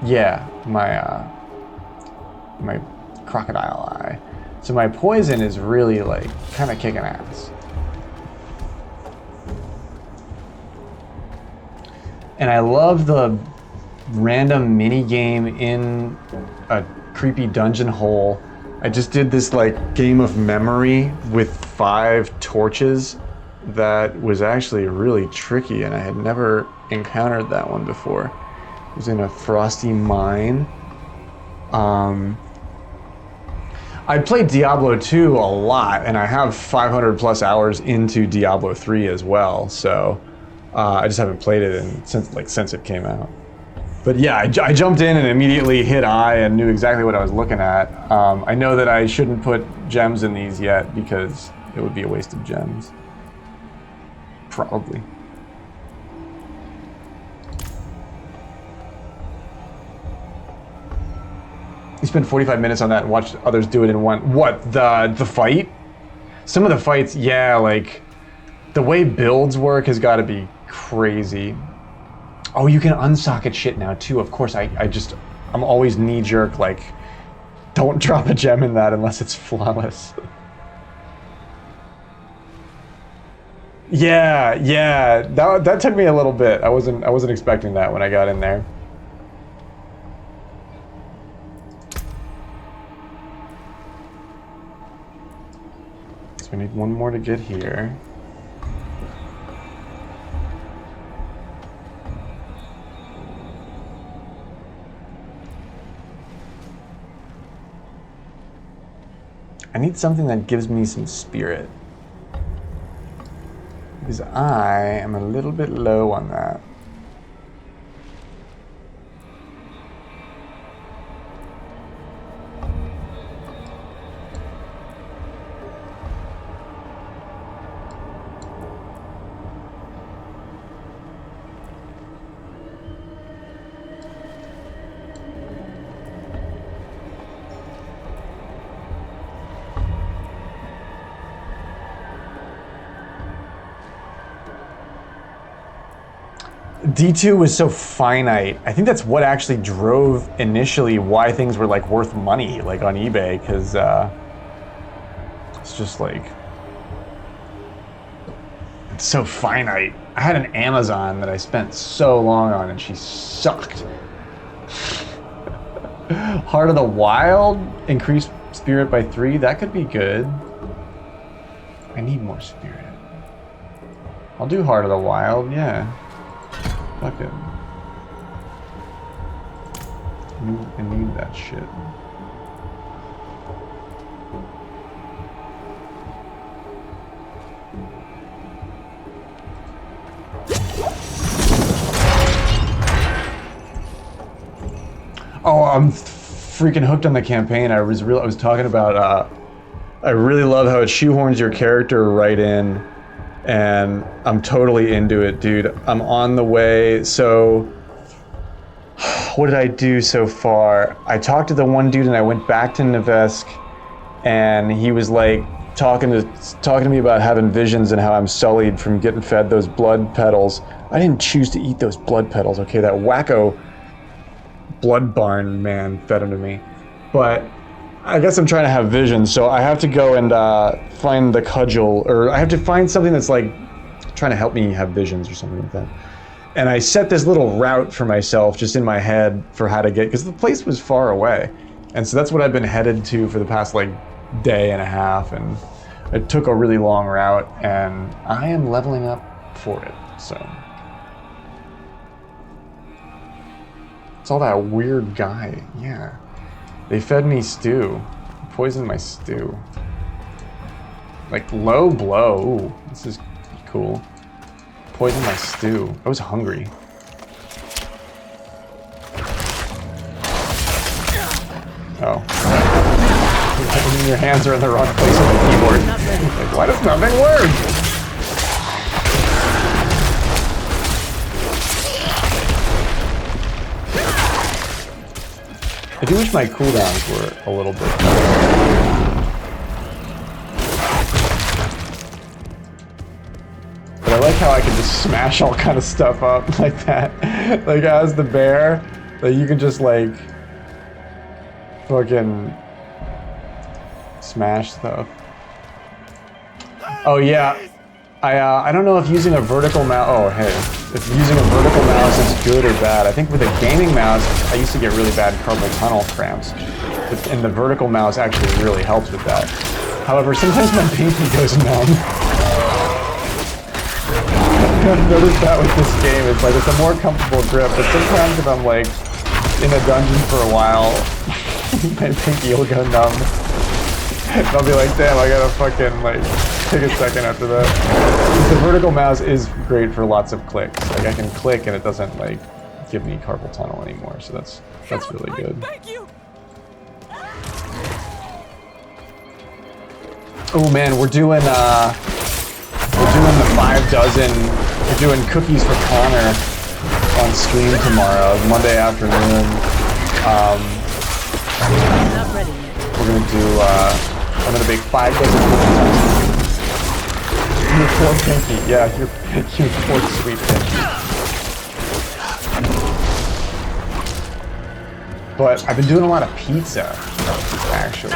Yeah, my Crocodile Eye. So my poison is really like kind of kicking ass. And I love the random mini game in a creepy dungeon hole. I just did this like game of memory with 5 torches that was actually really tricky, and I had never encountered that one before. It was in a frosty mine. I played Diablo 2 a lot, and I have 500 plus hours into Diablo 3 as well, so I just haven't played it since it came out. But yeah, I jumped in and immediately hit I and knew exactly what I was looking at. I know that I shouldn't put gems in these yet because it would be a waste of gems. Probably. You spend 45 minutes on that and watch others do it in one. What, the fight? Some of the fights, yeah, like the way builds work has got to be crazy. Oh, you can unsocket shit now too. Of course, I'm always knee-jerk, like, don't drop a gem in that unless it's flawless. Yeah, that took me a little bit. I wasn't expecting that when I got in there. So we need one more to get here. I need something that gives me some spirit. Because I am a little bit low on that. D2 was so finite. I think that's what actually drove initially why things were like worth money, like on eBay, because it's just like, it's so finite. I had an Amazon that I spent so long on and she sucked. Heart of the Wild, increased spirit by 3, that could be good. I need more spirit. I'll do Heart of the Wild, yeah. Fuck it. I need that shit. Oh, I'm freaking hooked on the campaign. I was talking about. I really love how it shoehorns your character right in. And I'm totally into it, dude. I'm on the way. So, what did I do so far? I talked to the one dude and I went back to Nevesk, and he was like talking to me about having visions and how I'm sullied from getting fed those blood petals. I didn't choose to eat those blood petals, okay? That wacko blood barn man fed them to me. But I guess I'm trying to have visions, so I have to go and find the cudgel, or I have to find something that's like trying to help me have visions or something like that. And I set this little route for myself just in my head for how to get, because the place was far away. And so that's what I've been headed to for the past like day and a half, and it took a really long route, and I am leveling up for it, so. It's all that weird guy, yeah. They fed me stew. Poisoned my stew. Like low blow. Ooh, this is cool. Poisoned my stew. I was hungry. Oh. Your hands are in the wrong place on the keyboard. Like, why does nothing work? I do wish my cooldowns were a little bit better. But I like how I can just smash all kind of stuff up like that. Like as the bear, that you can just like fucking smash stuff. Oh yeah, I don't know if using a vertical mouse. Oh hey, if using a vertical mouse is good or bad. I think with a gaming mouse, I used to get really bad carpal tunnel cramps, and the vertical mouse actually really helps with that. However, sometimes my pinky goes numb. I've noticed that with this game. It's like it's a more comfortable grip, but sometimes if I'm like in a dungeon for a while, my pinky will go numb. And I'll be like, damn, I gotta fucking like take a second after that. The vertical mouse is great for lots of clicks. Like I can click and it doesn't like give me carpal tunnel anymore, so that's really good. Thank you. Oh man, we're doing the 5 dozen. We're doing cookies for Connor on stream tomorrow, Monday afternoon. Not ready yet. We're gonna do. I'm gonna bake 5 dozen cookies. Your poor pinky, yeah, your poor sweet pinky. But I've been doing a lot of pizza, actually.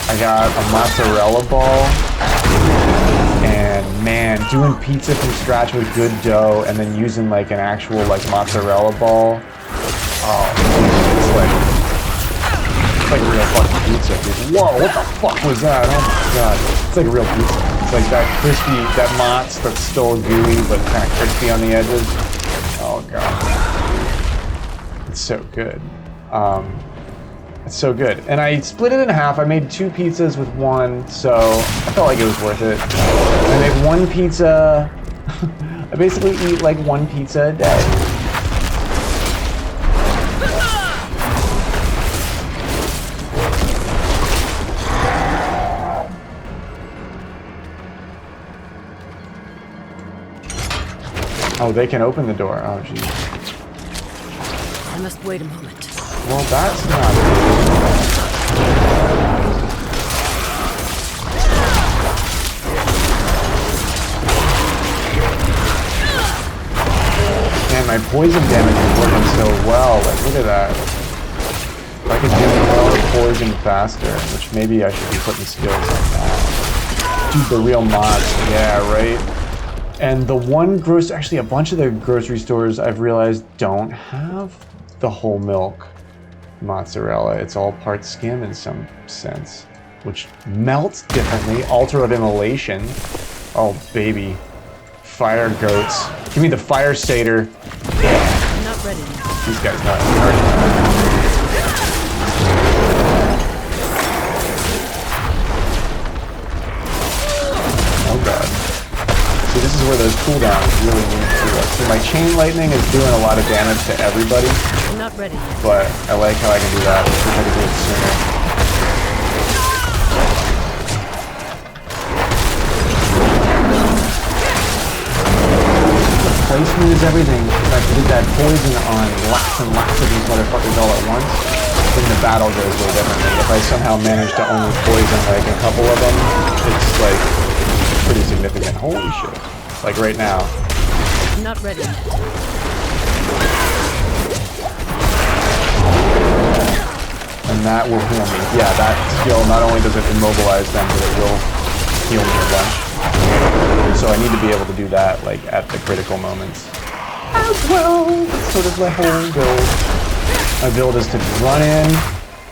I got a mozzarella ball, and man, doing pizza from scratch with good dough, and then using like an actual like mozzarella ball. Oh, it's like real fucking pizza, dude. Whoa, what the fuck was that? Oh my god. It's like real pizza. It's like that crispy, that mozz that's still gooey, but kind of crispy on the edges. Oh god. It's so good. It's so good. And I split it in half. I made 2 pizzas with one, so I felt like it was worth it. I made 1 pizza. I basically eat like 1 pizza a day. Oh, they can open the door. Oh, jeez. I must wait a moment. Well, that's not good. Man, my poison damage is working so well. Like, look at that. If I could do more poison faster, which maybe I should be putting skills on that. Dude, the real mods. Yeah, right? And the one actually a bunch of the grocery stores I've realized don't have the whole milk mozzarella. It's all part skim in some sense, which melts differently. Altar of immolation. Oh, baby. Fire goats. Give me the fire satyr. I'm not ready yet. These guys not already. Oh god. See, this is where those cooldowns really need to see, my chain lightning is doing a lot of damage to everybody. I'm not ready yet. But I like how I can do that. I wish I could do it sooner. The placement is everything. If I did that poison on lots and lots of these motherfuckers all at once, then the battle goes way differently. If I somehow manage to only poison like a couple of them, it's like pretty significant. Holy shit. Like right now. I'm not ready yet. And that will heal me. Yeah, that skill, not only does it immobilize them, but it will heal me a bunch. So I need to be able to do that, like, at the critical moments. As well! That's sort of my whole build. My build is to run in,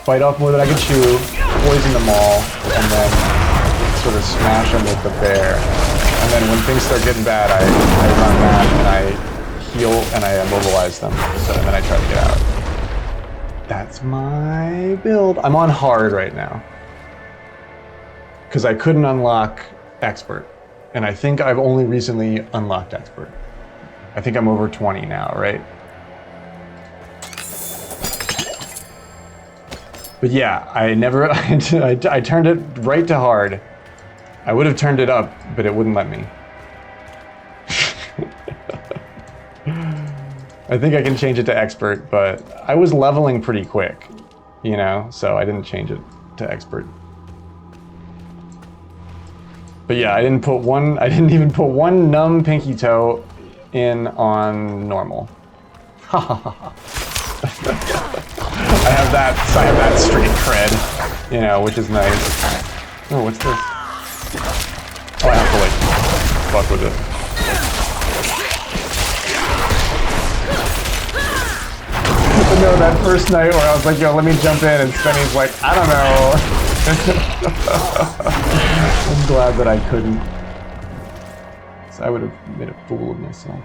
bite off more than I can chew, poison them all, and then sort of smash them with the bear. And then when things start getting bad, I run that, and I heal, and I immobilize them. So, and then I try to get out. That's my build. I'm on hard right now. Because I couldn't unlock expert. And I think I've only recently unlocked expert. I think I'm over 20 now, right? But yeah, I never, I turned it right to hard. I would have turned it up, but it wouldn't let me. I think I can change it to expert, but I was leveling pretty quick, you know, so I didn't change it to expert. But yeah, I didn't even put one numb pinky toe in on normal. I have that street cred, you know, which is nice. Oh, what's this? Oh, I have to like fuck with it. But no, that first night where I was like, yo, let me jump in, and Spenny's like, I don't know. I'm glad that I couldn't. So I would have made a fool of myself.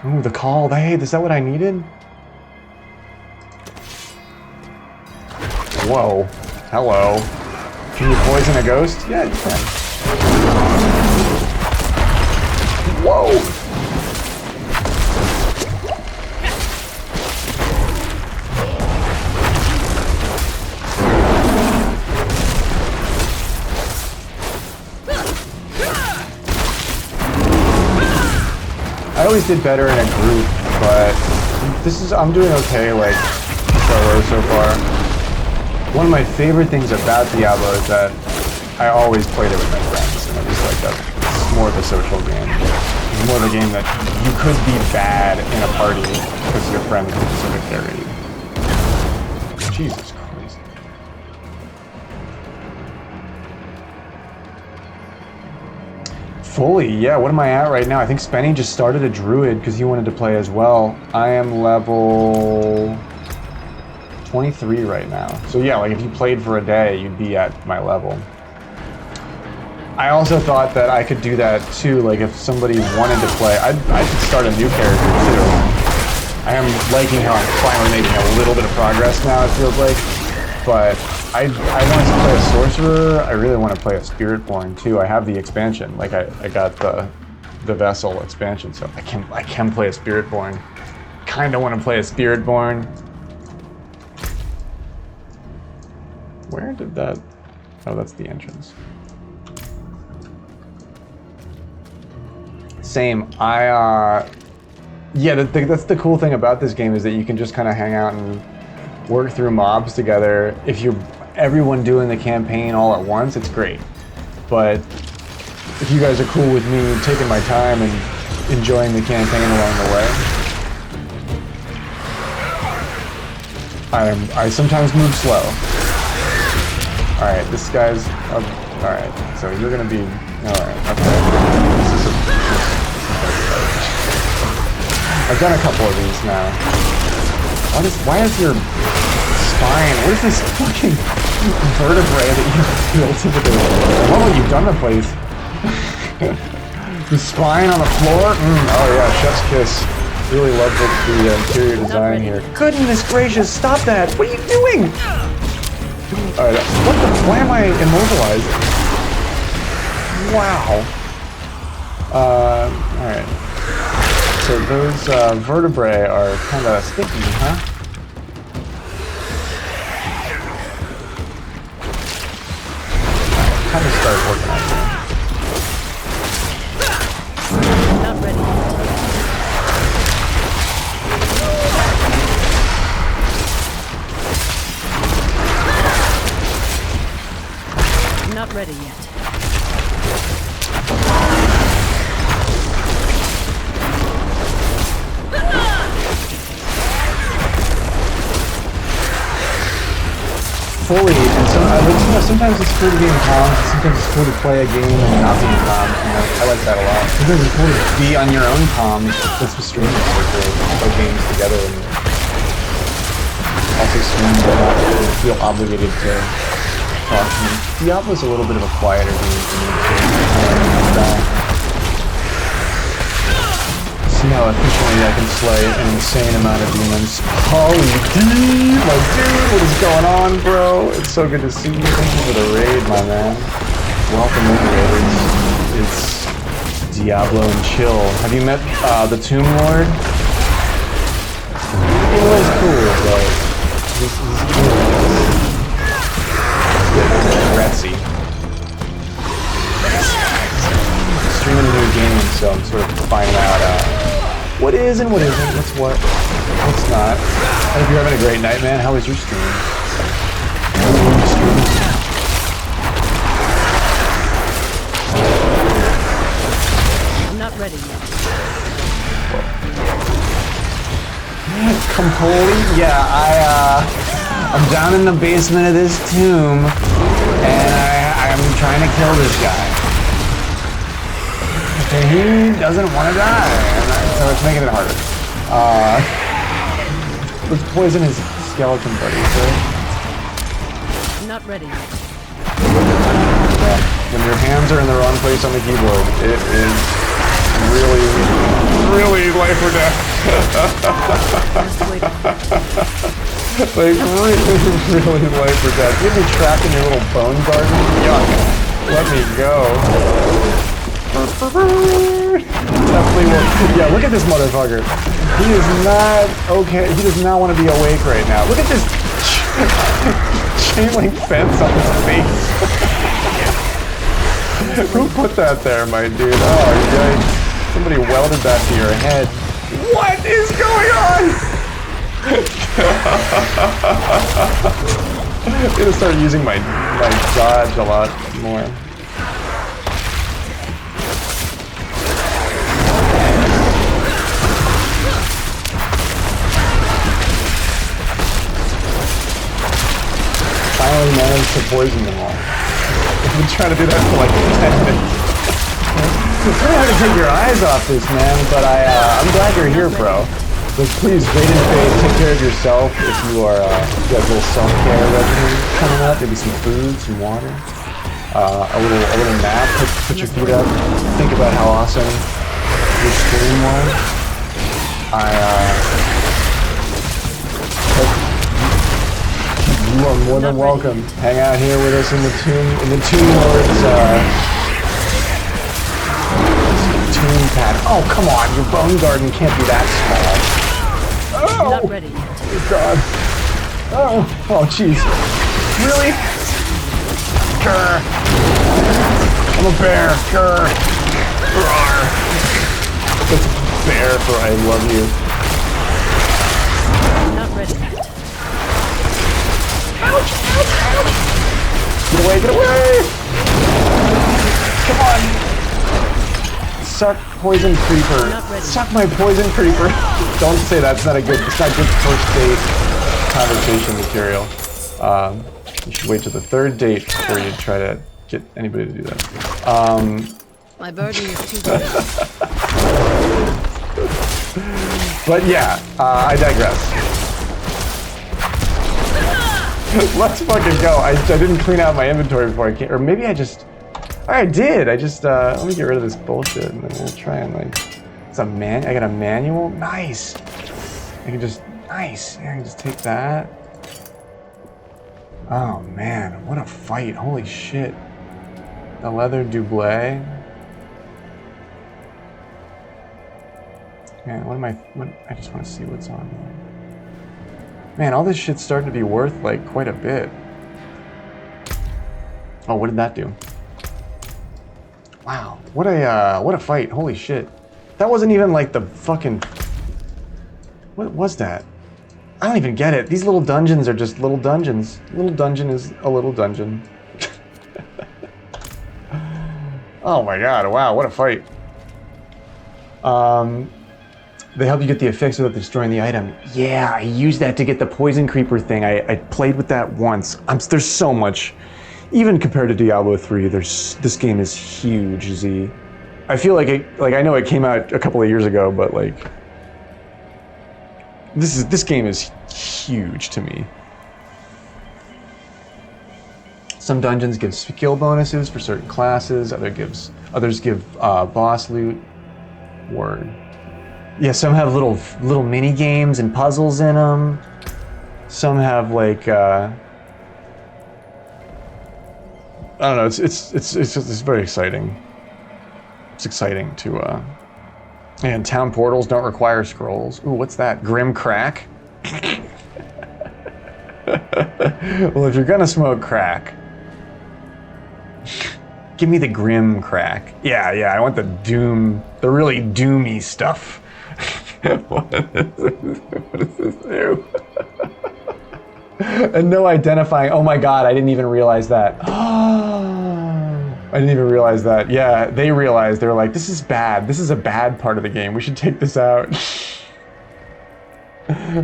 Ooh, the call. Hey, is that what I needed? Whoa. Hello. Can you poison a ghost? Yeah, you can. Whoa! I always did better in a group, but I'm doing okay, like, solo so far. One of my favorite things about Diablo is that I always played it with my friends, and it was like it's more of a social game. It's more of a game that you could be bad in a party because your friends would sort of carry you. Jesus Christ. Fully, yeah, what am I at right now? I think Spenny just started a druid because he wanted to play as well. I am level 23 right now. So yeah, like if you played for a day, you'd be at my level. I also thought that I could do that too, like if somebody wanted to play, I could start a new character too. I am liking how I'm finally making a little bit of progress now, it feels like. But I want to play a sorcerer. I really want to play a spiritborn too. I have the expansion. Like I got the vessel expansion, so I can play a spiritborn. Kind of want to play a spiritborn. Where did that? Oh, that's the entrance. Same. Yeah, that's the cool thing about this game is that you can just kind of hang out and work through mobs together. If you're everyone doing the campaign all at once, it's great. But if you guys are cool with me taking my time and enjoying the campaign along the way, I sometimes move slow. All right, this guy's all right. So you're gonna be all right. Okay. I've done a couple of these now. Why is your spine? What is this fucking vertebrae that you built into the? I love what you've done the place. The spine on the floor. Oh yeah, chef's kiss. Really love the interior design here. Goodness gracious! Stop that! What are you doing? All right. Why am I immobilized? Wow. All right. So those vertebrae are kind of sticky, huh? Time to start working on I'm not ready yet. I'm not ready yet. fully, and sometimes it's cool to be in comms, sometimes it's cool to play a game and not be in comms, you know, I like that a lot. Sometimes it's cool to be on your own comms, that's what streaming is so great, play games together and also stream but not feel obligated to talk to me. Diablo's a little bit of a quieter game for me too. See how efficiently I can slay an insane amount of demons. Holy dude! Like, dude, what is going on, bro? It's so good to see you. Thank you for the raid, my man. Welcome in, raiders. It's Diablo and Chill. Have you met the Tomb Lord? It was cool, but this is Retsy. Streaming a new game, so I'm sort of finding out what is and what isn't, what's not. I hope you're having a great night, man. How was your stream? I'm not ready yet. Complete? Yeah, I'm down in the basement of this tomb, and I'm trying to kill this guy. And he doesn't want to die, so it's making it harder. Let's poison his skeleton buddies, right? I'm not ready yet. Yeah. When your hands are in the wrong place on the keyboard, it is really, really life or death. Like, really life or death. You have me trapped in your little bone garden? Yuck. Let me go. Definitely will. Yeah, look at this motherfucker. He is not okay. He does not want to be awake right now. Look at this chain link fence on his face. Who put that there, my dude? Oh, yikes. Somebody welded that to your head. What is going on? I'm gonna start using my dodge a lot more. Finally managed to poison them all. I've been trying to do that for like 10 minutes. It's really hard to take your eyes off this, man, but I'm glad you're here, bro. So please, rate and fade, take care of yourself if you are, you have a little self-care regimen coming up, maybe some food, some water, a little nap, put your feet up, think about how awesome your stream was. You are more than welcome. Hang out here with us in the Tomb Lord's tomb pad. Oh, come on, your bone garden can't be that small. Oh, Not ready yet. oh God. Oh, jeez. Really? Grr. I'm a bear. Grr. Roar. That's a bear for I love you. Not ready yet. Ouch, ouch, ouch. Get away, get away! Come on. Suck poison creeper. Suck my poison creeper. Don't say that. It's not good first date conversation material. You should wait till the third date before you try to get anybody to do that. My burden is too great. But yeah, I digress. Let's fucking go. I didn't clean out my inventory before I came, or maybe I did. I just, let me get rid of this bullshit and then we'll try and like, I got a manual? Nice. I can just, nice. Yeah, I can just take that. Oh man, what a fight. Holy shit. The leather doublé. Man, I just want to see what's on there. Man, all this shit's starting to be worth, like, quite a bit. Oh, what did that do? Wow, what a fight, holy shit. That wasn't even, like, the fucking... What was that? I don't even get it. These little dungeons are just little dungeons. Little dungeon is a little dungeon. Oh my god, wow, what a fight. They help you get the effects without destroying the item. Yeah, I used that to get the poison creeper thing. I played with that once. There's so much. Even compared to Diablo 3, this game is huge, Z. I feel like I know it came out a couple of years ago, but like this game is huge to me. Some dungeons give skill bonuses for certain classes, others give boss loot. Word. Yeah, some have little mini games and puzzles in them. Some have like I don't know. It's very exciting. It's exciting to and town portals don't require scrolls. Ooh, what's that? Grim crack. Well, if you're gonna smoke crack, give me the grim crack. Yeah, I want the really doomy stuff. What does this do? And no identifying. Oh my god, I didn't even realize that. I didn't even realize that. Yeah, they realized. They were like, this is bad. This is a bad part of the game. We should take this out.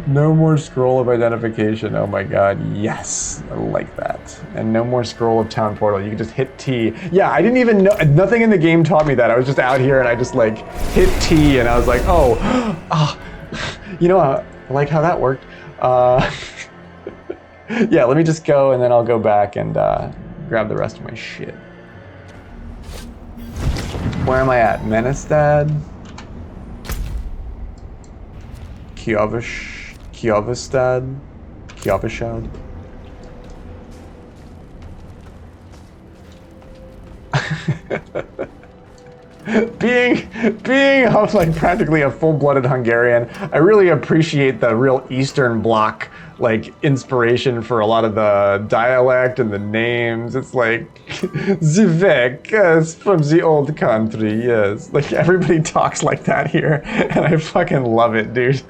No more scroll of identification. Oh my god, yes. I like that. And no more scroll of town portal. You can just hit T. Yeah, I didn't even know. Nothing in the game taught me that. I was just out here and I just like hit T and I was like, oh, you know, I like how that worked. Yeah, let me just go and then I'll go back and grab the rest of my shit. Where am I at? Menestad? Kiovistad? Kiovishad? Being like practically a full-blooded Hungarian, I really appreciate the real Eastern Bloc like inspiration for a lot of the dialect and the names. It's like Zivek from the old country, yes. Like everybody talks like that here, and I fucking love it, dude.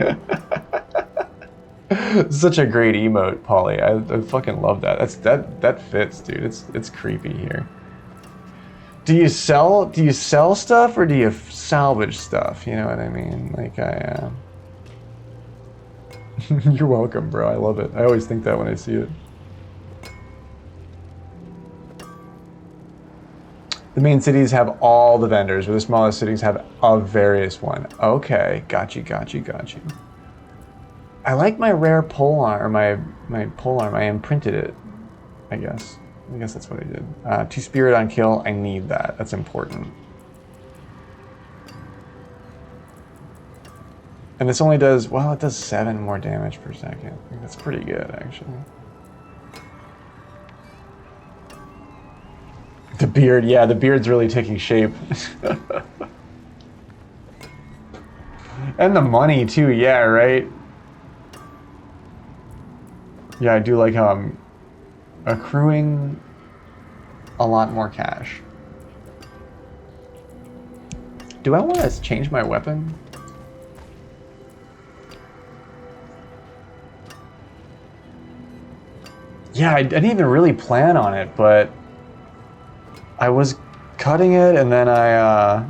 Such a great emote, Polly. I fucking love that. That fits, dude. It's creepy here. Do you sell stuff or do you salvage stuff? You know what I mean? Like You're welcome, bro. I love it. I always think that when I see it. The main cities have all the vendors, where the smallest cities have a various one. Okay, got you. I like my rare polearm, my polearm. I imprinted it, I guess. I guess that's what I did. 2 spirit on kill. I need that. That's important. And this only does, well, it does 7 more damage per second. I think that's pretty good, actually. The beard, yeah, the beard's really taking shape. And the money, too, yeah, right? Yeah, I do like how I'm accruing a lot more cash. Do I want to change my weapon? Yeah, I didn't even really plan on it, but I was cutting it, and then I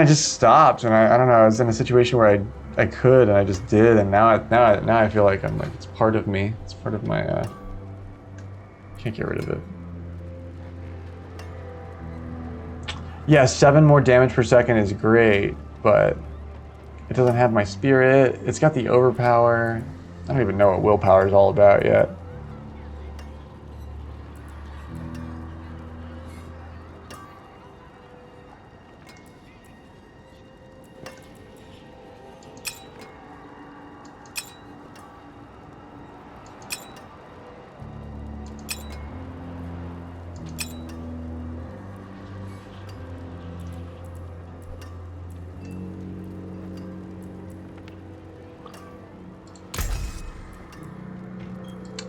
just stopped, and I don't know. I was in a situation where I could, and I just did, and now I feel like I'm like it's part of me. It's part of my. Can't get rid of it. Yeah, 7 more damage per second is great, but it doesn't have my spirit. It's got the overpower. I don't even know what willpower is all about yet.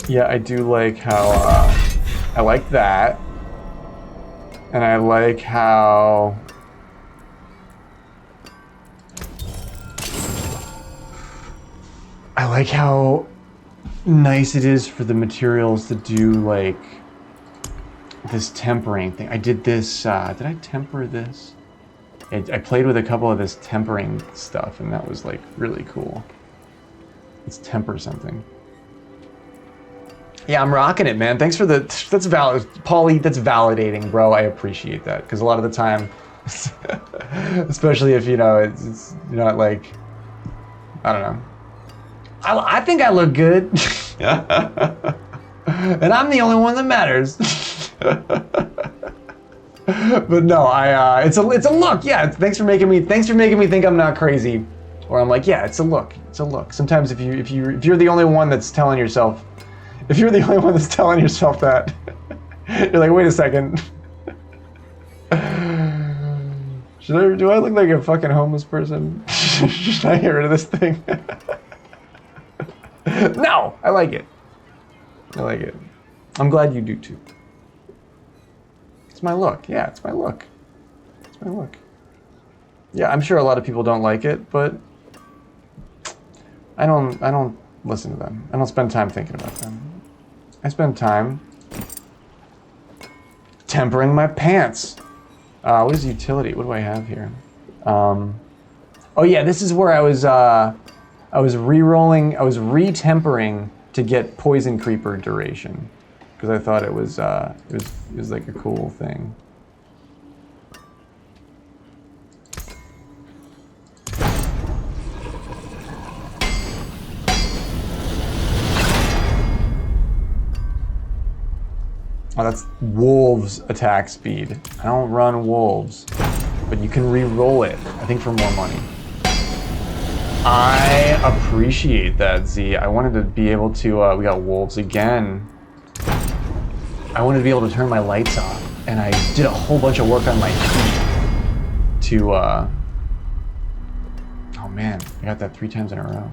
Yeah, I do like how, I like that. And I like how... I like how nice it is for the materials to do, like, this tempering thing. I did this, did I temper this? I played with a couple of this tempering stuff, and that was, like, really cool. Let's temper something. Yeah, I'm rocking it, man. Thanks for the... That's valid. Paulie, that's validating, bro. I appreciate that. Because a lot of the time, especially if, you know, it's you're not like... I don't know. I think I look good. And I'm the only one that matters. But no, it's a look. Yeah, thanks for making me think I'm not crazy. Or I'm like, yeah, it's a look. It's a look. Sometimes if you're the only one that's telling yourself... If you're the only one that's telling yourself that, you're like, wait a second. Do I look like a fucking homeless person? Should I get rid of this thing? No, I like it. I like it. I'm glad you do too. It's my look. Yeah, it's my look. It's my look. Yeah, I'm sure a lot of people don't like it, but I don't listen to them. I don't spend time thinking about them. I spend time tempering my pants. What is utility? What do I have here? Oh yeah, this is where I was re-rolling. I was re-tempering to get poison creeper duration because I thought it was like a cool thing. Oh, that's wolves attack speed. I don't run wolves, but you can re-roll it, I think for more money. I appreciate that, Z. I wanted to be able to, we got wolves again. I wanted to be able to turn my lights off, and I did a whole bunch of work on my feet to, oh man, I got that 3 times in a row.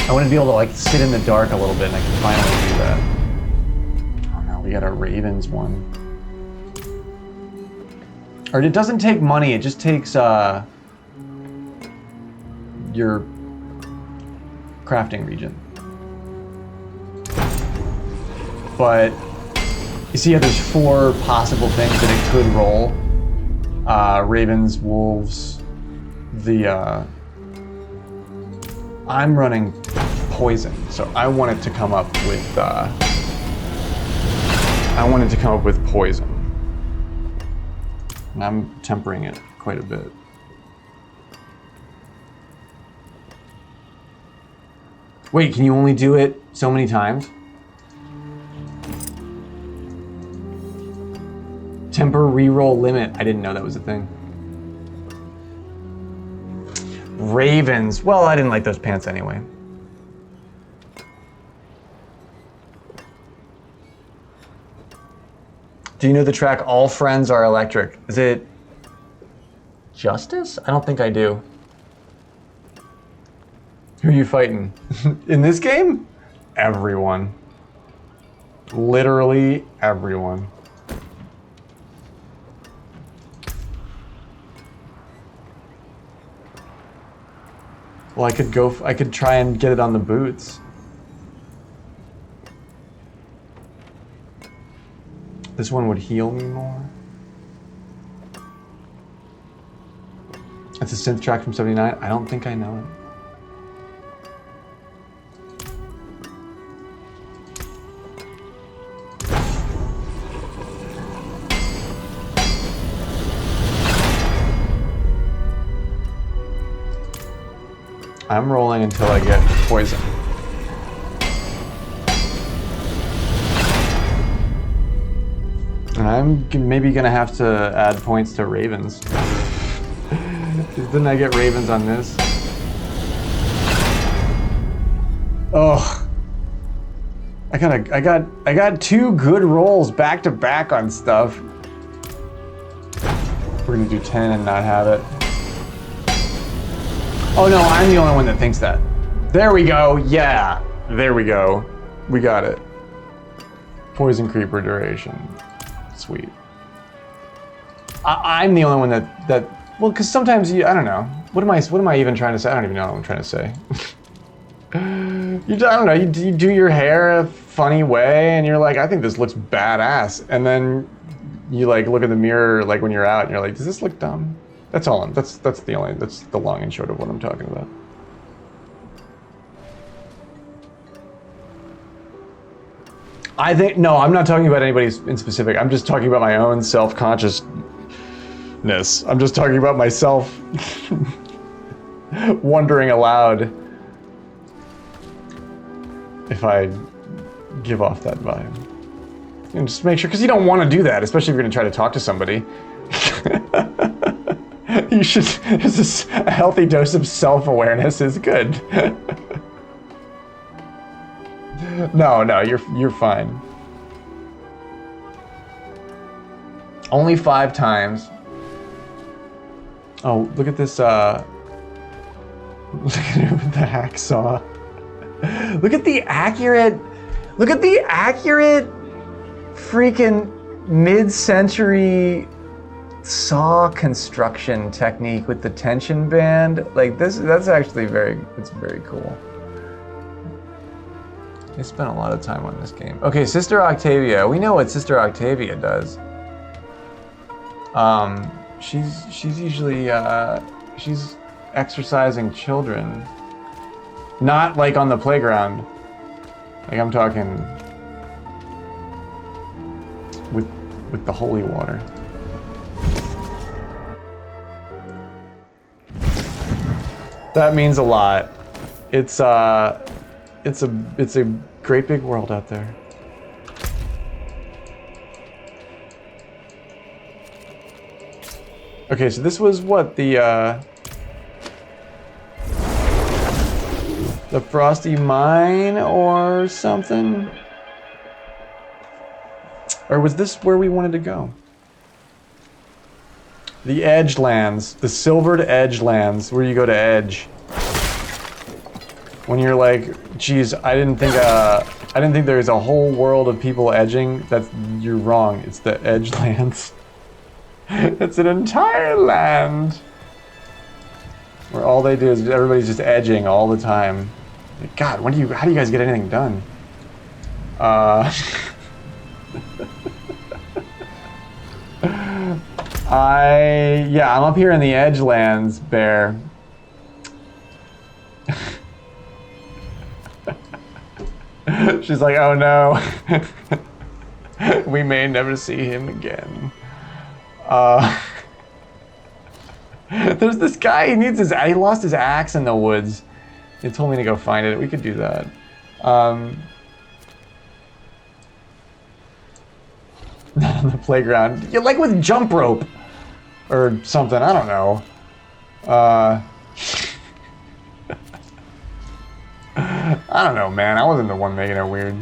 I want to be able to like sit in the dark a little bit, and I can finally do that. Oh no, we got a Ravens one. Or it doesn't take money, it just takes your crafting region. But you see how there's 4 possible things that it could roll. Ravens, wolves, the I'm running poison, so I wanted to come up with poison. And I'm tempering it quite a bit. Wait, can you only do it so many times? temper reroll limit. I didn't know that was a thing. Ravens. Well, I didn't like those pants anyway. Do you know the track All Friends Are Electric? Is it Justice? I don't think I do. Who are you fighting? In this game? Everyone. Literally everyone. Well, I could try and get it on the boots. This one would heal me more. It's a synth track from '79. I don't think I know it. I'm rolling until I get poison. And I'm maybe gonna have to add points to Ravens. Didn't I get Ravens on this? Oh. I got 2 good rolls back to back on stuff. We're gonna do 10 and not have it. Oh no, I'm the only one that thinks that. There we go, yeah. There we go. We got it. Poison creeper duration. Sweet. I'm the only one that well, because sometimes I don't know. What am I even trying to say? I don't even know what I'm trying to say. I don't know, you do your hair a funny way and you're like, I think this looks badass. And then you like look in the mirror like when you're out and you're like, does this look dumb? That's the long and short of what I'm talking about. No, I'm not talking about anybody in specific. I'm just talking about my own self-consciousness. I'm just talking about myself wondering aloud if I give off that vibe. And just make sure, because you don't want to do that, especially if you're going to try to talk to somebody. You should, a healthy dose of self-awareness is good. No, you're fine. Only 5 times. Oh, look at this, look at it with the hacksaw. Look at the accurate freaking mid-century saw construction technique with the tension band. Like that's actually it's very cool. They spent a lot of time on this game. Okay, Sister Octavia. We know what Sister Octavia does. She's usually she's exercising children. Not like on the playground. Like I'm talking with the holy water. That means a lot. It's a great big world out there. Okay, so this was what the Frosty Mine or something? Or was this where we wanted to go? The Edgelands, the Silvered Edgelands, where you go to edge. When you're like, geez, I didn't think there's a whole world of people edging. You're wrong. It's the Edgelands. It's an entire land where all they do is everybody's just edging all the time. God, how do you guys get anything done? I'm up here in the Edgelands, Bear. She's like, oh no. We may never see him again. There's this guy, he lost his axe in the woods. He told me to go find it. We could do that. Not on the playground. You like with jump rope or something. I don't know. I don't know, man. I wasn't the one making it weird.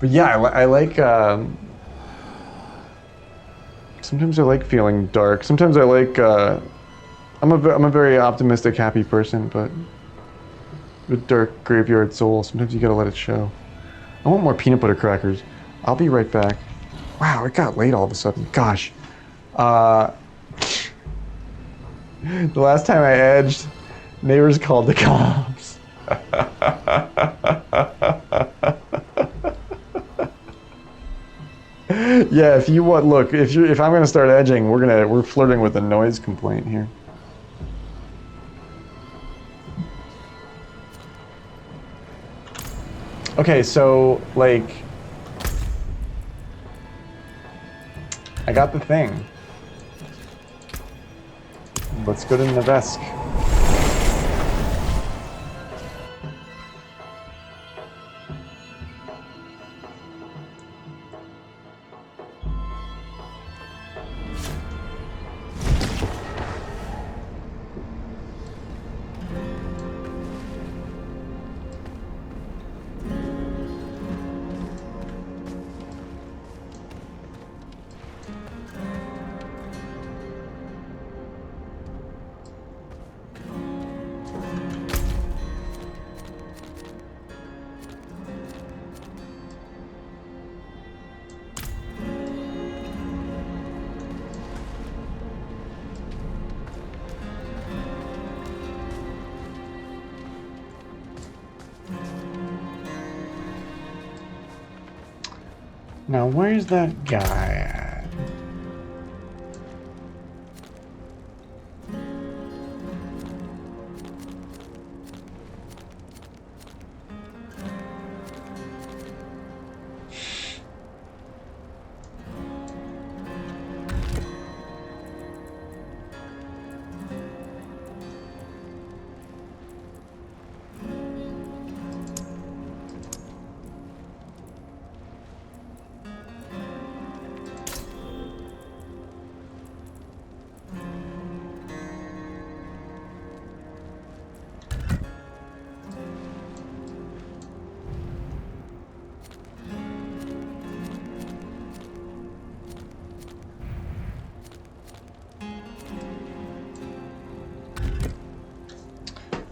But yeah, I like. Sometimes I like feeling dark. Sometimes I like. I'm a very optimistic, happy person, but with dark graveyard soul, sometimes you gotta let it show. I want more peanut butter crackers. I'll be right back. Wow, it got late all of a sudden. Gosh. The last time I edged, neighbors called the cops. Yeah, if you want, look, if I'm gonna start edging, we're flirting with a noise complaint here. Okay, so like, I got the thing. Let's go to Nevesk. Now, where's that guy at?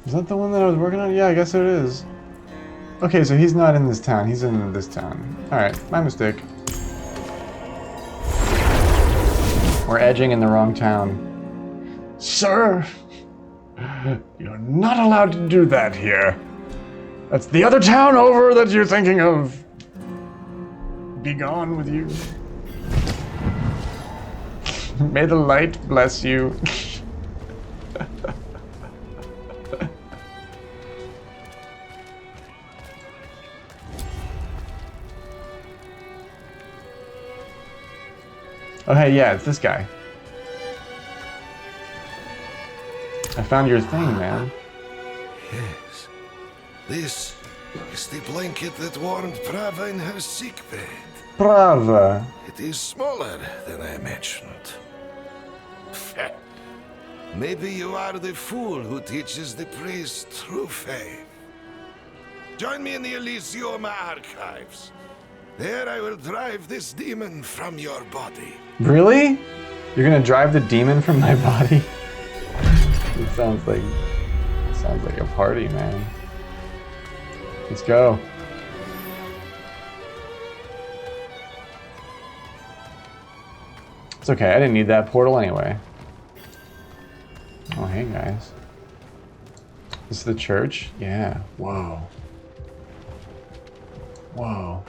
Is that the one that I was working on? Yeah, I guess it is. Okay, so he's not in this town. He's in this town. Alright, my mistake. We're edging in the wrong town. Sir! You're not allowed to do that here. That's the other town over that you're thinking of. Be gone with you. May the light bless you. Oh, hey, yeah, it's this guy. I found your thing, man. Yes. This is the blanket that warmed Prava in her sickbed. Prava. It is smaller than I imagined. Maybe you are the fool who teaches the priest true faith. Join me in the Elysium archives. There I will drive this demon from your body. Really? You're gonna drive the demon from my body? It sounds like a party, man. Let's go. It's okay, I didn't need that portal anyway. Oh, hey guys. This is the church? Yeah. Whoa. Whoa.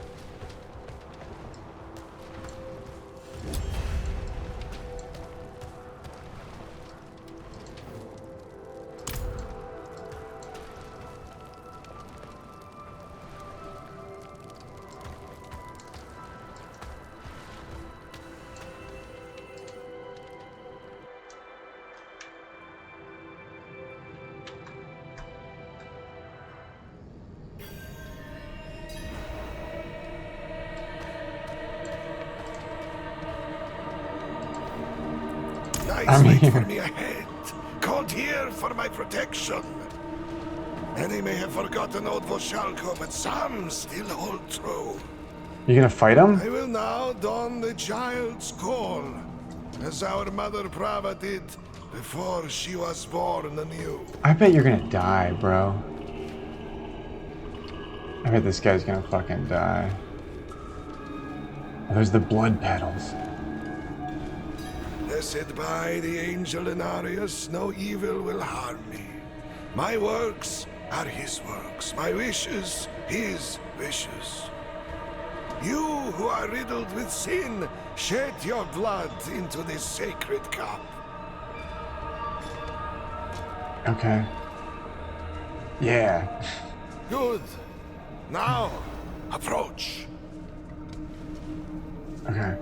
Allies wait for me ahead, called here for my protection. Many may have forgotten old Voshalko, but some still hold true. You gonna fight him? I will now don the child's call, as our mother Prava did before she was born anew. I bet you're gonna die, bro. I bet this guy's gonna fucking die. Oh, there's the blood petals. Blessed by the angel Inarius, no evil will harm me. My works are his works, my wishes his wishes. You who are riddled with sin, shed your blood into this sacred cup. Okay. Yeah. Good. Now, approach. Okay.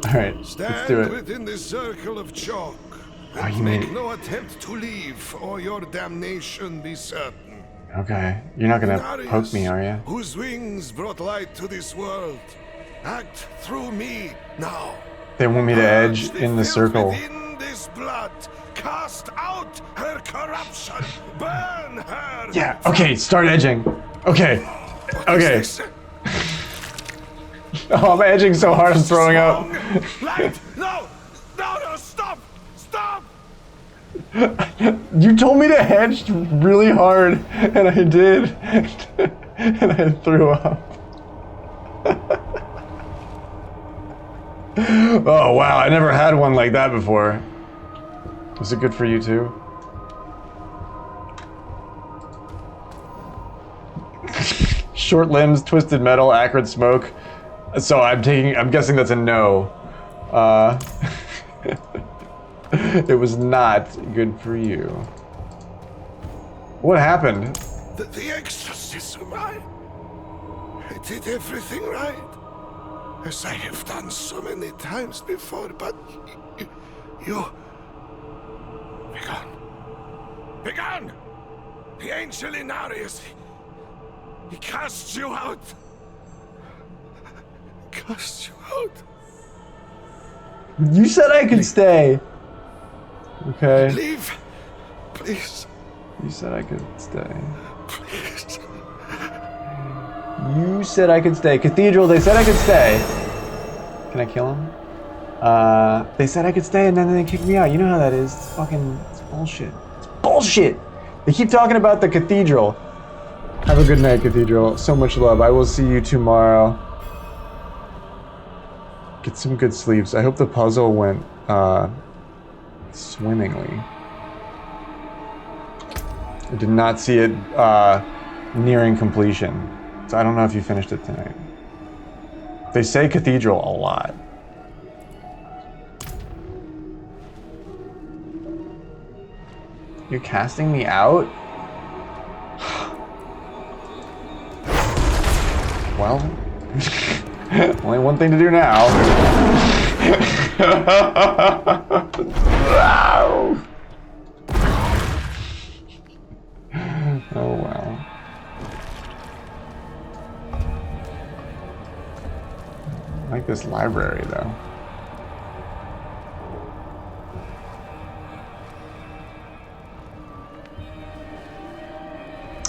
Alright, let's do Stand it. within this circle of chalk. Oh, And you make made it. no attempt to leave, or your damnation be certain. Okay. You're not gonna poke me, are you? Whose wings brought light to this world. Act through me now. They want me to edge in the circle. Within this blood, cast out her corruption. Burn her. Yeah, okay, start edging. Okay. Okay. Oh, I'm edging so hard I'm throwing up. Light! No! No, stop! Stop! You told me to hedge really hard, and I did. And I threw up. Oh, wow, I never had one like that before. Was it good for you too? Short limbs, twisted metal, acrid smoke. So I'm guessing that's a no. It was not good for you. What happened? The exorcism, I did everything right. As I have done so many times before, but you... Begone! The angel Inarius, he casts you out. Cast you out. You said I could stay. Okay. Leave, please. You said I could stay. Please. You said I could stay. Cathedral, they said I could stay. Can I kill him? They said I could stay and then they kicked me out. You know how that is. It's bullshit. It's bullshit! They keep talking about the cathedral. Have a good night, Cathedral. So much love. I will see you tomorrow. Get some good sleeps. I hope the puzzle went, swimmingly. I did not see it, nearing completion. So I don't know if you finished it tonight. They say Cathedral a lot. You're casting me out? Well, only one thing to do now. Oh, wow. I like this library, though.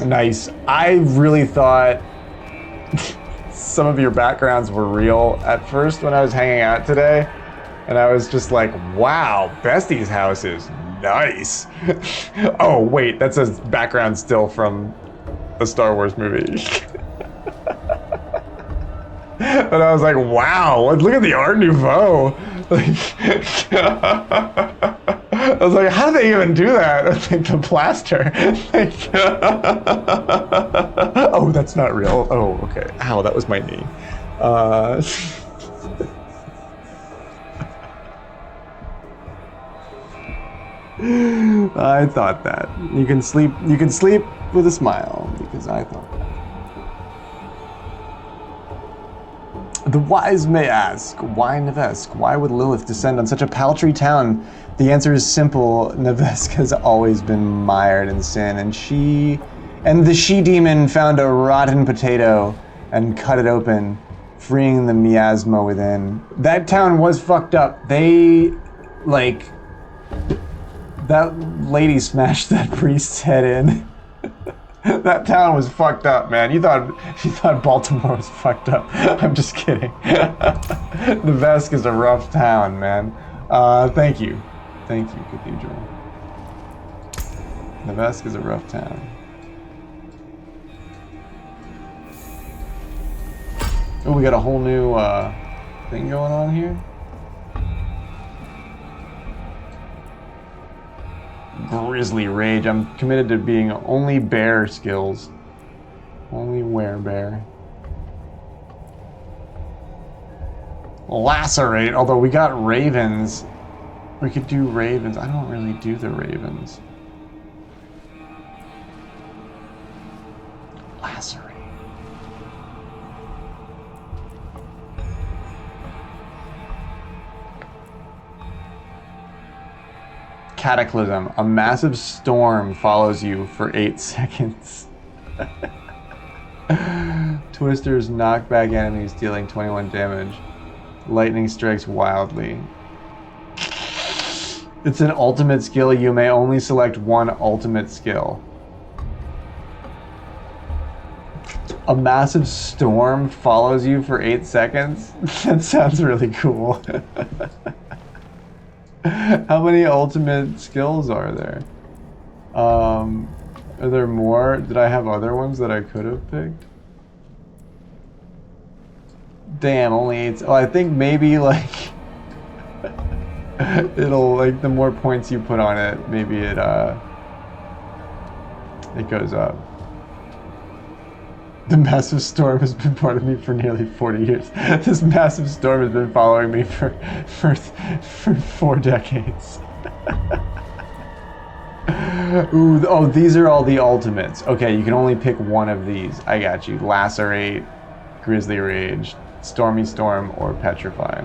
Nice. I really thought some of your backgrounds were real at first when I was hanging out today. And I was just like, wow, Bestie's house is nice. Oh, wait, that's a background still from a Star Wars movie. But I was like, wow, look at the Art Nouveau. I was like, how do they even do that? Like the plaster. Oh, that's not real. Oh, okay. Ow, that was my knee. I thought that. You can sleep with a smile, because I thought that. The wise may ask, why Nevesk? Why would Lilith descend on such a paltry town? The answer is simple. Nevesk has always been mired in sin, and the she-demon found a rotten potato and cut it open freeing the miasma within. That town was fucked up. They, like, that lady smashed that priest's head in. That town was fucked up, man. You thought Baltimore was fucked up. I'm just kidding. Nevesk is a rough town, man. Thank you. Thank you, Cathedral. Nevesk is a rough town. Oh, we got a whole new thing going on here. Grizzly Rage. I'm committed to being only bear skills. Only werebear. Lacerate, although we got ravens. We could do ravens. I don't really do the ravens. Lacerate. Cataclysm. A massive storm follows you for 8 seconds. Twisters knock back enemies, dealing 21 damage. Lightning strikes wildly. It's an ultimate skill. You may only select one ultimate skill. A massive storm follows you for 8 seconds? That sounds really cool. How many ultimate skills are there? Are there more? Did I have other ones that I could have picked? Damn, only 8. Oh, I think maybe like it'll, like, the more points you put on it, maybe it goes up. The massive storm has been part of me for nearly 40 years. This massive storm has been following me for 4 decades. Ooh, oh, these are all the ultimates. Okay, you can only pick one of these. I got you. Lacerate, Grizzly Rage, Stormy Storm, or Petrify.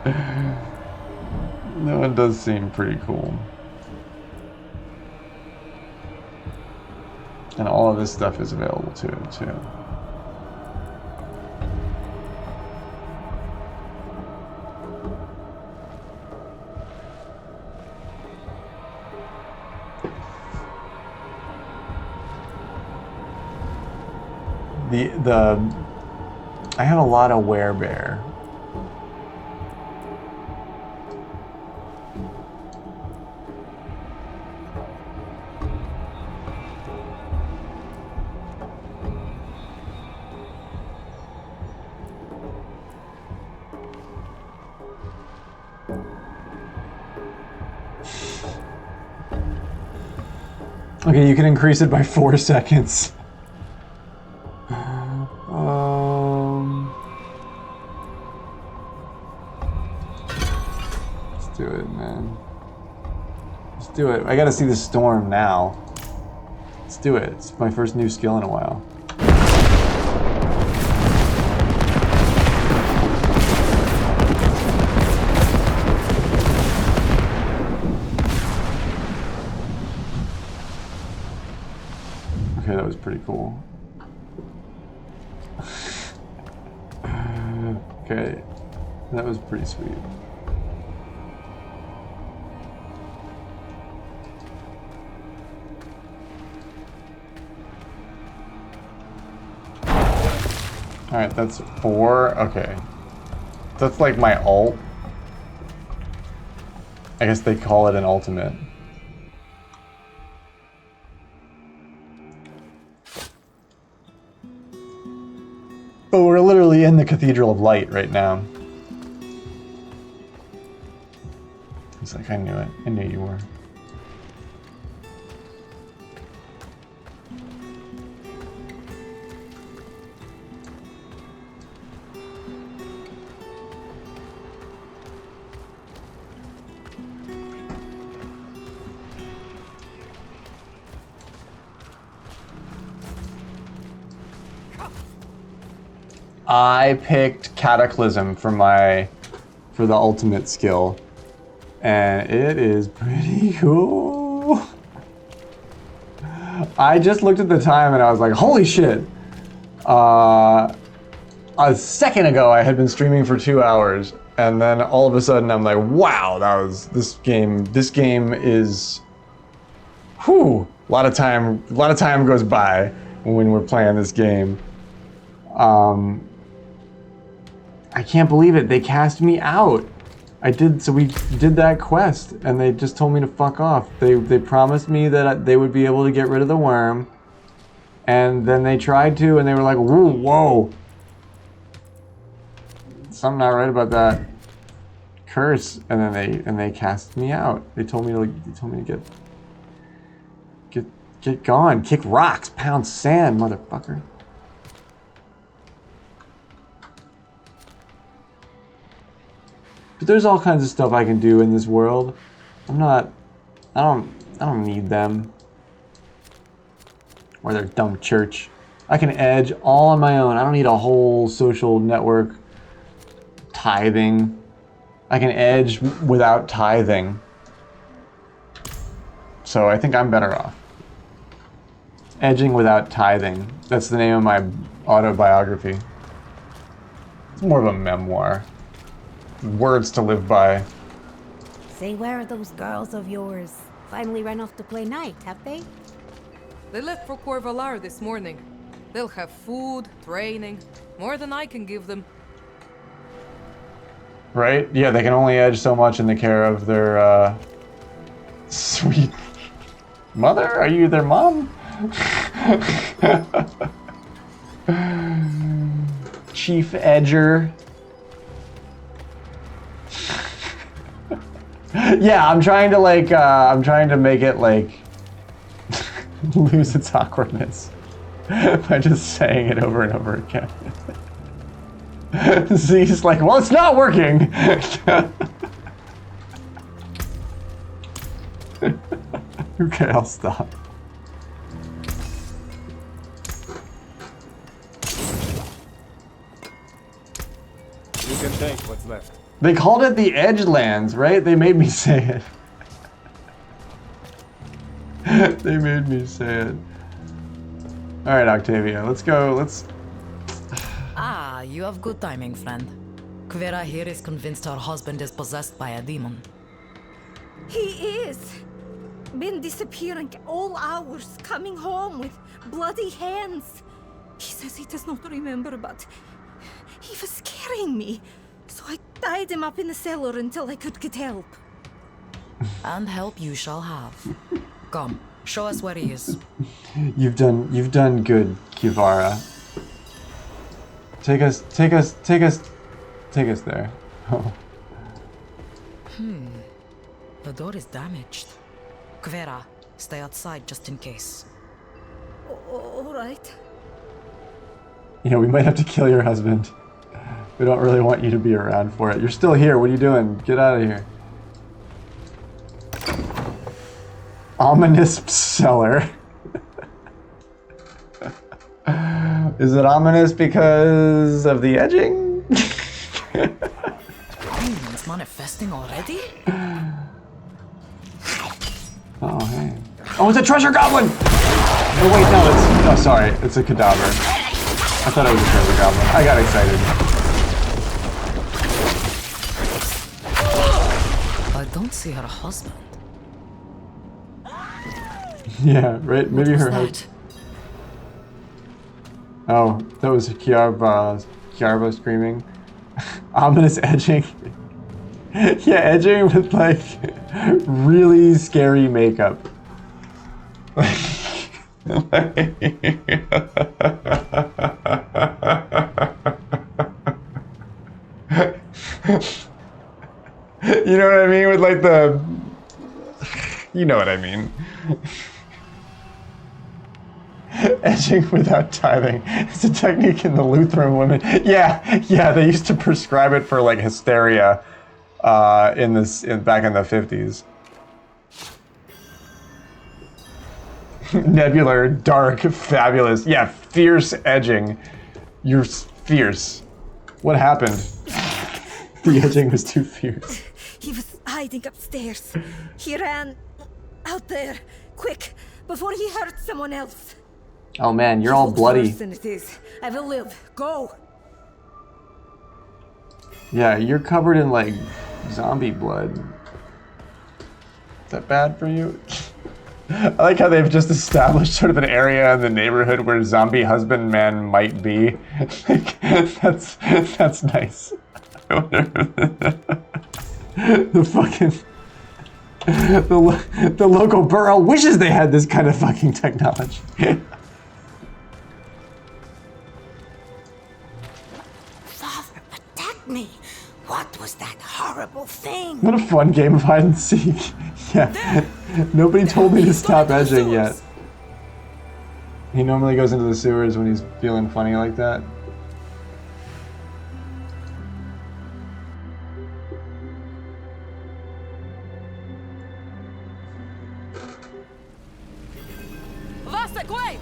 That one does seem pretty cool. And all of this stuff is available to it, too. I have a lot of werebear. Okay, you can increase it by 4 seconds. Let's do it, man. Let's do it. I gotta see the storm now. Let's do it. It's my first new skill in a while. Okay, that was pretty cool. Okay, that was pretty sweet. Alright, that's 4. Okay. That's like my ult. I guess they call it an ultimate. But we're literally in the Cathedral of Light right now. It's like, I knew it. I knew you were. I picked Cataclysm for the ultimate skill, and it is pretty cool. I just looked at the time and I was like, holy shit. A second ago I had been streaming for 2 hours, and then all of a sudden I'm like, wow, this game is, whew, a lot of time goes by when we're playing this game. I can't believe it, they cast me out. So we did that quest, and they just told me to fuck off. They promised me that they would be able to get rid of the worm, and then they tried to, and they were like, whoa. Something not right about that curse, and then they cast me out. They told me to get gone, kick rocks, pound sand, motherfucker. But there's all kinds of stuff I can do in this world. I don't need them or their dumb church. I can edge all on my own. I don't need a whole social network. Tithing. I can edge without tithing. So I think I'm better off. Edging without tithing. That's the name of my autobiography. It's more of a memoir. Words to live by. Say, where are those girls of yours? Finally ran off to play night, have they? They left for Corvalar this morning. They'll have food, training, more than I can give them. Right? Yeah, they can only edge so much in the care of their, sweet mother? Are you their mom? Chief Edger. Yeah, I'm trying to make it, like, lose its awkwardness by just saying it over and over again. Z's like, well, it's not working! Okay, I'll stop. You can take what's left. They called it the Edgelands, right? They made me say it. They made me say it. Alright, Octavia, let's go, Ah, you have good timing, friend. Kvera here is convinced her husband is possessed by a demon. He is. Been disappearing all hours, coming home with bloody hands. He says he does not remember, but he was scaring me. So I tied him up in the cellar until I could get help. And help you shall have. Come, show us where he is. You've done good, Kivara. Take us there. Oh. The door is damaged. Kvera, stay outside just in case. All right. You know, we might have to kill your husband. We don't really want you to be around for it. You're still here. What are you doing? Get out of here. Ominous cellar. Is it ominous because of the edging? Demon's manifesting already? Oh, hey. Oh, it's a treasure goblin! Oh, wait, no, oh, sorry. It's a cadaver. I thought it was a treasure goblin. I got excited. I don't see her husband. Yeah, right? Maybe her husband. Oh, that was Kiarba screaming. Ominous edging. Yeah, edging with, like, really scary makeup. You know what I mean? With, like, the... You know what I mean. Edging without tithing. It's a technique in the Lutheran women. Yeah, they used to prescribe it for, like, hysteria back in the 50s. Nebular, dark, fabulous. Yeah, fierce edging. You're fierce. What happened? The edging was too fierce. He was hiding upstairs. He ran out there Quick, before he hurts someone else. Oh man, you're He all looks bloody. worse than it is. I will live. Go. Yeah, you're covered in like zombie blood. Is that bad for you? I like how they've just established sort of an area in the neighborhood where zombie husbandman might be. Like, that's nice. The fucking the local borough wishes they had this kind of fucking technology. Father, protect me. What was that horrible thing? What a fun game of hide and seek. Yeah. Nobody told me to stop edging yet. He normally goes into the sewers when he's feeling funny like that. Vasek, wait!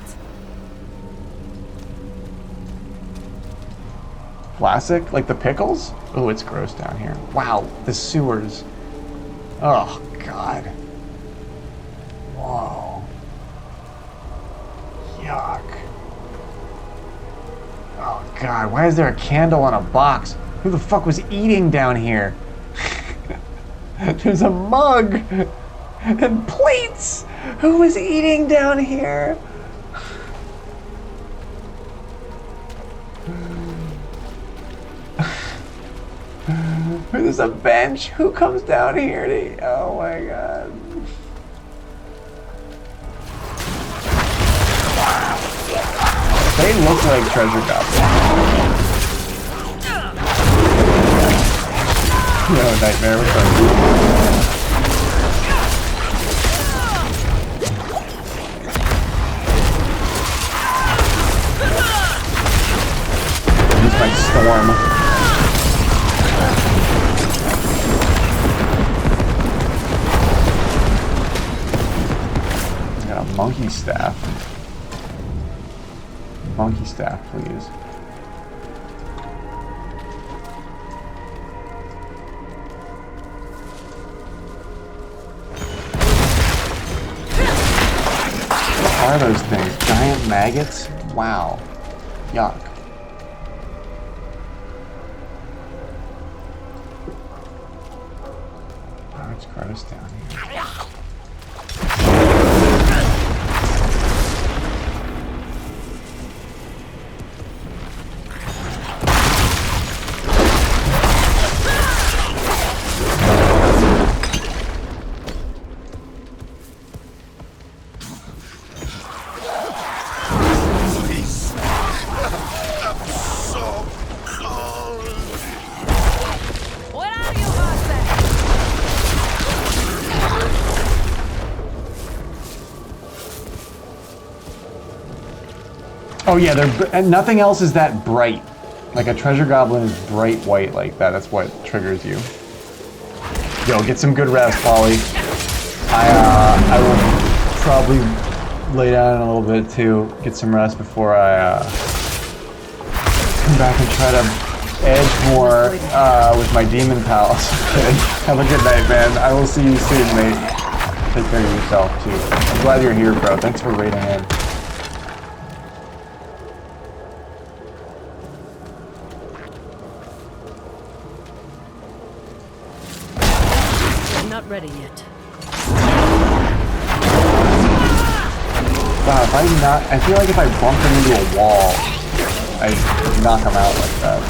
Classic? Like the pickles? Oh, it's gross down here. Wow, the sewers. Oh, God. Whoa. Yuck. Oh, God, why is there a candle on a box? Who the fuck was eating down here? There's a mug and plates. Who was eating down here? There's a bench. Who comes down here to eat? Oh my God. They look like treasure goblins. No, nightmare with them. Use my storm. Monkey staff. Monkey staff, please. What are those things? Giant maggots? Wow. Yuck. Oh, it's gross down here. Oh yeah, and nothing else is that bright. Like a treasure goblin is bright white like that. That's what triggers you. Yo, get some good rest, Polly. I will probably lay down in a little bit too, get some rest before I come back and try to edge more with my demon pals. Have a good night, man. I will see you soon, mate. Take care of yourself too. I'm glad you're here, bro. Thanks for raiding in. Not ready yet. Wow, I feel like if I bump him into a wall, I knock him out like that.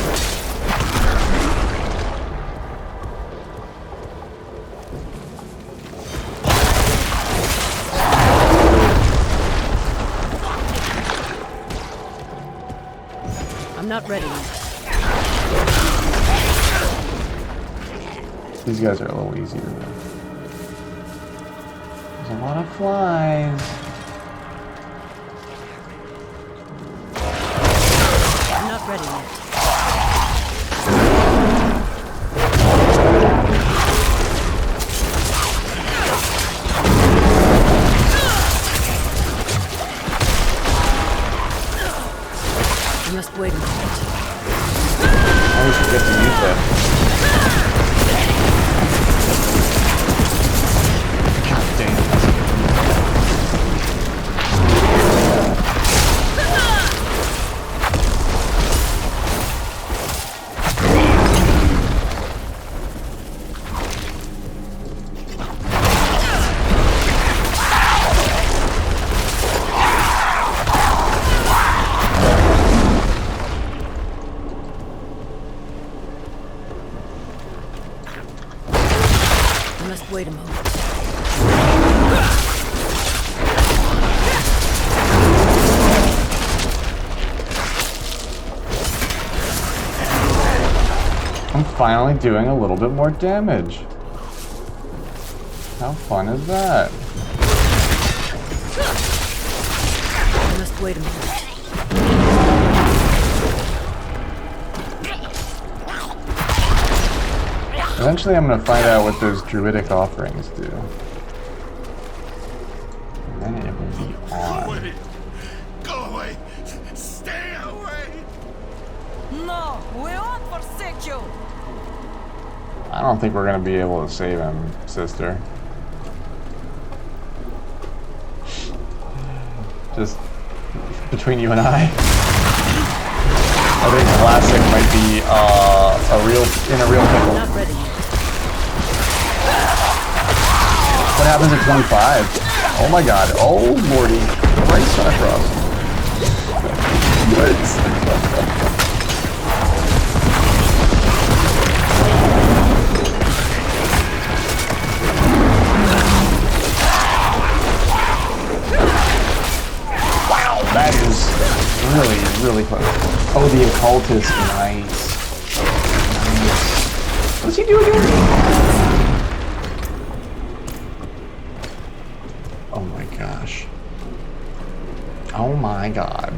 I'm not ready yet. These guys are a little easier though. There's a lot of flies. I'm not ready yet. I must wait a moment. I always forget to use that. God damn. You must wait a moment. I'm finally doing a little bit more damage. How fun is that? You must wait a moment. Eventually I'm gonna find out what those druidic offerings do. And then it will be on. Go away! Stay away! No, we won't forsake you. I don't think we're gonna be able to save him, sister. Just between you and I think Classic might be in a real pickle. Not ready. What happens at 25? Oh my god. Oh lordy. Christ on a cross. Nice. Wow, that is really, really close. Oh, the occultist. Nice. Nice. What's he doing here? Oh my gosh. Oh my god.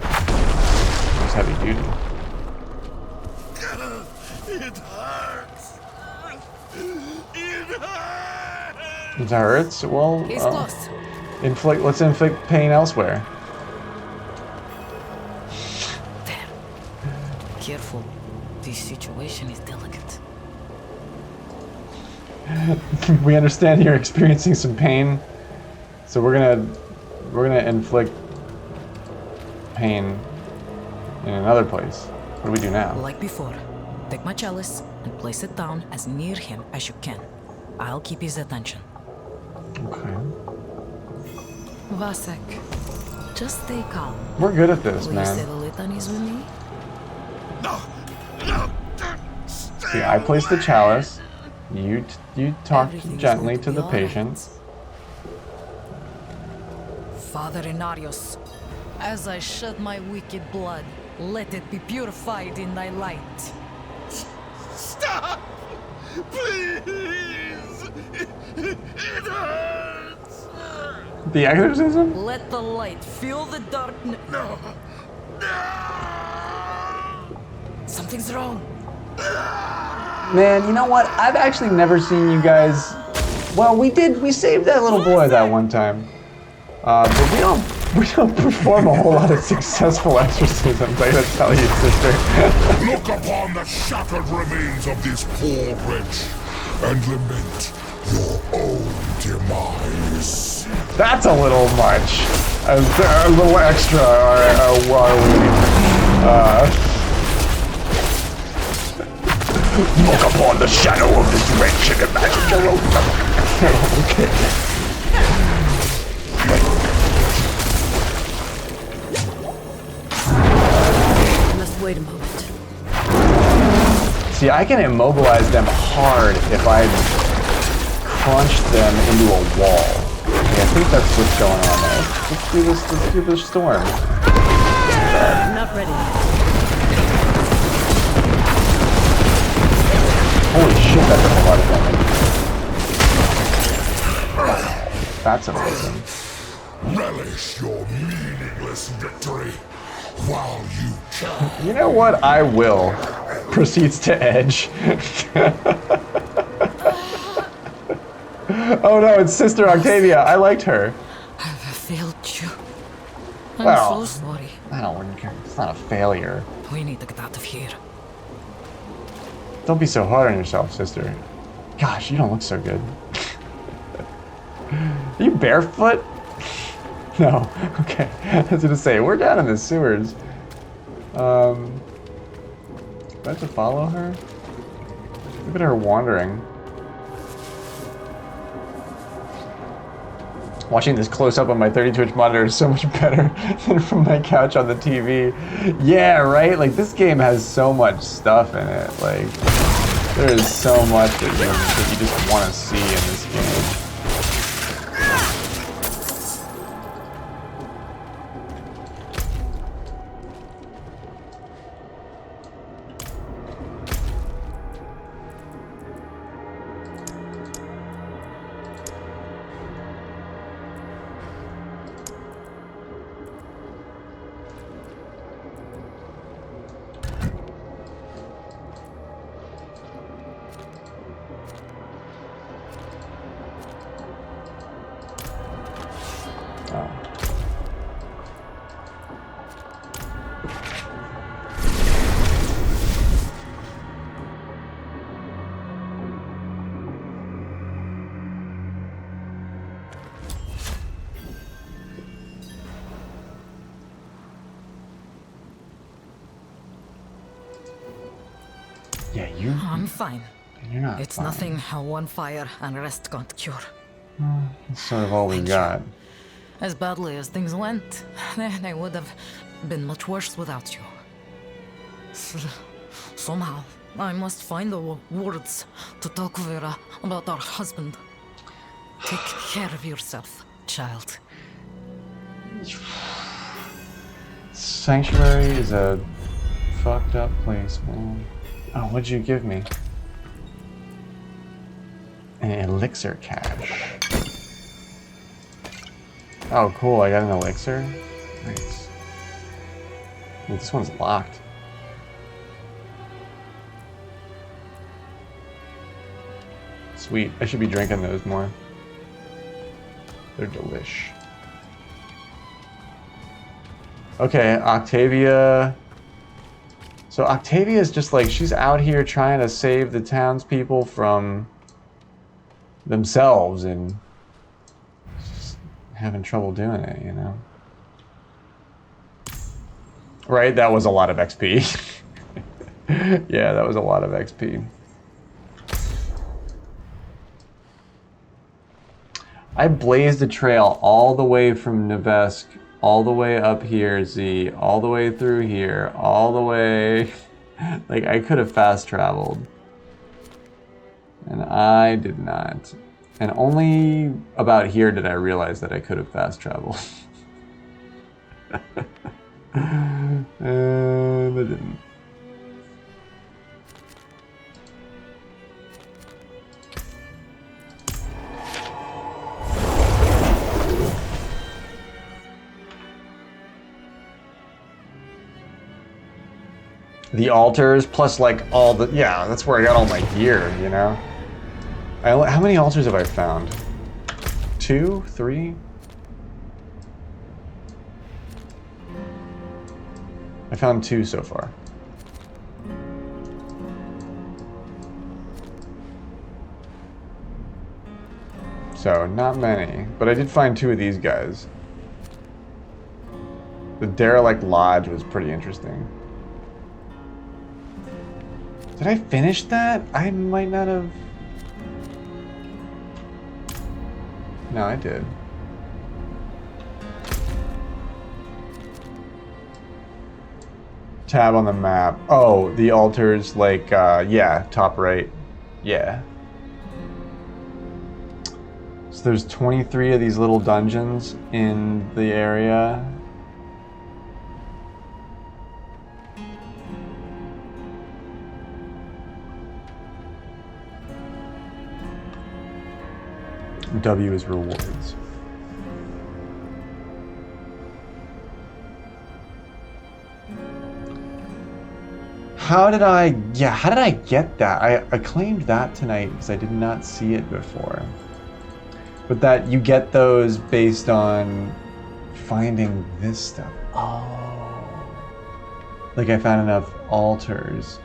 That's heavy duty. It hurts! It hurts! It hurts? Well, He's close. let's inflict pain elsewhere. Careful. This situation is delicate. We understand you're experiencing some pain, so we're gonna inflict pain in another place. What do we do now? Like before, take my chalice and place it down as near him as you can. I'll keep his attention. Okay. Vasek, just stay calm. We're good at this, Will you say man. the litanies with me? See, I place the chalice. You talk gently to the patient. Father Inarius, as I shed my wicked blood, let it be purified in thy light. Stop! Please! It hurts! The exorcism? Let the light fill the darkness. No! Something's wrong. Man, you know what? I've actually never seen you guys. Well, we saved that little boy that one time. But we don't perform a whole lot of successful exorcisms, I gotta tell you, sister. Look upon the shattered remains of this poor wretch and lament your own demise. That's a little much. A little extra. Look upon the shadow of this wretch and imagine your own. Okay. You must wait a moment. See, I can immobilize them hard if I crunch them into a wall. Okay, I think that's what's going on there. Let's do this storm. I'm not ready yet. Holy shit, that does a lot of damage. That's amazing. Relish your meaningless victory while you can. You know what? I will. Proceeds to edge. Oh no, it's Sister Octavia. I liked her. I've failed you. I'm Well, so sorry. I don't care. It's not a failure. We need to get out of here. Don't be so hard on yourself, sister. Gosh, you don't look so good. Are you barefoot? No. Okay. I was gonna say, we're down in the sewers. Do I have to follow her? Look at her wandering. Watching this close up on my 32-inch monitor is so much better than from my couch on the TV. Yeah, right? Like, this game has so much stuff in it. Like, There is so much that you just want to see in this game. Yeah, I'm fine. You're not. It's fine. nothing how one fire and rest can't cure. That's sort of all we got. As badly as things went, they would have been much worse without you. Somehow, I must find the words to talk Vera about our husband. Take care of yourself, child. Sanctuary is a fucked up place, man. Oh, what'd you give me? An elixir cache. Oh, cool, I got an elixir. Nice. Wait, this one's locked. Sweet, I should be drinking those more. They're delish. Okay, Octavia. So Octavia is just like, she's out here trying to save the townspeople from themselves and just having trouble doing it, you know? Right? That was a lot of XP. Yeah, that was a lot of XP. I blazed a trail all the way from Nevesk, all the way up here, Z, all the way through here, all the way... Like, I could have fast traveled. And I did not. And only about here did I realize that I could have fast traveled. And I didn't. The altars, plus like all the... Yeah, that's where I got all my gear, you know? How many altars have I found? 2? 3? I found 2 so far. So, not many. But I did find 2 of these guys. The Derelict Lodge was pretty interesting. Did I finish that? I might not have... No, I did. Tab on the map. Oh, the altars, like, yeah, top right. Yeah. So there's 23 of these little dungeons in the area. W is rewards. How did I get that? I claimed that tonight because I did not see it before. But that you get those based on finding this stuff. Oh. Like I found enough altars.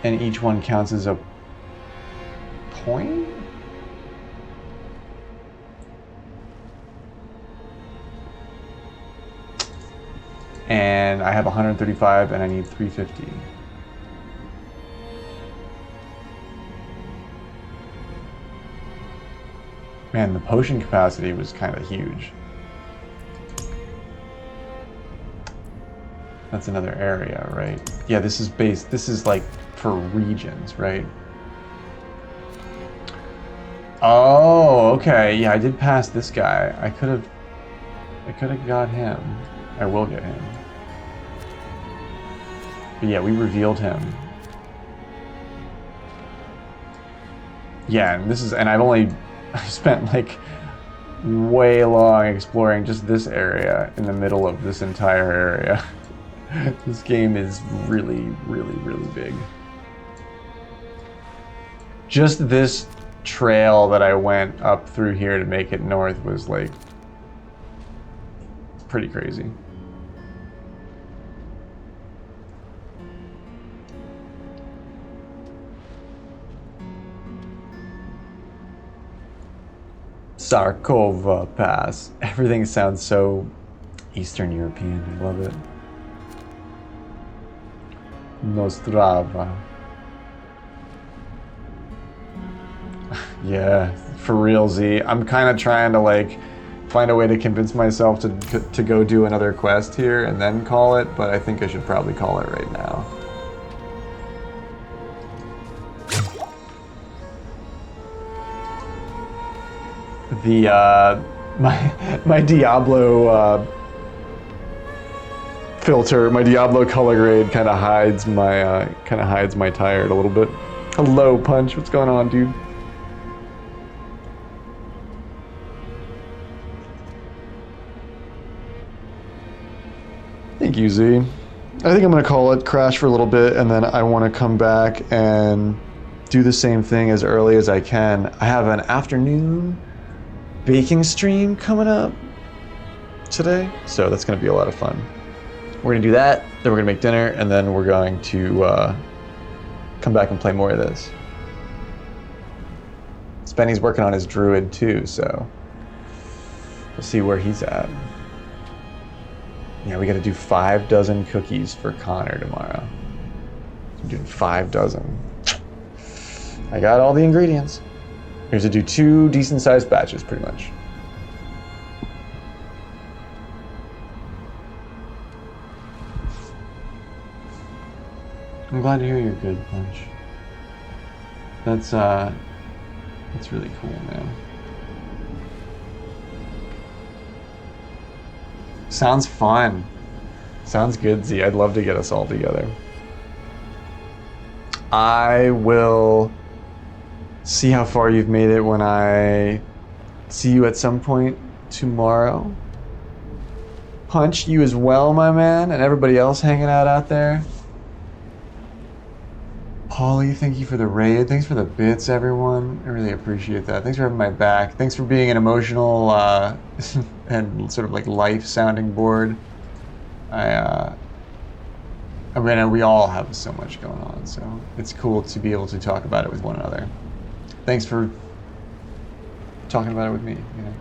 And each one counts as a point? And I have 135 and I need 350. Man, the potion capacity was kind of huge. That's another area, right? Yeah, this is based, this is like for regions, right? Oh, okay. Yeah, I did pass this guy. I could have got him. I will get him. But yeah, we revealed him. Yeah, and this is, and I've spent like way long exploring just this area in the middle of this entire area. This game is really, really, really big. Just this trail that I went up through here to make it north was like pretty crazy. Sarkova Pass. Everything sounds so Eastern European. I love it. Nostrava. Yeah, for real, Z. I'm kind of trying to like find a way to convince myself to go do another quest here and then call it, but I think I should probably call it right now. The my Diablo filter, my Diablo color grade kind of hides my tired a little bit. Hello, Punch. What's going on, dude? Thank you, Z. I think I'm gonna call it, crash for a little bit, and then I want to come back and do the same thing as early as I can. I have an afternoon baking stream coming up today, so that's gonna be a lot of fun. We're gonna do that, then we're gonna make dinner, and then we're going to come back and play more of this. Spenny's working on his druid too, so we'll see where he's at. Yeah, we gotta do 5 dozen cookies for Connor tomorrow. I'm doing 5 dozen. I got all the ingredients. We have to do 2 decent sized batches, pretty much. I'm glad to hear you're good, Punch. That's really cool, man. Sounds fun. Sounds good, Z. I'd love to get us all together. I will see how far you've made it when I see you at some point tomorrow. Punch, you as well, my man, and everybody else hanging out there. Paulie, thank you for the raid. Thanks for the bits, everyone. I really appreciate that. Thanks for having my back. Thanks for being an emotional and sort of like life sounding board. I mean, we all have so much going on, so it's cool to be able to talk about it with one another. Thanks for talking about it with me. You know?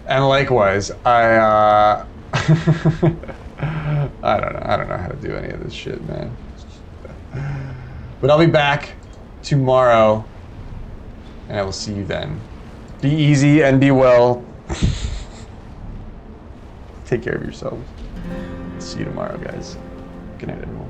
And likewise, I don't know how to do any of this shit, man. But I'll be back tomorrow, and I will see you then. Be easy and be well. Take care of yourselves. See you tomorrow, guys. Good night, everyone.